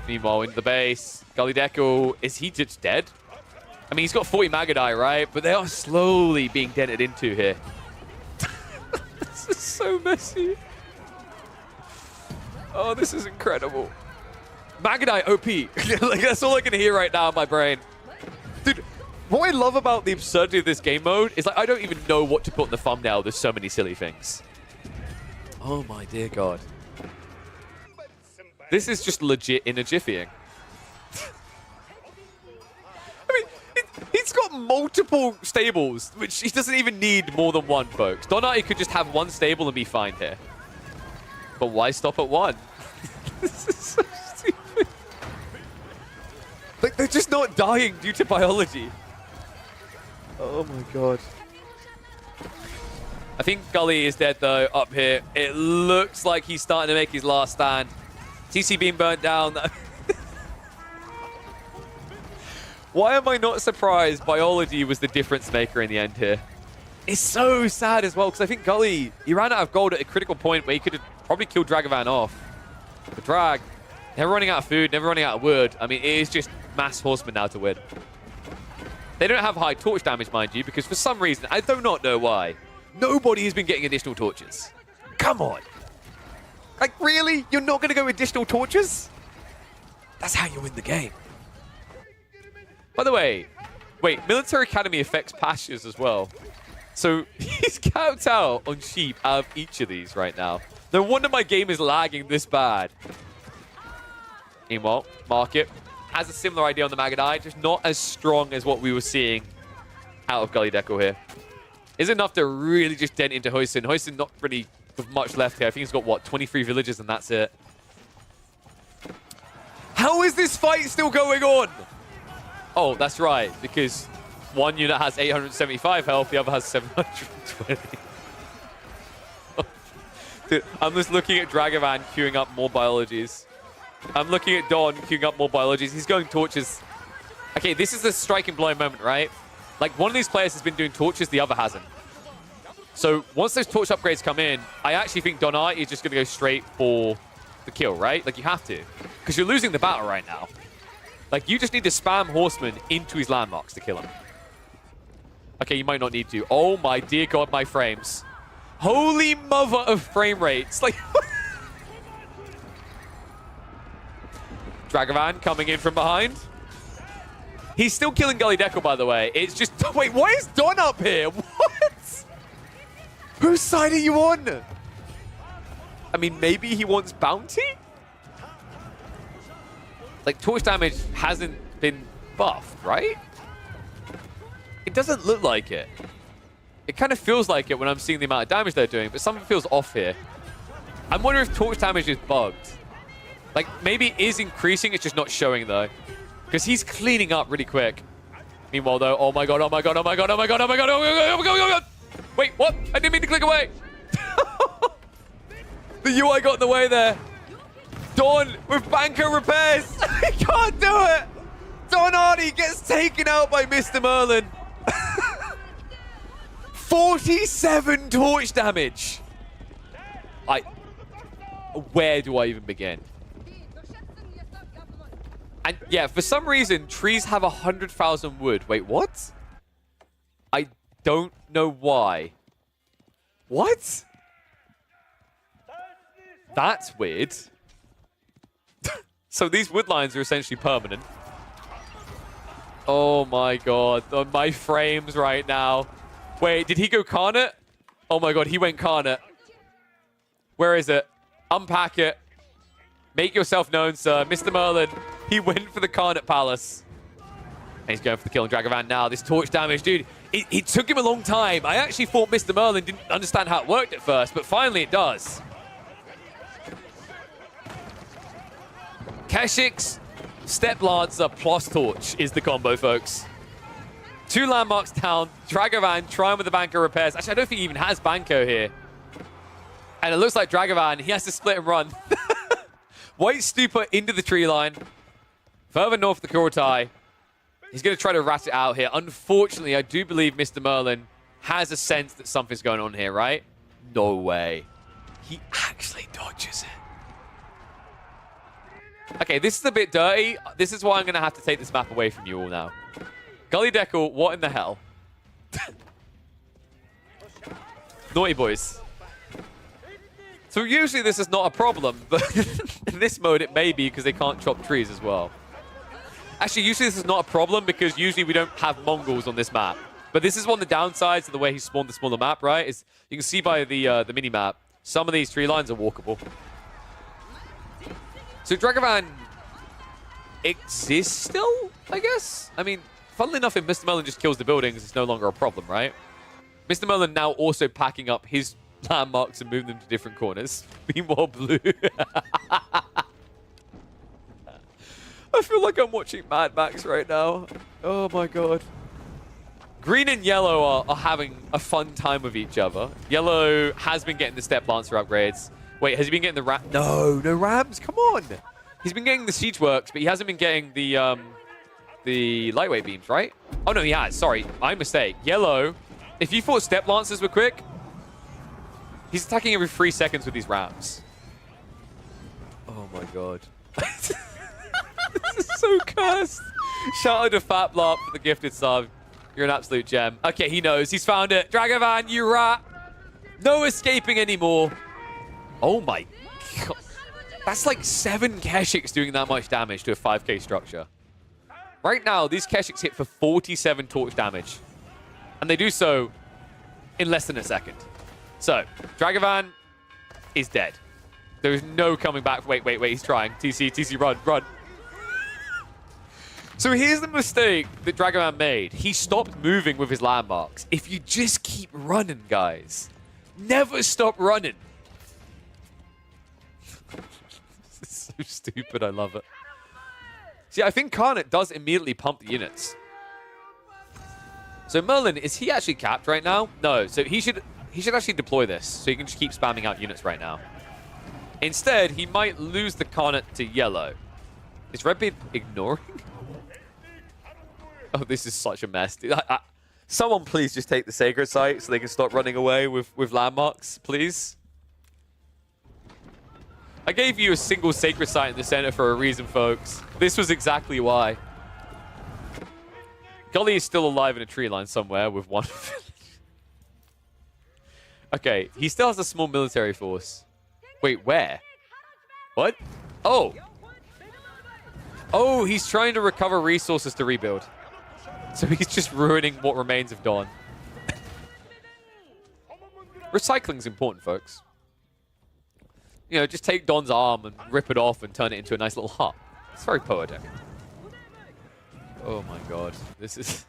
Meanwhile, in the base, Gully Deco, is he just dead? I mean, he's got 40 Magadai, right? But they are slowly being dented into here. This is so messy. Oh, this is incredible. Magadai OP. Like, that's all I can hear right now in my brain. Dude, what I love about the absurdity of this game mode is, like, I don't even know what to put in the thumbnail. There's so many silly things. Oh, my dear God. This is just legit in a jiffying. I mean, multiple stables, which he doesn't even need more than one, folks. Donati could just have one stable and be fine here. But why stop at one? This is so stupid. Like, they're just not dying due to biology. Oh my god. I think Gully is dead, though, up here. It looks like he's starting to make his last stand. TC being burnt down. Why am I not surprised biology was the difference maker in the end here? It's so sad as well, because I think Gully, he ran out of gold at a critical point where he could have probably killed Dragavan off. But Drag, never running out of food, never running out of wood. I mean, it is just mass horsemen now to win. They don't have high torch damage, mind you, because for some reason, I do not know why, nobody has been getting additional torches. Come on. Like, really? You're not going to go additional torches? That's how you win the game. By the way, wait, Military Academy affects pastures as well. So he's capped out on sheep out of each of these right now. No wonder my game is lagging this bad. Meanwhile, Market has a similar idea on the Magadai, just not as strong as what we were seeing out of Gully Deco here. Is enough to really just dent into Hoisin. Hoisin not really with much left here. I think he's got, what, 23 villages and that's it. How is this fight still going on? Oh, that's right, because one unit has 875 health, the other has 720. Dude, I'm just looking at Dragavan queuing up more biologies. I'm looking at Don queuing up more biologies. He's going torches. Okay, this is the striking blow moment, right? Like, one of these players has been doing torches, the other hasn't. So once those torch upgrades come in, I actually think Donai is just going to go straight for the kill, right? Like, you have to, because you're losing the battle right now. Like, you just need to spam Horseman into his landmarks to kill him. Okay, you might not need to. Oh my dear god, my frames. Holy mother of frame rates. Like, Dragavan coming in from behind. He's still killing Gully Deco, by the way. It's just... Wait, why is Don up here? What? Whose side are you on? I mean, maybe he wants bounty? Like, torch damage hasn't been buffed, right? It doesn't look like it. It kind of feels like it when I'm seeing the amount of damage they're doing, but something feels off here. I'm wondering if torch damage is bugged. Like, maybe it is increasing, it's just not showing, though. Because he's cleaning up really quick. Meanwhile, though, oh my god, oh my god, oh my god, oh my god, oh my god, oh my god, oh my god, oh my god! Wait, what? I didn't mean to click away! The UI got in the way there. Dawn with banker repairs. He can't do it. Don Hardy gets taken out by Mr. Merlin. 47 torch damage. Where do I even begin? And yeah, for some reason, trees have 100,000 wood. Wait, what? I don't know why. What? That's weird. So these wood lines are essentially permanent. Oh my god, my frames right now. Wait, did he go Carnot? Oh my god, he went Carnot. Where is it? Unpack it. Make yourself known, sir. Mr. Merlin, he went for the Carnot Palace. And he's going for the kill on Dragavan now. This torch damage, dude, it took him a long time. I actually thought Mr. Merlin didn't understand how it worked at first, but finally it does. Keshik's Step Lancer plus Torch is the combo, folks. 2 landmarks down. Dragavan trying with the Banco repairs. Actually, I don't think he even has Banco here. And it looks like Dragavan, he has to split and run. White Stupa into the tree line. Further north, the Kurotai. He's going to try to rat it out here. Unfortunately, I do believe Mr. Merlin has a sense that something's going on here, right? No way. He actually dodges it. Okay, this is a bit dirty. This is why I'm going to have to take this map away from you all now. Gully Deckle, what in the hell? Naughty boys. So usually this is not a problem, but in this mode it may be because they can't chop trees as well. Actually, usually this is not a problem because usually we don't have Mongols on this map. But this is one of the downsides of the way he spawned the smaller map, right? Is you can see by the mini-map, some of these tree lines are walkable. So Dragavan exists still, I guess? I mean, funnily enough, if Mr. Merlin just kills the buildings, it's no longer a problem, right? Mr. Merlin now also packing up his landmarks and moving them to different corners. Meanwhile, blue. I feel like I'm watching Mad Max right now. Oh my god. Green and yellow are having a fun time with each other. Yellow has been getting the Step Lancer upgrades. Wait, has he been getting the ram? No rams. Come on. He's been getting the siege works, but he hasn't been getting the lightweight beams, right? Oh no, he has. Sorry, my mistake. Yellow. If you thought Step Lancers were quick, he's attacking every 3 seconds with these rams. Oh my god. This is so cursed. Shout out to Phalic Maps for the gifted sub. You're an absolute gem. Okay, he knows. He's found it. Dragovan, you rat. No escaping anymore. Oh my god. That's like 7 Keshiks doing that much damage to a 5k structure. Right now, these Keshiks hit for 47 torch damage. And they do so in less than a second. So, Dragovan is dead. There is no coming back. Wait. He's trying. TC, run. So here's the mistake that Dragovan made. He stopped moving with his landmarks. If you just keep running, guys. Never stop running. This is so stupid. I love it. See, I think Karnat does immediately pump the units. So Merlin, is he actually capped right now? No. So he should actually deploy this. So he can just keep spamming out units right now. Instead, he might lose the Karnat to yellow. Is Redbeard ignoring? Oh, this is such a mess. Someone please just take the Sacred Site so they can stop running away with landmarks, please. I gave you a single Sacred Site in the center for a reason, folks. This was exactly why. Gully is still alive in a tree line somewhere with one village. Okay, he still has a small military force. Wait, where? What? Oh! Oh, he's trying to recover resources to rebuild. So he's just ruining what remains of Dawn. Recycling's important, folks. You know, just take Dawn's arm and rip it off and turn it into a nice little hut. It's very poetic. Oh my god. This is...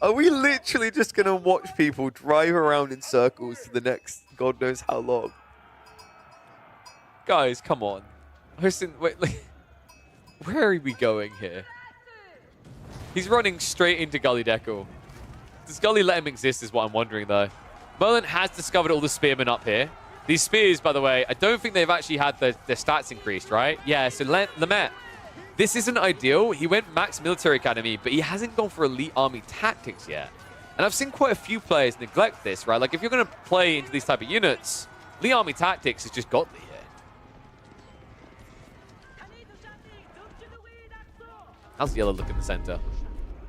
Are we literally just going to watch people drive around in circles for the next God knows how long? Guys, come on. Listen, wait, where are we going here? He's running straight into Gully Deco. Does Gully let him exist is what I'm wondering, though. Merlin has discovered all the spearmen up here. These spears, by the way, I don't think they've actually had their stats increased, right? Yeah, so Lemette, this isn't ideal. He went max military academy, but he hasn't gone for elite army tactics yet. And I've seen quite a few players neglect this, right? Like, if you're going to play into these type of units, elite army tactics is just godly here. How's Yellow look in the center?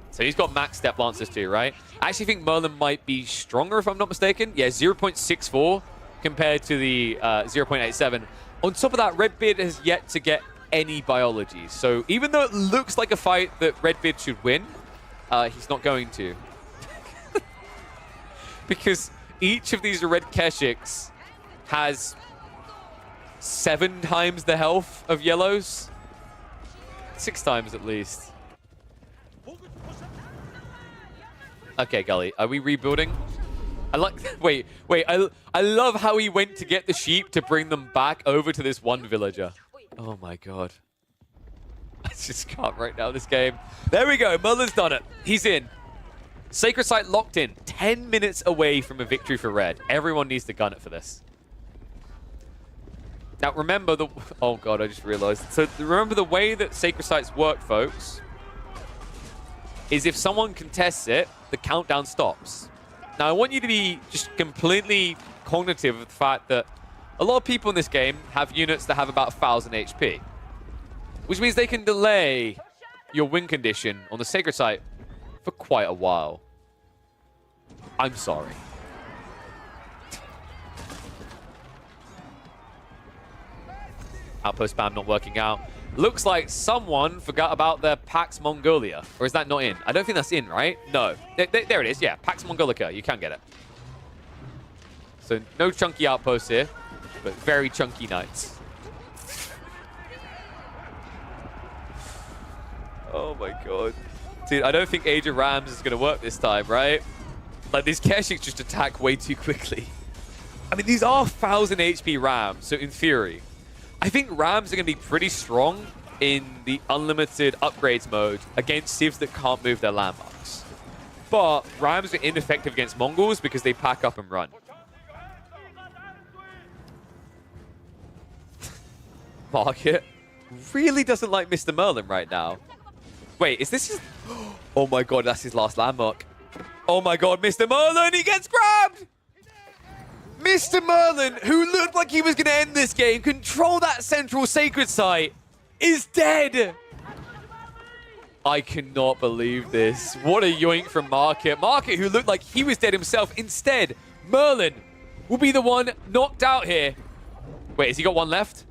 So he's got max Step Lancers too, right? I actually think Merlin might be stronger, if I'm not mistaken. Yeah, 0.64 compared to the 0.87. On top of that, Redbeard has yet to get any biology. So even though it looks like a fight that Redbeard should win, he's not going to. Because each of these red Keshiks has 7 times the health of Yellow's. 6 times at least. Okay, Gully, are we rebuilding? I like... Wait. I love how he went to get the sheep to bring them back over to this one villager. Oh my god. I just can't right now, this game. There we go. Merlin's done it. He's in. Sacred Site locked in. 10 minutes away from a victory for Red. Everyone needs to gun it for this. Now, remember the... Oh god, I just realized. So, remember the way that Sacred Sites work, folks, is if someone contests it, the countdown stops. Now, I want you to be just completely cognitive of the fact that a lot of people in this game have units that have about 1,000 HP, which means they can delay your win condition on the Sacred Site for quite a while. I'm sorry. Outpost spam not working out. Looks like someone forgot about their Pax Mongolia. Or is that not in? I don't think that's in, right? No. There it is. Yeah, Pax Mongolica. You can get it. So no chunky outposts here, but very chunky knights. Oh my god. Dude, I don't think Age of Rams is going to work this time, right? Like, these Keshiks just attack way too quickly. I mean, these are 1,000 HP Rams, so in theory, I think Rams are going to be pretty strong in the unlimited upgrades mode against civs that can't move their landmarks. But Rams are ineffective against Mongols because they pack up and run. Market really doesn't like Mr. Merlin right now. Wait, is this his... Oh my god, that's his last landmark. Oh my god, Mr. Merlin, he gets grabbed! Mr. Merlin, who looked like he was going to end this game, control that central sacred site, is dead! I cannot believe this. What a yoink from Market. Market, who looked like he was dead himself. Instead, Merlin will be the one knocked out here. Wait, has he got one left?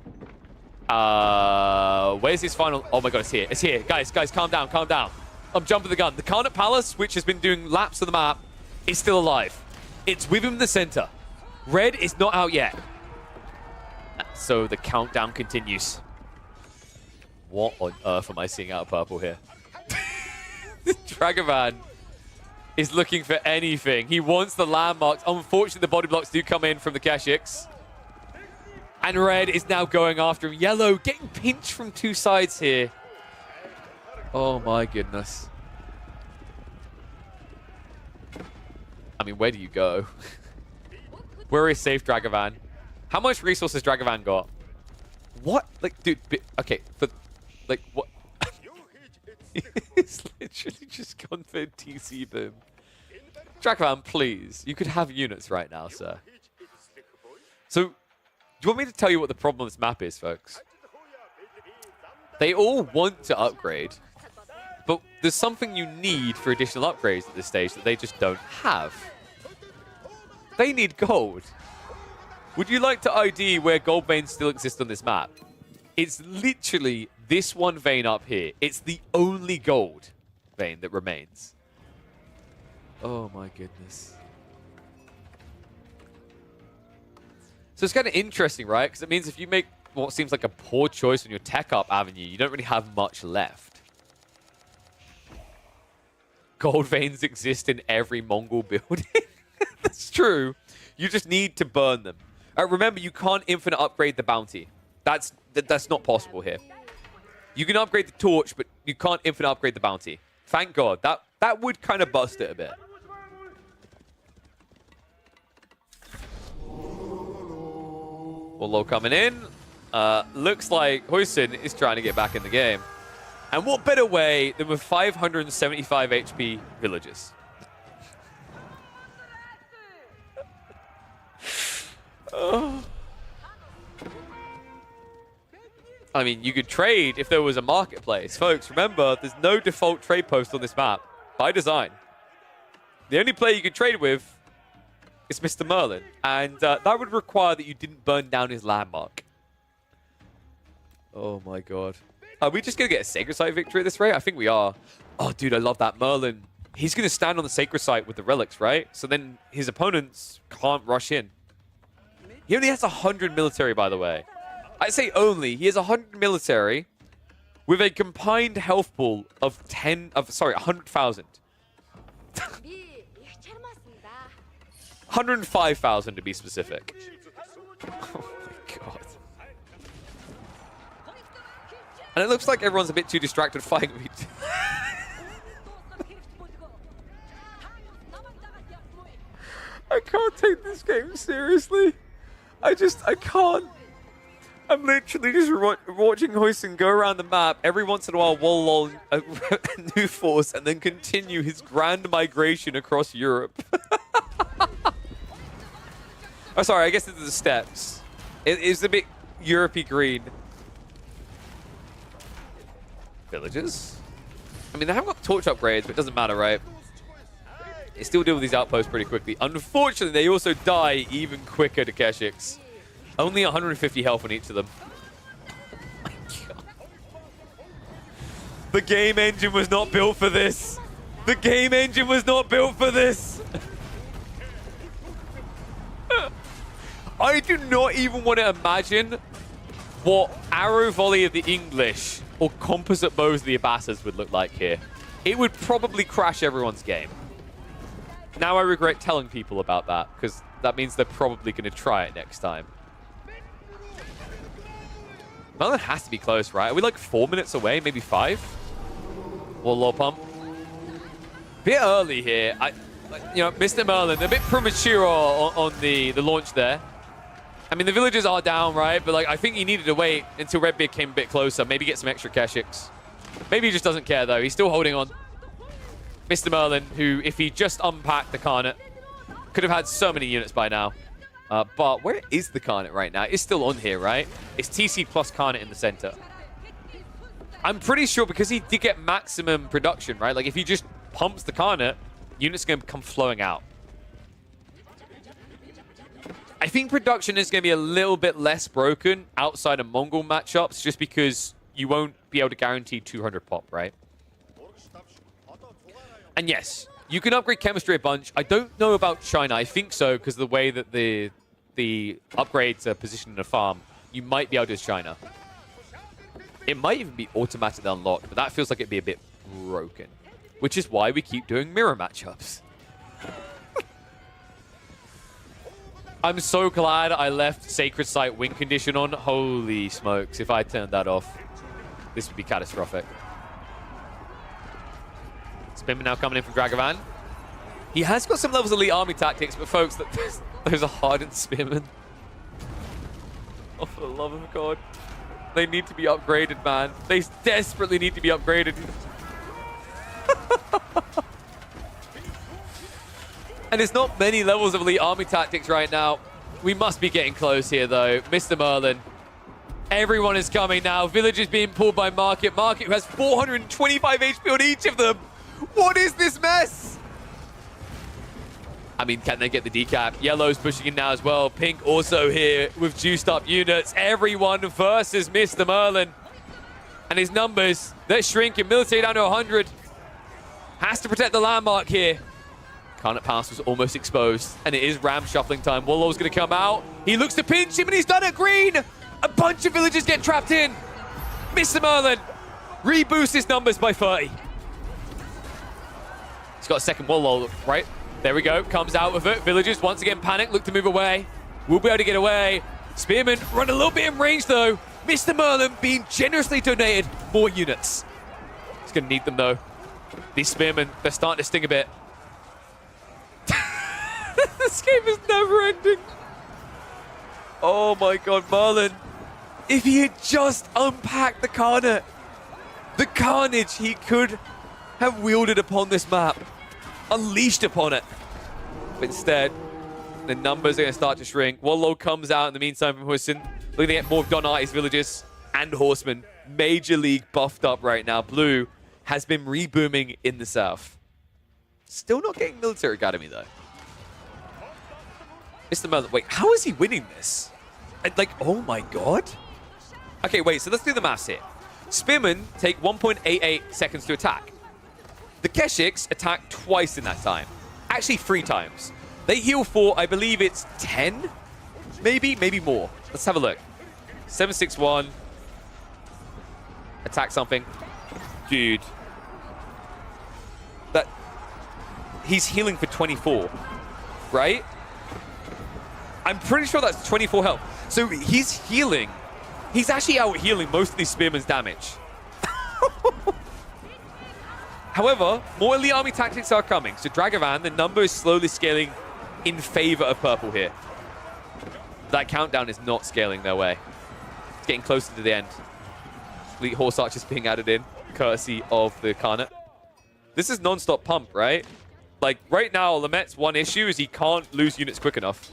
Where's his final? Oh my god, it's here. It's here. Guys, calm down, calm down. I'm jumping the gun. The Carnot Palace, which has been doing laps of the map, is still alive. It's with him in the center. Red is not out yet. So the countdown continues. What on earth am I seeing out of purple here? Dragovan is looking for anything. He wants the landmarks. Unfortunately, the body blocks do come in from the Keshiks. And Red is now going after him. Yellow getting pinched from two sides here. Oh my goodness. I mean, where do you go? Where is safe Dragovan? How much resources Dragovan got? What? Like, dude, okay, but, like, what? He's literally just gone for a TC boom. Dragovan, please. You could have units right now, sir. So, do you want me to tell you what the problem with this map is, folks? They all want to upgrade, but there's something you need for additional upgrades at this stage that they just don't have. They need gold. Would you like to ID where gold veins still exist on this map? It's literally this one vein up here. It's the only gold vein that remains. Oh my goodness. So it's kind of interesting, right? Because it means if you make what seems like a poor choice on your tech up avenue, you don't really have much left. Gold veins exist in every Mongol building. That's true. You just need to burn them. Remember, you can't infinite upgrade the bounty. That's not possible here. You can upgrade the torch, but you can't infinite upgrade the bounty. Thank God. That would kind of bust it a bit. Wallow coming in. Looks like Huisin is trying to get back in the game. And what better way than with 575 HP villagers? Oh. I mean, you could trade if there was a marketplace. Folks, remember, there's no default trade post on this map by design. The only player you could trade with is Mr. Merlin. And that would require that you didn't burn down his landmark. Oh my god. Are we just going to get a Sacred Site victory at this rate? I think we are. Oh, dude, I love that. Merlin. He's going to stand on the Sacred Site with the relics, right? So then his opponents can't rush in. He only has 100 military, by the way. I say only. He has 100 military with a combined health pool of 100,000. 105,000 to be specific. Oh my god. And it looks like everyone's a bit too distracted fighting me. I can't take this game seriously. I can't. I'm literally just watching Huisin go around the map, every once in a while wall a new force, and then continue his grand migration across Europe. Oh, sorry, I guess it's the steps. It's a bit Europe-y green. Villages? I mean, they haven't got torch upgrades, but it doesn't matter, right? They still deal with these outposts pretty quickly. Unfortunately, they also die even quicker to Keshiks. Only 150 health on each of them. Oh my god. The game engine was not built for this. The game engine was not built for this. I do not even want to imagine what Arrow Volley of the English or composite bows the Abbasis would look like here. It would probably crash everyone's game. Now I regret telling people about that, because that means they're probably going to try it next time. Merlin has to be close, right? Are we like 4 minutes away, maybe 5? Or low pump? Bit early here. You know, Mr. Merlin, a bit premature on the launch there. I mean, the villagers are down, right? But like, I think he needed to wait until Redbeard came a bit closer. Maybe get some extra Keshiks. Maybe he just doesn't care, though. He's still holding on. Mr. Merlin, who, if he just unpacked the Karnet, could have had so many units by now. But where is the Karnet right now? It's still on here, right? It's TC plus Karnet in the center. I'm pretty sure because he did get maximum production, right? Like, if he just pumps the Karnet, units are going to come flowing out. I think production is going to be a little bit less broken outside of Mongol matchups just because you won't be able to guarantee 200 pop, right? And yes, you can upgrade chemistry a bunch. I don't know about China. I think so because of the way that the upgrades are positioned in a farm. You might be able to use China. It might even be automatically unlocked, but that feels like it'd be a bit broken. Which is why we keep doing mirror matchups. I'm so glad I left Sacred Site win condition on. Holy smokes, if I turned that off, this would be catastrophic. Spinman now coming in from Dragavan. He has got some levels of elite army tactics, but folks, those are hardened Spearmen. Oh, for the love of God. They need to be upgraded, man. They desperately need to be upgraded. And there's not many levels of elite army tactics right now. We must be getting close here, though. Mr. Merlin. Everyone is coming now. Villagers being pulled by Market. Market, who has 425 HP on each of them. What is this mess? I mean, can they get the decap? Yellow's pushing in now as well. Pink also here with juiced up units. Everyone versus Mr. Merlin. And his numbers, they're shrinking. Military down to 100. Has to protect the landmark here. Karnet Pass was almost exposed, and it is Ram shuffling time. Wallow's going to come out. He looks to pinch him, and he's done it green. A bunch of villagers get trapped in. Mr. Merlin reboosts his numbers by 30. He's got a second Wallow, right? There we go. Comes out with it. Villagers once again panic, look to move away. We'll be able to get away. Spearmen run a little bit in range, though. Mr. Merlin being generously donated more units. He's going to need them, though. These Spearmen, they're starting to sting a bit. This game is never ending. Oh my God, Merlin. If he had just unpacked the Karnet, the carnage he could have wielded upon this map, unleashed upon it. But instead, the numbers are going to start to shrink. Wallow comes out in the meantime from Hussein. Looking at more of Donati's villagers and horsemen. Major League buffed up right now. Blue has been rebooming in the south. Still not getting Military Academy, though. Mr. Merlin, wait, how is he winning this? Like, oh my God. Okay, wait, so let's do the maths here. Spearmen take 1.88 seconds to attack. The Keshiks attack twice in that time. Actually, 3 times. They heal for, I believe it's 10? Maybe more. Let's have a look. 761. Attack something. Dude. He's healing for 24, right? I'm pretty sure that's 24 health. So he's healing. He's actually out healing most of these Spearmen's damage. However, more elite army tactics are coming. So Dragavan, the number is slowly scaling in favor of purple here. That countdown is not scaling their way. It's getting closer to the end. Elite Horse Archers being added in, courtesy of the Karnet. This is non-stop pump, right? Like, right now, Lamette's one issue is he can't lose units quick enough.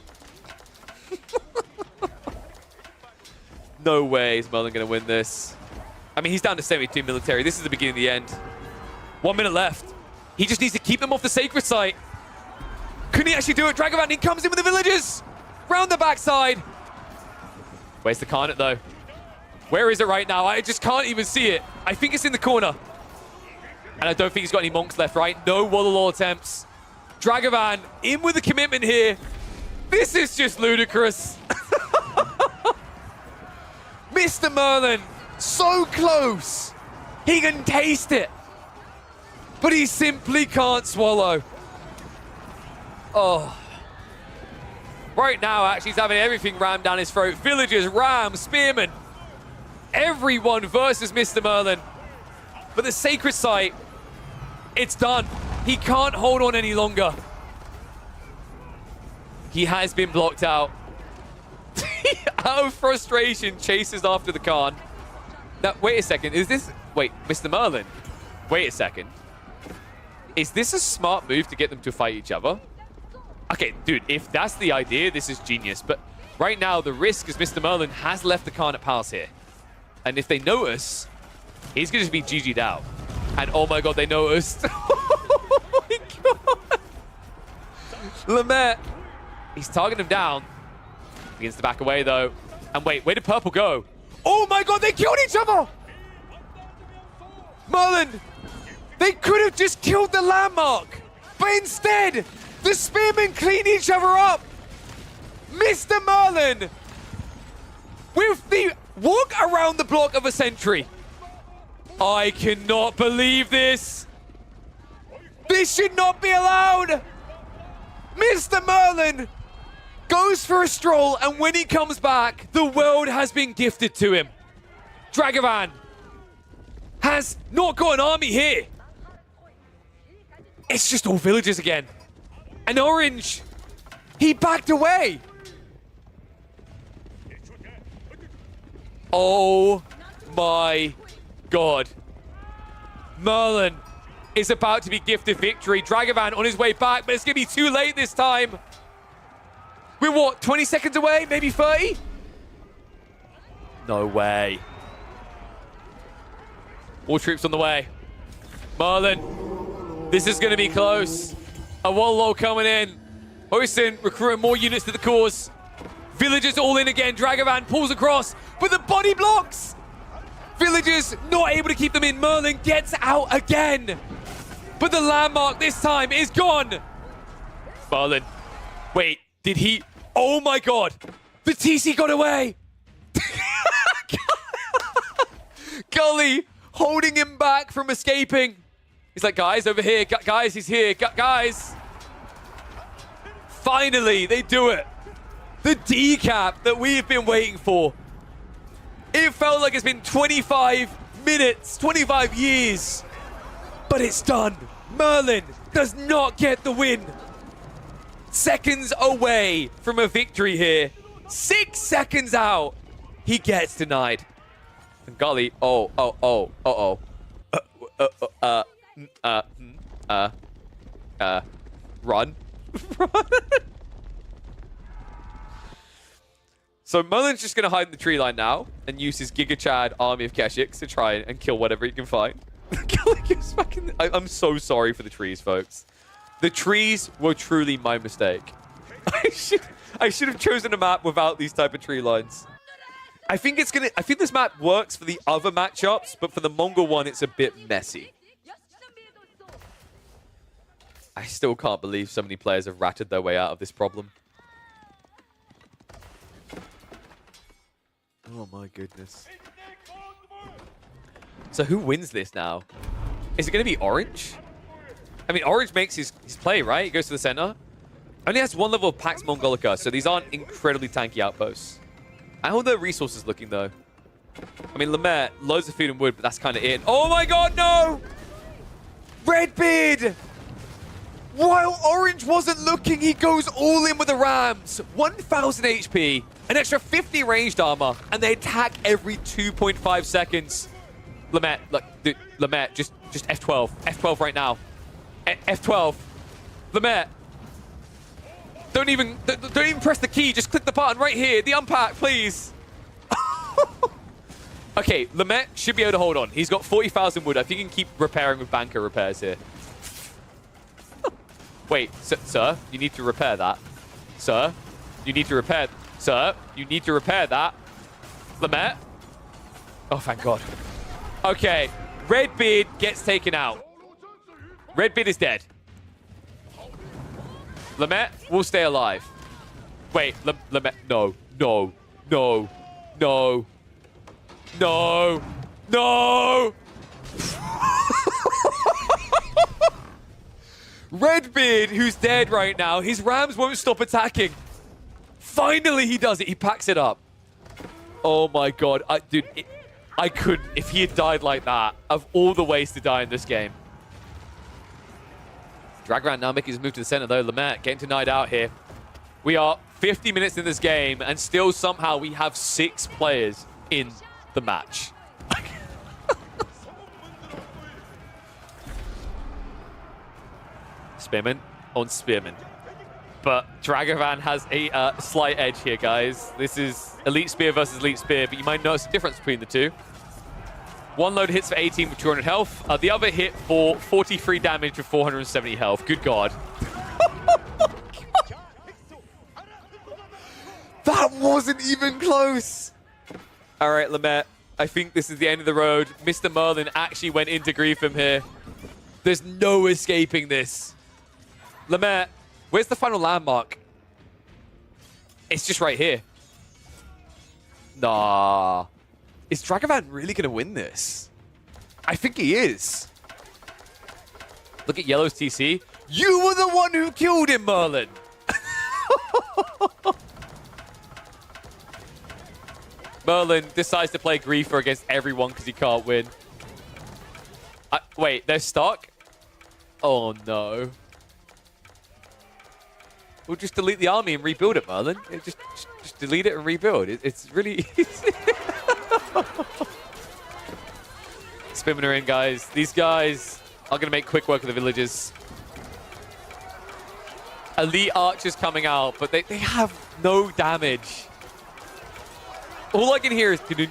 No way is Merlin going to win this. I mean, he's down to 72 military. This is the beginning of the end. 1 minute left. He just needs to keep them off the sacred site. Couldn't he actually do it? Dragavan, he comes in with the villagers. Round the backside. Where's the Karnet, though? Where is it right now? I just can't even see it. I think it's in the corner. And I don't think he's got any monks left, right? No Waterloo attempts. Dragavan in with the commitment here. This is just ludicrous. Mr. Merlin, so close. He can taste it. But he simply can't swallow. Oh. Right now, actually, he's having everything rammed down his throat. Villagers, Rams, Spearmen. Everyone versus Mr. Merlin. But the Sacred Site, it's done. He can't hold on any longer. He has been blocked out. Out of frustration, chases after the Khan. Now, wait a second. Is this... Wait, Mr. Merlin. Wait a second. Is this a smart move to get them to fight each other? Okay, dude, if that's the idea, this is genius. But right now, the risk is Mr. Merlin has left the Khan at Palace here. And if they notice, he's going to be GG'd out. And oh my god, they noticed. Oh my god. Lamette, he's targeting him down. Begins to back away though. And wait, where did Purple go? Oh my god, they killed each other! Merlin, they could have just killed the landmark. But instead, the Spearmen clean each other up. Mr. Merlin, with the walk around the block of a century. I cannot believe this. This should not be allowed. Mr. Merlin goes for a stroll, and when he comes back, the world has been gifted to him. Dragavan has not got an army here. It's just all villagers again. And Orange, he backed away. Oh my god. Merlin is about to be gifted victory. Dragavan on his way back, but it's going to be too late this time. We're what, 20 seconds away? Maybe 30? No way. More troops on the way. Merlin, this is going to be close. A Wallow coming in. Houston recruiting more units to the cause. Villagers all in again. Dragavan pulls across, but the body blocks. Villagers not able to keep them in. Merlin gets out again. But the landmark this time is gone. Merlin. Wait, did he? Oh my god. The TC got away. Gully holding him back from escaping. He's like, guys, over here. Guys, he's here. Guys. Finally, they do it. The decap that we've been waiting for. It felt like it's been 25 minutes, 25 years. But it's done. Merlin does not get the win. Seconds away from a victory here. 6 seconds out. He gets denied. And Gully, run. Run. So Merlin's just going to hide in the tree line now and use his Giga Chad army of Keshiks to try and kill whatever he can find. I'm so sorry for the trees, folks. The trees were truly my mistake. I should have chosen a map without these type of tree lines. I think this map works for the other matchups, but for the Mongol one, it's a bit messy. I still can't believe so many players have ratted their way out of this problem. Oh my goodness. So who wins this now? Is it going to be Orange? I mean, Orange makes his play, right? He goes to the center. Only has 1 level of Pax Mongolica, so these aren't incredibly tanky outposts. How are the resources looking, though? I mean, Lemaire, loads of food and wood, but that's kind of it. Oh my god, no! Redbeard! While Orange wasn't looking, he goes all in with the Rams. 1,000 HP, an extra 50 ranged armor, and they attack every 2.5 seconds. Lemaire, look, dude, Lemaire, just F12. F12 right now. F12. Lemaire. Don't even press the key. Just click the button right here. The unpack, please. Okay, Lemaire should be able to hold on. He's got 40,000 wood. I think he can keep repairing with banker repairs here. Wait, sir, you need to repair that. Sir, you need to repair... Sir, you need to repair that. Lemaire. Oh, thank God. Okay, Redbeard gets taken out. Redbeard is dead. Lemaire will stay alive. Wait, Lemaire... No, no, no, no, no, no. Redbeard, who's dead right now, his Rams won't stop attacking. Finally, he does it. He packs it up. Oh my god. Dude, I couldn't. If he had died like that, of all the ways to die in this game. Dragavan now making his move to the center, though. Lamette getting denied out here. We are 50 minutes in this game, and still somehow we have 6 players in the match. Spearman on Spearman. But Dragavan has a slight edge here, guys. This is Elite Spear versus Elite Spear, but you might notice the difference between the two. One load hits for 18 with 200 health. The other hit for 43 damage with 470 health. Good God. That wasn't even close. All right, Lamette. I think this is the end of the road. Mr. Merlin actually went into grief from here. There's no escaping this. Lamette, where's the final landmark? It's just right here. Nah. Is Dragavan really going to win this? I think he is. Look at Yellow's TC. You were the one who killed him, Merlin. Merlin decides to play Griefer against everyone because he can't win. Wait, they're stuck? Oh, no. We'll just delete the army and rebuild it, Merlin. Just delete it and rebuild. It's really easy. Spinning her in, guys. These guys are going to make quick work of the villages. Elite archers coming out, but they have no damage. All I can hear is... I'm going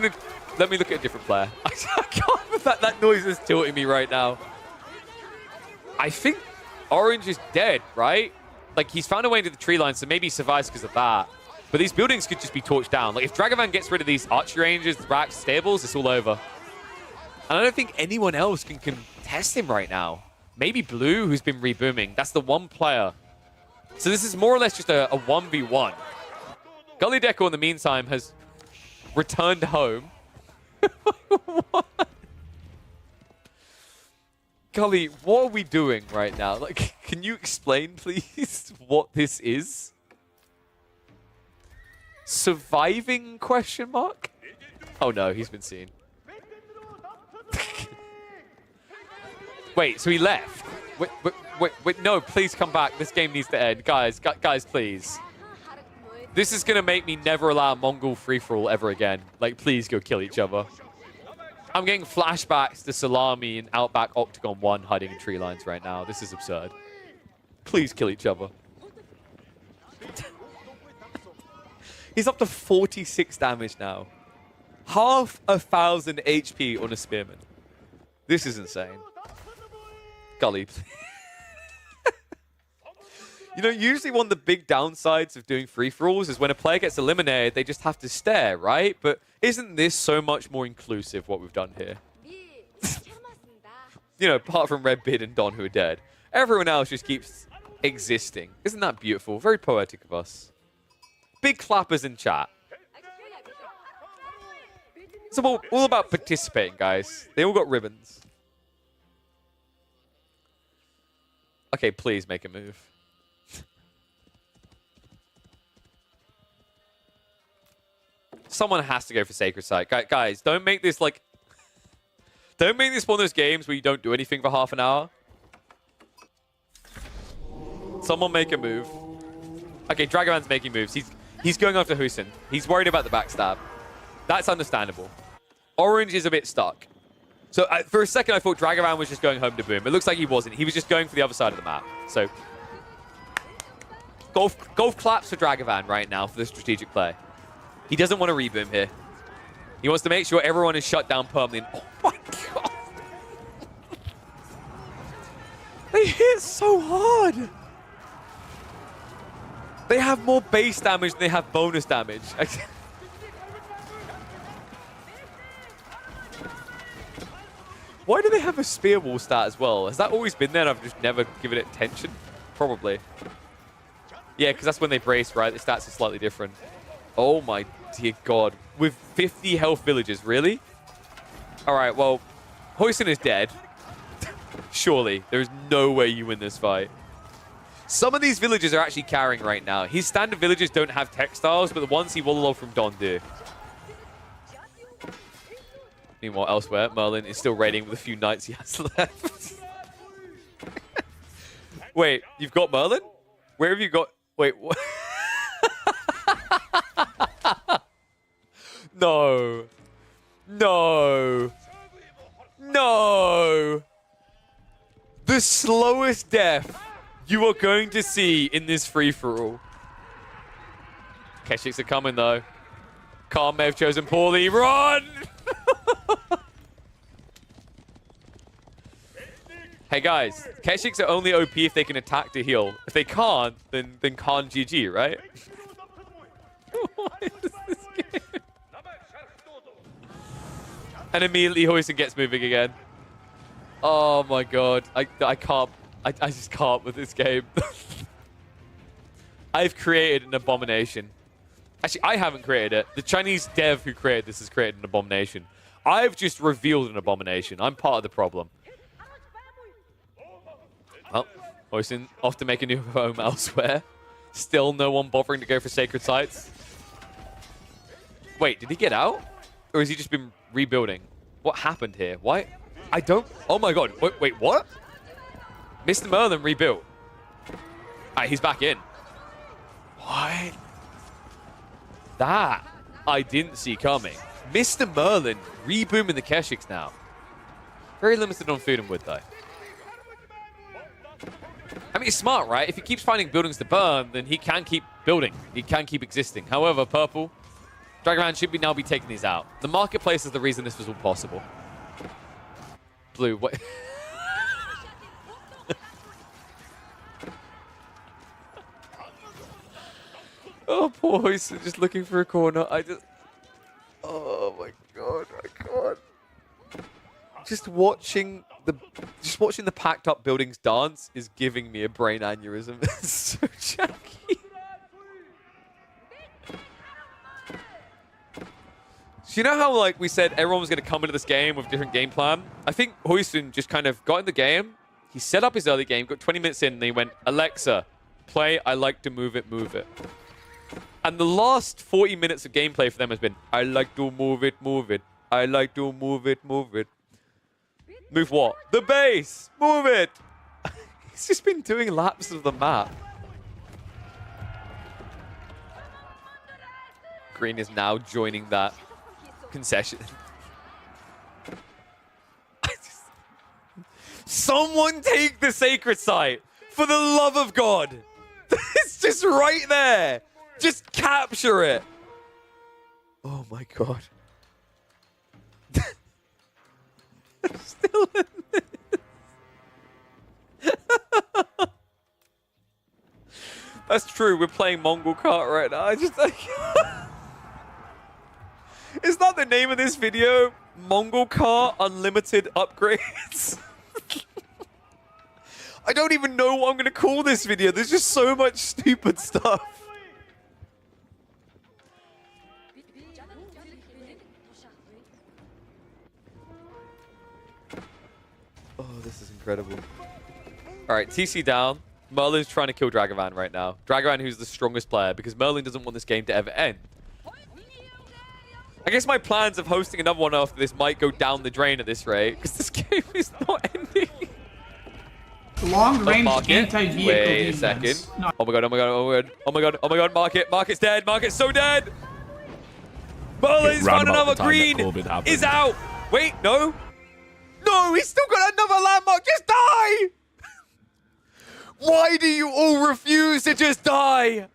to... Let me look at a different player. I can't... That noise is tilting me right now. I think Orange is dead, right? Like, he's found a way into the tree line, so maybe he survives because of that. But these buildings could just be torched down. Like, if Dragavan gets rid of these archery ranges, racks, stables, it's all over. And I don't think anyone else can contest him right now. Maybe Blue, who's been rebooming. That's the one player. So this is more or less just a 1v1. Gully Deco, in the meantime, has returned home. What? Gully, what are we doing right now? Like, can you explain, please, what this is? Surviving, question mark? Oh no, he's been seen. Wait, so he left? Wait, no, please come back. This game needs to end. Guys, please. This is going to make me never allow Mongol free-for-all ever again. Like, please go kill each other. I'm getting flashbacks to Salami and Outback Octagon 1 hiding in tree lines right now. This is absurd. Please kill each other. He's up to 46 damage now. 5,000 HP on a Spearman. This is insane. Gully. You know, usually one of the big downsides of doing free-for-alls is when a player gets eliminated, they just have to stare, right? But isn't this so much more inclusive, what we've done here? You know, apart from Redbeard and Don, who are dead. Everyone else just keeps existing. Isn't that beautiful? Very poetic of us. Big clappers in chat. It's all about participating, guys. They all got ribbons. Okay, please make a move. Someone has to go for Sacred Site. Guys, don't make this like... Don't make this one of those games where you don't do anything for half an hour. Someone make a move. Okay, Dragavan's making moves. He's going after Husin. He's worried about the backstab. That's understandable. Orange is a bit stuck. So for a second, I thought Dragavan was just going home to boom. It looks like he wasn't. He was just going for the other side of the map. So golf claps for Dragavan right now for the strategic play. He doesn't want to reboom here. He wants to make sure everyone is shut down permanently. Oh my god. They hit so hard. They have more base damage than they have bonus damage. Why do they have a spear wall stat as well? Has that always been there and I've just never given it attention? Probably. Yeah, because that's when they brace, right? The stats are slightly different. Oh my dear god. With 50 health villagers, really? Alright, well, Hoisin is dead. Surely. There is no way you win this fight. Some of these villagers are actually carrying right now. His standard villagers don't have textiles, but the ones he walled from Don do. Meanwhile, elsewhere, Merlin is still raiding with a few knights he has left. Wait, you've got Merlin? Where have you got... Wait, what? No. No. No. The slowest death you are going to see in this free-for-all. Keshiks are coming, though. Khan may have chosen poorly. Run! Hey, guys. Keshiks are only OP if they can attack to heal. If they can't, then Khan GG, right? What is this game? And immediately Hoyson gets moving again. Oh, my God. I can't. I just can't with this game. I've created an abomination. Actually, I haven't created it. The Chinese dev who created this has created an abomination. I've just revealed an abomination. I'm part of the problem. Well, Hoyson off to make a new home elsewhere. Still no one bothering to go for sacred sites. Wait, did he get out? Or has he just been rebuilding? What happened here? Why? I don't... Oh my God. Wait, what? Mr. Merlin rebuilt. Alright, he's back in. What? That I didn't see coming. Mr. Merlin rebooming the Keshiks now. Very limited on food and wood, though. I mean, he's smart, right? If he keeps finding buildings to burn, then he can keep building. He can keep existing. However, purple, Dragonman should now be taking these out. The marketplace is the reason this was all possible. Blue, what? Oh, poor Hoyson just looking for a corner. Oh my God, I can't. Just watching the packed up buildings dance is giving me a brain aneurysm. It's so janky. So you know how, like, we said everyone was going to come into this game with a different game plan? I think Hoyson just kind of got in the game. He set up his early game, got 20 minutes in, and he went, Alexa, play I Like to Move It, Move It. And the last 40 minutes of gameplay for them has been, I like to move it, move it. I like to move it, move it. Move what? The base! Move it! He's just been doing laps of the map. Green is now joining that concession. Someone take the sacred site! For the love of God! It's just right there! Just capture it! Oh my God. I'm still in this. That's true, we're playing Mongol Kart right now. Is that the name of this video? Mongol Kart Unlimited Upgrades? I don't even know what I'm going to call this video. There's just so much stupid stuff. Oh, this is incredible. All right, TC down. Merlin's trying to kill Dragovan right now. Dragovan, who's the strongest player, because Merlin doesn't want this game to ever end. I guess my plans of hosting another one after this might go down the drain at this rate, because this game is not ending. Long-range anti-vehicle Wait a defense. second. No. Oh my God, oh my God, oh my God, oh my God, oh my God, Market. Market's dead. Market's so dead. Merlin's found another. Green is out. Wait, no. No, he's still got another landmark. Just die. Why do you all refuse to just die?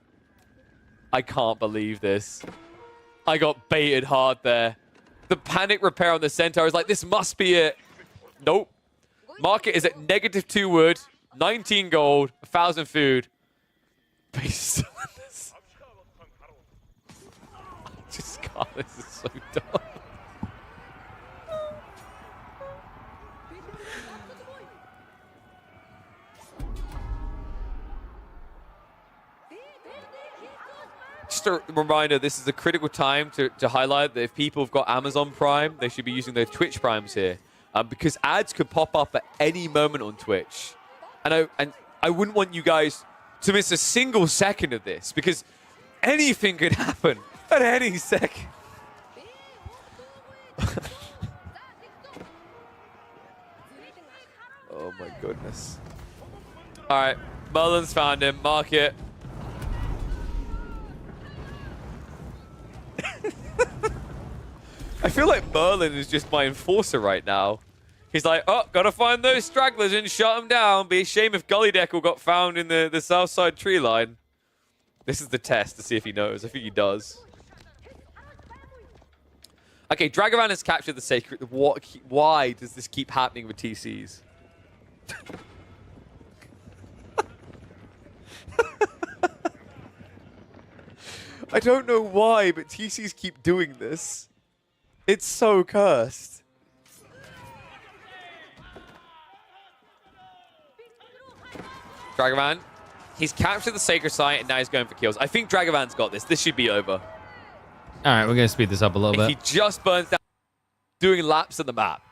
I can't believe this. I got baited hard there. The panic repair on the centaur is like, this must be it. Nope. Market is at -2 wood, 19 gold, 1,000 food. But he's still in this. Just God, this is so dumb. Just a reminder, this is a critical time to highlight that if people have got Amazon Prime, they should be using their Twitch Primes here. because ads could pop up at any moment on Twitch. And I wouldn't want you guys to miss a single second of this, because anything could happen at any second. Oh my goodness. All right, Merlin's found him. Mark it. I feel like Merlin is just my enforcer right now. He's like, oh, gotta find those stragglers and shut them down. Be a shame if Gully Deckle got found in the south side tree line. This is the test to see if he knows. I think he does. Okay, Dragavan has captured the sacred. Why does this keep happening with TCs? I don't know why, but TCs keep doing this. It's so cursed. Dragavan, he's captured the sacred site and now he's going for kills. I think Dragavan's got this. This should be over. All right, we're going to speed this up a little bit. He just burns down, doing laps of the map.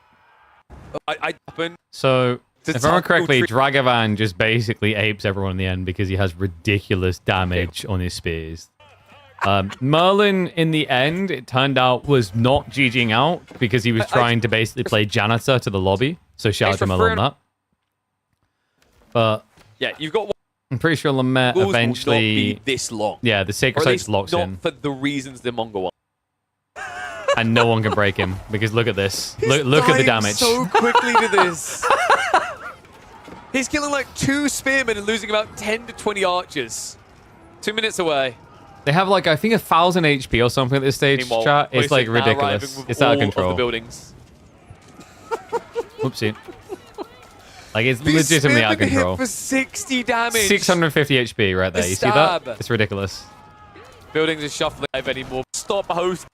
So, if I remember correctly, Dragavan just basically apes everyone in the end because he has ridiculous damage on his spears. Merlin, in the end, it turned out, was not GGing out because he was trying to basically play janitor to the lobby. So shout out to Merlin on that. But yeah, you've got. I'm pretty sure Lamette eventually. Will not be this long. Yeah, the sacred site's locked not in. For the reasons the Mongol one. And no one can break him because look at this. Look at the damage. So quickly to this. He's killing like 2 spearmen and losing about 10 to 20 archers. 2 minutes away. They have like, I think, 1,000 HP or something at this stage, Meanwhile, chat. It's like ridiculous. It's out of control. The buildings. Whoopsie. Like, it's legitimately out of control. Hit for 60 damage. 650 HP right there. You see that? It's ridiculous. Buildings are shuffling anymore. Stop host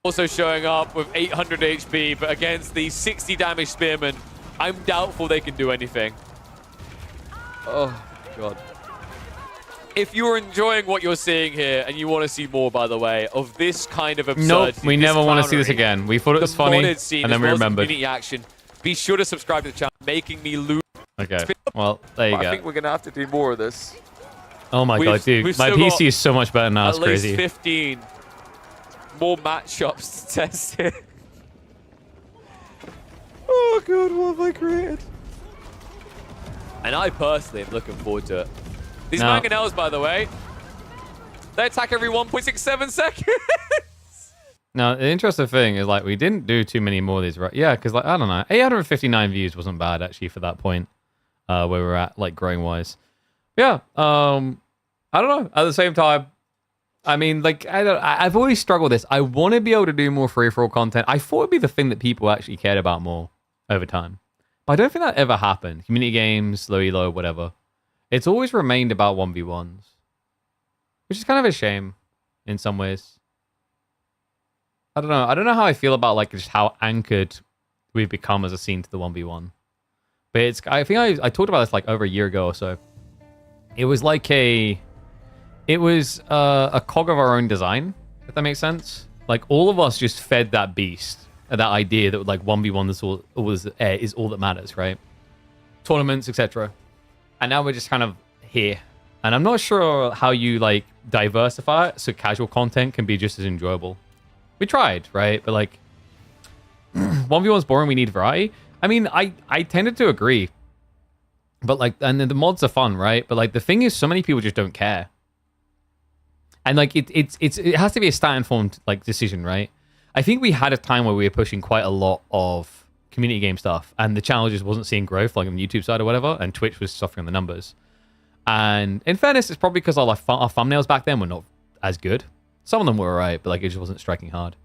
also showing up with 800 HP, but against the 60 damage spearmen, I'm doubtful they can do anything. Oh, God. If you're enjoying what you're seeing here, and you want to see more, by the way, of this kind of absurdity, nope, we never want to see this again. We thought it was funny, and then we remembered. Community action. Be sure to subscribe to the channel, making me lose. Okay, well, there you go. I think we're going to have to do more of this. Oh my god, dude. My PC is so much better now. It's crazy. At least 15 more matchups to test here. Oh god, what have I created? And I personally am looking forward to it. These mangonels, by the way, they attack every 1.67 seconds. Now, the interesting thing is, like, we didn't do too many more of these, right? Yeah, because, like, I don't know. 859 views wasn't bad, actually, for that point where we're at, like, growing-wise. Yeah, I don't know. At the same time, I mean, like, I've always struggled with this. I want to be able to do more free-for-all content. I thought it'd be the thing that people actually cared about more over time. But I don't think that ever happened. Community games, low elo, whatever. It's always remained about 1v1s. Which is kind of a shame in some ways. I don't know. I don't know how I feel about, like, just how anchored we've become as a scene to the 1v1. But it's, I think I talked about this, like, over a year ago or so. It was like a cog of our own design, if that makes sense. Like, all of us just fed that beast, that idea that, like, 1v1 is all that matters, right? Tournaments, etc. And now we're just kind of here. And I'm not sure how you, like, diversify it so casual content can be just as enjoyable. We tried, right? But, like, 1v1's boring, we need variety. I mean, I tended to agree. But, like, and the mods are fun, right? But, like, the thing is, so many people just don't care. And, like, it has to be a stat-informed, like, decision, right? I think we had a time where we were pushing quite a lot of community game stuff, and the channel just wasn't seeing growth, like, on the YouTube side or whatever, and Twitch was suffering the numbers. And, in fairness, it's probably because our thumbnails back then were not as good. Some of them were alright, but, like, it just wasn't striking hard.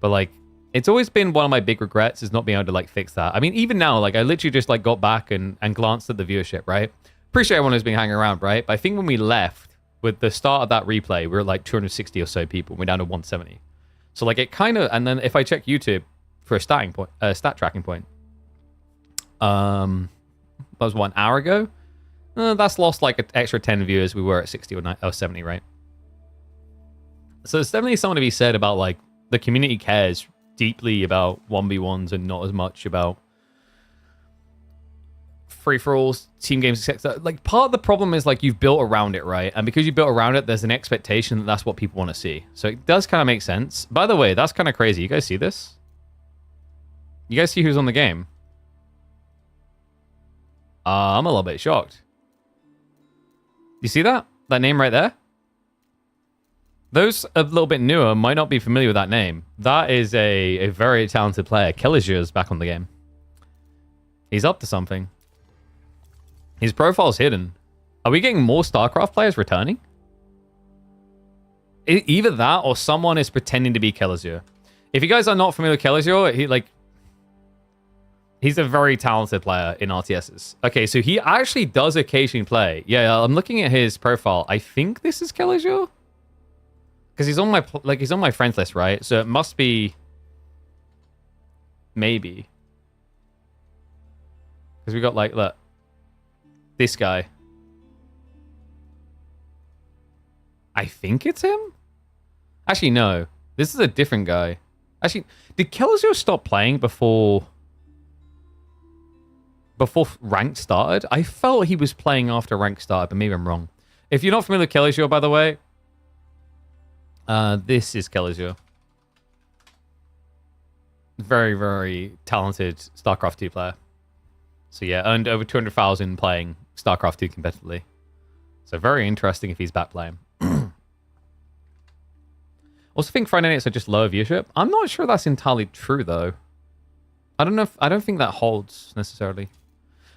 But, like, it's always been one of my big regrets is not being able to, like, fix that. I mean, even now, like, I literally just, like, got back and glanced at the viewership, right? Appreciate everyone who's been hanging around, right? But I think when we left, with the start of that replay, we were at, like, 260 or so people. We're down to 170. So, like, it kind of... And then if I check YouTube for a stat tracking point, that was, what, an hour ago? That's lost, like, an extra 10 viewers. We were at 60 or 70, right? So there's definitely something to be said about, like, the community cares deeply about 1v1s and not as much about free-for-alls, team games, etc. Like, part of the problem is, like, you've built around it, right? And because you built around it, there's an expectation that that's what people want to see. So it does kind of make sense. By the way, that's kind of crazy. You guys see this? You guys see who's on the game? I'm a little bit shocked. You see that? That name right there? Those a little bit newer might not be familiar with that name. That is a very talented player. Killiger's back on the game. He's up to something. His profile's hidden. Are we getting more StarCraft players returning? Either that or someone is pretending to be Kelazur. If you guys are not familiar with Kelazur, he's a very talented player in RTSs. Okay, so he actually does occasionally play. Yeah, I'm looking at his profile. I think this is Kelazur. Because he's on my friends list, right? So it must be maybe. Because we got like, look, this guy. I think it's him? Actually, no. This is a different guy. Actually, did Kelazur stop playing before ranked started? I felt he was playing after ranked started, but maybe I'm wrong. If you're not familiar with Kelazur, by the way, this is Kelazur. Very, very talented StarCraft 2 player. So yeah, earned over 200,000 playing StarCraft 2 competitively. So very interesting if he's back playing. Also think Friday nights are just lower viewership. I'm not sure that's entirely true though. I don't think that holds necessarily.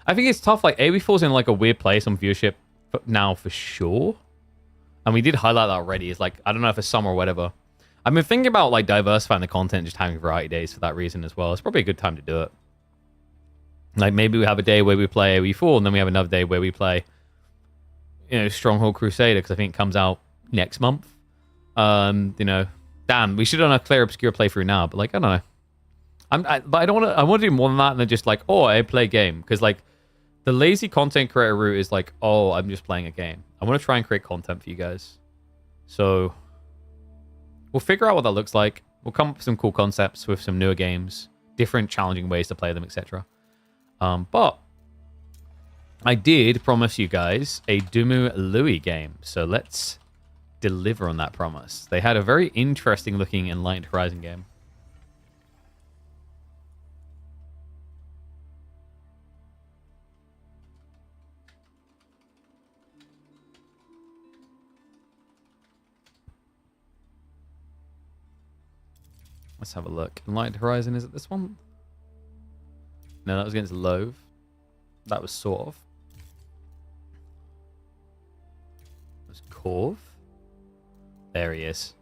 I think it's tough. Like AoE falls in like a weird place on viewership now for sure. And we did highlight that already. It's like, I don't know if it's summer or whatever. I've been thinking about like diversifying the content, just having variety days for that reason as well. It's probably a good time to do it. Like maybe we have a day where we play AoE4 and then we have another day where we play, you know, Stronghold Crusader, because I think it comes out next month. You know, damn, we should have done a clear obscure playthrough now, but like, I don't know. But I don't want to, I want to do more than that than just like, oh, I play a game. Because like the lazy content creator route is like, oh, I'm just playing a game. I want to try and create content for you guys. So we'll figure out what that looks like. We'll come up with some cool concepts with some newer games, different challenging ways to play them, etc. But I did promise you guys a Dumu Louis game. So let's deliver on that promise. They had a very interesting looking Enlightened Horizon game. Let's have a look. Enlightened Horizon, is it this one? No, that was against Loathe. That was sort of. That was Corv. There he is.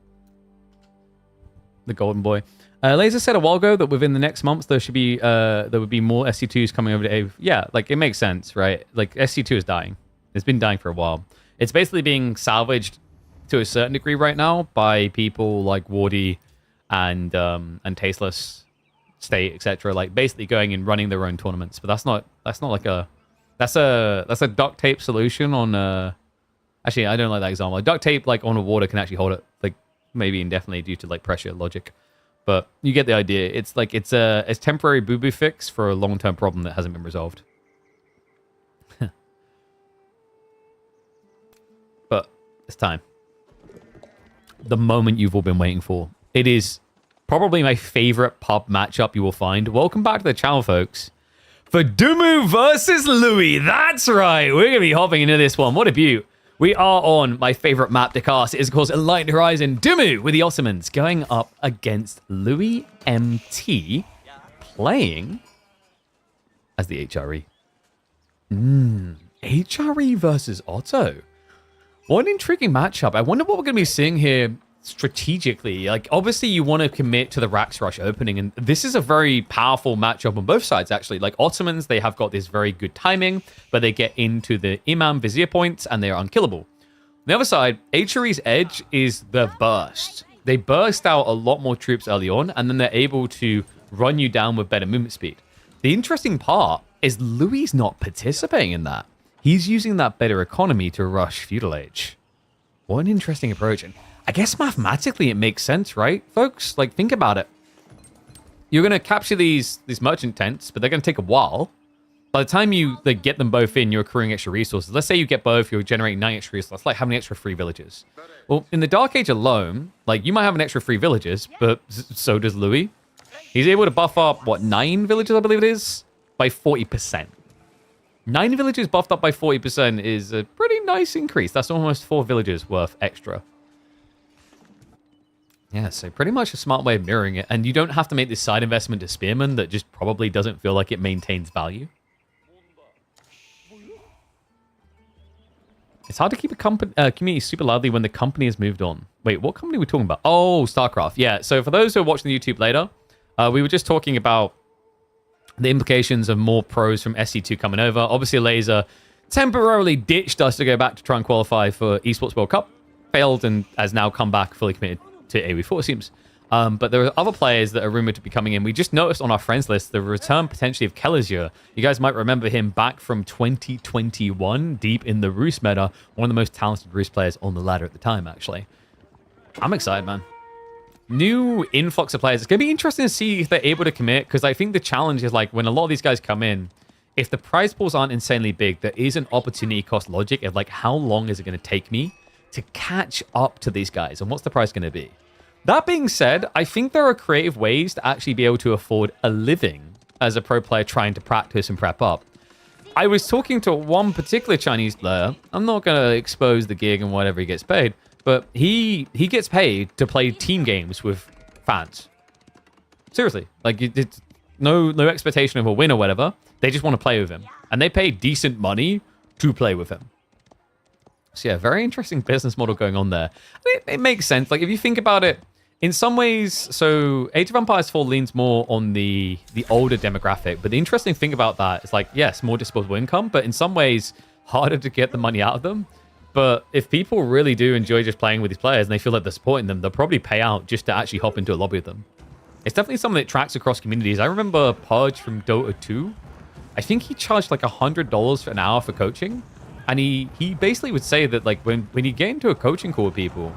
The golden boy. Laser said a while ago that within the next months there should be there would be more SC2s coming over to AoE. Yeah, like it makes sense, right? Like SC2 is dying. It's been dying for a while. It's basically being salvaged to a certain degree right now by people like Wardy and Tasteless State, etc. Like basically going and running their own tournaments. But that's not like a that's a duct tape solution on actually I don't like that example. Like, duct tape like on a water can actually hold it like maybe indefinitely due to like pressure logic. But you get the idea. It's like it's a temporary boo-boo fix for a long-term problem that hasn't been resolved. But it's time. The moment you've all been waiting for. It is probably my favorite pub matchup you will find. Welcome back to the channel, folks. For Dumu versus Louis. That's right. We're going to be hopping into this one. What a beaut. We are on my favorite map to cast. It is, of course, Enlightened Horizon. Dumu with the Ottomans going up against Louis MT playing as the HRE. HRE versus Otto. What an intriguing matchup. I wonder what we're going to be seeing here strategically. Like, obviously, you want to commit to the Rax Rush opening, and this is a very powerful matchup on both sides, actually. Like, Ottomans, they have got this very good timing, but they get into the Imam Vizier points, and they're unkillable. On the other side, HRE's edge is the burst. They burst out a lot more troops early on, and then they're able to run you down with better movement speed. The interesting part is Louis not participating in that. He's using that better economy to rush Feudal Age. What an interesting approach. And I guess mathematically it makes sense, right, folks? Like, think about it. You're going to capture these merchant tents, but they're going to take a while. By the time you like get them both in, you're accruing extra resources. Let's say you get both, you're generating 9 extra resources. That's like having extra 3 villages. Well, in the Dark Age alone, like you might have an extra 3 villages, but so does Louis. He's able to buff up, what, 9 villages, I believe it is, by 40%. 9 villages buffed up by 40% is a pretty nice increase. That's almost 4 villages worth extra. Yeah, so pretty much a smart way of mirroring it. And you don't have to make this side investment to Spearman that just probably doesn't feel like it maintains value. It's hard to keep a community super lively when the company has moved on. Wait, what company are we talking about? Oh, StarCraft. Yeah, so for those who are watching the YouTube later, we were just talking about the implications of more pros from SC2 coming over. Obviously, Laser temporarily ditched us to go back to try and qualify for Esports World Cup. Failed and has now come back fully committed to AW4, it seems. But there are other players that are rumored to be coming in. We just noticed on our friends list the return potentially of Kellizier. You guys might remember him back from 2021, deep in the Roost meta. One of the most talented Roost players on the ladder at the time, actually. I'm excited, man. New influx of players. It's going to be interesting to see if they're able to commit, because I think the challenge is like when a lot of these guys come in, if the prize pools aren't insanely big, there is an opportunity cost logic of like how long is it going to take me to catch up to these guys, and what's the price going to be? That being said, I think there are creative ways to actually be able to afford a living as a pro player trying to practice and prep up. I was talking to one particular Chinese player. I'm not going to expose the gig and whatever he gets paid, but he gets paid to play team games with fans. Seriously, like it's no expectation of a win or whatever. They just want to play with him, and they pay decent money to play with him. So yeah, very interesting business model going on there. It makes sense. Like if you think about it, in some ways, so Age of Empires 4 leans more on the older demographic, but the interesting thing about that is like, yes, more disposable income, but in some ways, harder to get the money out of them. But if people really do enjoy just playing with these players and they feel like they're supporting them, they'll probably pay out just to actually hop into a lobby with them. It's definitely something that tracks across communities. I remember Pudge from Dota 2. I think he charged like $100 for an hour for coaching. And he basically would say that like when you get into a coaching call with people,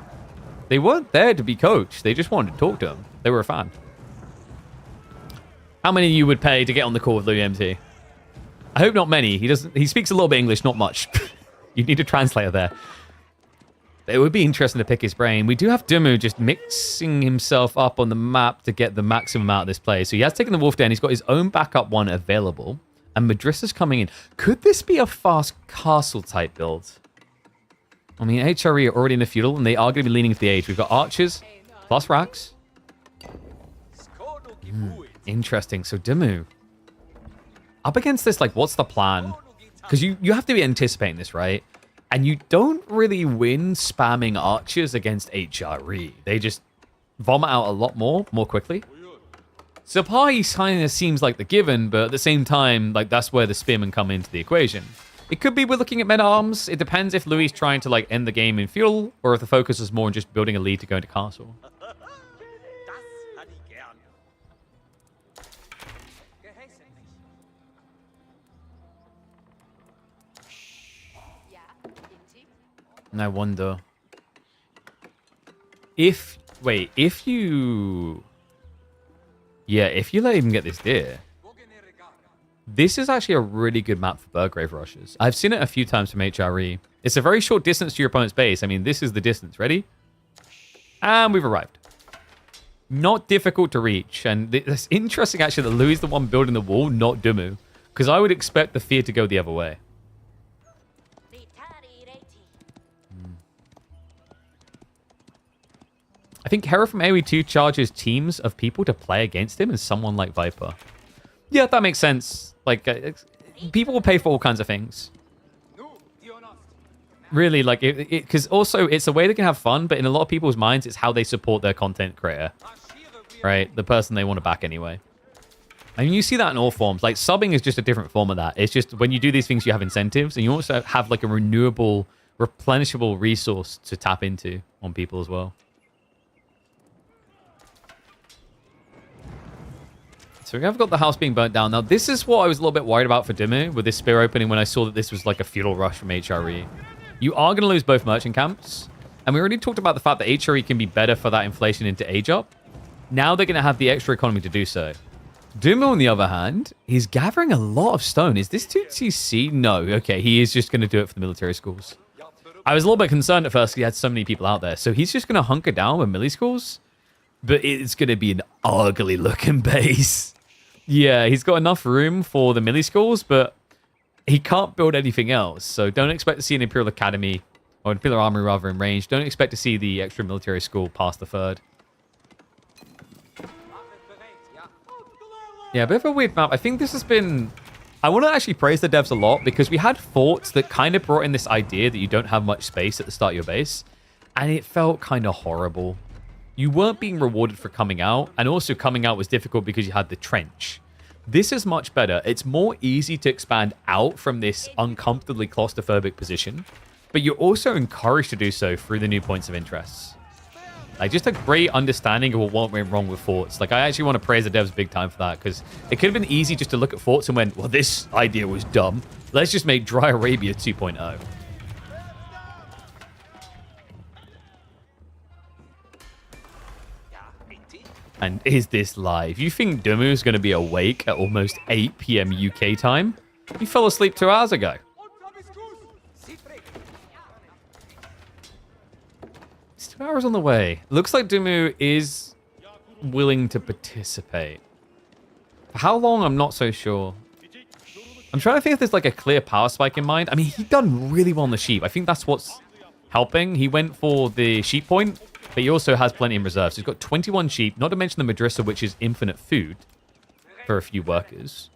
they weren't there to be coached. They just wanted to talk to him. They were a fan. How many of you would pay to get on the call with Louis MT? I hope not many. He speaks a little bit English, not much. You need a translator there. It would be interesting to pick his brain. We do have Dumu just mixing himself up on the map to get the maximum out of this play. So he has taken the Wolf Den. He's got his own backup one available. And Madrissa's coming in. Could this be a fast castle type build? I mean, HRE are already in the feudal, and they are going to be leaning to the age. We've got archers plus racks. Interesting. So Dimu, up against this, like, what's the plan? Because you have to be anticipating this, right? And you don't really win spamming archers against HRE. They just vomit out a lot more quickly. Sapai kind of seems like the given, but at the same time, like that's where the spearmen come into the equation. It could be we're looking at meta arms. It depends if Louis is trying to like end the game in feudal, or if the focus is more on just building a lead to go into castle. And I wonder if you let him get this deer, this is actually a really good map for Burgrave rushes. I've seen it a few times from HRE. It's a very short distance to your opponent's base. I mean, this is the distance. Ready? And we've arrived. Not difficult to reach. And it's interesting, actually, that Louis is the one building the wall, not Dumu. Because I would expect the fear to go the other way. I think Hera from AoE2 charges teams of people to play against him and someone like Viper. Yeah, that makes sense. Like, people will pay for all kinds of things. Really, like, because also it's a way they can have fun, but in a lot of people's minds, it's how they support their content creator. Right? The person they want to back anyway. I mean, you see that in all forms. Like, subbing is just a different form of that. It's just when you do these things, you have incentives, and you also have, like, a renewable, replenishable resource to tap into on people as well. So we have got the house being burnt down. Now, this is what I was a little bit worried about for Dimu with this spear opening when I saw that this was like a feudal rush from HRE. You are going to lose both merchant camps. And we already talked about the fact that HRE can be better for that inflation into age up. Now they're going to have the extra economy to do so. Dumo, on the other hand, he's gathering a lot of stone. Is this 2TC? No. Okay, he is just going to do it for the military schools. I was a little bit concerned at first. He had so many people out there. So he's just going to hunker down with milli schools. But it's going to be an ugly looking base. Yeah, he's got enough room for the milli schools, but he can't build anything else. So don't expect to see an Imperial Academy, or Imperial Armory rather, in range. Don't expect to see the extra military school past the third. Yeah, a bit of a weird map. I think this has been... I want to actually praise the devs a lot because we had forts that kind of brought in this idea that you don't have much space at the start of your base. And it felt kind of horrible. You weren't being rewarded for coming out. And also coming out was difficult because you had the trench. This is much better. It's more easy to expand out from this uncomfortably claustrophobic position. But you're also encouraged to do so through the new points of interest. Like, just a great understanding of what went wrong with forts. Like, I actually want to praise the devs big time for that, because it could have been easy just to look at forts and went, well, this idea was dumb. Let's just make Dry Arabia 2.0. And is this live? You think Dumu is going to be awake at almost 8 p.m. UK time? He fell asleep 2 hours ago. It's 2 hours on the way. Looks like Dumu is willing to participate. For how long? I'm not so sure. I'm trying to think if there's like a clear power spike in mind. I mean, he done really well on the sheep. I think that's what's helping. He went for the sheep point, but he also has plenty in reserve. So he's got 21 sheep, not to mention the Madrissa, which is infinite food for a few workers.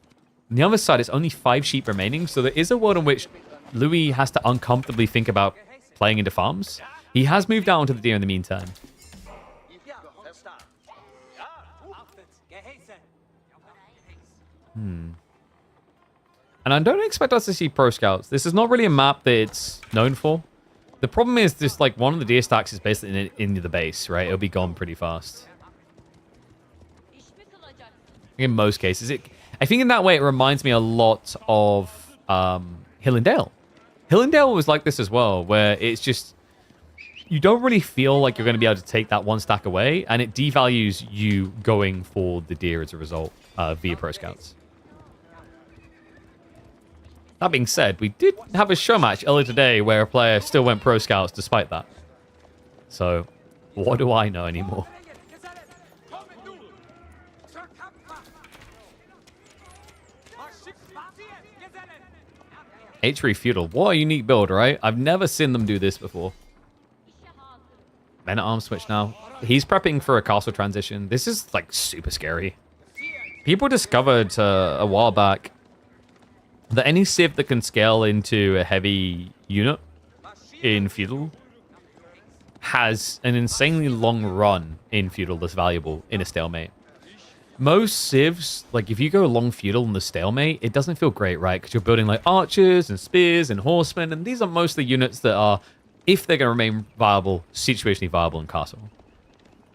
On the other side, it's only 5 sheep remaining. So there is a world in which Louis has to uncomfortably think about playing into farms. He has moved down to the deer in the meantime. And I don't expect us to see pro scouts. This is not really a map that it's known for. The problem is just like one of the deer stacks is basically in the base, right? It'll be gone pretty fast. In most cases. I think in that way it reminds me a lot of Hill and Dale. Hill and Dale was like this as well, where it's just... You don't really feel like you're going to be able to take that one stack away, and it devalues you going for the deer as a result via pro scouts. That being said, we did have a show match earlier today where a player still went pro scouts despite that. So, what do I know anymore? H3 Feudal. What a unique build, right? I've never seen them do this before. Men-at-Arms switch now. He's prepping for a castle transition. This is, like, super scary. People discovered a while back that any civ that can scale into a heavy unit in Feudal has an insanely long run in Feudal that's valuable in a stalemate. Most civs, like if you go long Feudal in the stalemate, it doesn't feel great, right? Because you're building like archers and spears and horsemen, and these are mostly units that are, if they're going to remain viable, situationally viable in castle.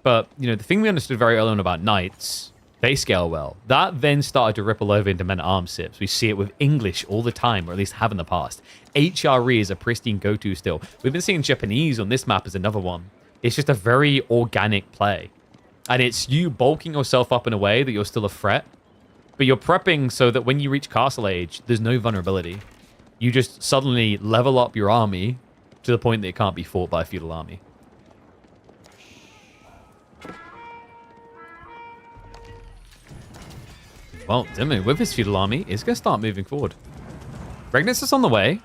But, you know, the thing we understood very early on about knights, they scale well. That then started to ripple over into men-at-arms civs. We see it with English all the time, or at least have in the past. HRE is a pristine go-to still. We've been seeing Japanese on this map as another one. It's just a very organic play. And it's you bulking yourself up in a way that you're still a threat, but you're prepping so that when you reach castle age, there's no vulnerability. You just suddenly level up your army to the point that it can't be fought by a feudal army. Well, Dimmu, with his feudal army, is going to start moving forward. Regnus is on the way.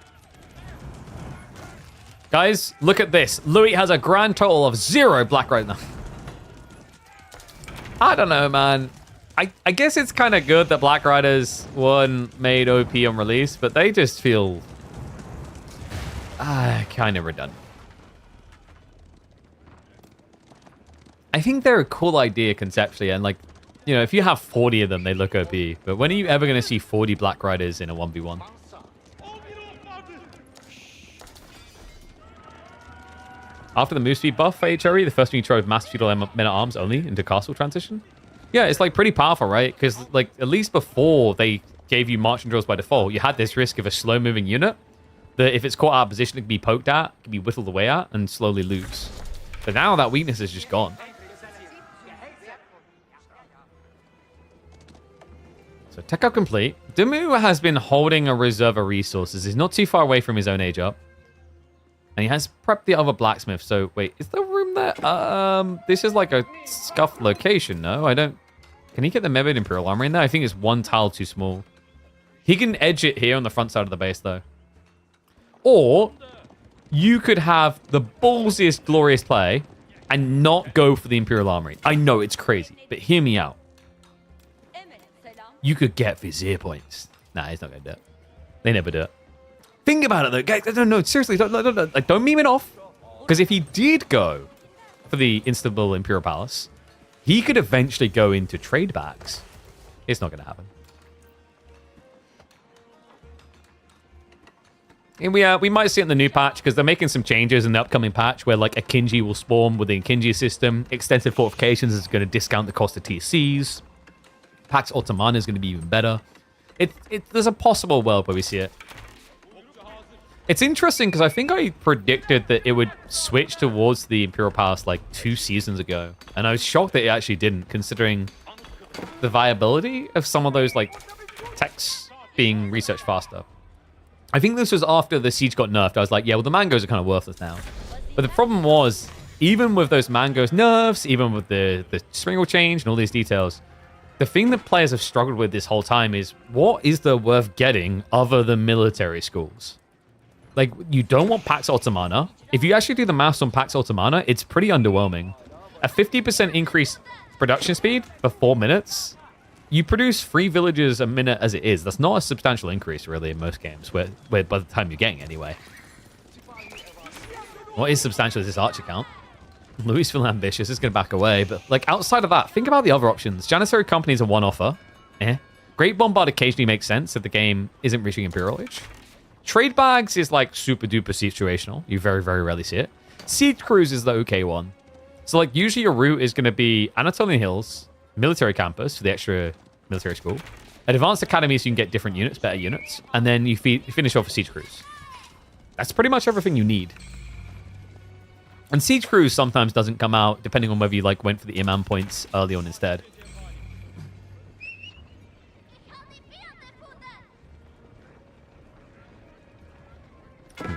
Guys, look at this. Louis has a grand total of 0 black right now. I don't know, man. I guess it's kind of good that Black Riders weren't made OP on release, but they just feel kind of redundant. I think they're a cool idea conceptually, and like, you know, if you have 40 of them, they look OP. But when are you ever going to see 40 Black Riders in a 1v1? After the move speed buff for HRE, the first thing you try with mass feudal men-at-arms only into castle transition. Yeah, it's like pretty powerful, right? Because like at least before they gave you marching draws by default, you had this risk of a slow-moving unit that if it's caught out of position, it can be poked at, can be whittled away at, and slowly lose. But now that weakness is just gone. So tech up complete. Dimu has been holding a reserve of resources. He's not too far away from his own age up. And he has prepped the other blacksmith. So wait, is there room there? This is like a scuffed location, no? I don't... Can he get the Mebid Imperial Armor in there? I think it's one tile too small. He can edge it here on the front side of the base, though. Or you could have the ballsiest, glorious play and not go for the Imperial Armory. I know it's crazy, but hear me out. You could get Vizier points. Nah, he's not going to do it. They never do it. Think about it, though. Guys, no, seriously, don't meme it off. Because if he did go for the Istanbul Imperial Palace, he could eventually go into trade bags. It's not going to happen. And we might see it in the new patch, because they're making some changes in the upcoming patch where, like, a Kinji will spawn within Kinji system. Extensive fortifications is going to discount the cost of TCs. Pax Ottomana is going to be even better. There's a possible world where we see it. It's interesting because I think I predicted that it would switch towards the Imperial Palace like 2 seasons ago. And I was shocked that it actually didn't, considering the viability of some of those like techs being researched faster. I think this was after the siege got nerfed. I was like, yeah, well, the mangoes are kind of worthless now. But the problem was, even with those mangoes nerfs, even with the Springle change and all these details, the thing that players have struggled with this whole time is, what is there worth getting other than military schools? Like, you don't want Pax Ottomana. If you actually do the maths on Pax Ottomana, it's pretty underwhelming. A 50% increase production speed for 4 minutes. You produce 3 villages a minute as it is. That's not a substantial increase, really, in most games, where by the time you're getting anyway. What is substantial is this archer count. Louis feeling ambitious. Is going to back away. But, like, outside of that, think about the other options. Janissary Company is a one-offer. Great Bombard occasionally makes sense if the game isn't reaching Imperial Age. Trade bags is like super duper situational. You very, very rarely see it. Siege Cruise is the okay one. So like usually your route is going to be Anatolian Hills, military campus for the extra military school, advanced academy so you can get different units, better units, and then you finish off with Siege Cruise. That's pretty much everything you need. And Siege Cruise sometimes doesn't come out depending on whether you like went for the Imam points early on instead.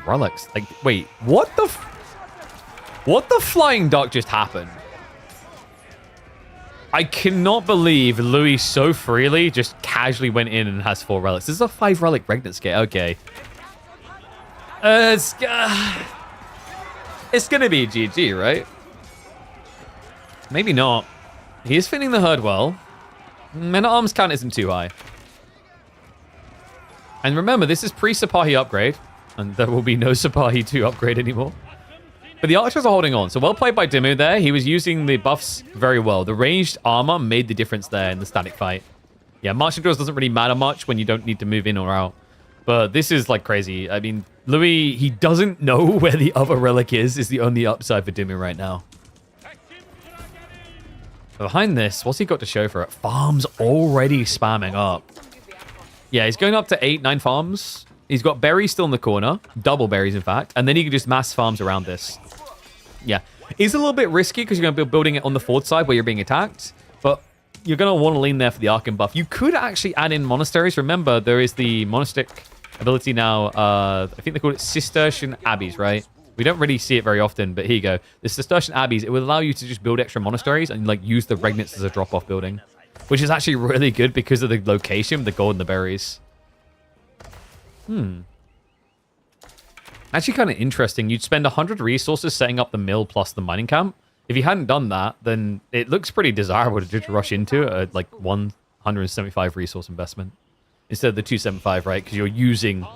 Relics. Like, wait, what the flying duck just happened? I cannot believe Louis so freely just casually went in and has 4 relics. This is a 5 relic Regnant Scale. Okay. It's gonna be a GG, right? Maybe not. He is fitting the herd well. Men-at-Arms count isn't too high. And remember, this is pre-Sipahi upgrade. And there will be no Sipahi 2 upgrade anymore. But the archers are holding on. So well played by Dimu there. He was using the buffs very well. The ranged armor made the difference there in the static fight. Yeah, marching drills doesn't really matter much when you don't need to move in or out. But this is like crazy. I mean, Louis, he doesn't know where the other relic is the only upside for Dimu right now. Behind this, what's he got to show for it? Farms already spamming up. Yeah, he's going up to 8-9 farms. He's got berries still in the corner. Double berries, in fact. And then he can just mass farms around this. Yeah. It's a little bit risky because you're going to be building it on the forward side where you're being attacked. But you're going to want to lean there for the Arcane buff. You could actually add in monasteries. Remember, there is the monastic ability now. I think they call it Cistercian Abbeys, right? We don't really see it very often, but here you go. The Cistercian Abbeys, it will allow you to just build extra monasteries and like use the Regnants as a drop-off building. Which is actually really good because of the location, the gold and the berries. Actually kind of interesting. You'd spend 100 resources setting up the mill plus the mining camp. If you hadn't done that, then it looks pretty desirable to just rush into it at like 175 resource investment instead of the 275, right? Because you're using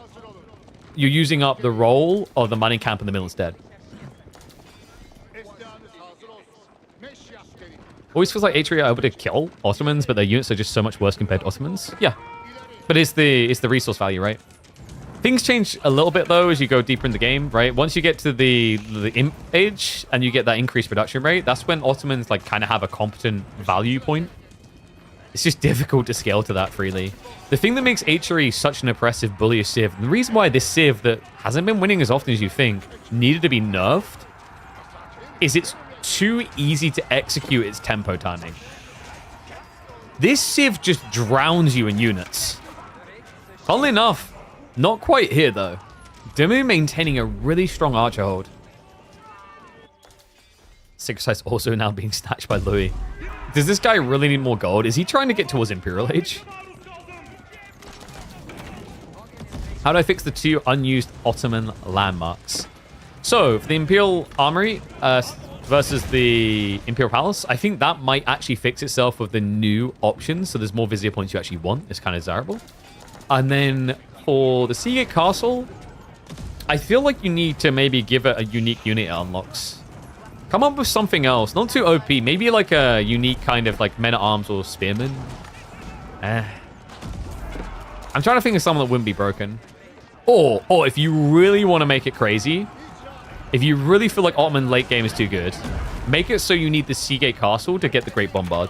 up the role of the mining camp and the mill instead. Always feels like Atria are able to kill Ottomans, but their units are just so much worse compared to Ottomans. Yeah, but it's the resource value, right? Things change a little bit, though, as you go deeper in the game, right? Once you get to the imp age and you get that increased production rate, that's when Ottomans like kind of have a competent value point. It's just difficult to scale to that freely. The thing that makes Atria such an oppressive, bullish civ, and the reason why this civ that hasn't been winning as often as you think needed to be nerfed, is it's too easy to execute its tempo timing. This Civ just drowns you in units. Funnily enough, not quite here though. Dimu maintaining a really strong archer hold. Sacred Sight's also now being snatched by Louis. Does this guy really need more gold? Is he trying to get towards Imperial Age? How do I fix the 2 unused Ottoman landmarks? So, for the Imperial Armory versus the Imperial Palace, I think that might actually fix itself with the new options. So there's more Vizier points you actually want. It's kind of desirable. And then for the Seagate Castle, I feel like you need to maybe give it a unique unit it unlocks. Come up with something else. Not too OP. Maybe like a unique kind of like men-at-arms or spearmen. I'm trying to think of something that wouldn't be broken. Or if you really want to make it crazy, if you really feel like Ottoman late game is too good, make it so you need the Seagate Castle to get the Great Bombard.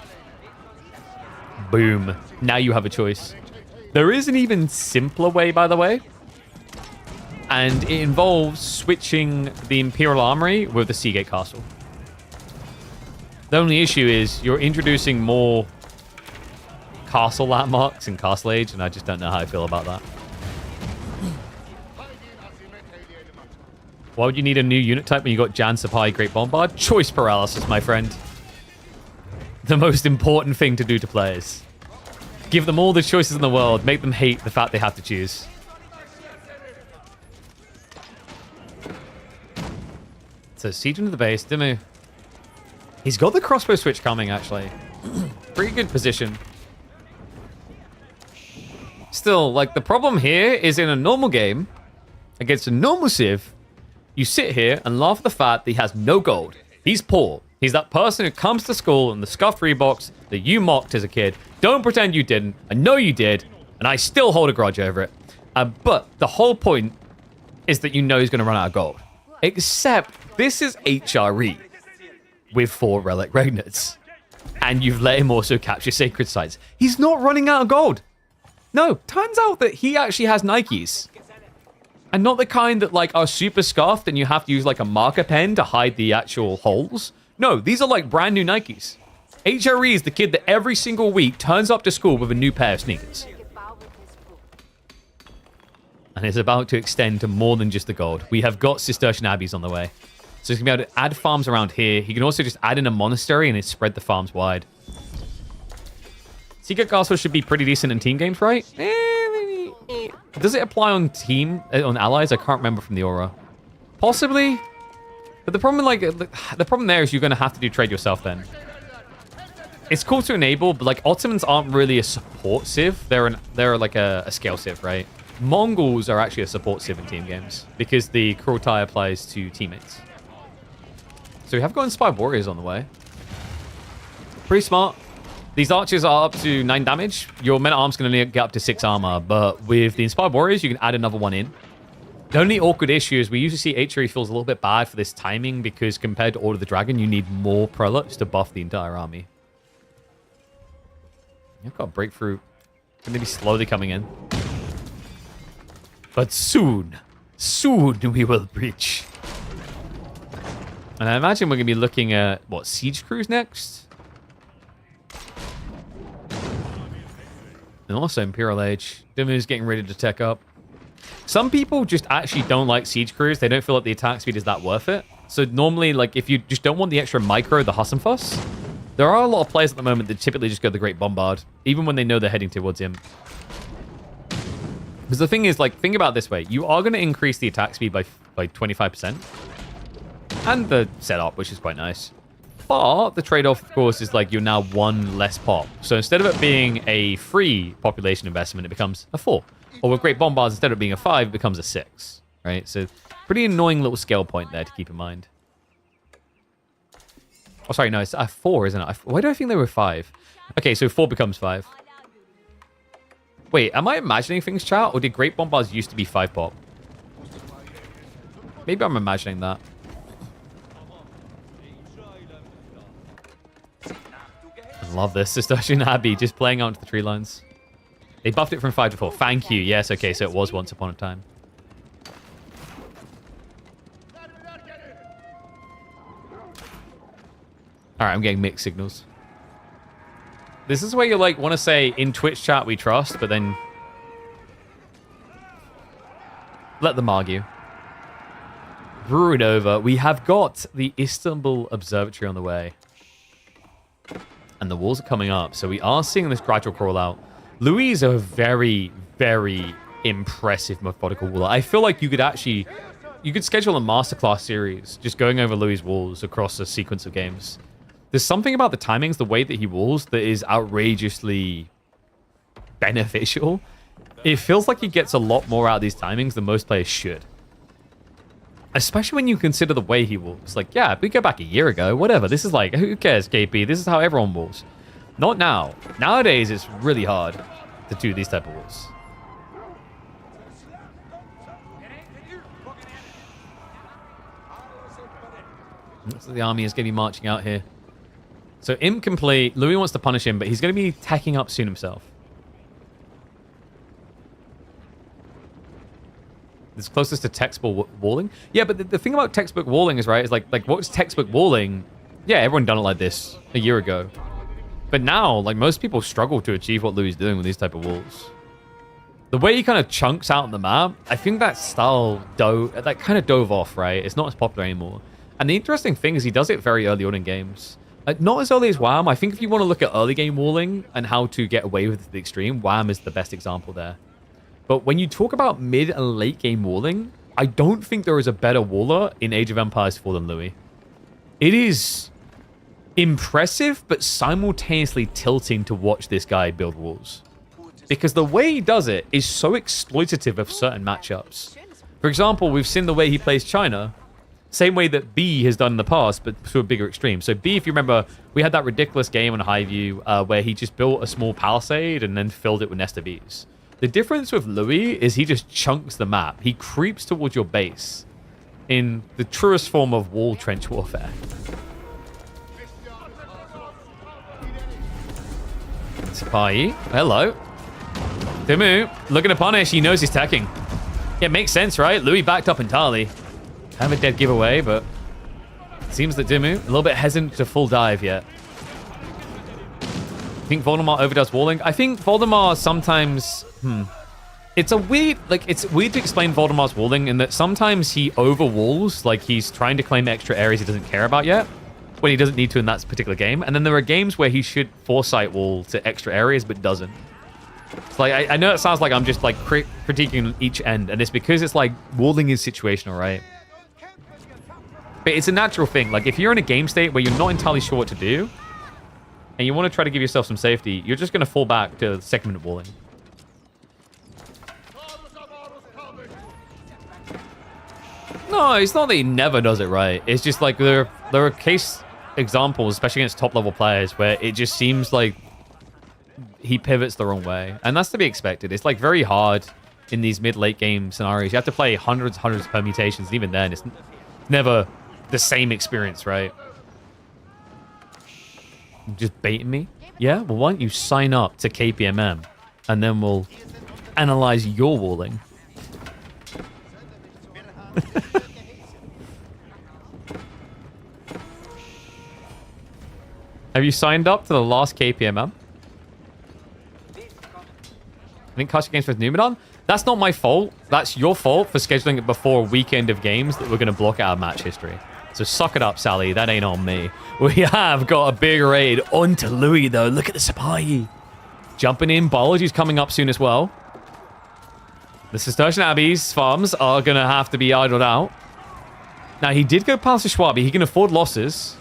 Boom. Now you have a choice. There is an even simpler way, by the way. And it involves switching the Imperial Armory with the Seagate Castle. The only issue is you're introducing more castle landmarks in Castle Age, and I just don't know how I feel about that. Why would you need a new unit type when you got Jan Sapai Great Bombard? Choice paralysis, my friend. The most important thing to do to players. Give them all the choices in the world. Make them hate the fact they have to choose. So, siege into the base. Dimu. He's got the crossbow switch coming, actually. Pretty good position. Still, like, the problem here is in a normal game, against a normal Civ, you sit here and laugh at the fact that he has no gold. He's poor. He's that person who comes to school in the scuffed Reeboks that you mocked as a kid. Don't pretend you didn't. I know you did, and I still hold a grudge over it. But the whole point is that you know he's going to run out of gold. Except this is HRE with 4 Relic Regnants. And you've let him also capture Sacred Sites. He's not running out of gold. No, turns out that he actually has Nikes. And not the kind that like are super scuffed and you have to use like a marker pen to hide the actual holes. No, these are like brand new Nikes. HRE is the kid that every single week turns up to school with a new pair of sneakers. And it's about to extend to more than just the gold. We have got Cistercian Abbeys on the way. So he's going to be able to add farms around here. He can also just add in a monastery and it spread the farms wide. Secret Castle should be pretty decent in team games, right? Does it apply on on allies? I can't remember from the aura. Possibly. But the problem, like, the problem there is you're going to have to do trade yourself then. It's cool to enable, but like Ottomans aren't really a support civ. They're like a scale civ, right? Mongols are actually a support civ in team games because the Kurultai applies to teammates. So we have got Inspired Warriors on the way. Pretty smart. These archers are up to 9 damage. Your men-at-arms going to get up to 6 armor, but with the Inspired Warriors, you can add another one in. The only awkward issue is we usually see HRE feels a little bit bad for this timing because compared to Order of the Dragon, you need more prelates to buff the entire army. You've got a breakthrough. Going to be slowly coming in. But soon we will breach. And I imagine we're going to be looking at, what, Siege Crews next? And also Imperial Age. Dimu's getting ready to tech up. Some people just actually don't like Siege Crews. They don't feel like the attack speed is that worth it. So normally, like, if you just don't want the extra micro, the Huss and Fuss, there are a lot of players at the moment that typically just go the Great Bombard, even when they know they're heading towards him. Because the thing is, like, think about it this way. You are going to increase the attack speed by 25%. And the setup, which is quite nice. But the trade-off, of course, is like you're now 1 less pop. So instead of it being a 3 population investment, it becomes a 4. Or with Great Bombards, instead of being a 5, it becomes a 6. Right? So pretty annoying little scale point there to keep in mind. Oh, sorry, no, it's a 4, isn't it? Why do I think they were 5? Okay, so 4 becomes 5. Wait, am I imagining things, chat? Or did Great Bombards used to be 5 pop? Maybe I'm imagining that. I love this. Cistercian Abbey just playing out into the tree lines. They buffed it from 5 to 4. Thank you. Yes, okay, so it was once upon a time. Alright, I'm getting mixed signals. This is where you like want to say in Twitch chat we trust, but then let them argue. Brew it over. We have got the Istanbul Observatory on the way. And the walls are coming up, so we are seeing this gradual crawl out. Louis is a very, very impressive methodical waller. I feel like you could actually... You could schedule a masterclass series just going over Louis' walls across a sequence of games. There's something about the timings, the way that he walls, that is outrageously beneficial. It feels like he gets a lot more out of these timings than most players should. Especially when you consider the way he walls. Like, yeah, if we go back a year ago, whatever. This is like, who cares, KP? This is how everyone walls. Not now. Nowadays, it's really hard to do these type of walls. So the army is going to be marching out here. So incomplete. Louis wants to punish him, but he's going to be tacking up soon himself. It's closest to textbook walling. Yeah, but the thing about textbook walling is, right, is like what's textbook walling? Yeah, everyone done it like this a year ago. But now, like, most people struggle to achieve what Louis is doing with these type of walls. The way he kind of chunks out on the map, I think that style kind of dove off, right? It's not as popular anymore. And the interesting thing is he does it very early on in games. Not as early as WAM. I think if you want to look at early game walling and how to get away with it to the extreme, WAM is the best example there. But when you talk about mid and late game walling, I don't think there is a better waller in Age of Empires 4 than Louis. It is impressive, but simultaneously tilting to watch this guy build walls. Because the way he does it is so exploitative of certain matchups. For example, we've seen the way he plays China. Same way that B has done in the past, but to a bigger extreme. So B, if you remember, we had that ridiculous game on Highview where he just built a small palisade and then filled it with nest of bees. The difference with Louis is he just chunks the map. He creeps towards your base in the truest form of wall trench warfare. Sipahi, hello. Dimu, looking to punish. He knows he's tacking. Yeah, it makes sense, right? Louis backed up entirely. Have a dead giveaway, but it seems that Dimu a little bit hesitant to full dive yet. I think Voldemort overdoes walling. I think Voldemort sometimes... It's weird to explain Voldemort's walling in that sometimes he overwalls, like he's trying to claim extra areas he doesn't care about yet, when he doesn't need to in that particular game. And then there are games where he should foresight wall to extra areas, but doesn't. It's like, I know it sounds like I'm just like critiquing each end, and it's because it's like walling is situational, right? But it's a natural thing. Like if you're in a game state where you're not entirely sure what to do, and you want to try to give yourself some safety, you're just going to fall back to second minute walling. No, it's not that he never does it right. It's just like there are case examples, especially against top level players, where it just seems like he pivots the wrong way. And that's to be expected. It's like very hard in these mid-late game scenarios. You have to play hundreds of permutations. And even then, it's never the same experience, right? Just baiting me? Yeah? Well, why don't you sign up to KPMM and then we'll analyze your walling. Have you signed up to the last KPMM? I think Kasha Games with Numenor? That's not my fault. That's your fault for scheduling it before a weekend of games that we're going to block out of match history. So suck it up, Sally. That ain't on me. We have got a big raid onto Louis, though. Look at the Sipahi. Jumping in. Biology's coming up soon as well. The Cistercian Abbey's farms are going to have to be idled out. Now, he did go past the Schwabi. He can afford losses.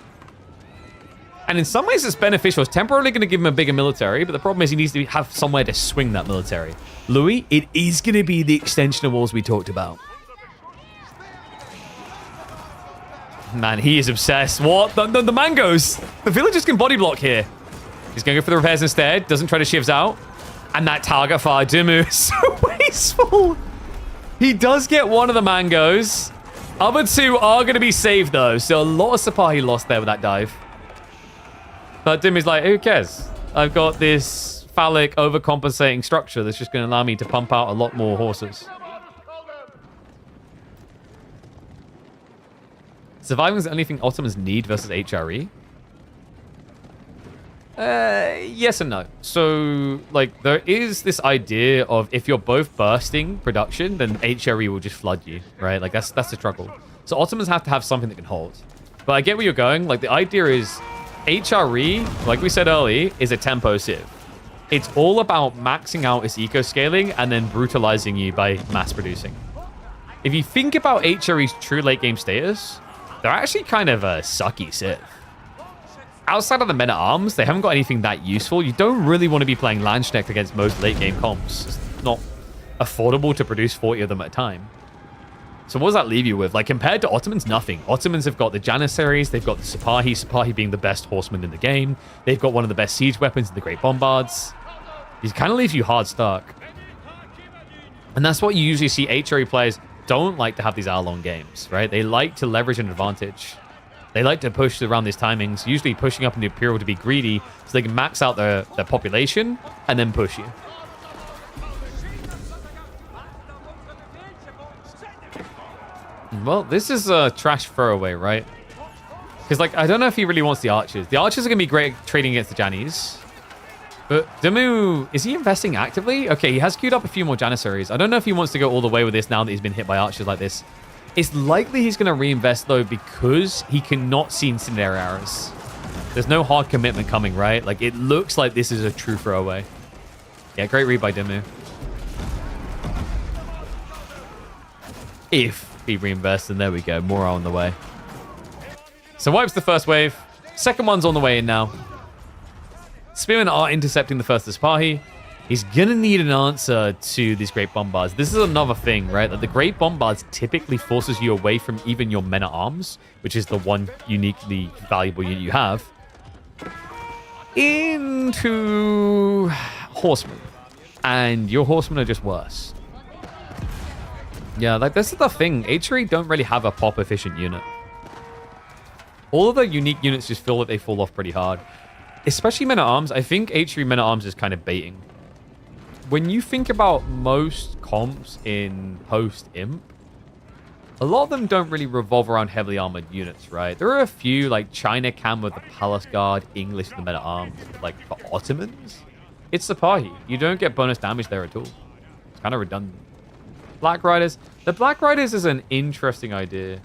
And in some ways, it's beneficial. It's temporarily going to give him a bigger military, but the problem is he needs to have somewhere to swing that military. Louis, it is going to be the extension of walls we talked about. Man, he is obsessed. What? The mangoes. The villagers can body block here. He's going to go for the repairs instead. Doesn't try to shivs out. And that target fire, Dimu, is so wasteful. He does get one of the mangoes. Other two are going to be saved, though. So a lot of Sipahi lost there with that dive. But Dimu's like, who cares? I've got this phallic overcompensating structure that's just going to allow me to pump out a lot more horses. Surviving is the only thing Ottomans need versus HRE. Yes and no. So, like, there is this idea of if you're both bursting production, then HRE will just flood you, right? Like, that's the struggle. So Ottomans have to have something that can hold. But I get where you're going. Like, the idea is HRE, like we said earlier, is a tempo sieve. It's all about maxing out its eco-scaling and then brutalizing you by mass producing. If you think about HRE's true late game status, they're actually kind of a sucky civ. Outside of the men-at-arms, they haven't got anything that useful. You don't really want to be playing Landsknecht against most late-game comps. It's not affordable to produce 40 of them at a time. So what does that leave you with? Like, compared to Ottomans, nothing. Ottomans have got the Janissaries, they've got the Sipahi being the best horseman in the game. They've got one of the best siege weapons in the Great Bombards. It kind of leaves you hard stuck. And that's what you usually see. HRE players don't like to have these hour-long games, right? They like to leverage an advantage. They like to push around these timings, usually pushing up into Imperial to be greedy so they can max out their population and then push you. Well, this is a trash throwaway, right? Because, like, I don't know if he really wants the archers. The archers are going to be great at trading against the Jannies. But Damu, is he investing actively? Okay, he has queued up a few more Janissaries. I don't know if he wants to go all the way with this now that he's been hit by archers like this. It's likely he's going to reinvest, though, because he cannot see incendiary arrows. There's no hard commitment coming, right? Like, it looks like this is a true throwaway. Yeah, great read by Damu. If he reinvests, and there we go. More on the way. So wipes the first wave. Second one's on the way in now. Spearmen are intercepting the first Sipahi. He's going to need an answer to these Great Bombards. This is another thing, right? That the Great Bombards typically forces you away from even your men-at-arms, which is the one uniquely valuable unit you have, into horsemen. And your horsemen are just worse. Yeah, like, this is the thing. HRE don't really have a pop-efficient unit. All of the unique units just feel like they fall off pretty hard. Especially men-at-arms. I think HRE men-at-arms is kind of baiting. When you think about most comps in post-Imp, a lot of them don't really revolve around heavily armored units, right? There are a few, like China Cam with the Palace Guard, English with the men-at-arms. Like, for Ottomans, it's Sipahi. You don't get bonus damage there at all. It's kind of redundant. Black Riders. The Black Riders is an interesting idea.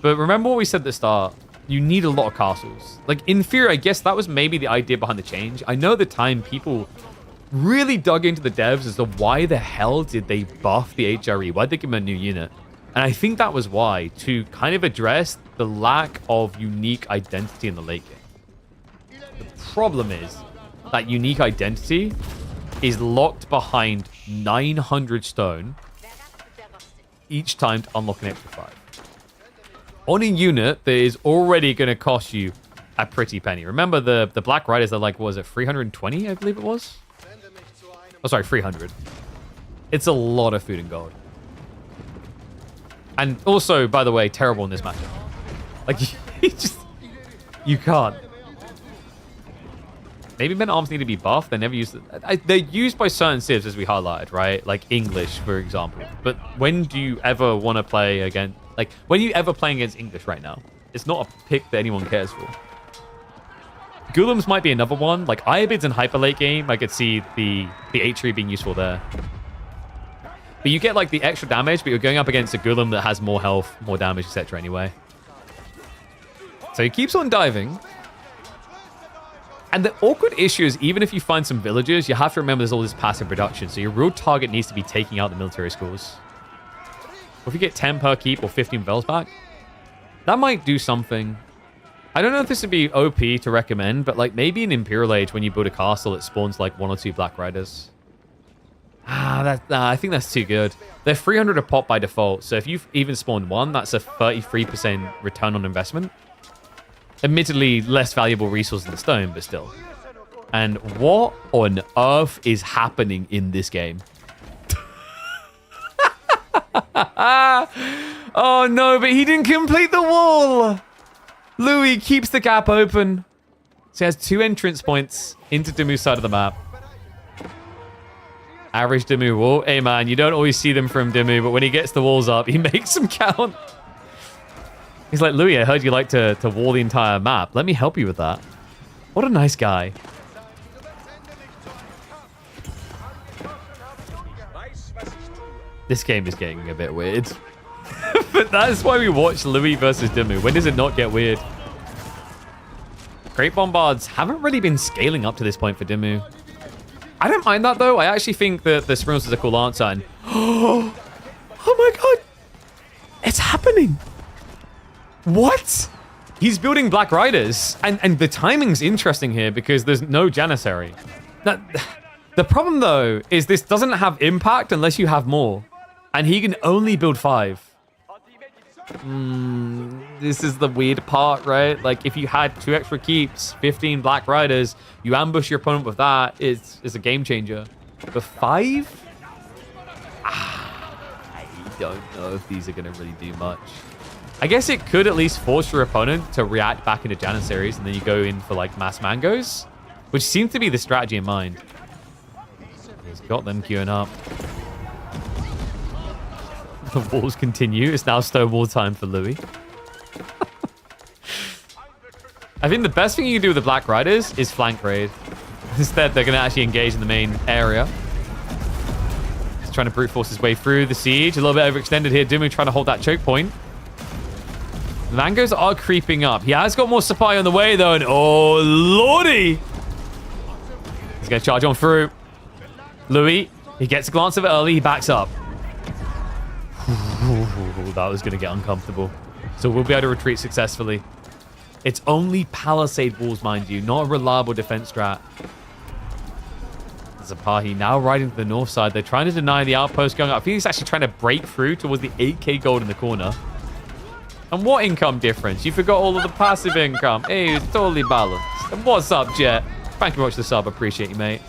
But remember what we said at the start. You need a lot of castles. Like, in theory, I guess that was maybe the idea behind the change. I know at the time people really dug into the devs as to why the hell did they buff the HRE? Why did they give them a new unit? And I think that was why, to kind of address the lack of unique identity in the late game. The problem is that unique identity is locked behind 900 stone each time to unlock an extra 5. On a unit that is already going to cost you a pretty penny. Remember, the Black Riders are like, what was it, 320, I believe it was? Oh, sorry, 300. It's a lot of food and gold. And also, by the way, terrible in this matchup. Like, you can't. Maybe men-at-arms need to be buffed. They're never used. They're used by certain civs, as we highlighted, right? Like English, for example. But when do you ever want to play against... Like, when are you ever playing against English right now? It's not a pick that anyone cares for. Ghulams might be another one. Like, Iabids in hyper late game, I could see the HRE being useful there. But you get, like, the extra damage, but you're going up against a Ghulam that has more health, more damage, etc. anyway. So he keeps on diving. And the awkward issue is, even if you find some villagers, you have to remember there's all this passive production. So your real target needs to be taking out the military schools. Or if you get 10 per keep or 15 bells back, that might do something. I don't know if this would be OP to recommend, but like maybe in Imperial Age when you build a castle, it spawns like 1 or 2 Black Riders. I think that's too good. They're 300 a pop by default, so if you've even spawned 1, that's a 33% return on investment. Admittedly, less valuable resource than the stone, but still. And what on earth is happening in this game? Oh no, but he didn't complete the wall! Louis keeps the gap open. So he has 2 entrance points into Damu's side of the map. Average Damu wall. Hey man, you don't always see them from Damu, but when he gets the walls up, he makes them count. He's like, Louis, I heard you like to wall the entire map. Let me help you with that. What a nice guy. This game is getting a bit weird. But that's why we watch Louis versus Dimmu. When does it not get weird? Great Bombards haven't really been scaling up to this point for Dimmu. I don't mind that, though. I actually think that the Sprinklers is a cool answer. And oh my god! It's happening! What? He's building Black Riders. And the timing's interesting here because there's no Janissary. Now, the problem, though, is this doesn't have impact unless you have more. And he can only build 5. This is the weird part, right? Like, if you had 2 extra keeps, 15 Black Riders, you ambush your opponent with that, it's a game changer. But 5? I don't know if these are going to really do much. I guess it could at least force your opponent to react back into Janissaries, and then you go in for, like, mass mangoes, which seems to be the strategy in mind. He's got them queuing up. The walls continue. It's now Stonewall time for Louis. I think the best thing you can do with the Black Riders is flank raid. Instead, they're going to actually engage in the main area. He's trying to brute force his way through the siege. A little bit overextended here. Dimmu trying to hold that choke point. The Mangoes are creeping up. He has got more supply on the way, though. And oh, lordy! He's going to charge on through. Louis, he gets a glance of it early. He backs up. Ooh, that was going to get uncomfortable. So we'll be able to retreat successfully. It's only palisade walls, mind you, not a reliable defense strat. Zapahi now riding to the north side. They're trying to deny the outpost going up. I think he's actually trying to break through towards the 8k gold in the corner. And what income difference? You forgot all of the passive income. Hey, it's totally balanced. And what's up, Jet? Thank you very much for the sub. Appreciate you, mate.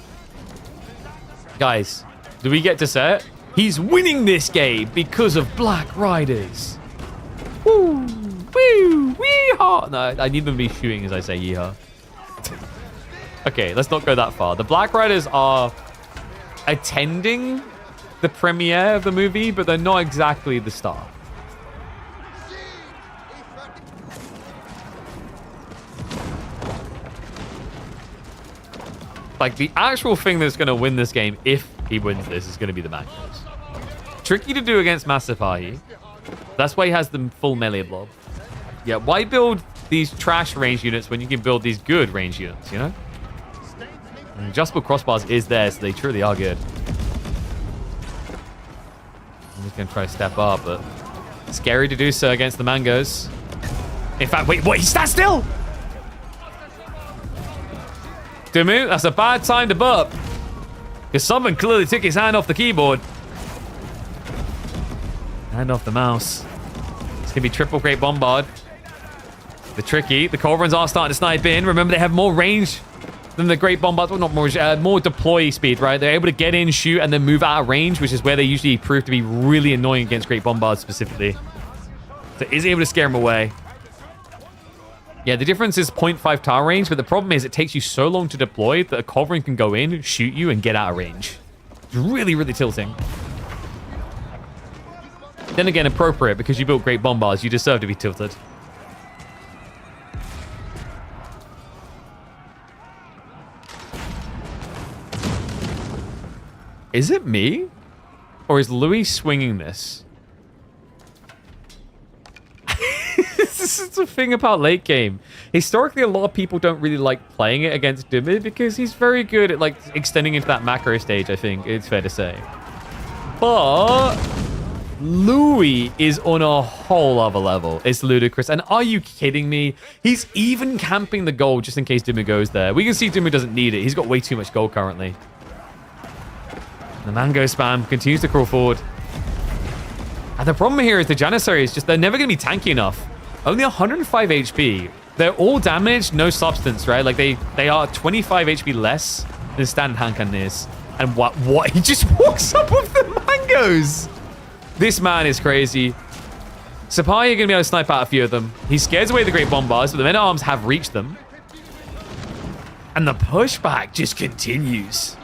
Guys, do we get to say it? He's winning this game because of Black Riders. Woo! Woo! Weehaw! No, I need them to be shooting as I say yeehaw. Okay, let's not go that far. The Black Riders are attending the premiere of the movie, but they're not exactly the star. Like, the actual thing that's going to win this game, if he wins this, is going to be the Mangoes. Tricky to do against Masapahi. That's why he has the full melee blob. Yeah, why build these trash range units when you can build these good range units, you know? And adjustable crossbars is there, so they truly are good. I'm just going to try to step up, but scary to do so against the Mangoes. In fact, wait, what? He stands still! Dimmu, that's a bad time to burp. Because someone clearly took his hand off the keyboard. Hand off the mouse. It's going to be triple Great Bombard. The Tricky. The Culverins are starting to snipe in. Remember, they have more range than the Great Bombard. Well, not more deploy speed, right? They're able to get in, shoot, and then move out of range, which is where they usually prove to be really annoying against Great Bombard specifically. So is able to scare him away. Yeah, the difference is 0.5 tower range, but the problem is it takes you so long to deploy that a Culverin can go in, shoot you, and get out of range. It's really, really tilting. Then again, appropriate, because you built Great Bombards, you deserve to be tilted. Is it me? Or is Louis swinging this? This is the thing about late game. Historically, a lot of people don't really like playing it against Dimmu because he's very good at like extending into that macro stage, I think it's fair to say. But Louis is on a whole other level. It's ludicrous. And are you kidding me? He's even camping the gold just in case Dimmu goes there. We can see Dimmu doesn't need it. He's got way too much gold currently. The Mango spam continues to crawl forward. And the problem here is the Janissary is just, they're never going to be tanky enough. Only 105 HP. They're all damaged, no substance, right? Like they are 25 HP less than standard hand cannoneers. And what? He just walks up with the Mangoes. This man is crazy. Sapai are going to be able to snipe out a few of them. He scares away the Great Bombards, but the men-at-arms have reached them. And the pushback just continues.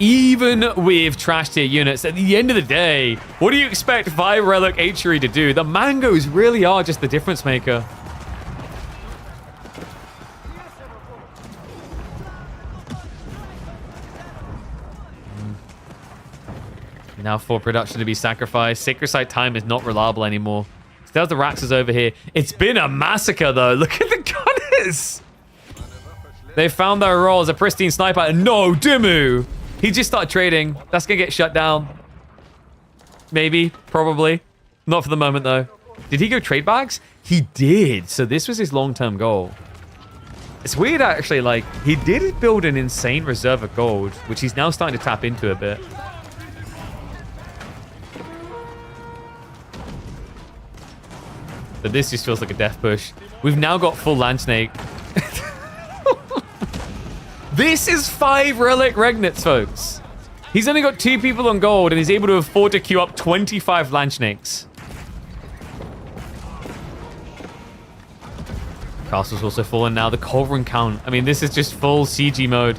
Even with trash tier units, at the end of the day, what do you expect 5 Relic Achery to do? The Mangoes really are just the difference maker. Now for production to be sacrificed. Sacred Site time is not reliable anymore. Still the Raxes over here. It's been a massacre, though. Look at the Gunners. They found their role as a pristine sniper. No, Dimmu. He just started trading. That's going to get shut down. Maybe. Probably. Not for the moment, though. Did he go trade bags? He did. So this was his long-term goal. It's weird, actually. Like, he did build an insane reserve of gold, which he's now starting to tap into a bit. But this just feels like a death push. We've now got full Land Snake. This is 5 Relic Regnets, folks. He's only got 2 people on gold, and he's able to afford to queue up 25 Land Snakes. Castle's also fallen now. The Culverin count. I mean, this is just full CG mode.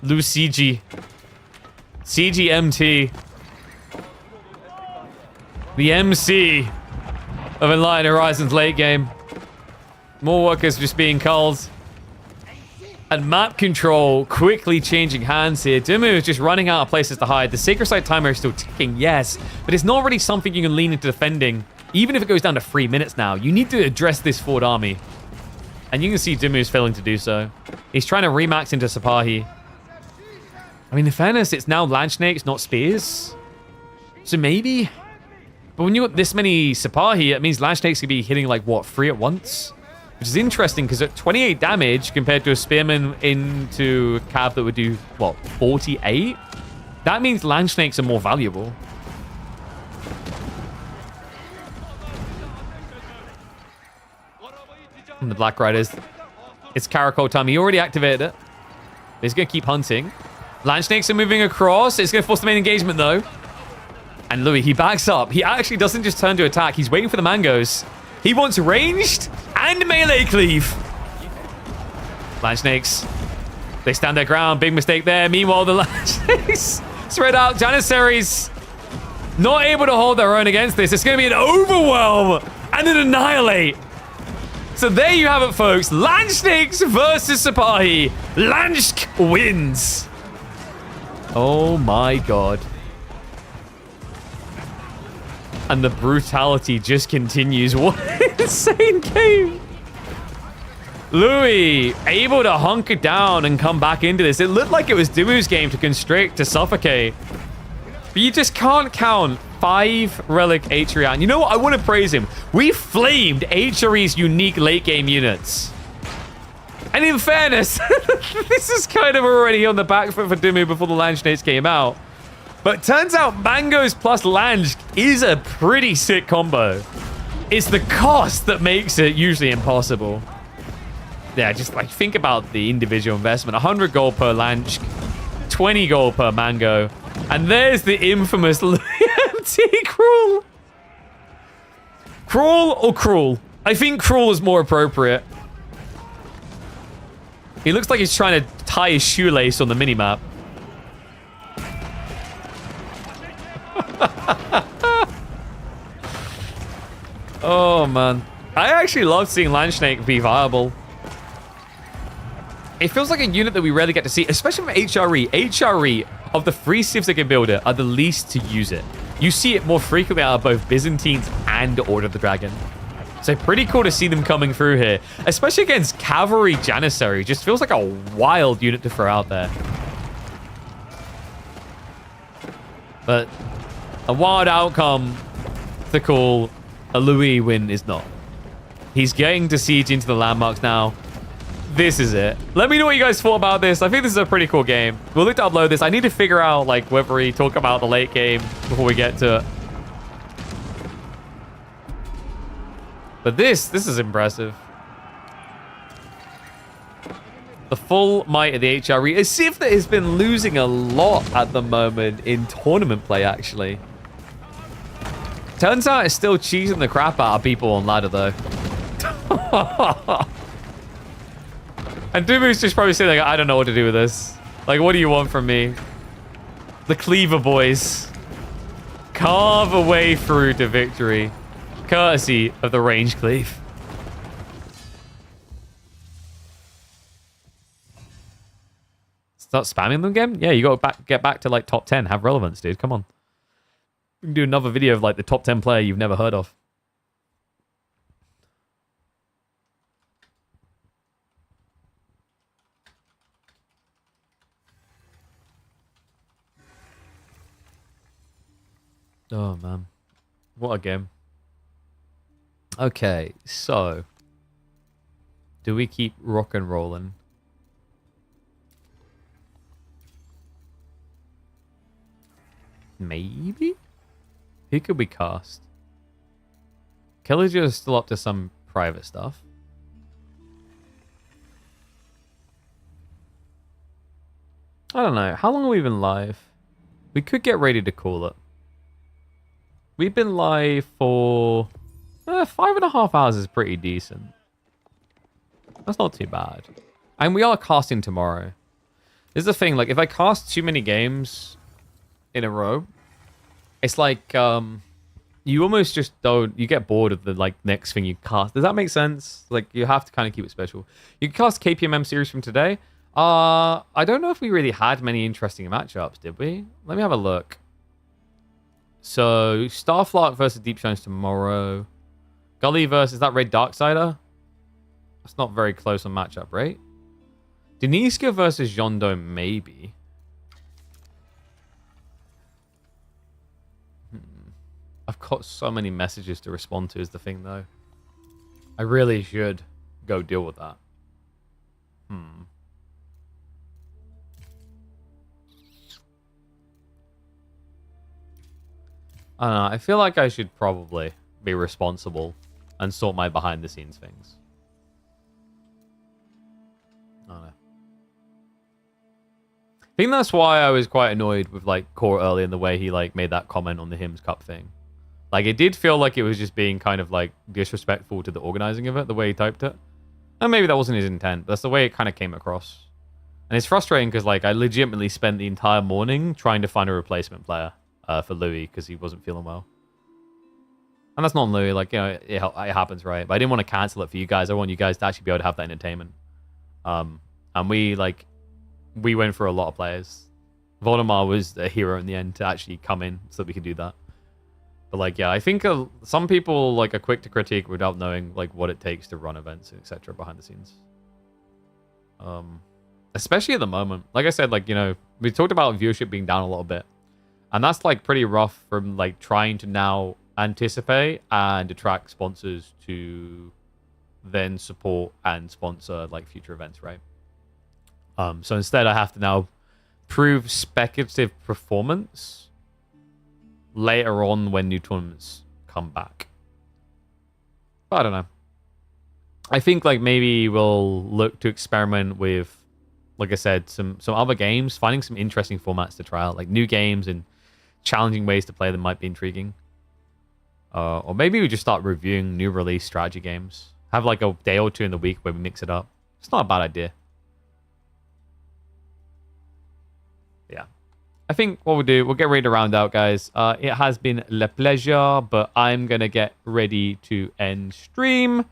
Lose CG. CGMT. The MC of Enlightened Horizons late game. More workers just being culled. And map control quickly changing hands here. Dimmu is just running out of places to hide. The Sacred Site timer is still ticking, yes. But it's not really something you can lean into defending. Even if it goes down to 3 minutes now, you need to address this forward army. And you can see Dimmu is failing to do so. He's trying to remax into Sipahi. I mean, in fairness, it's now Land Snakes, not Spears. So maybe. But when you got this many Sipahi, it means Land Snakes could be hitting like, what, 3 at once? Which is interesting because at 28 damage compared to a Spearman into a Cav that would do, what, 48? That means Land Snakes are more valuable. And the Black Riders. It's Caracol time. He already activated it. He's going to keep hunting. Land Snakes are moving across. It's going to force the main engagement, though. And Louis, he backs up. He actually doesn't just turn to attack. He's waiting for the mangoes. He wants ranged and melee cleave. Land Snakes. They stand their ground. Big mistake there. Meanwhile, the Land Snakes spread out. Janissaries not able to hold their own against this. It's going to be an overwhelm and an annihilate. So there you have it, folks. Land Snakes versus Sipahi. Lansk wins. Oh my god. And the brutality just continues. What an insane game. Louis able to hunker down and come back into this. It looked like it was Dimmu's game to constrict, to suffocate. But you just can't count 5 Relic HRE. And you know what? I want to praise him. We flamed HRE's unique late game units. And in fairness, this is kind of already on the back foot for Dimmu before the Land Snakes came out. But turns out Mangoes plus Lansk is a pretty sick combo. It's the cost that makes it usually impossible. Yeah, just like think about the individual investment. 100 gold per Lansk, 20 gold per Mango. And there's the infamous MT Cruel. Cruel or Cruel? I think Cruel is more appropriate. He looks like he's trying to tie his shoelace on the minimap. Oh, man. I actually love seeing Land Snake be viable. It feels like a unit that we rarely get to see, especially from HRE. HRE, of the 3 civs that can build it, are the least to use it. You see it more frequently out of both Byzantines and Order of the Dragon. So pretty cool to see them coming through here, especially against Cavalry Janissary. Just feels like a wild unit to throw out there. But a wild outcome to call a Louis win is not. He's getting to siege into the landmarks now. This is it. Let me know what you guys thought about this. I think this is a pretty cool game. We'll look to upload this. I need to figure out like whether we talk about the late game before we get to it. But this is impressive. The full might of the HRE. A civ that has been losing a lot at the moment in tournament play, actually. Turns out it's still cheesing the crap out of people on ladder, though. And Dimmu's just probably saying, like, I don't know what to do with this. Like, what do you want from me? The Cleaver boys. Carve a way through to victory. Courtesy of the range cleave. Start spamming them again? Yeah, you got to get back to like top 10. Have relevance, dude. Come on. We can do another video of like the top 10 player you've never heard of. Oh, man. What a game. Okay, so. Do we keep rock and rolling? Maybe? Who could we cast? Killager is still up to some private stuff. I don't know. How long have we been live? We could get ready to call it. We've been live for 5.5 hours is pretty decent. That's not too bad. And we are casting tomorrow. This is the thing, like, if I cast too many games in a row, it's like, you almost just don't, you get bored of the, like, next thing you cast. Does that make sense? Like, you have to kind of keep it special. You can cast KPMM series from today. I don't know if we really had many interesting matchups, did we? Let me have a look. So, Starflark versus Deep Shines tomorrow. Gully versus that Red Darksider. That's not very close on matchup, right? Deniska versus Jondo, maybe. I've got so many messages to respond to is the thing, though. I really should go deal with that. I don't know. I feel like I should probably be responsible and sort my behind-the-scenes things. I don't know. I think that's why I was quite annoyed with like Core early in the way he like made that comment on the HIMS Cup thing. Like it did feel like it was just being kind of like disrespectful to the organizing of it, the way he typed it. And maybe that wasn't his intent, but that's the way it kind of came across. And it's frustrating because like I legitimately spent the entire morning trying to find a replacement player for Louis because he wasn't feeling well. And that's not on Louis, like, you know, it happens, right? But I didn't want to cancel it for you guys. I want you guys to actually be able to have that entertainment. And we went for a lot of players. Voldemar was a hero in the end to actually come in so that we could do that. But like, yeah, I think some people like are quick to critique without knowing like what it takes to run events, etc. behind the scenes. Especially at the moment. Like I said, like, you know, we talked about viewership being down a little bit. And that's like pretty rough from like trying to now anticipate and attract sponsors to then support and sponsor like future events, right? So instead I have to now prove speculative performance later on when new tournaments come back. But I don't know. I think like maybe we'll look to experiment with, like I said, some other games, finding some interesting formats to try out, like new games and challenging ways to play them might be intriguing. Or maybe we just start reviewing new release strategy games. Have like a day or two in the week where we mix it up. It's not a bad idea. Yeah. I think what we'll do, we'll get ready to round out, guys. It has been a pleasure, but I'm going to get ready to end stream.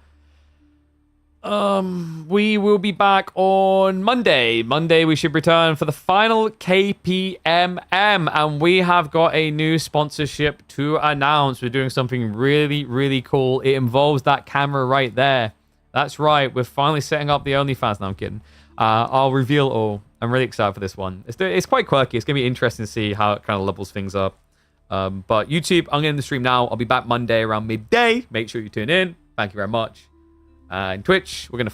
We will be back on Monday. Monday, we should return for the final KPMM, and we have got a new sponsorship to announce. We're doing something really, really cool. It involves that camera right there. That's right. We're finally setting up the OnlyFans. No, I'm kidding. I'll reveal all. I'm really excited for this one. It's quite quirky. It's going to be interesting to see how it kind of levels things up. But YouTube, I'm going to end the stream now. I'll be back Monday around midday. Make sure you tune in. Thank you very much. And Twitch, we're going to